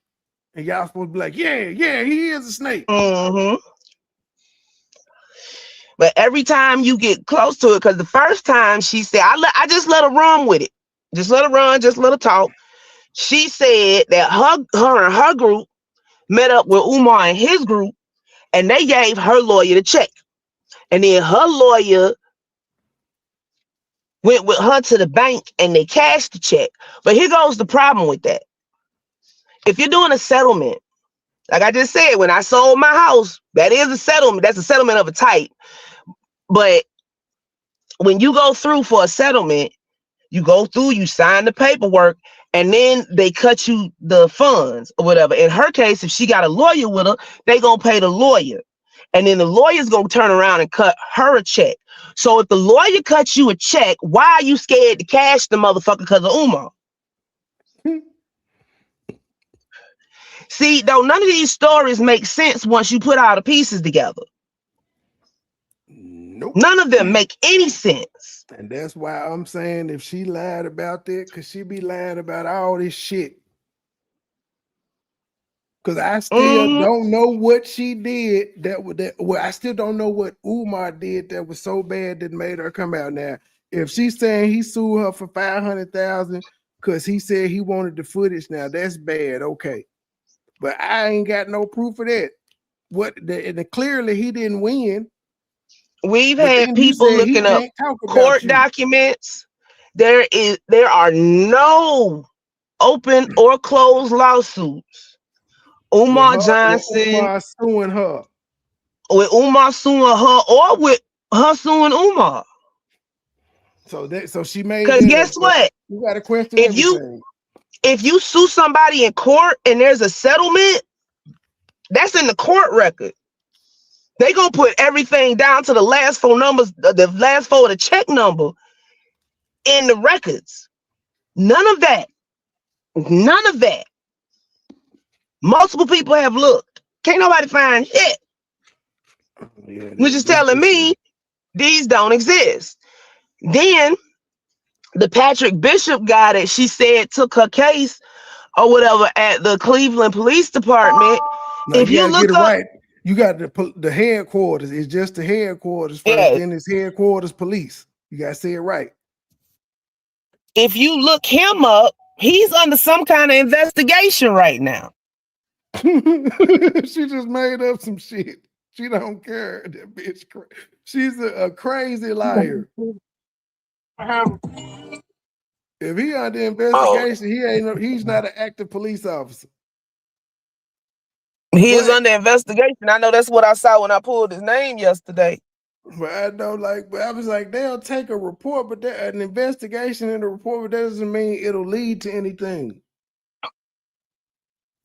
And y'all supposed to be like, yeah, he is a snake. Mm-hmm. But every time you get close to it, because the first time she said, I just let her run with it. Just let her run, just let her talk. She said that her and her group met up with Umar and his group, and they gave her lawyer the check. And then her lawyer went with her to the bank and they cashed the check. But here goes the problem with that. If you're doing a settlement, like I just said, when I sold my house, that is a settlement. That's a settlement of a type. But when you go through for a settlement, you go through, you sign the paperwork, and then they cut you the funds or whatever. In her case, if she got a lawyer with her, they gonna pay the lawyer. And then the lawyer's gonna turn around and cut her a check. So if the lawyer cuts you a check, why are you scared to cash the motherfucker because of Umar? See, though none of these stories make sense once you put all the pieces together. Nope. None of them make any sense. And that's why I'm saying if she lied about that, because she be lying about all this shit. Because I still don't know what she did I still don't know what Umar did that was so bad that made her come out now. If she's saying he sued her for $500,000 because he said he wanted the footage, now that's bad, okay. But I ain't got no proof of that. Clearly he didn't win. We've had people looking up court documents. There are no open or closed lawsuits. Umar Johnson, Umar suing her. With Umar suing her, or with her suing Umar. So she made. Because guess what? You got to question everything. If you sue somebody in court and there's a settlement, that's in the court record. They gonna put everything down to the last 4 numbers, the last 4 of the check number in the records. None of that. None of that. Multiple people have looked. Can't nobody find shit. Yeah, which is telling me these don't exist. Then the Patrick Bishop guy that she said took her case or whatever at the Cleveland Police Department. No, if you look up, right, you got the headquarters. It's just the headquarters first, then it's headquarters police. You got to say it right. If you look him up, he's under some kind of investigation right now. She just made up some shit. She don't care. That bitch, she's a crazy liar. If he under investigation, he's not an active police officer. He is under investigation. I know that's what I saw when I pulled his name yesterday. But I know, but I was like, they'll take a report, but an investigation and a report, but that doesn't mean it'll lead to anything.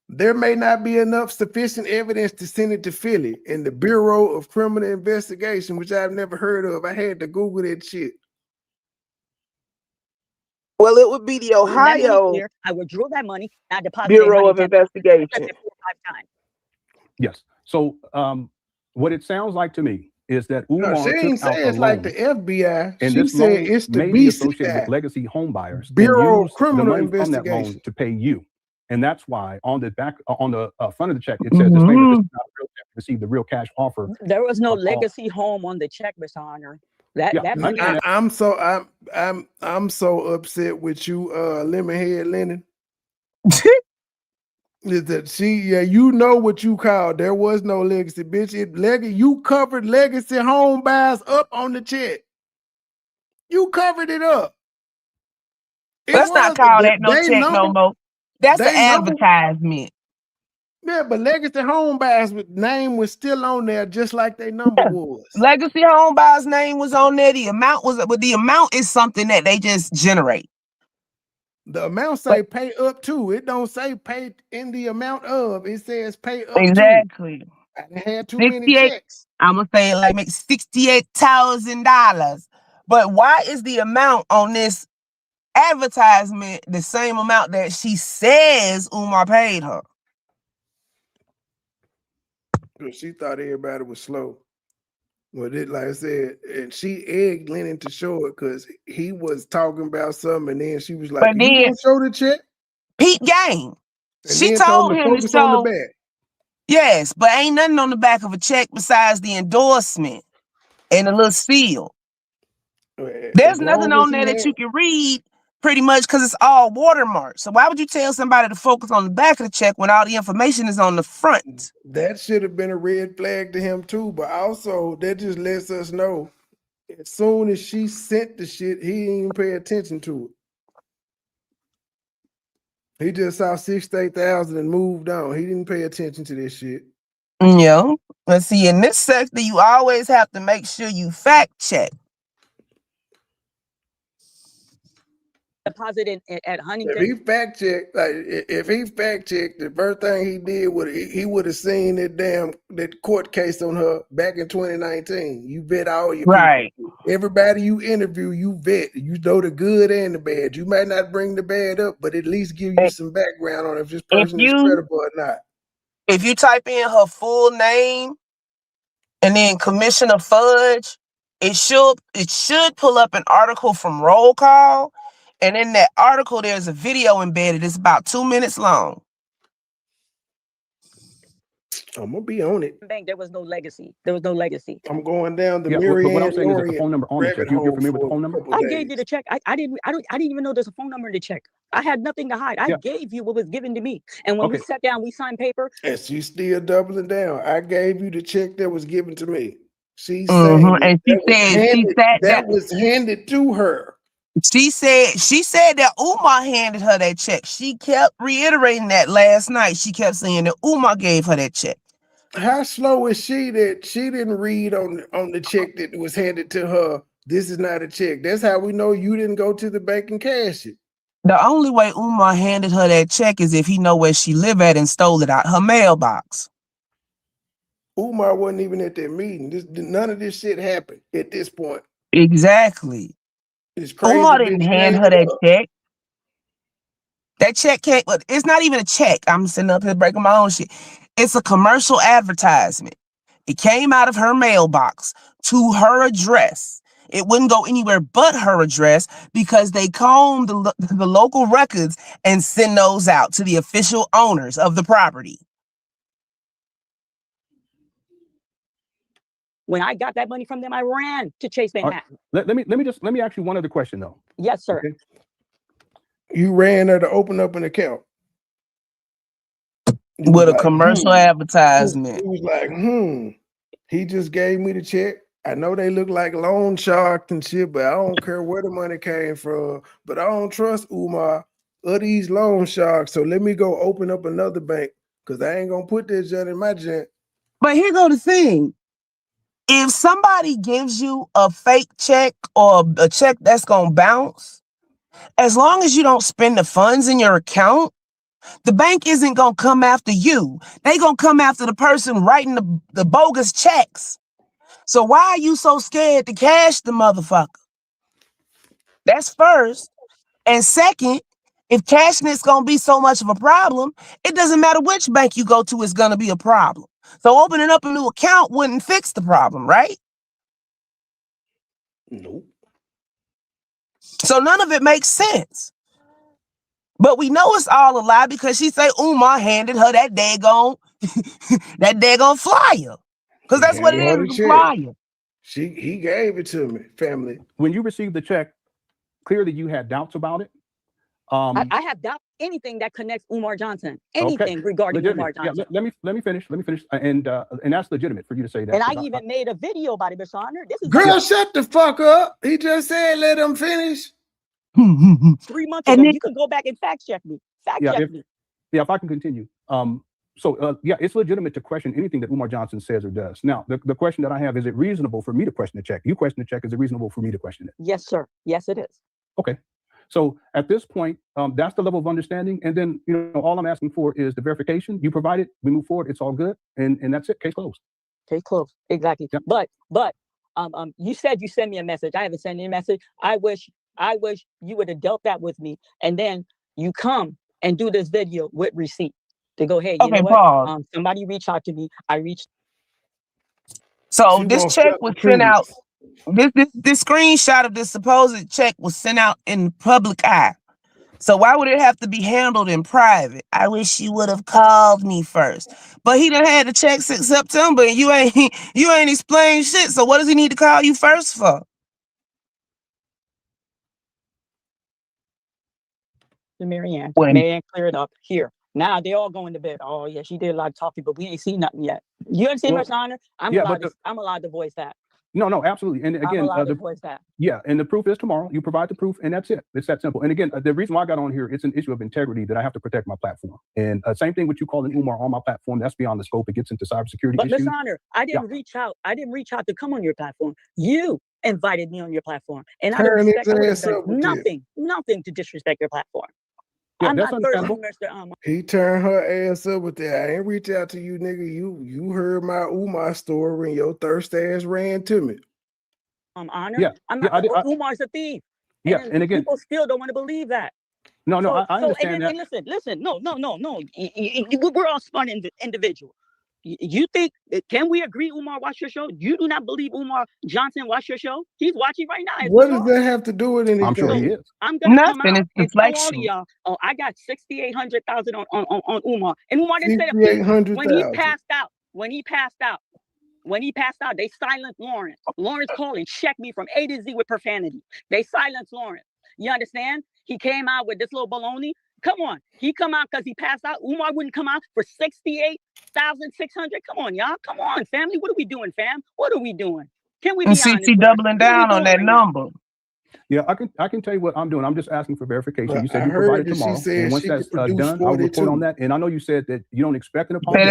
There may not be enough sufficient evidence to send it to Philly and the Bureau of Criminal Investigation, which I've never heard of. I had to Google that shit. Well, it would be the Ohio I withdrew that money. I deposited Bureau of Investigation. Yes. So what it sounds like to me is that Umar No, she ain't took out say a it's like loan, the FBI. and She this said loan it's the may be associated BCI, with legacy home buyers, Bureau and of used the Criminal money from that loan Investigation to pay you. And that's why on the back, on the front of the check, it says disclaimer: this is not a real check. Receive the real cash offer. There was no legacy home on the check, Mr. Honor. That money. I'm so upset with you, Lemonhead Lennon. Is that you know what you called? There was no legacy, bitch. You covered legacy home buyers up on the check. You covered it up. Let's not call that no check no more. That's an advertisement. Yeah, but legacy home buyers name was still on there, just like their number was. Legacy home buyers name was on there. The amount was, but the amount is something that they just generate. The amount say pay up to. It don't say pay in the amount of. It says pay up exactly. To. I had too many checks. I'm gonna say like make $68,000. But why is the amount on this advertisement the same amount that she says Umar paid her? She thought everybody was slow. Well, like I said, and she egged Lennon to show it because he was talking about something, and then she was like, "You gonna show the check?" Pete Gang. And she told him to show. On the back. Yes, but ain't nothing on the back of a check besides the endorsement and a little seal. There's nothing on there that you can read pretty much because it's all watermarked. So why would you tell somebody to focus on the back of the check when all the information is on the front? That should have been a red flag to him too, but also that just lets us know as soon as she sent the shit, he didn't even pay attention to it. He just saw 68,000 and moved on. He didn't pay attention to this shit. Yeah. Let's see, in this sector, you always have to make sure you fact check. Deposited at Huntington. If he fact checked, the first thing he did he would have seen that court case on her back in 2019. You vet all your people. Everybody you interview, you vet. You know the good and the bad. You might not bring the bad up, but at least give you some background on if this person is credible or not. If you type in her full name and then Commissioner Fudge, it should pull up an article from Roll Call. And in that article, there's a video embedded. It's about 2 minutes long. I'm gonna be on it. Bank, there was no legacy. There was no legacy. I'm going down the But what I'm saying is that the phone number on the check. You're familiar with the phone number? I gave you the check. I didn't even know there's a phone number in the check. I had nothing to hide. I gave you what was given to me. And when we sat down, we signed paper. And she's still doubling down. I gave you the check that was given to me. She's saying and that was handed to her. She said that Umar handed her that check. She kept reiterating that last night. She kept saying that Umar gave her that check. How slow is she that she didn't read on the check that was handed to her? This is not a check. That's how we know you didn't go to the bank and cash it. The only way Umar handed her that check is if he know where she live at and stole it out her mailbox. Umar wasn't even at that meeting. None of this shit happened at this point. Exactly. Umar didn't hand her that check. That check can't, but it's not even a check. I'm sitting up here breaking my own shit. It's a commercial advertisement. It came out of her mailbox to her address. It wouldn't go anywhere but her address because they comb the local records and send those out to the official owners of the property. When I got that money from them, I ran to Chase Manhattan. Let me ask you one other question though. Yes, sir. Okay. You ran there to open up an account with a commercial advertisement. It was like, He just gave me the check. I know they look like loan sharks and shit, but I don't care where the money came from. But I don't trust Umar or these loan sharks. So let me go open up another bank because I ain't gonna put this junk in my junk. But here go the thing. If somebody gives you a fake check or a check that's gonna bounce, as long as you don't spend the funds in your account, the bank isn't gonna come after you. They gonna come after the person writing the bogus checks. So why are you so scared to cash the motherfucker? That's first. And second, if cashing is gonna be so much of a problem, it doesn't matter which bank you go to, it's gonna be a problem. So opening up a new account wouldn't fix the problem, right? Nope. So none of it makes sense. But we know it's all a lie because she say Umar handed her that daggone flyer. Because that's what it is, a flyer. He gave it to me, family. When you received the check, clearly you had doubts about it. I have doubt anything that connects Umar Johnson. Anything regarding Umar Johnson. Yeah, let me finish. And that's legitimate for you to say that. And I even made a video about it, Mr. Honor. This is girl, shut the fuck up. He just said let him finish. 3 months ago. You can go back and fact check me. Check me. Yeah, if I can continue. It's legitimate to question anything that Umar Johnson says or does. Now, the question that I have, is it reasonable for me to question the check? You question the check, is it reasonable for me to question it? Yes, sir. Yes, it is. Okay. So at this point, that's the level of understanding. And then, all I'm asking for is the verification. You provide it, we move forward, it's all good. And that's it, case closed. Case closed, exactly. Yep. But you said you sent me a message. I haven't sent you a message. I wish you would have dealt that with me. And then you come and do this video with receipt to go, hey, you know what? Somebody reached out to me. I reached. So this check was sent out. This screenshot of this supposed check was sent out in the public eye. So why would it have to be handled in private? I wish you would have called me first. But he done had the check since September and you ain't explained shit. So what does he need to call you first for? Marianne cleared up here. Now they all going to bed. Oh yeah, she did a lot of talking, but we ain't seen nothing yet. You understand, Mr. Honor? I'm allowed to voice that. No, absolutely. And again, and the proof is tomorrow. You provide the proof, and that's it. It's that simple. And again, the reason why I got on here, it's an issue of integrity that I have to protect my platform. And same thing with you calling Umar on my platform. That's beyond the scope. It gets into cybersecurity issues. But Mr. Honor, I didn't reach out. I didn't reach out to come on your platform. You invited me on your platform, and I nothing to disrespect your platform. Yeah, that's understandable. He turned her ass up with that. I ain't reach out to you, nigga. You heard my Umar story and your thirst ass ran to me. Honor. Umar's a thief. Yeah, and again, people still don't want to believe that. No, I understand that. And listen. No. We're all smart individuals. You think, can we agree Umar watched your show? You do not believe Umar Johnson watched your show? He's watching right now. What does that have to do with anything? I'm sure he is. I'm going to come out and tell all of y'all, I got 6,800,000 on Umar. And Umar didn't say that when he passed out, they silenced Lawrence. Lawrence called and checked me from A to Z with profanity. They silenced Lawrence. You understand? He came out with this little baloney. Come on. He come out because he passed out. Umar wouldn't come out for 68,600. Come on, y'all. Come on, family. What are we doing, fam? What are we doing? Can we be honest? CC doubling down on that number. Yeah, I can tell you what I'm doing. I'm just asking for verification. You said you provide it tomorrow. And once that's done, I'll report on that. And I know you said that you don't expect an apology. You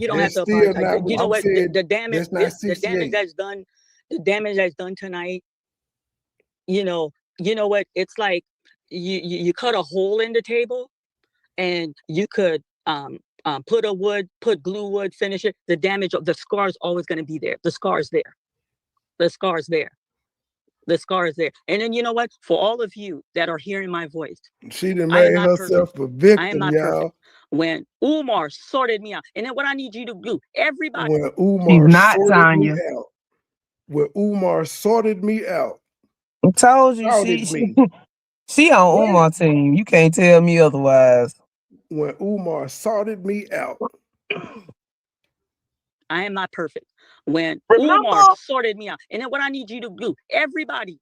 don't have to apologize. You know what? The damage that's done tonight, you know what? It's like you cut a hole in the table and you could put glue wood, finish it. The damage of the scar is always going to be there. The scar is there. And then you know what? For all of you that are hearing my voice, she done made herself a victim. I am not perfect. When Umar sorted me out, and then what I need you to do, everybody. When Umar sorted me out. I told you she on Umar's team. You can't tell me otherwise. When Umar sorted me out. I am not perfect. When Umar sorted me out. And then what I need you to do, everybody,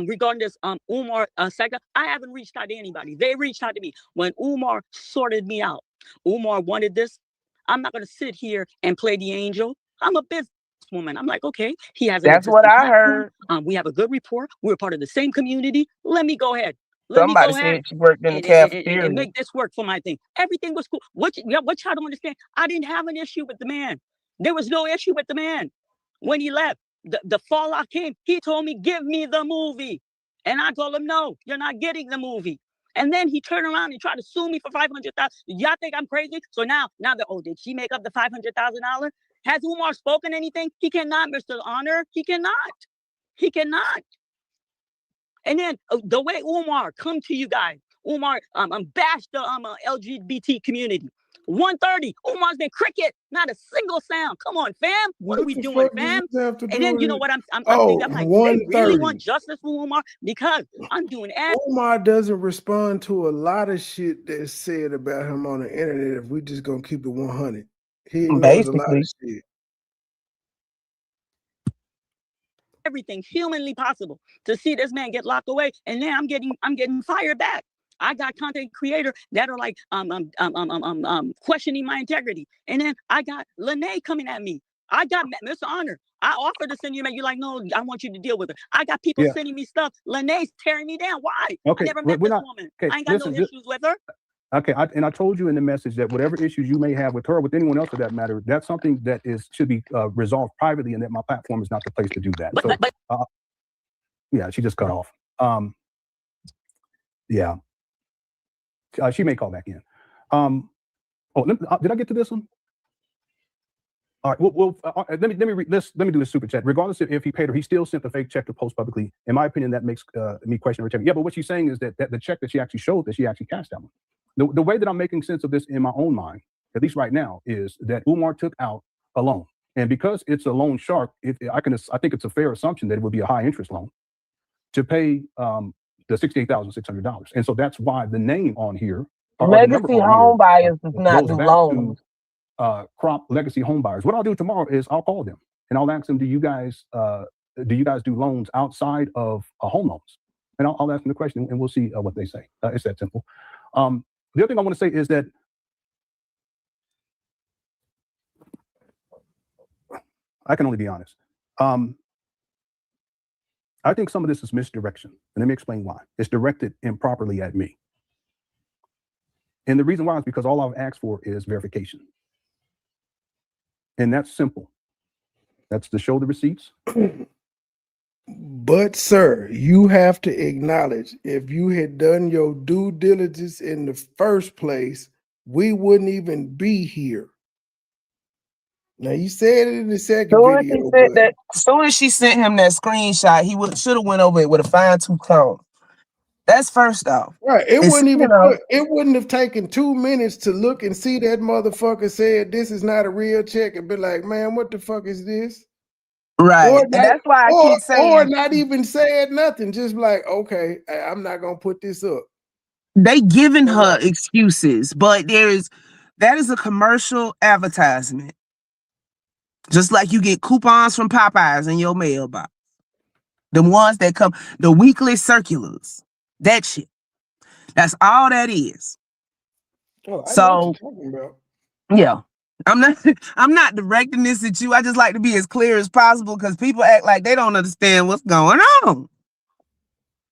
regarding this Umar sector, I haven't reached out to anybody. They reached out to me. When Umar sorted me out, Umar wanted this. I'm not going to sit here and play the angel. I'm a businesswoman. I'm like, okay, he has an That's what existing I platform. heard. We have a good rapport. We're part of the same community. Let me go ahead. Let me Somebody go ahead said she worked in the and cafeteria. make this work for my thing. Everything was cool. What y'all don't understand? I didn't have an issue with the man. There was no issue with the man when he left. The fallout came. He told me, give me the movie. And I told him, no, you're not getting the movie. And then he turned around and tried to sue me for $500,000. Y'all think I'm crazy? So now did she make up the $500,000? Has Umar spoken anything? He cannot, Mr. Honor. He cannot. He cannot. And then the way Umar come to you guys, Umar bash the LGBT community. 1:30, Umar's been cricket, not a single sound. Come on, fam. What are we doing, fam? And then you know what I'm thinking? I'm like, they really want justice for Umar because I'm doing Umar doesn't respond to a lot of shit that's said about him on the internet. If we just gonna keep it 100, he ignores a lot of shit. Everything humanly possible to see this man get locked away, and then I'm getting fired back. I got content creators that are like questioning my integrity, and then I got Lene coming at me. I got Mr. Honor. I offered to send you, man. You're like, no, I want you to deal with her. I got people sending me stuff. Lene's tearing me down. Why? Okay, I never met this woman. I ain't got no issues with her. Okay, I told you in the message that whatever issues you may have with her or with anyone else for that matter, that's something that should be resolved privately, and that my platform is not the place to do that. Yeah, she just cut off. Yeah, she may call back in. Did I get to this one? All right. Let me do this super chat. Regardless if he paid her, he still sent the fake check to post publicly. In my opinion, that makes me question her check. Yeah, but what she's saying is that the check that she actually showed that she actually cashed that one. The way that I'm making sense of this in my own mind, at least right now, is that Umar took out a loan, and because it's a loan shark, I think it's a fair assumption that it would be a high interest loan to pay the $68,600, and so that's why the name on here, Legacy home buyers does not do loans. Crop Legacy home buyers. What I'll do tomorrow is I'll call them and I'll ask them, do you guys do loans outside of home loans? And I'll ask them the question and we'll see what they say. It's that simple. The other thing I want to say is that I can only be honest. I think some of this is misdirection. And let me explain why. It's directed improperly at me. And the reason why is because all I've asked for is verification. And that's simple. That's to show the receipts. But sir, you have to acknowledge, if you had done your due diligence in the first place, we wouldn't even be here. Now you said it in the second video. As soon as she sent him that screenshot, he should have went over it with a fine-tooth comb. That's first off. Right. It wouldn't have taken 2 minutes to look and see that motherfucker said this is not a real check and be like, man, what the fuck is this? Right. And that's why I keep saying, or not even said nothing, just like, okay, I'm not gonna put this up. They giving her excuses, but that is a commercial advertisement. Just like you get coupons from Popeyes in your mailbox. The ones that come, the weekly circulars. That shit. That's all that is. Oh, I know what you're talking about. Yeah. I'm not directing this at you. I just like to be as clear as possible because people act like they don't understand what's going on.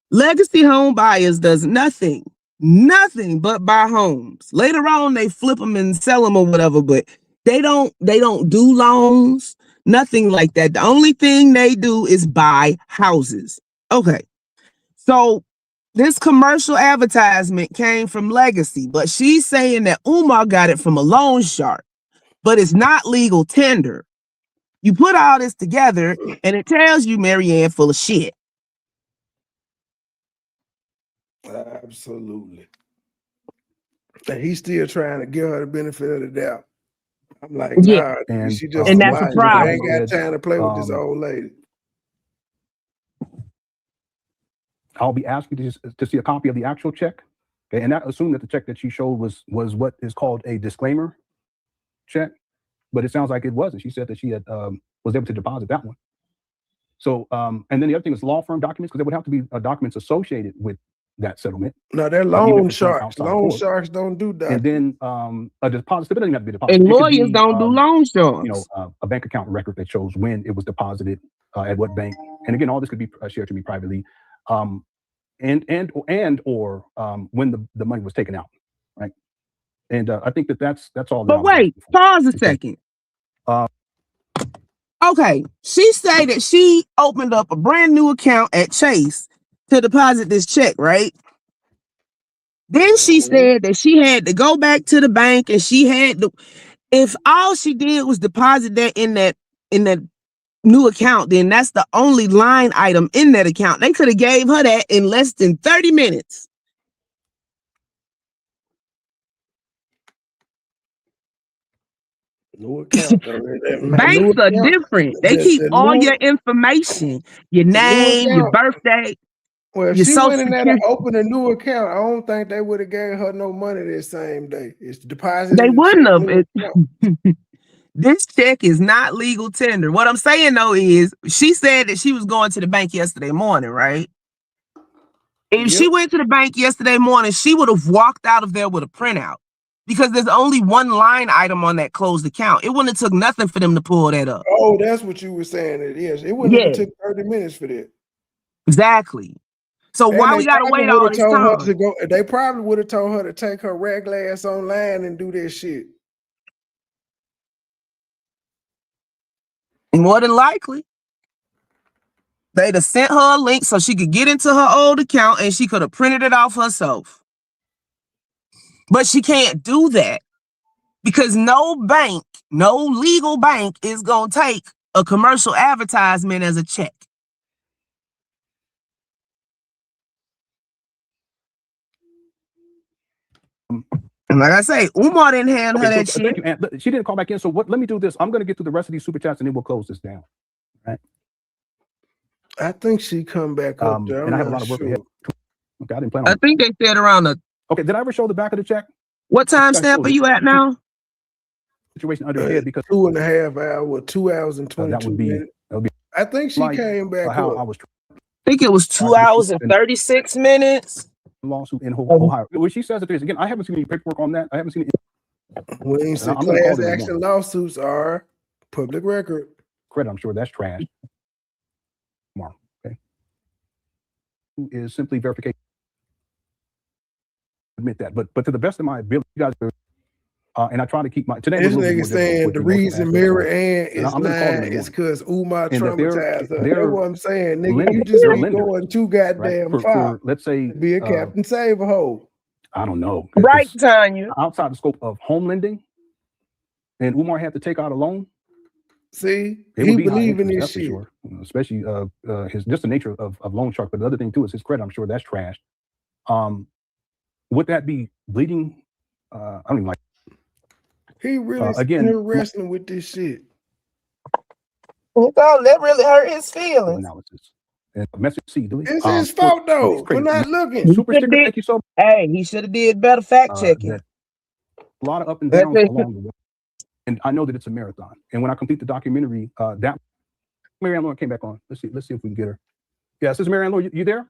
Legacy home buyers does nothing but buy homes. Later on, they flip them and sell them or whatever, but they don't do loans, nothing like that. The only thing they do is buy houses. Okay. So this commercial advertisement came from Legacy, but she's saying that Umar got it from a loan shark, but it's not legal tender. You put all this together and it tells you Marianne full of shit. Absolutely. And he's still trying to give her the benefit of the doubt. I'm like, nah, and she just and that's a problem. I ain't got time to play with this old lady. I'll be asking to see a copy of the actual check. Okay, and that assumed that the check that she showed was what is called a disclaimer check, but it sounds like it wasn't. She said that she had was able to deposit that one. So, and then the other thing is law firm documents, because there would have to be documents associated with that settlement. No, they're even loan if it's done sharks. outside of Loan court. sharks don't do that. And then a deposit, it doesn't even have to be a deposit. And It could lawyers be, don't do loan sharks. you know, a bank account record that shows when it was deposited, at what bank. And again, all this could be shared to me privately, or when the money was taken out, right? And I think that's all. But wait, pause a second. Okay, she said that she opened up a brand new account at Chase to deposit this check, right? Then she said that she had to go back to the bank and she had to, if all she did was deposit that in that new account, then that's the only line item in that account. They could have gave her that in less than 30 minutes. New account. Banks are different. They keep all your information, your name, your birthday. Well, if your she social went in there security. to open a new account, I don't think they would have gave her no money that same day. It's deposited. They wouldn't have. This check is not legal tender. What I'm saying though is she said that she was going to the bank yesterday morning, right? If she went to the bank yesterday morning, she would have walked out of there with a printout because there's only one line item on that closed account. It wouldn't have took nothing for them to pull that up. Oh, that's what you were saying. It is. It wouldn't have took 30 minutes for that. Exactly. So And why they we gotta probably wait all would've this told her time? to go. They probably would have told her to take her regular ass online and do that shit. More than likely. They'd have sent her a link so she could get into her old account and she could have printed it off herself. But she can't do that because no bank, no legal bank is going to take a commercial advertisement as a check. And like I say, Umar didn't hand her that shit. Thank you, Aunt. She didn't call back in. So let me do this. I'm going to get through the rest of these super chats and then we'll close this down. Right. I think she come back up there. And I have a lot of work ahead. Okay, I didn't plan on. I think they said around the. Okay, did I ever show the back of the check? What time stamp are you at now? Situation under her head because 2.5 hours, 2 hours and 22 minutes. That would be. I think she came back how up. I was. I think it was 2 hours and 36 minutes. Lawsuit in Ohio. Well, she says it is. Again, I haven't seen any paperwork on that. I haven't seen it. When class action lawsuits are public record. Credit, I'm sure that's trash. Tomorrow, okay. Is simply verification. Admit that, but to the best of my ability, you guys. And I try to keep my today. This nigga saying the reason Mary Ann is lying is because Umar traumatized her. That's what I'm saying, nigga. You just be going too goddamn far. Let's say be a Captain Save-A-Hole. I don't know. Right, Tanya. Outside the scope of home lending, and Umar had to take out a loan. See, he believe in this shit, sure. Especially his just the nature of loan shark. But the other thing too is his credit. I'm sure that's trashed. Would that be bleeding? I don't even like. He really again wrestling with this shit. That really hurt his feelings. Analysis. And message C. It's his fault though. We're not looking. Super sticker. Thank you so much. Hey, he should have did better fact checking. A lot of up and downs along the way. And I know that it's a marathon. And when I complete the documentary, that Mary Ann Lauren came back on. Let's see if we can get her. Yeah, Sister Mary Ann Lauren, you there?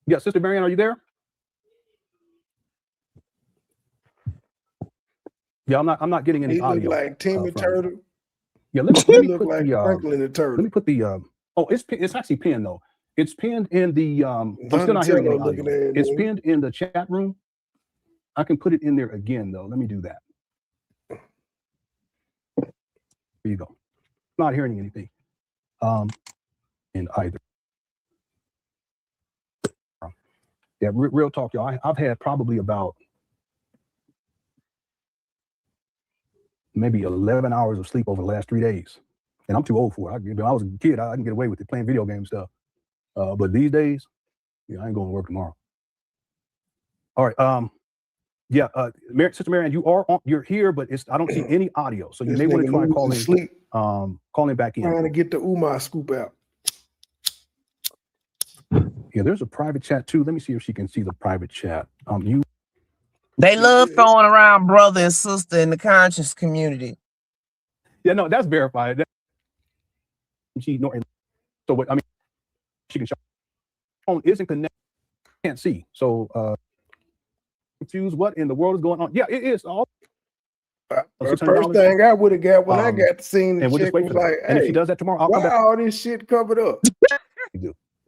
Yeah, Sister Mary Ann, are you there? Yeah, I'm not getting any he audio. Look like Timmy Turtle. Yeah, let me look put like Franklin the Turtle. Let me put the it's actually pinned though. It's pinned in the I'm still not hearing any audio. It's pinned in the chat room. I can put it in there again though. Let me do that. There you go. Not hearing anything. In either. Yeah, real talk, y'all. I've had probably about maybe 11 hours of sleep over the last 3 days. And I'm too old for it. When I was a kid, I can get away with it, playing video game stuff. But these days, I ain't going to work tomorrow. All right. Sister Marianne, you're here, but I don't see any audio. So you may want to try calling back in. Trying to get the Umar scoop out. Yeah, there's a private chat too. Let me see if she can see the private chat. They love throwing around brother and sister in the conscious community. Yeah, no, that's verified. So what I mean, she can show. phone isn't connected. Can't see. So confused. What in the world is going on? Yeah, it is all. The first thing I would have got when I got to see the and we'll check just wait was for that. like, And if she hey, does that tomorrow, I'll why come back. all this shit covered up?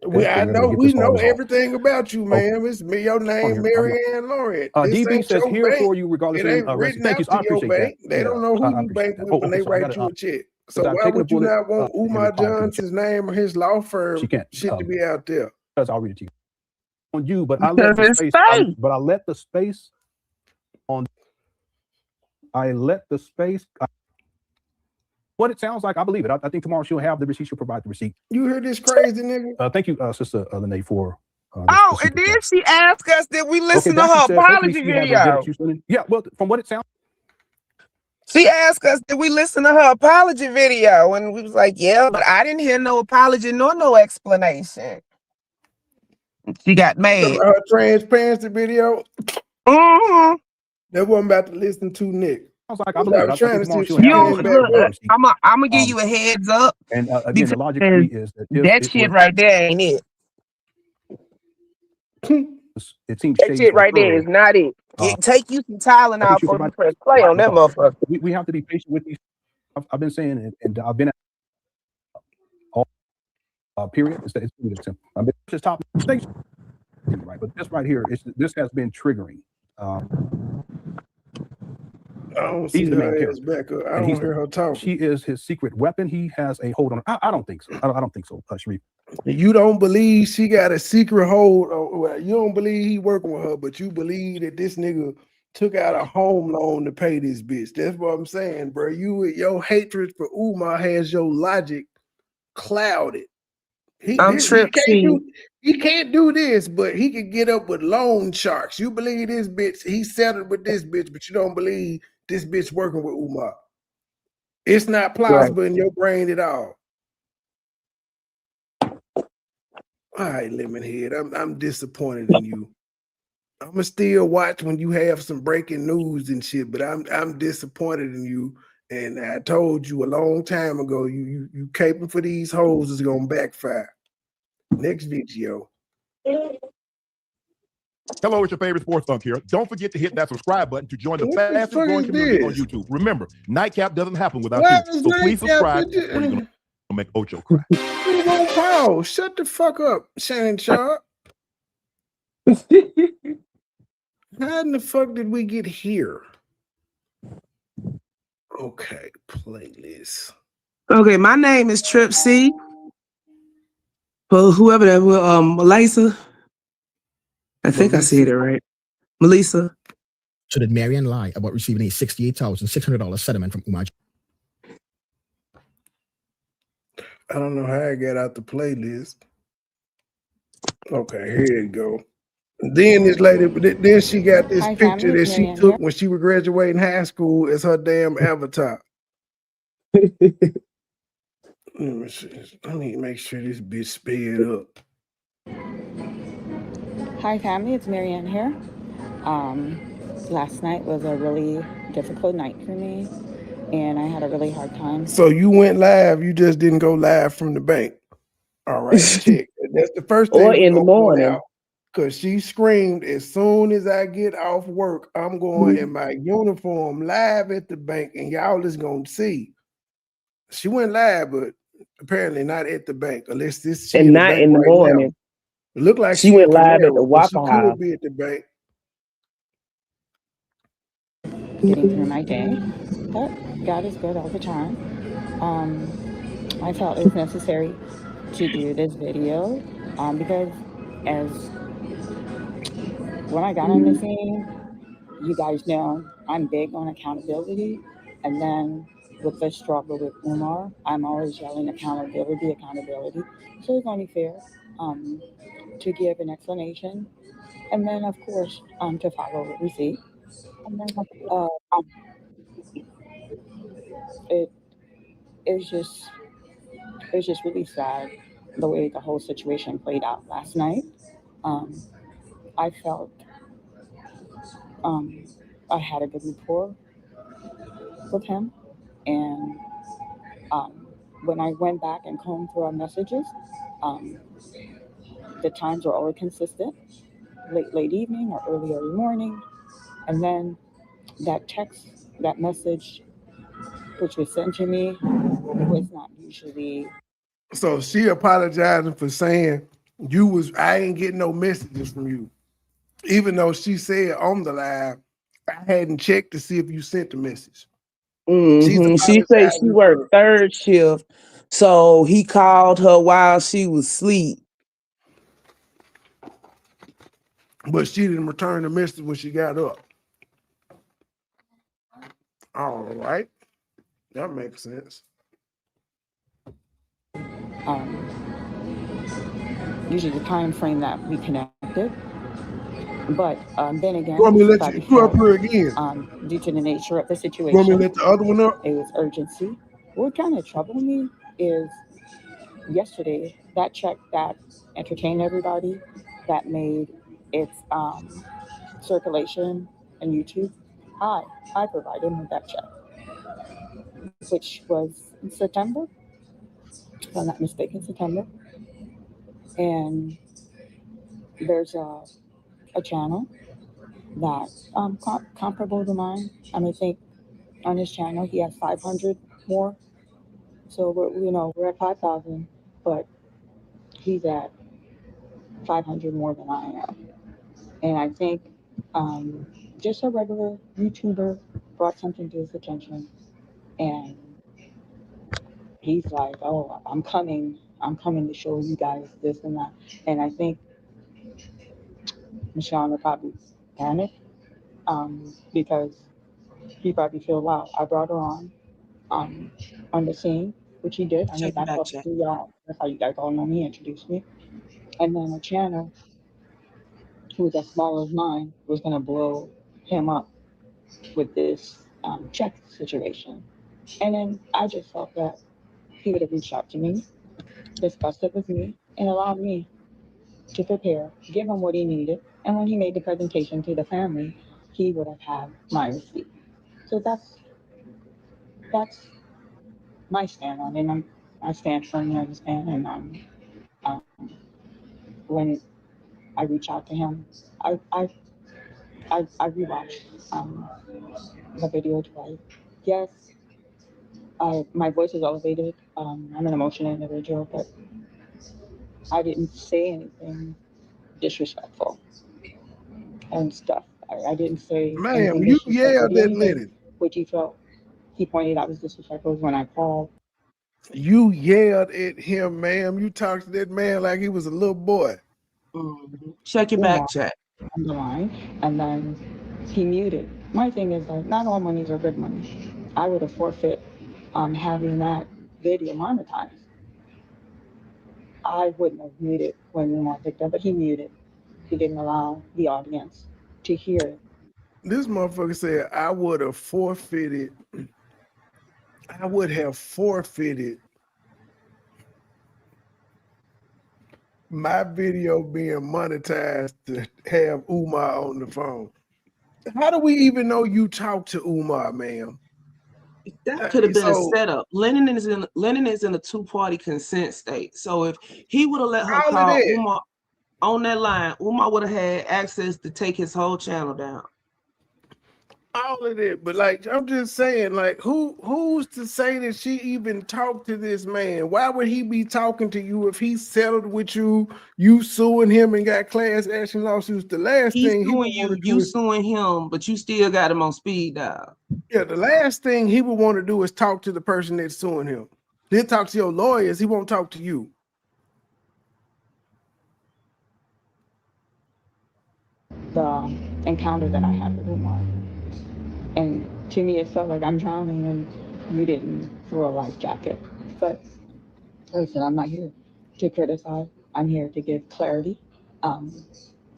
I know we know everything about you, man. It's me, your name, Marianne Lawrence. This DB ain't says your here bank. for you regardless It of ain't arrest. written Thank out you. I to your appreciate bank. that. They don't know who you bank with when they write you a check. So why would you not want Umar Johnson's name or his law firm shit to be out there? Because I'll read it to you. On you, but I let the space. But I let the space on. I let the space. What it sounds like, I believe it. I think tomorrow she'll have the receipt. She'll provide the receipt. You heard this crazy nigga? Thank you, Sister Lene, for. Oh, and then she asked us did we listen to her apology video. Yeah, well, from what it sounds. She asked us did we listen to her apology video, and we was like, yeah, but I didn't hear no apology nor no explanation. She got mad. Her transparency video. Mm-hmm. That wasn't about to listen to Nick. Like I believe. was trying to see if she I'm gonna give you a heads up. And again, the logic to me is that that shit right there ain't it. It seems that shit right there is not it. Take you some Tylenol before you press play on that motherfucker. We have to be patient with these. I've been saying it, and I've been at all period. It's simple. I've been just top things, right? But this right here, this has been triggering. I don't see her ass back up. I don't hear her talk. She is his secret weapon. He has a hold on her. I don't think so. I don't think so, Sharif. You don't believe she got a secret hold on, you don't believe he working with her, but you believe that this nigga took out a home loan to pay this bitch. That's what I'm saying, bro. Your hatred for Umar has your logic clouded. He can't do this, but he can get up with loan sharks. You believe this bitch, he settled with this bitch, but you don't believe this bitch working with Umar. It's not plausible in your brain at all. All right, Lemonhead, I'm disappointed in you. I'ma still watch when you have some breaking news and shit, but I'm disappointed in you. And I told you a long time ago, you caping for these hoes is gonna backfire. Next video. Hello, it's your favorite sports thunk here. Don't forget to hit that subscribe button to join the fastest growing community on YouTube. Remember, Nightcap doesn't happen without you. So please subscribe or you're gonna make Ocho cry. Paul, shut the fuck up, Shannon Sharp. How in the fuck did we get here? Okay, playlist. Okay, my name is Trip C. Well, whoever that was, Melissa. I think I said it right. Melissa. So did Marianne lie about receiving a $68,600 settlement from Umar? I don't know how I got out the playlist. Okay, here you go. Then this lady, then she got this picture that she took when she was graduating high school as her damn avatar. Let me make sure this bitch sped up. Hi family, it's Marianne here. Last night was a really difficult night for me, and I had a really hard time. So you went live, you just didn't go live from the bank. All right, check. That's the first thing. Or in the morning. Because she screamed, as soon as I get off work, I'm going in my uniform live at the bank, and y'all is going to see. She went live, but apparently not at the bank, unless this. And not in the morning. It looked like she went live at the Waffle House. She could be at the bank. Getting through my day, but God is good all the time. I felt it was necessary to do this video because when I got on the scene, you guys know I'm big on accountability, and then with the struggle with Umar, I'm always yelling accountability. So it's only fair to give an explanation, and then of course to follow the receipt. It's just really sad the way the whole situation played out last night. I felt I had a good rapport with him, and when I went back and combed through our messages, the times were always consistent, late evening or early morning. And then that text, that message, which was sent to me, was not usually. So she apologizing for saying I ain't getting no messages from you. Even though she said on the live, I hadn't checked to see if you sent the message. She said she worked third shift, so he called her while she was asleep. But she didn't return the message when she got up. All right. That makes sense. Usually the time frame that we connected. But then again, You want me to let you up here again? Due to the nature of the situation, You want me to let the other one up? It was urgency. What kind of troubled me is yesterday that check that entertained everybody, that made its circulation on YouTube. I provided him with that check, which was in September, if I'm not mistaken, September. And there's a channel that comparable to mine. I think on his channel he has 500 more. So we're at 5,000, but he's at 500 more than I am. And I think just a regular YouTuber brought something to his attention, and he's like, "Oh, I'm coming to show you guys this and that." And I think Michelle will probably panic because he probably feel, "Wow, I brought her on the scene," which he did. I made that public to y'all. That's how you guys all know me, introduced me. And then a channel who was as small as mine was gonna blow him up with this check situation. And then I just felt that he would have reached out to me, discussed it with me, and allowed me to prepare, give him what he needed. And when he made the presentation to the family, he would have had my receipt. So that's my stand on it. And I stand firmly on the stand. And when I reach out to him, I rewatched the video twice. Yes, my voice is elevated. I'm an emotional individual, but I didn't say anything disrespectful and stuff. I didn't say anything Ma'am, you disrespectful. yelled The at only thing Lennon. which he pointed out was disrespectful was when I called. You yelled at him, ma'am. You talked to that man like he was a little boy. Check your back check. On the line, and then he muted. My thing is like, not all monies are good money. I would have forfeit having that video monetized. I wouldn't have muted when Umar picked up, but he muted. He didn't allow the audience to hear it. This motherfucker said I would have forfeited my video being monetized to have Umar on the phone. How do we even know you talk to Umar, ma'am? That could have been a setup. Lennon is in a two-party consent state. So if he would have let her call Umar on that line, Umar would have had access to take his whole channel down. All of it, but like I'm just saying, like who's to say that she even talked to this man? Why would he be talking to you if he settled with you? You suing him and got class action lawsuits. The last thing he would want to do, you suing him, but you still got him on speed dial. Yeah, the last thing he would want to do is talk to the person that's suing him. He'll talk to your lawyers. He won't talk to you. The encounter that I had with Umar. And to me, it felt like I'm drowning and you didn't throw a life jacket. But like I said, I'm not here to criticize. I'm here to give clarity.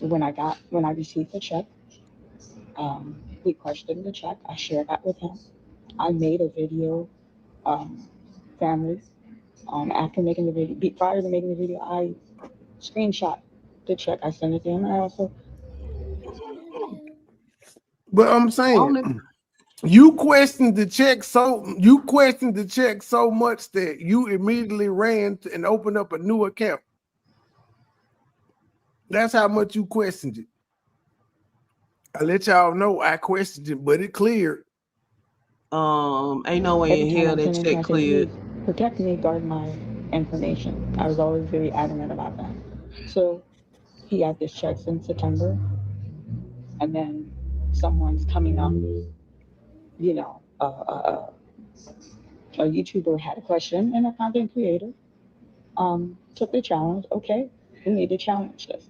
When I received the check, we questioned the check. I shared that with him. I made a video, family. After making the video, prior to making the video, I screenshot the check. I sent it to him. I also. But I'm saying, you questioned the check so much that you immediately ran and opened up a new account. That's how much you questioned it. I let y'all know I questioned it, but it cleared. Ain't no way Every in time hell I'm that turning check I say, cleared. please protect me, guard my information. I was always very adamant about that. So he had this check in September, and then someone's coming up, you know, a YouTuber had a question, and a content creator took the challenge. Okay, we need to challenge this.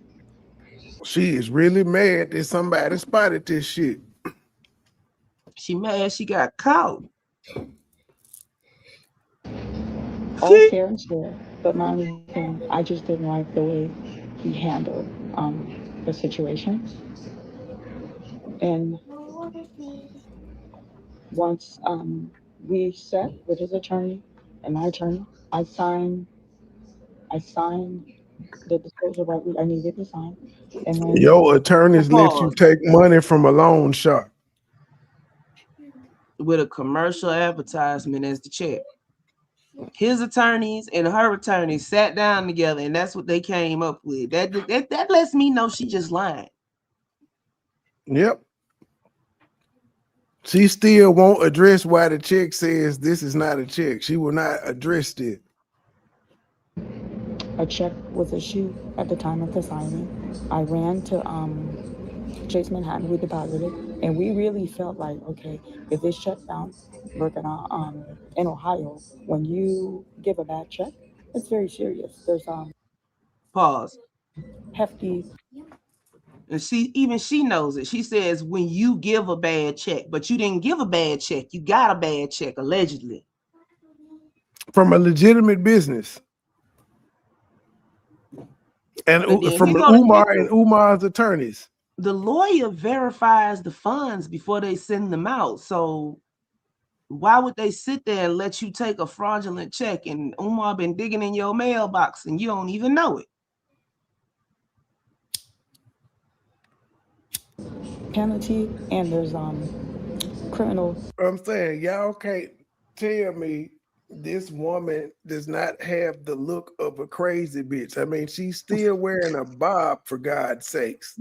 She is really mad that somebody spotted this shit. She mad she got caught. All fair and square, but my only thing, I just didn't like the way he handled the situation. And once we sat with his attorney and my attorney, I signed the disclosure right I needed to sign. And then Your attorneys let you take money from a loan shark with a commercial advertisement as the check. His attorneys and her attorneys sat down together, and that's what they came up with. That lets me know she just lying. Yep. She still won't address why the check says this is not a check. She will not address it. A check was issued at the time of the signing. I ran to Chase Manhattan, we deposited, and we really felt like, okay, if this check bounced, we're gonna in Ohio, when you give a bad check, it's very serious. There's Pause. hefty. And she knows it. She says when you give a bad check, but you didn't give a bad check, you got a bad check allegedly from a legitimate business. And from Umar and Umar's attorneys. The lawyer verifies the funds before they send them out. So why would they sit there and let you take a fraudulent check and Umar been digging in your mailbox and you don't even know it? Penalty, and there's criminal. I'm saying y'all can't tell me this woman does not have the look of a crazy bitch. I mean, she's still wearing a bob, for God's sakes.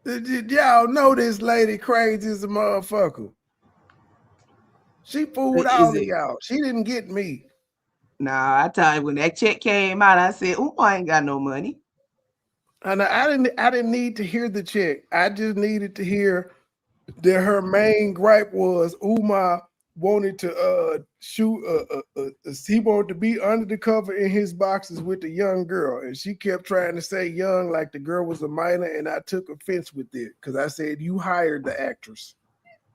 Y'all know this lady crazy as a motherfucker. She fooled all of y'all. She didn't get me. Nah, I tell you, when that check came out, I said, I ain't got no money. And I didn't need to hear the check. I just needed to hear that her main gripe was Umar wanted to shoot he wanted to be under the cover in his boxes with the young girl, and she kept trying to say young like the girl was a minor, and I took offense with it because I said you hired the actress.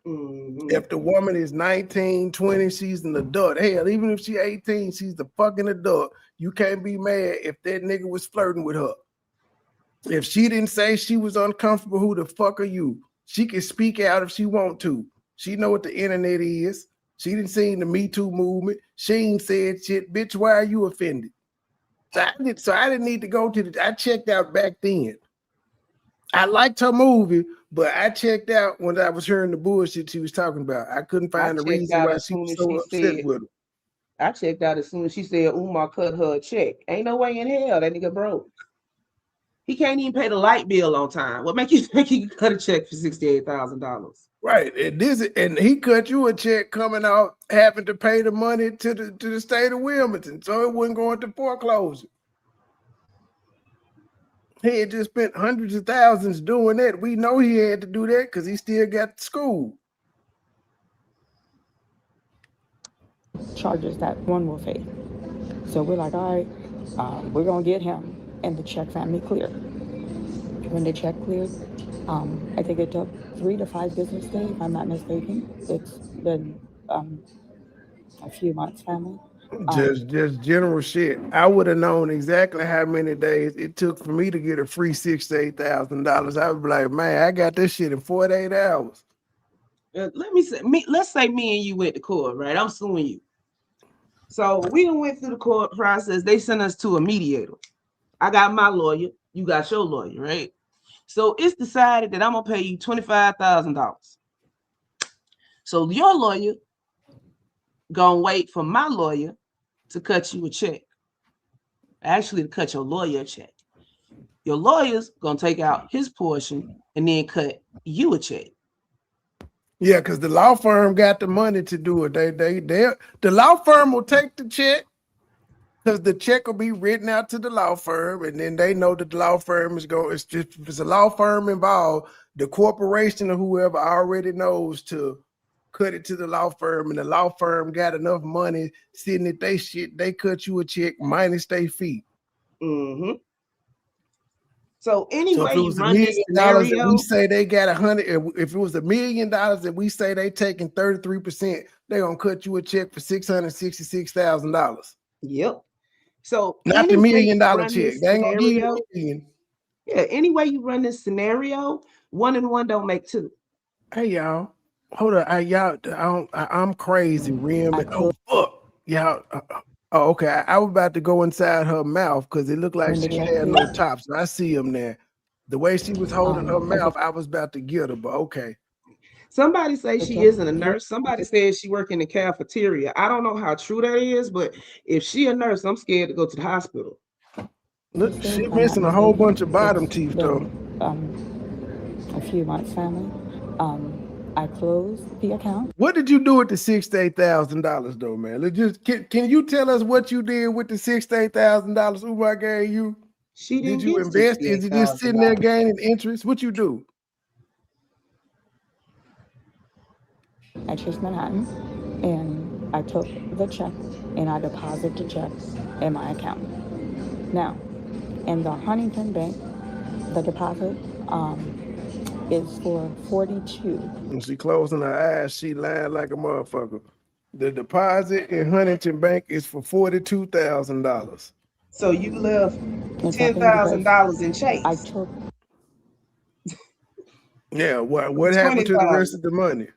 If the woman is 19, 20, she's an adult. Hell, even if she's 18, she's the fucking adult. You can't be mad if that nigga was flirting with her. If she didn't say she was uncomfortable, who the fuck are you? She can speak out if she want to. She know what the internet is. She didn't see the Me Too movement. She ain't said shit. Bitch, why are you offended? So I didn't need to go to I checked out back then. I liked her movie, but I checked out when I was hearing the bullshit she was talking about. I couldn't find a reason why she was so upset with her. I checked out as soon as she said Umar cut her a check. Ain't no way in hell that nigga broke. He can't even pay the light bill on time. What make you think he could cut a check for $68,000? Right, and he cut you a check coming out having to pay the money to the state of Wilmington, so it wouldn't go into foreclosure. He had just spent hundreds of thousands doing that. We know he had to do that because he still got school. Charges that one will face. So we're like, all right, we're gonna get him, and the check family cleared. When the check cleared, I think it took 3 to 5 business days, if I'm not mistaken. It's been a few months, family. Just general shit. I would have known exactly how many days it took for me to get a free $6,000 to $8,000. I would be like, man, I got this shit in 48 hours. Let's say me and you went to court, right? I'm suing you. So we went through the court process. They sent us to a mediator. I got my lawyer. You got your lawyer, right? So it's decided that I'm gonna pay you $25,000. So your lawyer gonna wait for my lawyer to cut you a check. actually to cut your lawyer a check. Your lawyer's gonna take out his portion and then cut you a check. Yeah, because the law firm got the money to do it. The law firm will take the check because the check will be written out to the law firm, and then they know that the law firm is going. It's just if it's a law firm involved, the corporation or whoever already knows to cut it to the law firm, and the law firm got enough money sitting at they shit. They cut you a check minus their fee. Mm-hmm. So anyway, so if it was $1 million and we say they got 100, if it was $1 million and we say they taking 33%, they're gonna cut you a check for $666,000. Yep. So not the $1 million check. They ain't gonna give you $1 million. Yeah, anyway you run this scenario, 1 and 1 don't make 2. Hey y'all, hold on. I'm crazy, Rim. Oh fuck, y'all. Oh, okay. I was about to go inside her mouth because it looked like she had no top. So I see him there. The way she was holding her mouth, I was about to get her, but okay. Somebody say she isn't a nurse. Somebody says she work in the cafeteria. I don't know how true that is, but if she a nurse, I'm scared to go to the hospital. Look, she missing a whole bunch of bottom teeth though. A few months, family. I closed the account. What did you do with the $68,000 though, man? Let's just can you tell us what you did with the $68,000 Umar gave you? She didn't. Did you invest? Is it just sitting there gaining interest? What you do? I Chase Manhattan, and I took the check and I deposited the check in my account. Now, in the Huntington Bank, the deposit is for 42. When she closing her eyes, she lying like a motherfucker. The deposit in Huntington Bank is for $42,000. So you left $10,000 in Chase. I took. Yeah, what happened to the rest of the money?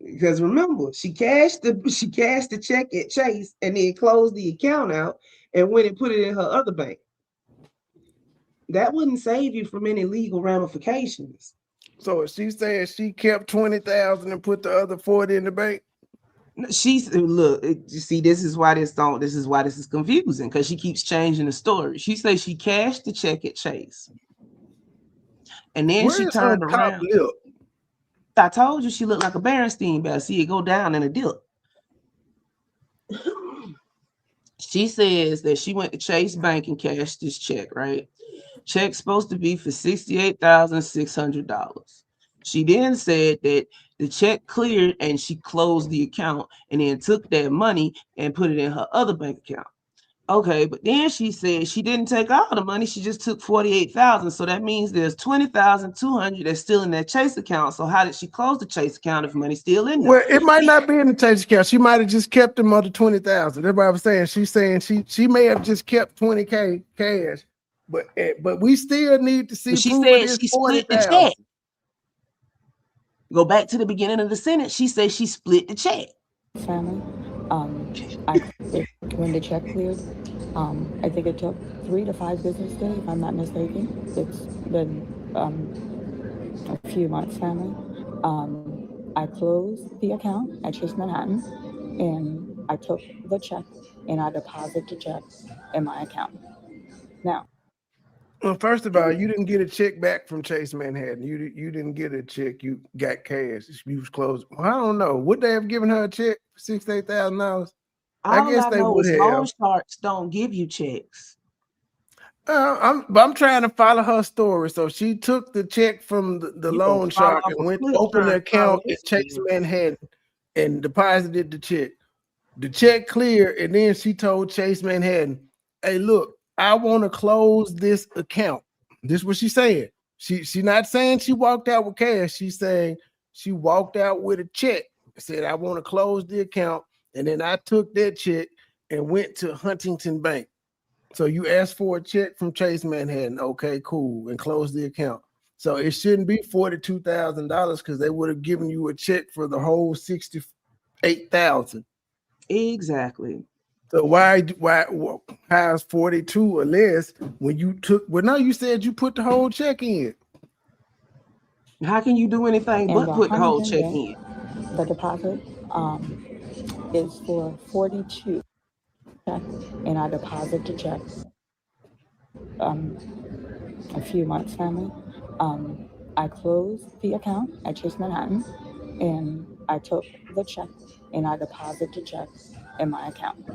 Because remember, she cashed the check at Chase and then closed the account out and went and put it in her other bank. That wouldn't save you from any legal ramifications. So she said she kept $20,000 and put the other 40 in the bank. She's look, you see, this is why this is confusing because she keeps changing the story. She says she cashed the check at Chase, and then she turned around. Lip? I told you she looked like a Berenstein Bear. See it go down in a dip. She says that she went to Chase Bank and cashed this check, right? Check's supposed to be for $68,600. She then said that the check cleared and she closed the account and then took that money and put it in her other bank account. Okay, but then she said she didn't take all the money. She just took $48,000. So that means there's $20,200 that's still in that Chase account. So how did she close the Chase account if money's still in there? Well, it might not be in the Chase account. She might have just kept them other $20,000. That's what I was saying. She's saying she may have just kept $20K cash, but we still need to see. She said she split the check. Go back to the beginning of the sentence. She said she split the check. Family, when the check cleared, I think it took 3 to 5 business days, if I'm not mistaken. It's been a few months, family. I closed the account at Chase Manhattan, and I took the check and I deposited the check in my account. Now, well, first of all, you didn't get a check back from Chase Manhattan. You didn't get a check. You got cash. You was closed. Well, I don't know. Would they have given her a check for $68,000? I guess they would have. Loan sharks don't give you checks. I'm trying to follow her story. So she took the check from the loan shark and went to open an account at Chase Manhattan and deposited the check. The check cleared, and then she told Chase Manhattan, "Hey, look, I want to close this account." This is what she's saying. She not saying she walked out with cash. She's saying she walked out with a check. Said, "I want to close the account." And then I took that check and went to Huntington Bank. So you asked for a check from Chase Manhattan. Okay, cool. And closed the account. So it shouldn't be $42,000 because they would have given you a check for the whole $68,000. Exactly. So why is 42 or less when you took? Well, no, you said you put the whole check in. How can you do anything but put the whole check in? The deposit is for 42 check, and I deposit the check a few months, family. I closed the account at Chase Manhattan, and I took the check and I deposited the check in my account.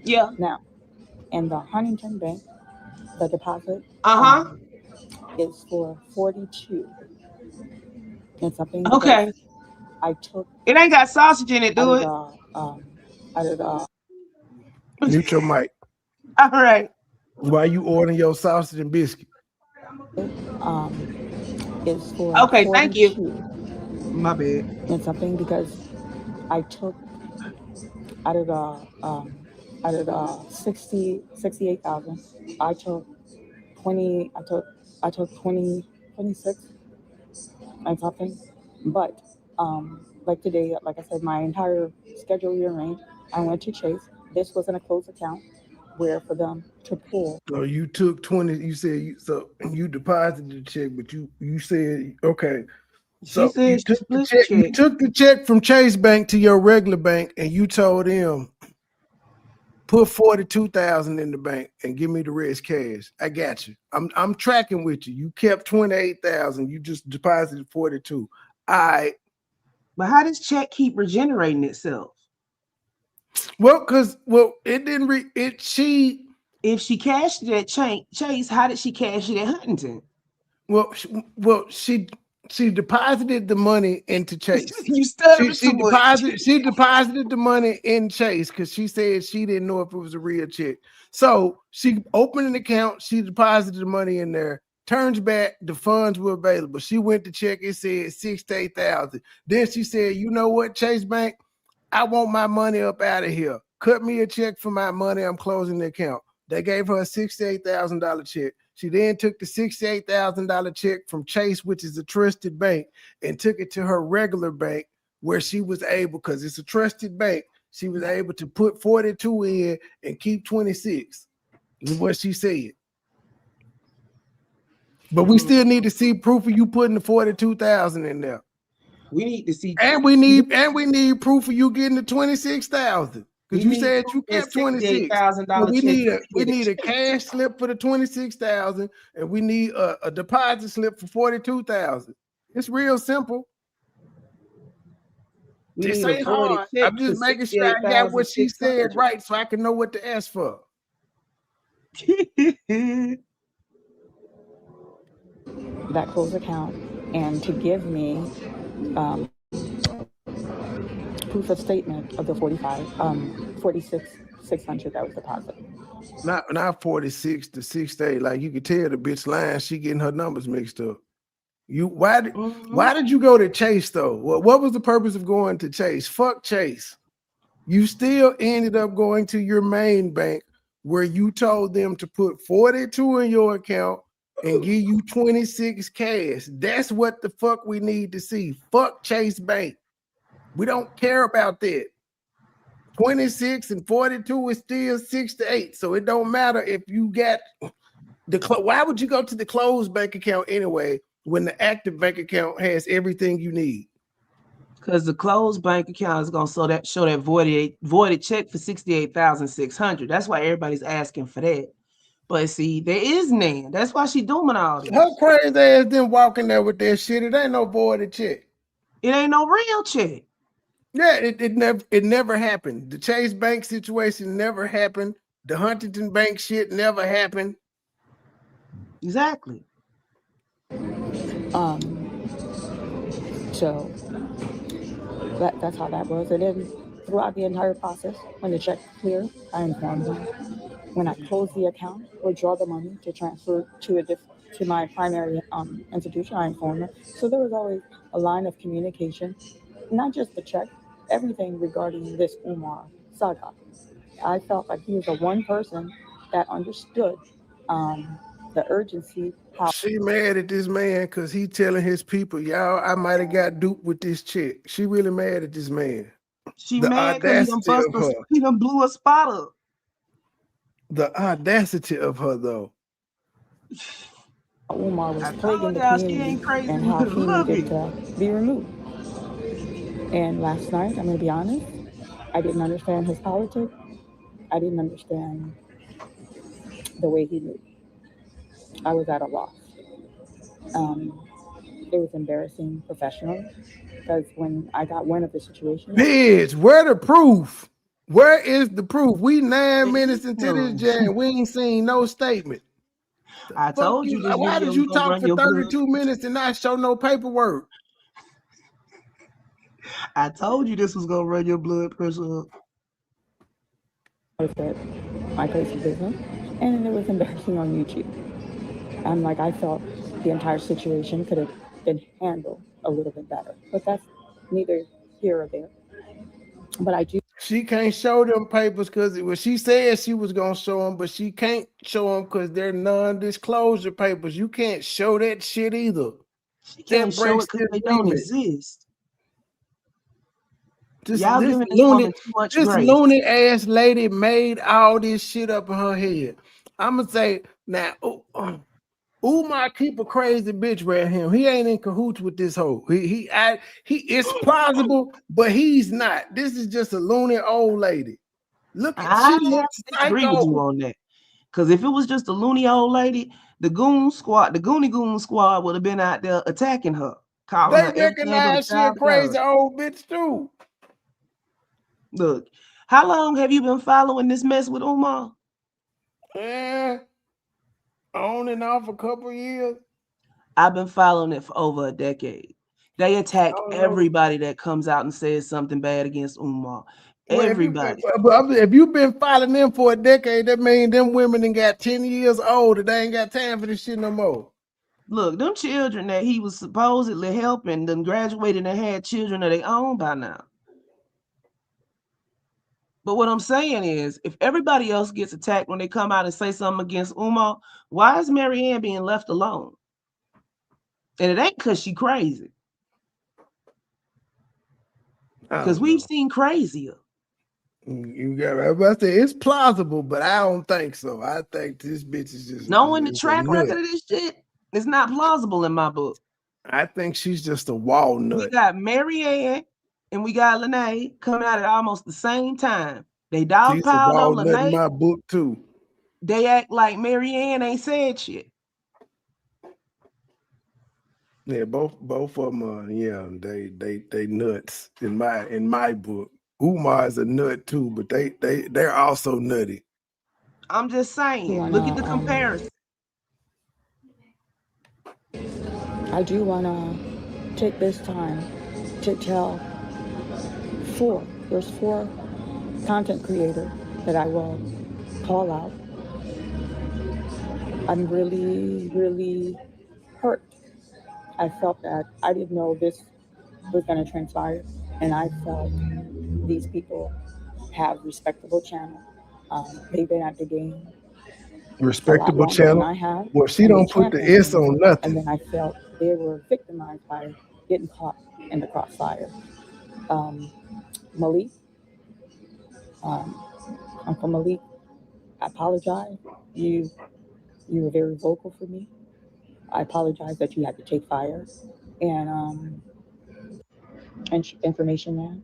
Yeah. Now, in the Huntington Bank, the deposit is for 42 and something because Okay. I took It ain't got sausage in it, do it? Mute your mic. All right. Why you ordering your sausage and biscuit? Is for Okay, 42 thank you. My bad. and something because I took out of the 68,000, I took 20, I took 26 and something. But like today, like I said, my entire schedule rearranged. I went to Chase. This wasn't a closed account where for them to pull. So you took 20, you said you deposited the check, but you said okay. So you took the check. You took the check from Chase Bank to your regular bank, and you told them put 42,000 in the bank and give me the rest cash. I got you. I'm tracking with you. You kept 28,000. You just deposited 42. All right. But how does check keep regenerating itself? Well, it didn't. If she cashed it at Chase, how did she cash it at Huntington? Well, she deposited the money into Chase. You stuttering she too much. deposited the money in Chase because she said she didn't know if it was a real check. So she opened an account, she deposited the money in there, turns back, the funds were available. She went to check, it said 68,000. Then she said, you know what, Chase Bank, I want my money up out of here. Cut me a check for my money. I'm closing the account. They gave her a $68,000 check. She then took the $68,000 check from Chase, which is a trusted bank, and took it to her regular bank where she was able, because it's a trusted bank, she was able to put 42 in and keep 26. Is what she said. But we still need to see proof of you putting the 42,000 in there. We need to see, and we need proof of you getting the 26,000. Because you said you kept 26. We need a cash slip for the 26,000, and we need a deposit slip for 42,000. It's real simple. This ain't hard. I'm just making sure I got what she said right, so I can know what to ask for. That closed account and to give me proof of statement of the 46,600 that was deposited. Not 46 to 68. Like you could tell the bitch lying, she getting her numbers mixed up. Why did you go to Chase though? What was the purpose of going to Chase? Fuck Chase. You still ended up going to your main bank where you told them to put 42 in your account and give you 26 cash. That's what the fuck we need to see. Fuck Chase Bank. We don't care about that. 26 and 42 is still 6 to 8. So it don't matter if you got why would you go to the closed bank account anyway when the active bank account has everything you need? Because the closed bank account is gonna show that voided check for 68,600. That's why everybody's asking for that. But see, there is none. That's why she doing all this. Her crazy ass then walking there with that shit. It ain't no voided check. It ain't no real check. Yeah, it never happened. The Chase Bank situation never happened. The Huntington Bank shit never happened. Exactly. So that's how that was. And then throughout the entire process, when the check cleared, I informed them. When I closed the account, withdraw the money to transfer to my primary institution, I informed them. So there was always a line of communication, not just the check, everything regarding this Umar saga. I felt like he was the one person that understood the urgency. She mad at this man because he telling his people, y'all, I might have got duped with this chick. She really mad at this man. She mad because he done blew a spot up. The audacity of her, though. Umar was plaguing the community and how he needed to be removed. And last night, I'm going to be honest, I didn't understand his politics. I didn't understand the way he moved. I was at a loss. It was embarrassing professionally because when I got wind of the situation, Bitch, where the proof? Where is the proof? We 9 minutes into this jam. We ain't seen no statement. I told you this Why video did you was gonna talk run for your blood. 32 minutes and not show no paperwork? I told you this was gonna run your blood pressure up. I was at my place of business, and it was embarrassing on YouTube. I'm like, I felt the entire situation could have been handled a little bit better, but that's neither here or there. But I do. She can't show them papers because she said she was gonna show them, but she can't show them because they're non-disclosure papers. You can't show that shit either. She can't show it because they don't exist. Y'all giving this woman too much this grace. loony ass lady made all this shit up in her head. I'm gonna say now, Umar keep a crazy bitch around him. He ain't in cahoots with this hoe. He it's plausible, but he's not. This is just a loony old lady. Look, she looks disagree with you on that. Because if it was just a loony old lady, the Goonie Goon squad would have been out there attacking her. Calling her They recognize she a crazy old bitch too. Look, how long have you been following this mess with Umar? On and off a couple years. I've been following it for over a decade. They attack everybody that comes out and says something bad against Umar. Everybody. If you've been following them for a decade, that means them women done got 10 years old and they ain't got time for this shit no more. Look, them children that he was supposedly helping, them graduated and had children of their own by now. But what I'm saying is, if everybody else gets attacked when they come out and say something against Umar, why is Marianne being left alone? And it ain't because she crazy. Because we've seen crazier. You got say it's plausible, but I don't think so. I think this bitch is just knowing the track record of this shit, it's not plausible in my book. I think she's just a walnut. We got Marianne and we got Lene coming out at almost the same time. They dogpiled on Lene. In my book too. They act like Marianne ain't said shit. Yeah, both of them are, they nuts in my book. Umar is a nut too, but they're also nutty. I'm just saying, look at the comparison. I do want to take this time to tell there's four content creators that I will call out. I'm really, really hurt. I felt that I didn't know this was going to transpire, and I felt these people have respectable channel. They've been at the game respectable channel. I have. Well, she don't put the S on nothing. And then I felt they were victimized by getting caught in the crossfire. Malik, Uncle Malik, I apologize. You were very vocal for me. I apologize that you had to take fire. And Information Man,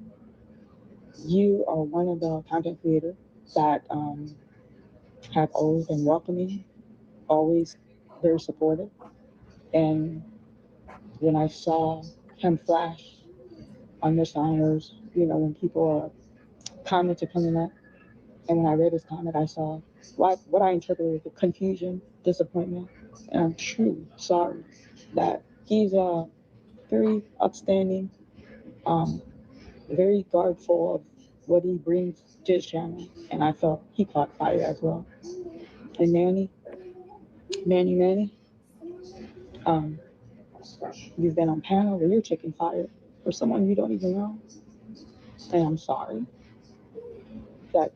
you are one of the content creators that have always been welcoming, always very supportive. And when I saw him flash on the signers, when people are comments are coming up, and when I read his comment, I saw what I interpreted as confusion, disappointment, and I'm truly sorry that he's a very upstanding, very guardful of what he brings to his channel, and I felt he caught fire as well. And Manny, you've been on panel where you're taking fire for someone you don't even know, and I'm sorry that,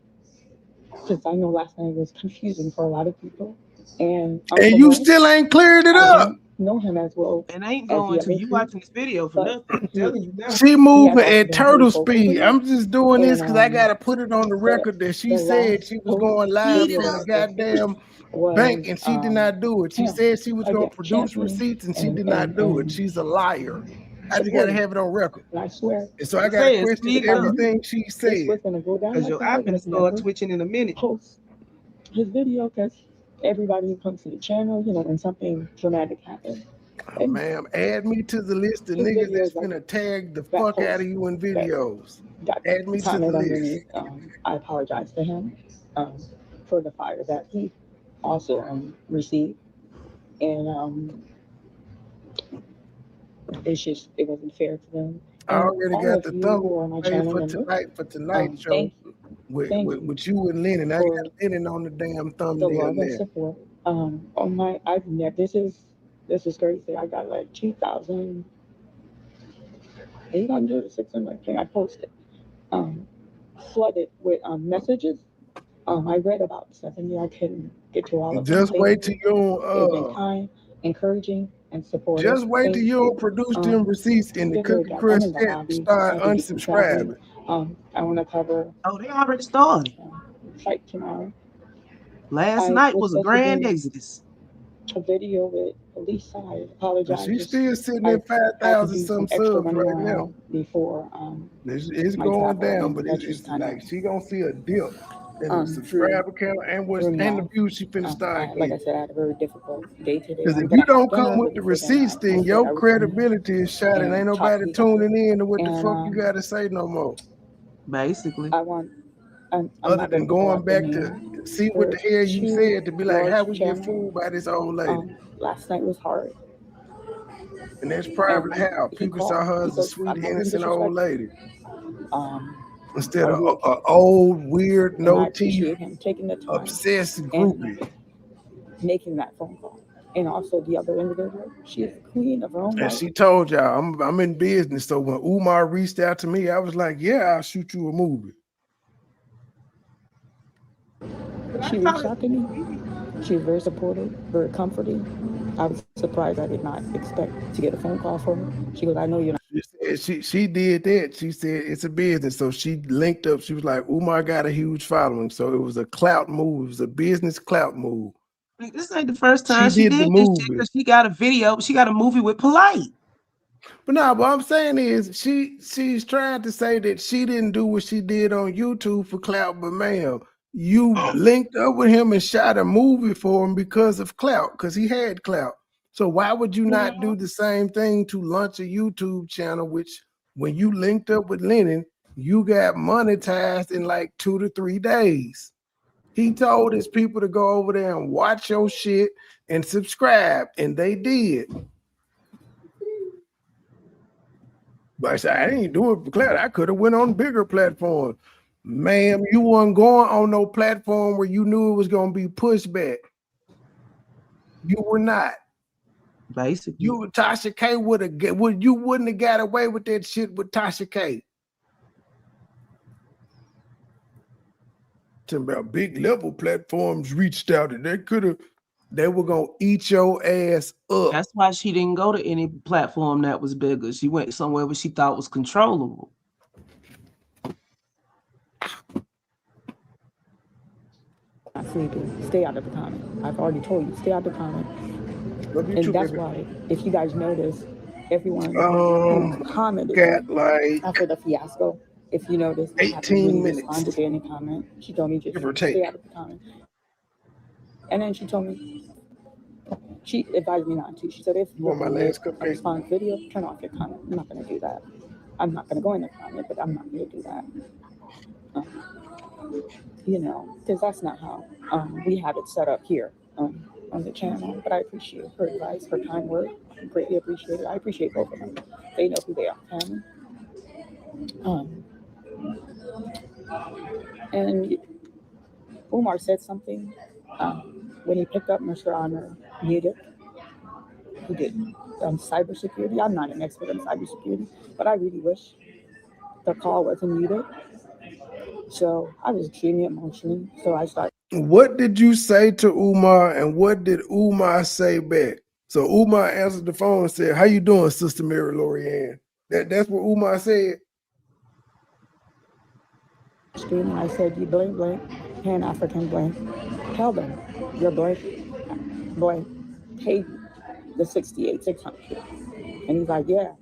because I know last night was confusing for a lot of people, and you still ain't cleared it up. Know him as well. And ain't going to you watching this video for nothing. I'm telling you now. She moving at turtle speed. I'm just doing this because I gotta put it on the record that she said she was going live from the goddamn bank and she did not do it. She said she was gonna produce receipts and she did not do it. She's a liar. I just gotta have it on record. I swear. And so I gotta question everything she said. Because your eye gonna start twitching in a minute. Post his video because everybody who comes to the channel, you know, when something dramatic happens. And Ma'am, add me to the list of his niggas that's videos, like finna tag the that fuck out post of you in that videos. got Add me to the commented list. underneath, I apologize to him for the fire that he also received. And it's just, it wasn't fair to them. I And already all got of the you thumbnail who are my made channel for members, tonight's show thank with you and Lennon. I for got Lennon on the damn the thumbnail love and there. support. On my, I've never, this is crazy. I got like 2,800 or 600 thing I posted, flooded with messages. I read about 70. I couldn't get to all of them. Just wait till They've been you kind, encouraging, and supportive. just wait till you produce them receipts in the Cookie Crush I'm in the chat. lobby. Start I'll be traveling. unsubscribing. I want to cover. Oh, they already started. Fight tomorrow. Last night was a grand exodus. A video with Lisa. I apologize. She's still sitting at 5,000 some subs right now. Before it's going down, but it's like she gonna see a dip in the subscriber count and the views she finna start like I getting. said, I had a very difficult day today. Because if you don't come with the receipts, then your credibility is shot and ain't nobody tuning in to what the fuck you gotta say no more. Basically, other than going back to see what the hell you said to be like, how we get fooled by this old lady. Last night was hard. And that's probably how people saw her as a sweet, innocent old lady. Instead of an old, weird, no teeth, obsessed groupie. Making that phone call. And also the other individual, she is the queen of her own And life. she told y'all, I'm in business. So when Umar reached out to me, I was like, yeah, I'll shoot you a movie. She reached out to me. She was very supportive, very comforting. I was surprised. I did not expect to get a phone call from her. She goes, I know you're not. She did that. She said it's a business. So she linked up. She was like, Umar got a huge following. So it was a clout move. It was a business clout move. This ain't the first time she did this shit, because she got a video. She got a movie with Polite. But no, what I'm saying is she's trying to say that she didn't do what she did on YouTube for clout, but ma'am, you linked up with him and shot a movie for him because of clout, because he had clout. So why would you not do the same thing to launch a YouTube channel, which when you linked up with Lennon, you got monetized in like 2 to 3 days. He told his people to go over there and watch your shit and subscribe, and they did. But I said, I didn't do it for clout. I could have went on bigger platforms. Ma'am, you weren't going on no platform where you knew it was going to be pushback. You were not. Basically. You, Tasha K, you wouldn't have got away with that shit with Tasha K. Talking about big level platforms reached out and they were gonna eat your ass up. That's why she didn't go to any platform that was bigger. She went somewhere where she thought was controllable. Not sleeping. Stay out of the comment. I've already told you, stay out of the comment. And that's why, if you guys notice, everyone who commented after the fiasco, if you notice, 18 minutes. Responded to any comment. She told me just stay out of the comment. And then she told me, she advised me not to. She said, if you want my last response video, turn off your comment. I'm not going to do that. I'm not going to go in the comment, but I'm not going to do that. You know, because that's not how we have it set up here on the channel. But I appreciate her advice, her kind word. I greatly appreciate it. I appreciate both of them. They know who they are, family. And Umar said something when he picked up Mr. Honor muted. He did cybersecurity. I'm not an expert in cybersecurity, but I really wish the call wasn't muted. So I was extremely emotional. So I started. What did you say to Umar, and what did Umar say back? So Umar answered the phone and said, "How you doing, Sister Mary Lorianne?" That's what Umar said. And I said, "You blank, Pan African blank. Tell them you're blank, paid the 68,600." And he's like, "Yeah.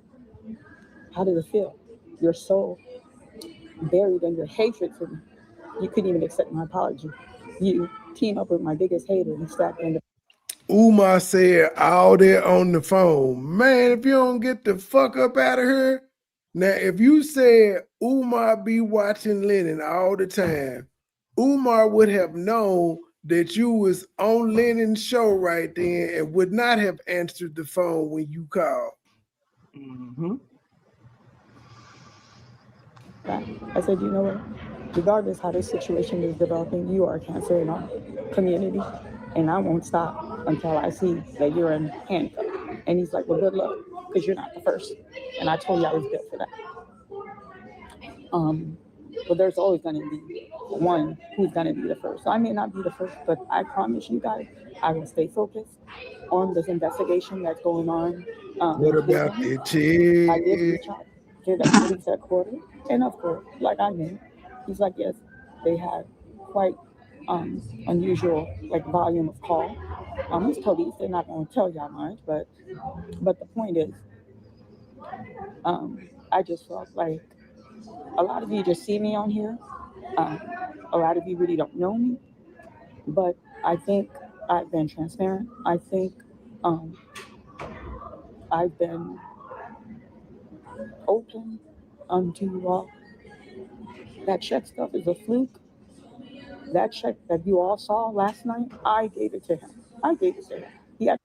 How did it feel? You're so buried in your hatred for me. You couldn't even accept my apology." you team up with my biggest hater and strap in the Umar said all that on the phone. Man, if you don't get the fuck up out of here. Now, if you said Umar be watching Lennon all the time, Umar would have known that you was on Lennon's show right then and would not have answered the phone when you called. Mm-hmm. I said, you know what? Regardless how this situation is developing, you are a cancer in our community, and I won't stop until I see that you're in handcuffs. And he's like, well, good luck, because you're not the first. And I told you I was built for that. But there's always going to be one who's going to be the first. So I may not be the first, but I promise you guys, I will stay focused on this investigation that's going on. What about the I did chick? reach out to the police headquarters, and of course, like I knew, he's like, yes, they had quite unusual volume of call. It's police; they're not going to tell y'all much, but the point is, I just felt like a lot of you just see me on here. A lot of you really don't know me, but I think I've been transparent. I think I've been open to that check stuff is a fluke. That check that you all saw last night, I gave it to him. He had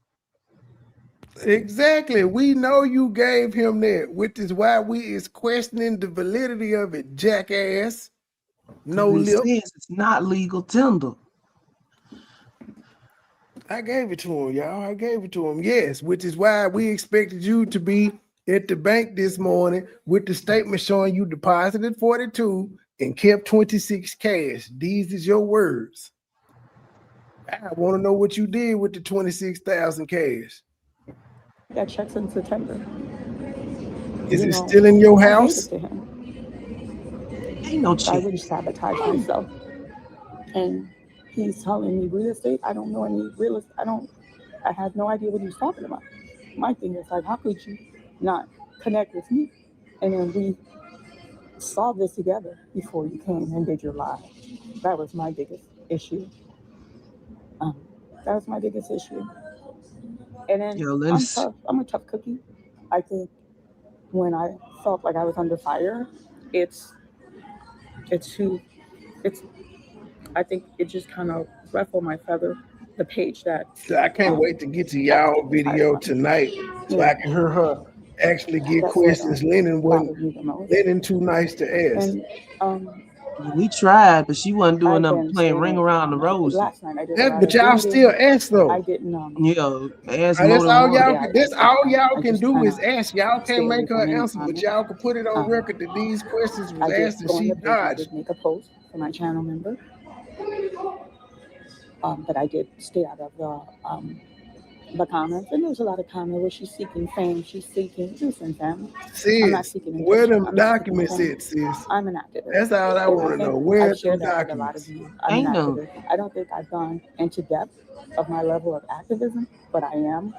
Exactly. We know you gave him that, which is why we is questioning the validity of it, jackass. No He lip. says it's not legal tender. I gave it to him, y'all. I gave it to him. Yes, which is why we expected you to be at the bank this morning with the statement showing you deposited 42 and kept 26 cash. These is your words. I want to know what you did with the 26,000 cash. got checks in September. Is it still in your I house? gave it to him. Ain't no I really sabotaged myself. And he's telling me real estate. I don't know any real estate. I have no idea what he's talking about. My thing is like, how could you not connect with me? And then we saw this together before you came and did your live. That was my biggest issue. That was my biggest issue. And then I'm tough. I'm a tough cookie. I think when I felt like I was under fire, I think it just kind of ruffled my feather. The page that I can't wait to get to y'all video tonight so I can hear her actually get questions Lennon too nice to ask. And we tried, but she wasn't doing them playing ring around the rosy. Last night I did. But y'all still ask though. I didn't. Ask that's all y'all. That's all y'all can do is ask. Y'all can't make her answer, but y'all can put it on record that these questions was asked and she dodged. I did make a post for my channel member. But I did stay out of the comments, and there was a lot of comments where she's seeking fame, she's seeking listen, family. I'm not seeking attention. Where them documents at, sis? I'm an activist. That's all I want to know. Where the documents? A lot of you. I'm an activist. I don't think I've gone into depth of my level of activism, but I am.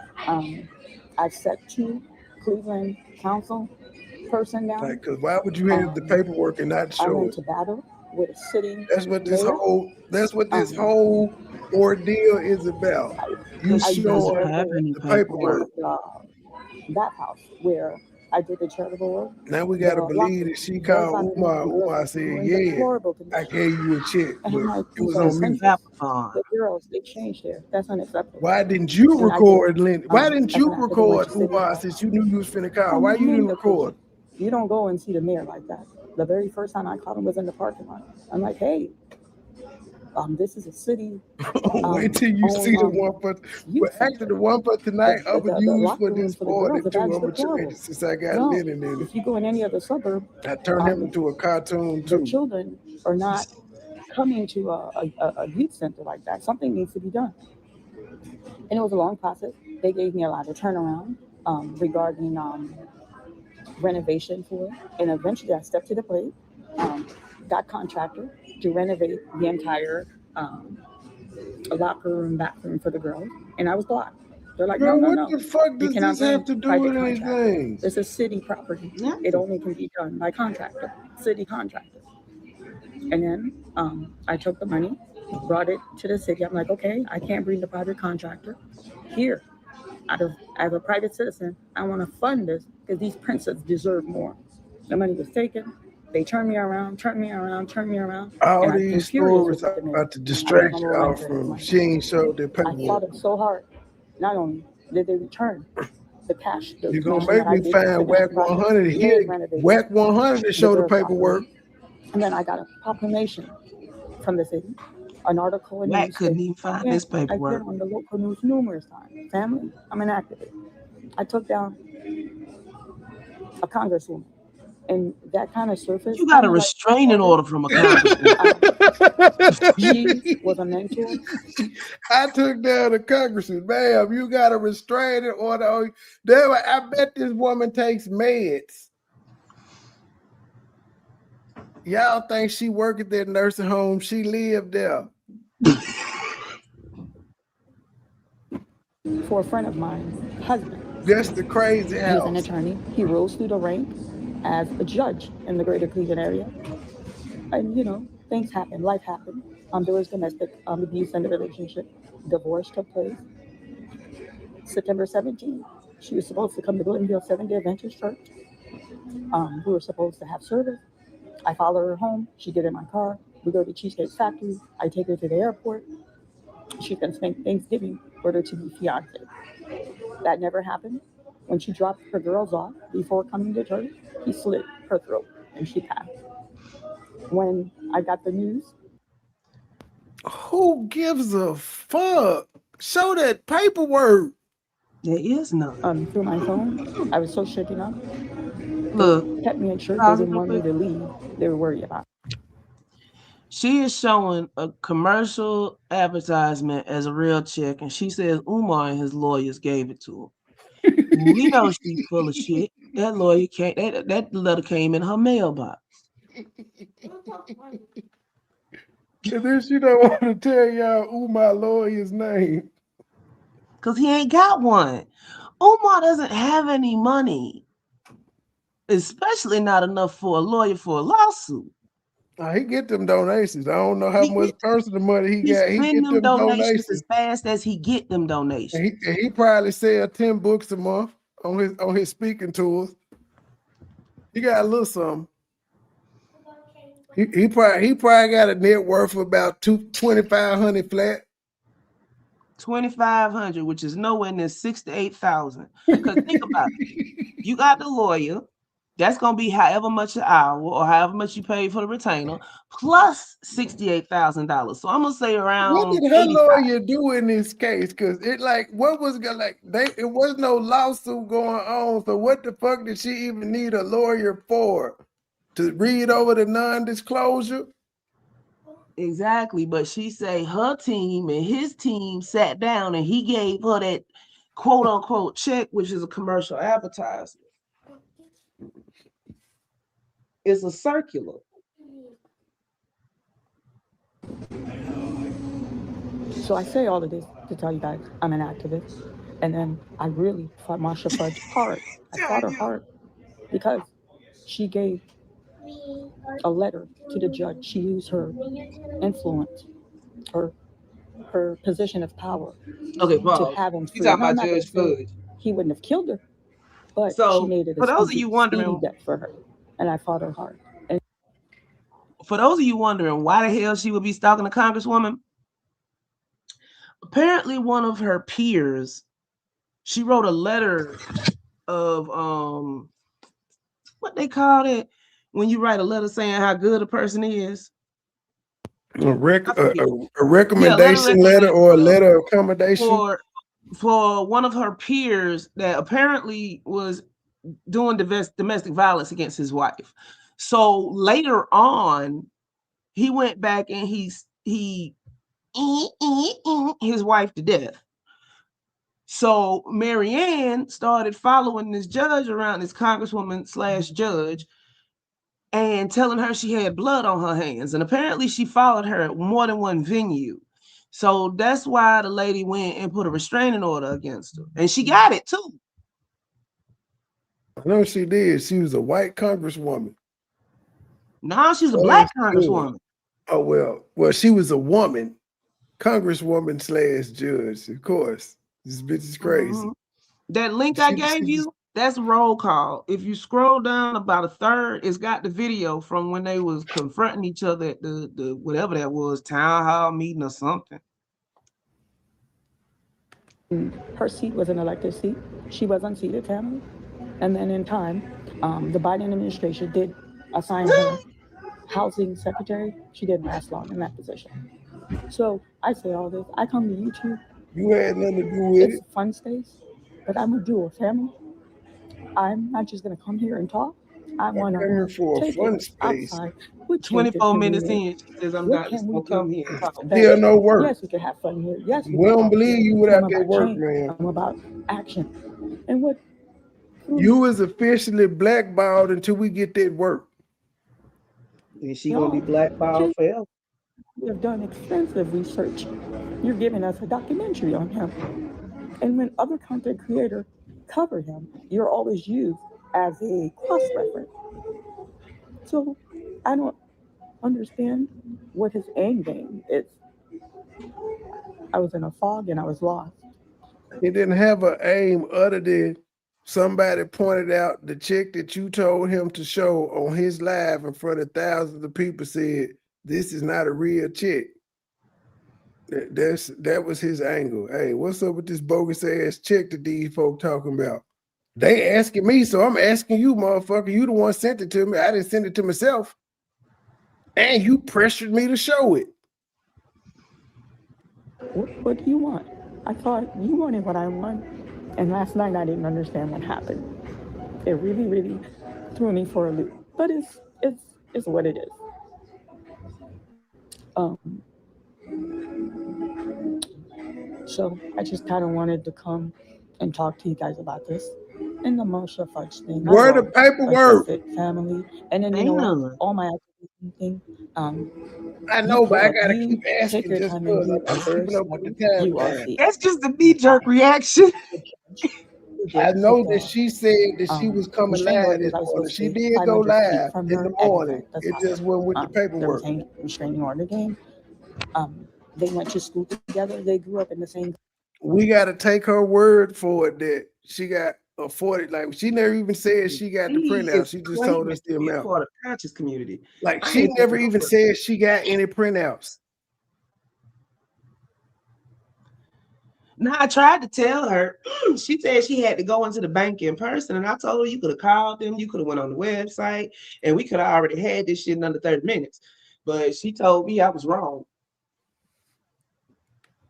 I've set 2 Cleveland Council person down. Because why would you have the paperwork and not show I it? went to battle with a sitting. That's what this whole ordeal is about. You show the paperwork. That house where I did the charitable work. Now we gotta believe that she called Umar. Umar said, "Yeah, I gave you a check, but it was on me." The girls, they changed there. That's unacceptable. Why didn't you record, Lynn? Why didn't you record Umar since you knew you was finna call? Why you didn't record? You don't go and see the mayor like that. The very first time I called him was in the parking lot. I'm like, hey, this is a city. Wait till you see the one for. But after the one for tonight, I'm gonna use for this morning too. I'm gonna change it since I got Lennon in it. If you go in any other suburb, I turned him into a cartoon too. The children are not coming to a youth center like that. Something needs to be done. And it was a long process. They gave me a lot of turnaround regarding renovation for it. And eventually I stepped to the plate, got contractor to renovate the entire locker room, bathroom for the girls. And I was blocked. They're like, no. What the fuck does this have to do with anything? It's a city property. Yeah. It only can be done by contractor, city contractor. And then I took the money brought it to the city. I'm like, okay, I can't bring the private contractor here. As a private citizen, I want to fund this because these princes deserve more. The money was taken. They turned me around, All and I'm these furious with stories are the man. about to I distract don't you know all what from my she ain't showed their I fought paperwork. it so hard. Not only did they return the cash, the You're gonna commission make that I me gave to find finish the WAC project, 100 made here, renovated WAC 100 to the show the girl properly. paperwork. And then I got a proclamation from the city, an article in the Matt couldn't newspaper. even find this I've paperwork. been on the local news numerous times. Family, I'm an activist. I took down a congresswoman. And that kind of surface. You got a restraining order from a congresswoman. She was a mentor. I took down the congressman. Ma'am, you got a restraining order. I bet this woman takes meds. Y'all think she worked at that nursing home? She lived there. For a friend of mine, husband. That's the crazy house. He's an attorney. He rose through the ranks as a judge in the greater Cleveland area. And, you know, things happen. Life happened. There was domestic abuse in the relationship. Divorce took place. September 17th, she was supposed to come to Glenville Seventh-day Adventist Church. We were supposed to have service. I follow her home. She get in my car. We go to Cheesecake Factory. I take her to the airport. She can spend Thanksgiving with her to-be fiance. That never happened. When she dropped her girls off before coming to church, he slit her throat and she passed. When I got the news, who gives a fuck? Show that paperwork. There is none. Through my phone, I was so shaken up. Look, they kept me in church. They didn't want me to leave. They were worried about it. She is showing a commercial advertisement as a real check, and she says Umar and his lawyers gave it to her. We know she's full of shit. That lawyer can't. That letter came in her mailbox. And then she don't want to tell y'all Umar lawyer's name. Because he ain't got one. Umar doesn't have any money. Especially not enough for a lawyer for a lawsuit. He get them donations. I don't know how much personal money he got. He spend get them donations as fast as he get them donations. And he probably sell 10 books a month on his speaking tours. He got a little something. He probably got a net worth of about $2,500 flat. 2,500, which is nowhere near 6,000 to 8,000. Because think about it. You got the lawyer. That's gonna be however much an hour or however much you pay for the retainer, plus $68,000. So I'm gonna say around. What did her lawyer do in this case? Because it was no lawsuit going on. So what the fuck did she even need a lawyer for? To read over the non-disclosure? Exactly, but she say her team and his team sat down and he gave her that quote unquote check, which is a commercial advertisement. It's a circular. So I say all of this to tell you guys I'm an activist. And then I really fought Marsha Fudge hard. I fought her hard because she gave a letter to the judge. She used her influence, her position of power to have him free. Talking about Judge Fudge. He wouldn't have killed her, but so she made it for those of you wondering, death for her, and I fought her hard. And for those of you wondering why the hell she would be stalking a congresswoman, apparently one of her peers, she wrote a letter of what they call it when you write a letter saying how good a person is. A recommendation letter or a letter of accommodation for one of her peers that apparently was doing domestic violence against his wife. So later on, he went back and he his wife to death. So Marianne started following this judge around, this congresswoman / judge, and telling her she had blood on her hands. And apparently she followed her at more than one venue. So that's why the lady went and put a restraining order against her. And she got it too. I know she did. She was a white congresswoman. No, she's a black congresswoman. Oh, well, she was a woman. Congresswoman / judge, of course. This bitch is crazy. That link I gave you, that's roll call. If you scroll down about a third, it's got the video from when they was confronting each other at the whatever that was, town hall meeting or something. Her seat was an elected seat. She was unseated, family. And then in time, the Biden administration did assign her housing secretary. She didn't last long in that position. So I say all this. I come to YouTube. You had nothing to do with it's a fun space, but I'm a jewel family. I'm not just going to come here and talk. I want to for a fun space. outside. What 24 minutes in, she says, I'm not just going to come here and talk. Still no work. Yes, we can have fun here. Yes, we don't believe you without that work, change. man. I'm about action. And what? You is officially blackballed until we get that work. Is she going to be blackballed forever? We have done extensive research. You're giving us a documentary on him. And when other content creators cover him, you're always used as a cross-reference. So I don't understand what his end game is. I was in a fog and I was lost. He didn't have an aim other than somebody pointed out the chick that you told him to show on his live in front of thousands of people said, this is not a real chick. That was his angle. Hey, what's up with this bogus ass chick that these folk talking about? They asking me, so I'm asking you, motherfucker. You the one sent it to me. I didn't send it to myself. And you pressured me to show it. What do you want? I thought you wanted what I want. And last night I didn't understand what happened. It really, really threw me for a loop. But it's what it is. So I just kind of wanted to come and talk to you guys about this. And the Moshe Fudge thing. Where the paperwork? Family. And then, you know, all my activism thing. I know, but I gotta keep asking just because I'm keeping up with the timeline. That's just a knee-jerk reaction. I know that she said that she was coming live this morning. She did go live in the morning. It just went with the paperwork. There was a restraining order game. They went to school together. They grew up in the same. We got to take her word for it that she got afforded. Like she never even said she got the printout. She just told us the amount. For the conscious community, like she never even said she got any printouts. Now I tried to tell her. She said she had to go into the bank in person, and I told her you could have called them. You could have went on the website, and we could have already had this shit in under 30 minutes. But she told me I was wrong.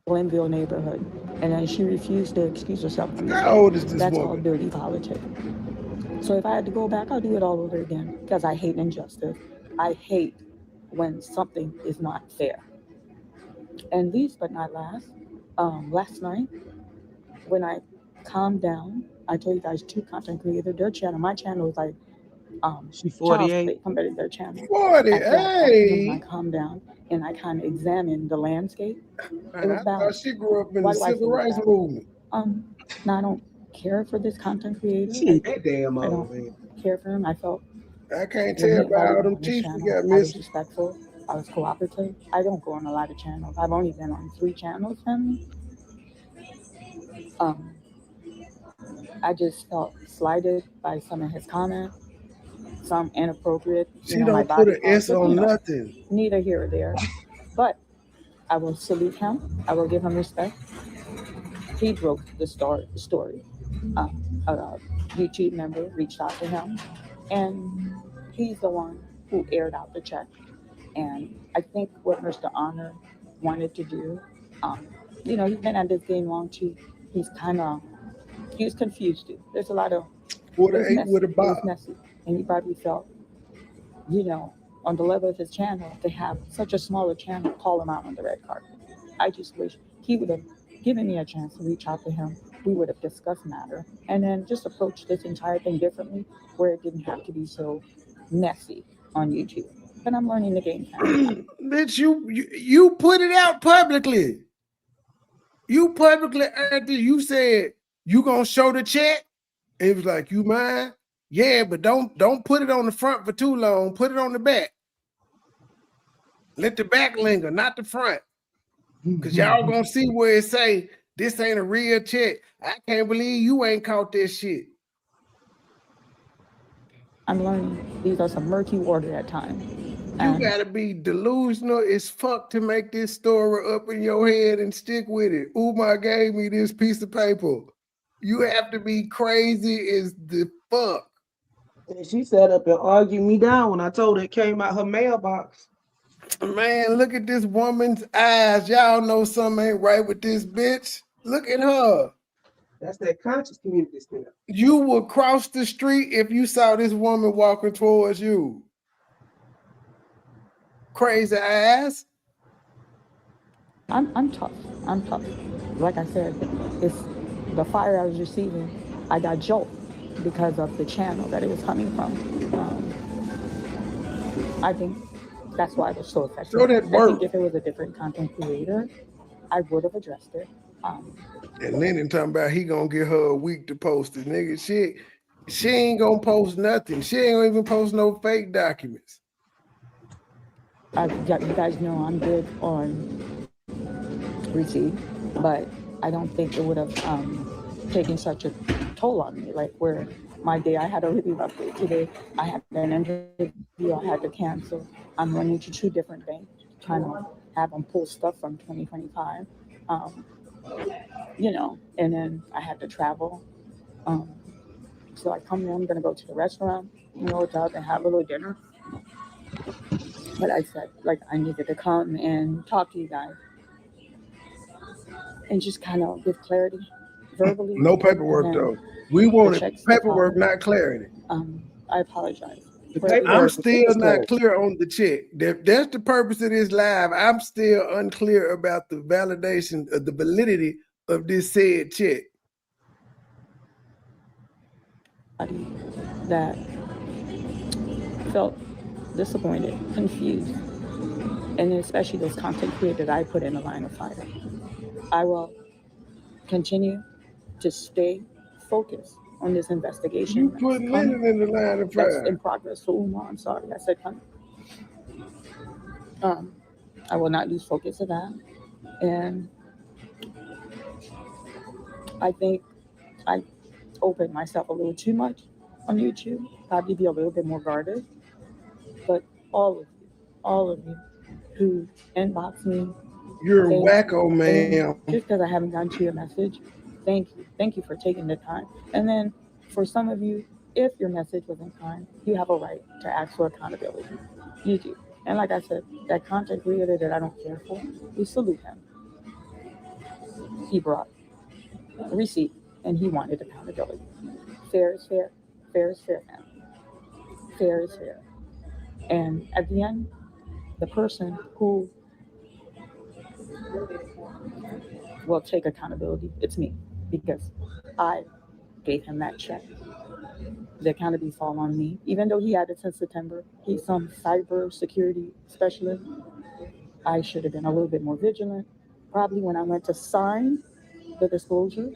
Glenville neighborhood, and then she refused to excuse herself. How old is this That's woman? all dirty politics. So if I had to go back, I'll do it all over again because I hate injustice. I hate when something is not fair. And least but not last, last night when I calmed down, I told you guys 2 content creators, their channel, my channel is like she 48 compared to their channel. 40, hey. I calmed down and I kind of examined the landscape. It was I balanced. thought she grew up in Why the do I civil feel rights that? movement. Now I don't care for this content creator. She ain't that damn I old, don't man. care for him. I felt I can't when tell he by all invited me them on his teeth channel, we got I was missing. respectful. I was cooperative. I don't go on a lot of channels. I've only been on 3 channels, family. I just felt slighted by some of his comments, some inappropriate. She my don't put body an S parts, but, on nothing. Neither here or there. But I will salute him. I will give him respect. He broke the story. A YouTube member reached out to him, and he's the one who aired out the check. And I think what Mr. Honor wanted to do, he's been at this game long too. He was confused too. There's a lot of it was messy, and he probably felt, on the level of his channel, to have such a smaller channel call him out on the red carpet. I just wish he would have given me a chance to reach out to him. We would have discussed matter and then just approach this entire thing differently, where it didn't have to be so messy on YouTube. But I'm learning the game. Bitch, you put it out publicly. You publicly, after you said you gonna show the check, it was like, you mind? Yeah, but don't put it on the front for too long. Put it on the back. Let the back linger, not the front. Because y'all gonna see where it say, this ain't a real check. I can't believe you ain't caught this shit. I'm learning these are some murky water at times. You gotta be delusional as fuck to make this story up in your head and stick with it. Umar gave me this piece of paper. You have to be crazy as the fuck. And she sat up and argued me down when I told her it came out her mailbox. Man, look at this woman's eyes. Y'all know something ain't right with this bitch. Look at her. That's that conscious community stuff. You would cross the street if you saw this woman walking towards you. Crazy ass. I'm tough. I'm tough. Like I said, it's the fire I was receiving. I got jolted because of the channel that it was coming from. I think that's why it was so effective. So that I think if it was a different content creator, I would have addressed it. And Lennon talking about he gonna give her a week to post it. Nigga, she ain't gonna post nothing. She ain't gonna even post no fake documents. You guys know I'm good on receipt, but I don't think it would have taken such a toll on me. Like where my day, I had a really rough day today. I had an interview I had to cancel. I'm running to 2 different banks, trying to have them pull stuff from 2025. You know, and then I had to travel. So I come here, I'm gonna go to the restaurant, you know, and have a little dinner. But I said, like, I needed to come and talk to you guys and just kind of give clarity verbally. No paperwork though. We wanted paperwork, not clarity. I apologize. I'm still not clear on the check. That's the purpose of this live. I'm still unclear about the validation of the validity of this said check. That felt disappointed, confused, and especially those content creators I put in the line of fire. I will continue to stay focused on this investigation. You put Lennon in the line of fire. That's in progress. So Umar, I'm sorry, I said come. I will not lose focus of that, and I think I opened myself a little too much on YouTube. Probably be a little bit more guarded. But all of you who inbox me, you're a wacko, man. Just because I haven't gotten to your message, thank you. Thank you for taking the time. And then for some of you, if your message wasn't kind, you have a right to ask for accountability. You do. And like I said, that content creator that I don't care for, we salute him. He brought a receipt and he wanted accountability. Fair is fair. Fair is fair, man. Fair is fair. And at the end, the person who will take accountability, it's me, because I gave him that check. The accountability fall on me, even though he had it since September. He's some cyber security specialist. I should have been a little bit more vigilant. Probably when I went to sign the disclosure,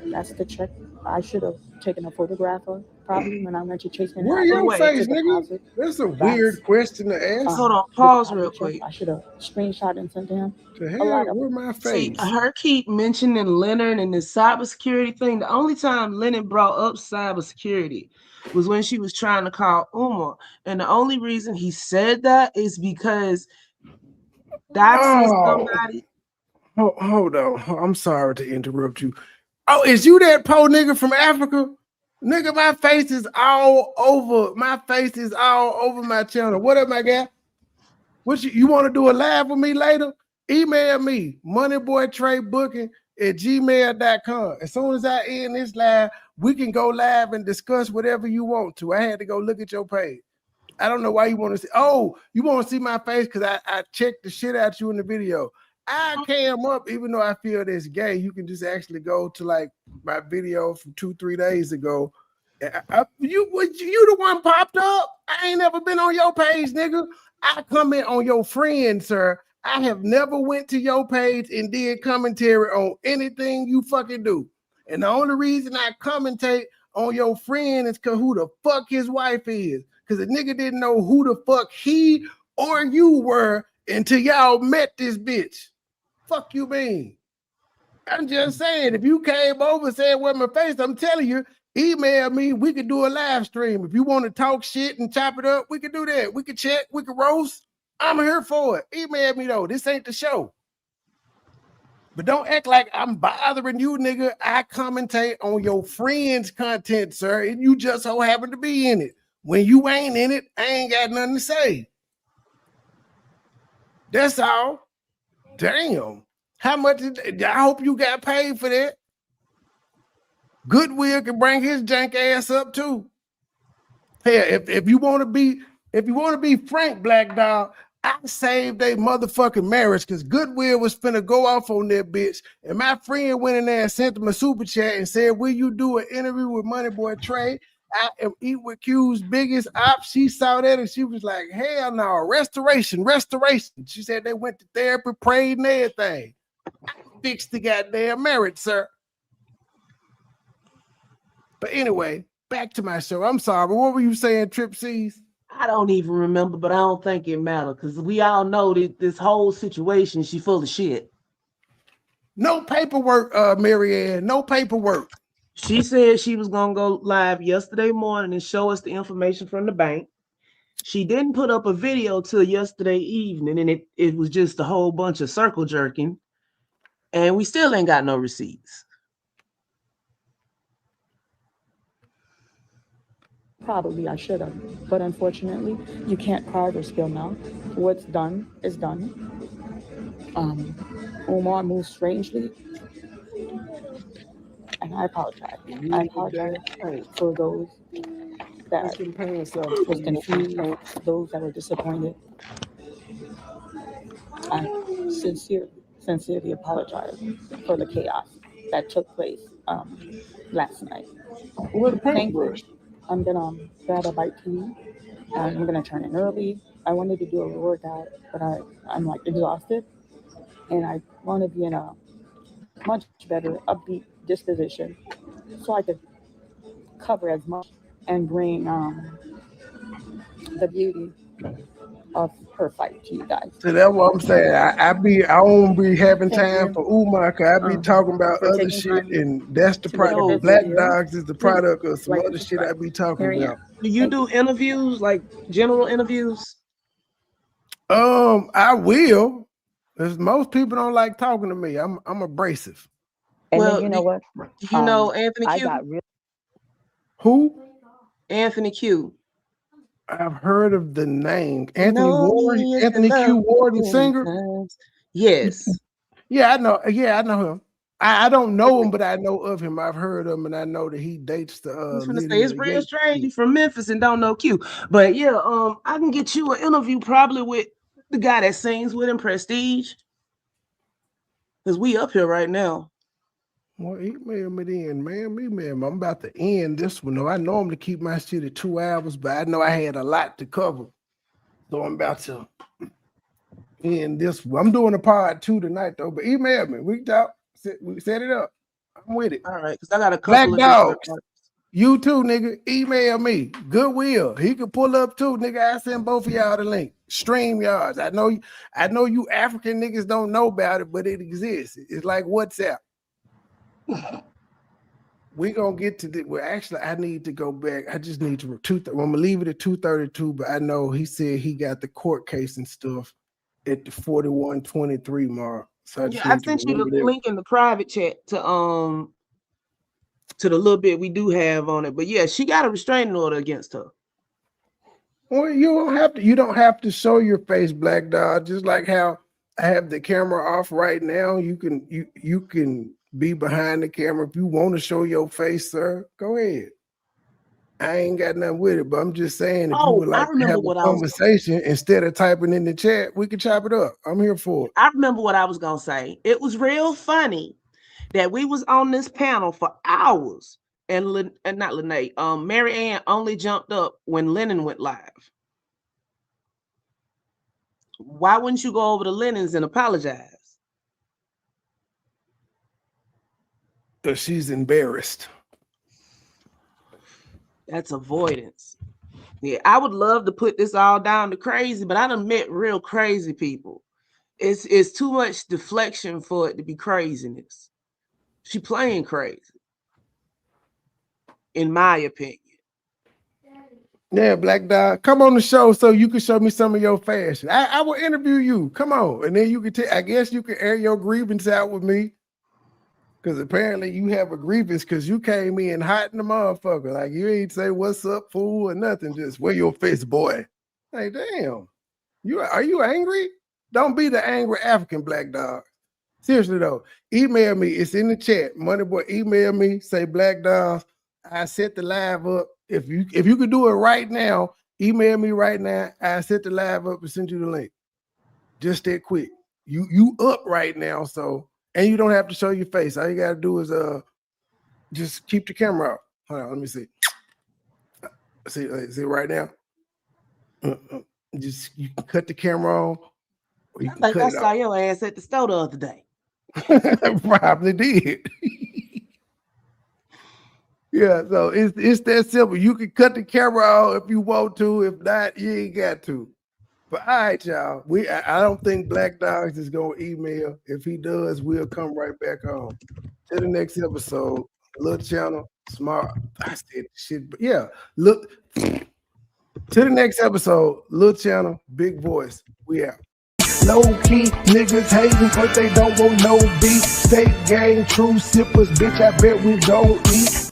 that's the check I should have taken a photograph of. Probably when I went to Chase Manhattan. Where your face, nigga? That's a weird question to ask. Hold on, pause real quick. I should have screenshot and sent to him. The hell, where my face? See, her keep mentioning Leonard and the cybersecurity thing. The only time Leonard brought up cybersecurity was when she was trying to call Umar. And the only reason he said that is because that's somebody. Hold on. I'm sorry to interrupt you. Oh, is you that po nigga from Africa? Nigga, my face is all over. My face is all over my channel. What up, my guy? What you want to do a live with me later? Email me, moneyboytradebooking@gmail.com. As soon as I end this live, we can go live and discuss whatever you want to. I had to go look at your page. I don't know why you want to see. Oh, you want to see my face because I checked the shit out you in the video. I came up, even though I feel this gay, you can just actually go to like my video from 2-3 days ago. You the one popped up. I ain't never been on your page, nigga. I comment on your friend, sir. I have never went to your page and did commentary on anything you fucking do. And the only reason I commentate on your friend is because who the fuck his wife is. Because the nigga didn't know who the fuck he or you were until y'all met this bitch. Fuck you mean? I'm just saying, if you came over and said where my face, I'm telling you, email me. We could do a live stream. If you want to talk shit and chop it up, we could do that. We could check, we could roast. I'm here for it. Email me though. This ain't the show. But don't act like I'm bothering you, nigga. I commentate on your friends' content, sir, and you just so happen to be in it. When you ain't in it, I ain't got nothing to say. That's all. Damn. How much? I hope you got paid for that. Goodwill can bring his jank ass up too. Hey, if you want to be frank, Black Dog, I saved a motherfucking marriage because Goodwill was finna go off on that bitch. And my friend went in there and sent him a super chat and said, will you do an interview with MoneyBoy Trey? I am Eat With Q's biggest op. She saw that and she was like, hell no, restoration. She said they went to therapy, prayed and everything. I fixed the goddamn marriage, sir. But anyway, back to my show. I'm sorry, but what were you saying, Trip C's? I don't even remember, but I don't think it matters because we all know that this whole situation, she full of shit. No paperwork, Marianne. No paperwork. She said she was gonna go live yesterday morning and show us the information from the bank. She didn't put up a video till yesterday evening, and it was just a whole bunch of circle jerking, and we still ain't got no receipts. Probably I should have, but unfortunately, you can't card or spill milk. What's done is done. Umar moved strangely, and I apologize. I apologize for those that was confused, those that were disappointed. I sincerely apologize for the chaos that took place last night. Thankfully, I'm gonna grab a bite to eat. I'm gonna turn in early. I wanted to do a workout, but I'm like exhausted, and I want to be in a much better upbeat disposition so I could cover as much and bring the beauty of her fight to you guys. So that's what I'm saying. I don't be having time for Umar because I be talking about other shit, and that's the product. Black Dogs is the product of some other shit I be talking about. Do you do interviews, like general interviews? I will. Because most people don't like talking to me. I'm abrasive. And well, then you know what? You know Anthony Q? Who? Anthony Q. I've heard of the name. Anthony Ward. Anthony Q Ward, the singer. Yes. Yeah, I know. Yeah, I know him. I don't know him, but I know of him. I've heard of him, and I know that he dates the. I was gonna say it's real strange. You from Memphis and don't know Q, but yeah, I can get you an interview probably with the guy that sings with him, Prestige, because we up here right now. Well, email me then, man. Email me. I'm about to end this one. Though I normally keep my shit at 2 hours, but I know I had a lot to cover, so I'm about to end this one. I'm doing a part 2 tonight, though. But email me. We talk. We set it up. I'm with it. All right, because I got a couple Black of Dogs. You too, nigga. Email me. Goodwill. He can pull up too, nigga. I send both of y'all the link. StreamYards. I know you African niggas don't know about it, but it exists. It's like WhatsApp. We gonna get to the. Well, actually, I need to go back. I just need to. I'm gonna leave it at 2:32, but I know he said he got the court case and stuff at the 41:23 mark. So I sent you the link in the private chat to the little bit we do have on it. But yeah, she got a restraining order against her. Well, you don't have to show your face, Black Dog. Just like how I have the camera off right now. You can be behind the camera. If you want to show your face, sir, go ahead. I ain't got nothing with it, but I'm just saying if you would like to have a conversation instead of typing in the chat, we can chop it up. I'm here for it. I remember what I was gonna say. It was real funny that we was on this panel for hours, and not Lene, Mary Ann only jumped up when Lennon went live. Why wouldn't you go over to Lennon's and apologize? Because she's embarrassed. That's avoidance. Yeah, I would love to put this all down to crazy, but I done met real crazy people. It's too much deflection for it to be craziness. She playing crazy, in my opinion. Yeah, Black Dog, come on the show so you can show me some of your fashion. I will interview you. Come on, and then you can I guess you can air your grievance out with me, because apparently you have a grievance because you came in hot in the motherfucker. Like you ain't say what's up, fool, or nothing. Just wear your face, boy. Like damn, are you angry? Don't be the angry African, Black Dog. Seriously though, email me. It's in the chat. MoneyBoy, email me. Say Black Dog. I set the live up. If you could do it right now, email me right now. I set the live up and send you the link. Just that quick. You up right now, so and you don't have to show your face. All you gotta do is just keep the camera off. Hold on, let me see. See right now. Just you can cut the camera on. Or you can Like cut I it saw off. your ass at the store the other day. Probably did. Yeah, so it's that simple. You can cut the camera off if you want to. If not, you ain't got to. But all right, y'all. I don't think Black Dogs is gonna email. If he does, we'll come right back on to the next episode. Little channel, smart. I said shit, but yeah. Look to the next episode. Little channel, big voice. We out. Low key niggas hating, but they don't want no beef. State gang, true sippers, bitch. I bet we don't eat.